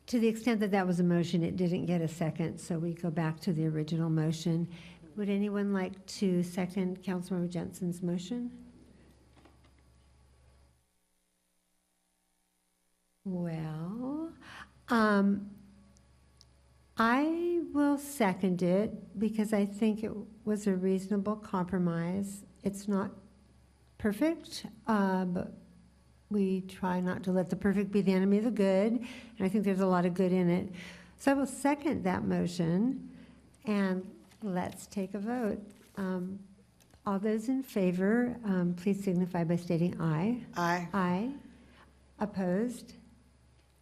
to the extent that that was a motion, it didn't get a second, so we go back to the original motion. Would anyone like to second Councilmember Jensen's motion? Well, I will second it because I think it was a reasonable compromise. It's not perfect, but we try not to let the perfect be the enemy of the good, and I think there's a lot of good in it. So I will second that motion, and let's take a vote. All those in favor, please signify by stating aye. Aye. Aye. Opposed?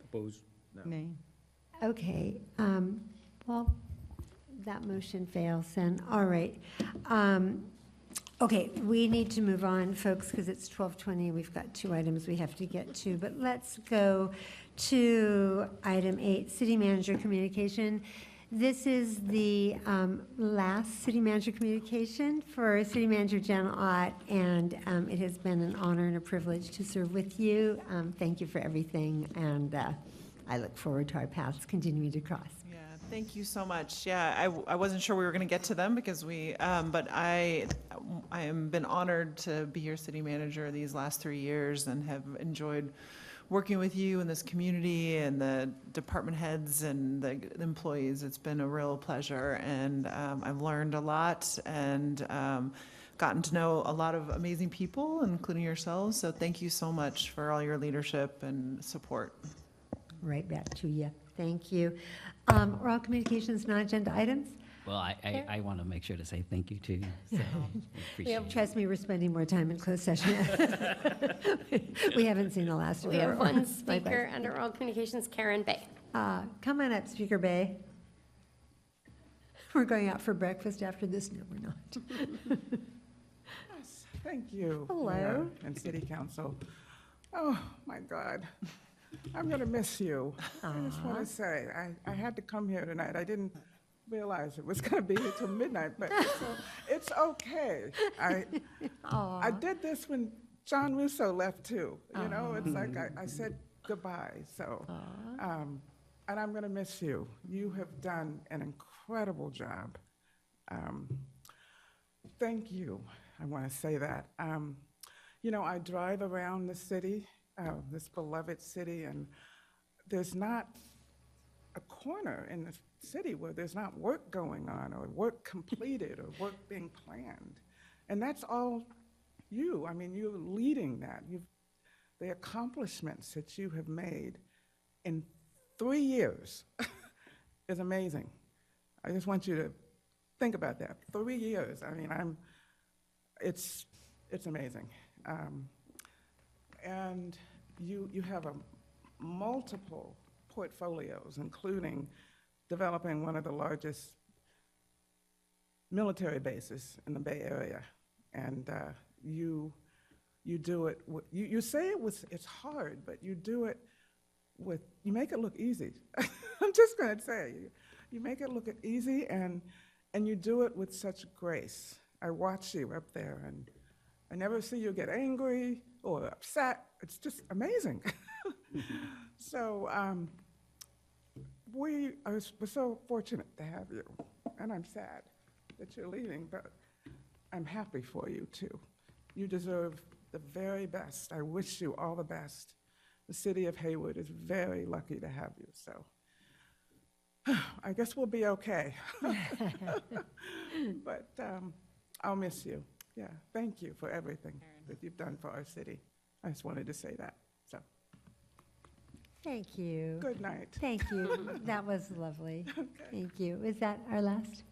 Opposed? Nay. Okay, well, that motion fails then. All right. Okay, we need to move on, folks, because it's 12:20. We've got 2 items we have to get to, but let's go to item 8, city manager communication. This is the last city manager communication for city manager Jen Ott, and it has been an honor and a privilege to serve with you. Thank you for everything, and I look forward to our paths continuing to cross. Yeah, thank you so much. Yeah, I wasn't sure we were going to get to them because but I am been honored to be your city manager these last 3 years and have enjoyed working with you and this community and the department heads and the employees. It's been a real pleasure, and I've learned a lot and gotten to know a lot of amazing people, including yourselves. So thank you so much for all your leadership and support. Right back to you. Thank you. Are all communications non-agenda items? Well, I want to make sure to say thank you to you. So appreciate it. Trust me, we're spending more time in closed session. We haven't seen the last of We her. have one speaker under all communications, Karen Bay. Come on up, Speaker Bay. We're going out for breakfast after this. No, we're not. Yes, thank you. Hello. Mayor and City Council. Oh, my God. I'm going to miss you. I just want to say, I had to come here tonight. I didn't realize it was going to be here till midnight, but it's okay. I did this when John Russo left too. You know, it's like I said goodbye. So, and I'm going to miss you. You have done an incredible job. Thank you. I want to say that. You know, I drive around the city, this beloved city, and there's not a corner in the city where there's not work going on or work completed or work being planned. And that's all you. I mean, you're leading that. The accomplishments that you have made in 3 years is amazing. I just want you to think about that. 3 years. I mean, it's amazing. And you have multiple portfolios, including developing one of the largest military bases in the Bay Area. And you do it, you say it's hard, but you do it you make it look easy. I'm just going to say, you make it look easy, and you do it with such grace. I watch you up there, and I never see you get angry or upset. It's just amazing. So we're so fortunate to have you, and I'm sad that you're leaving, but I'm happy for you too. You deserve the very best. I wish you all the best. The city of Hayward is very lucky to have you, so I guess we'll be okay. But I'll miss you. Yeah, thank you for everything that you've done for our city. I just wanted to say that, so. Thank you. Good night. Thank you. That was lovely. Thank you. Is that our last?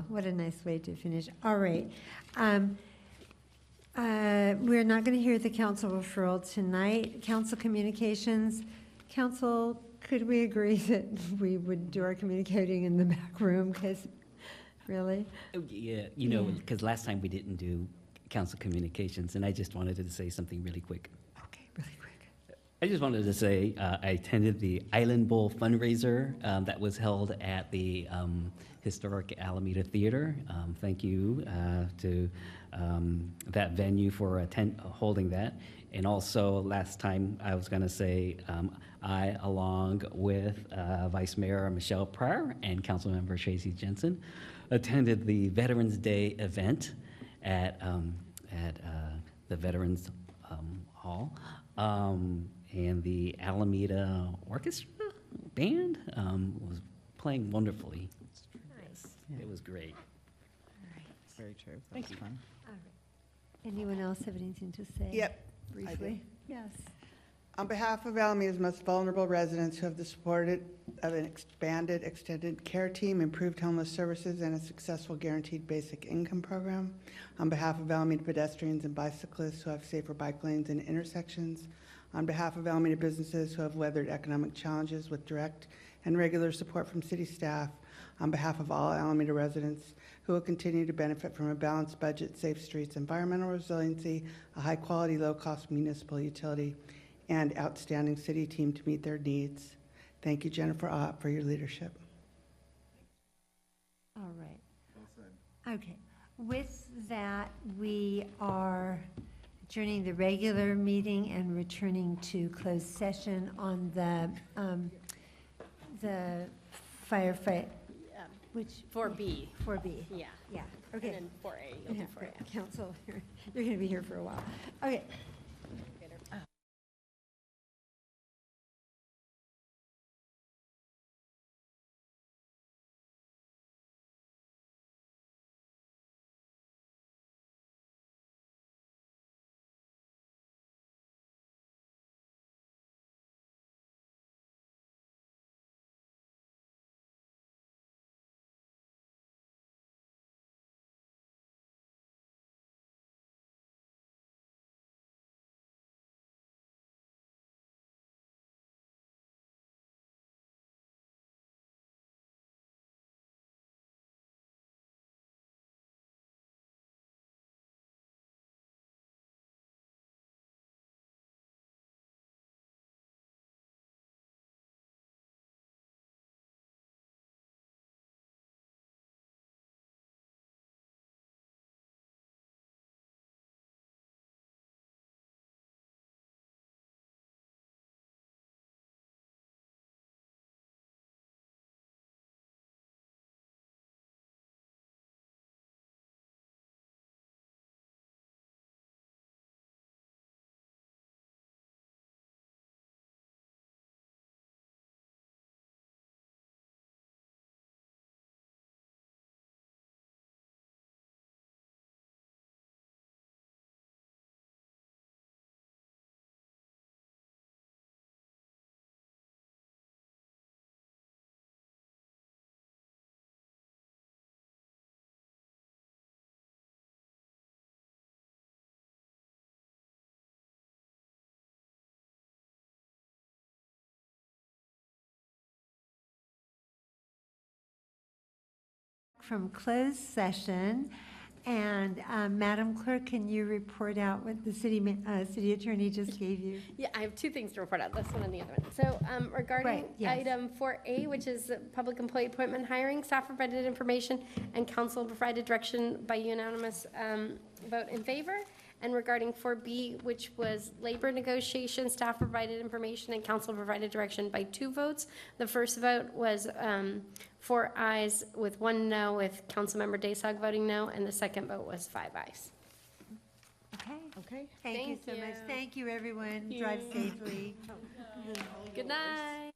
What a nice way to finish. All right. We're not going to hear the council referral tonight. Council communications. Council, could we agree that we would do our communicating in the back room? Because really? Oh, yeah, you know, because last time we didn't do council communications, and I just wanted to say something really quick. Okay, really quick. I just wanted to say I attended the Island Bowl fundraiser that was held at the historic Alameda Theater. Thank you to that venue for holding that. And also, last time I was going to say, I, along with Vice Mayor Michelle Pryor and Councilmember Tracy Jensen, attended the Veterans Day event at the Veterans Hall. And the Alameda Orchestra Band was playing wonderfully. Nice. It was great. Very true. That Thank was you. fun. All right. Anyone else have anything to say? Yep, I do. Briefly? Yes. On behalf of Alameda's most vulnerable residents who have the support of an expanded extended care team, improved homeless services, and a successful guaranteed basic income program, on behalf of Alameda pedestrians and bicyclists who have safer bike lanes and intersections, on behalf of Alameda businesses who have weathered economic challenges with direct and regular support from city staff, on behalf of all Alameda residents who will continue to benefit from a balanced budget, safe streets, environmental resiliency, a high-quality, low-cost municipal utility, and outstanding city team to meet their needs. Thank you, Jennifer Ott, for your leadership. All right. Okay. With that, we are adjourning the regular meeting and returning to closed session on the firefight, which? 4B. 4B. Yeah. Yeah, okay. And then 4A, you'll do Yeah, 4A. Council, you're going to be here for a while. Okay. From closed session, and Madam Clerk, can you report out what the city attorney just gave you? Yeah, I have two things to report out, this one and the other one. So regarding Right, yes. item 4A, which is public employee appointment hiring, staff provided information and council provided direction by unanimous vote in favor. And regarding 4B, which was labor negotiations, staff provided information and council provided direction by 2 votes. The first vote was 4 ayes with 1 no, with Councilmember Daysog voting no, and the second vote was 5 ayes. Okay. Okay. Thank you so much. Thank you, everyone. Drive safely. Good night.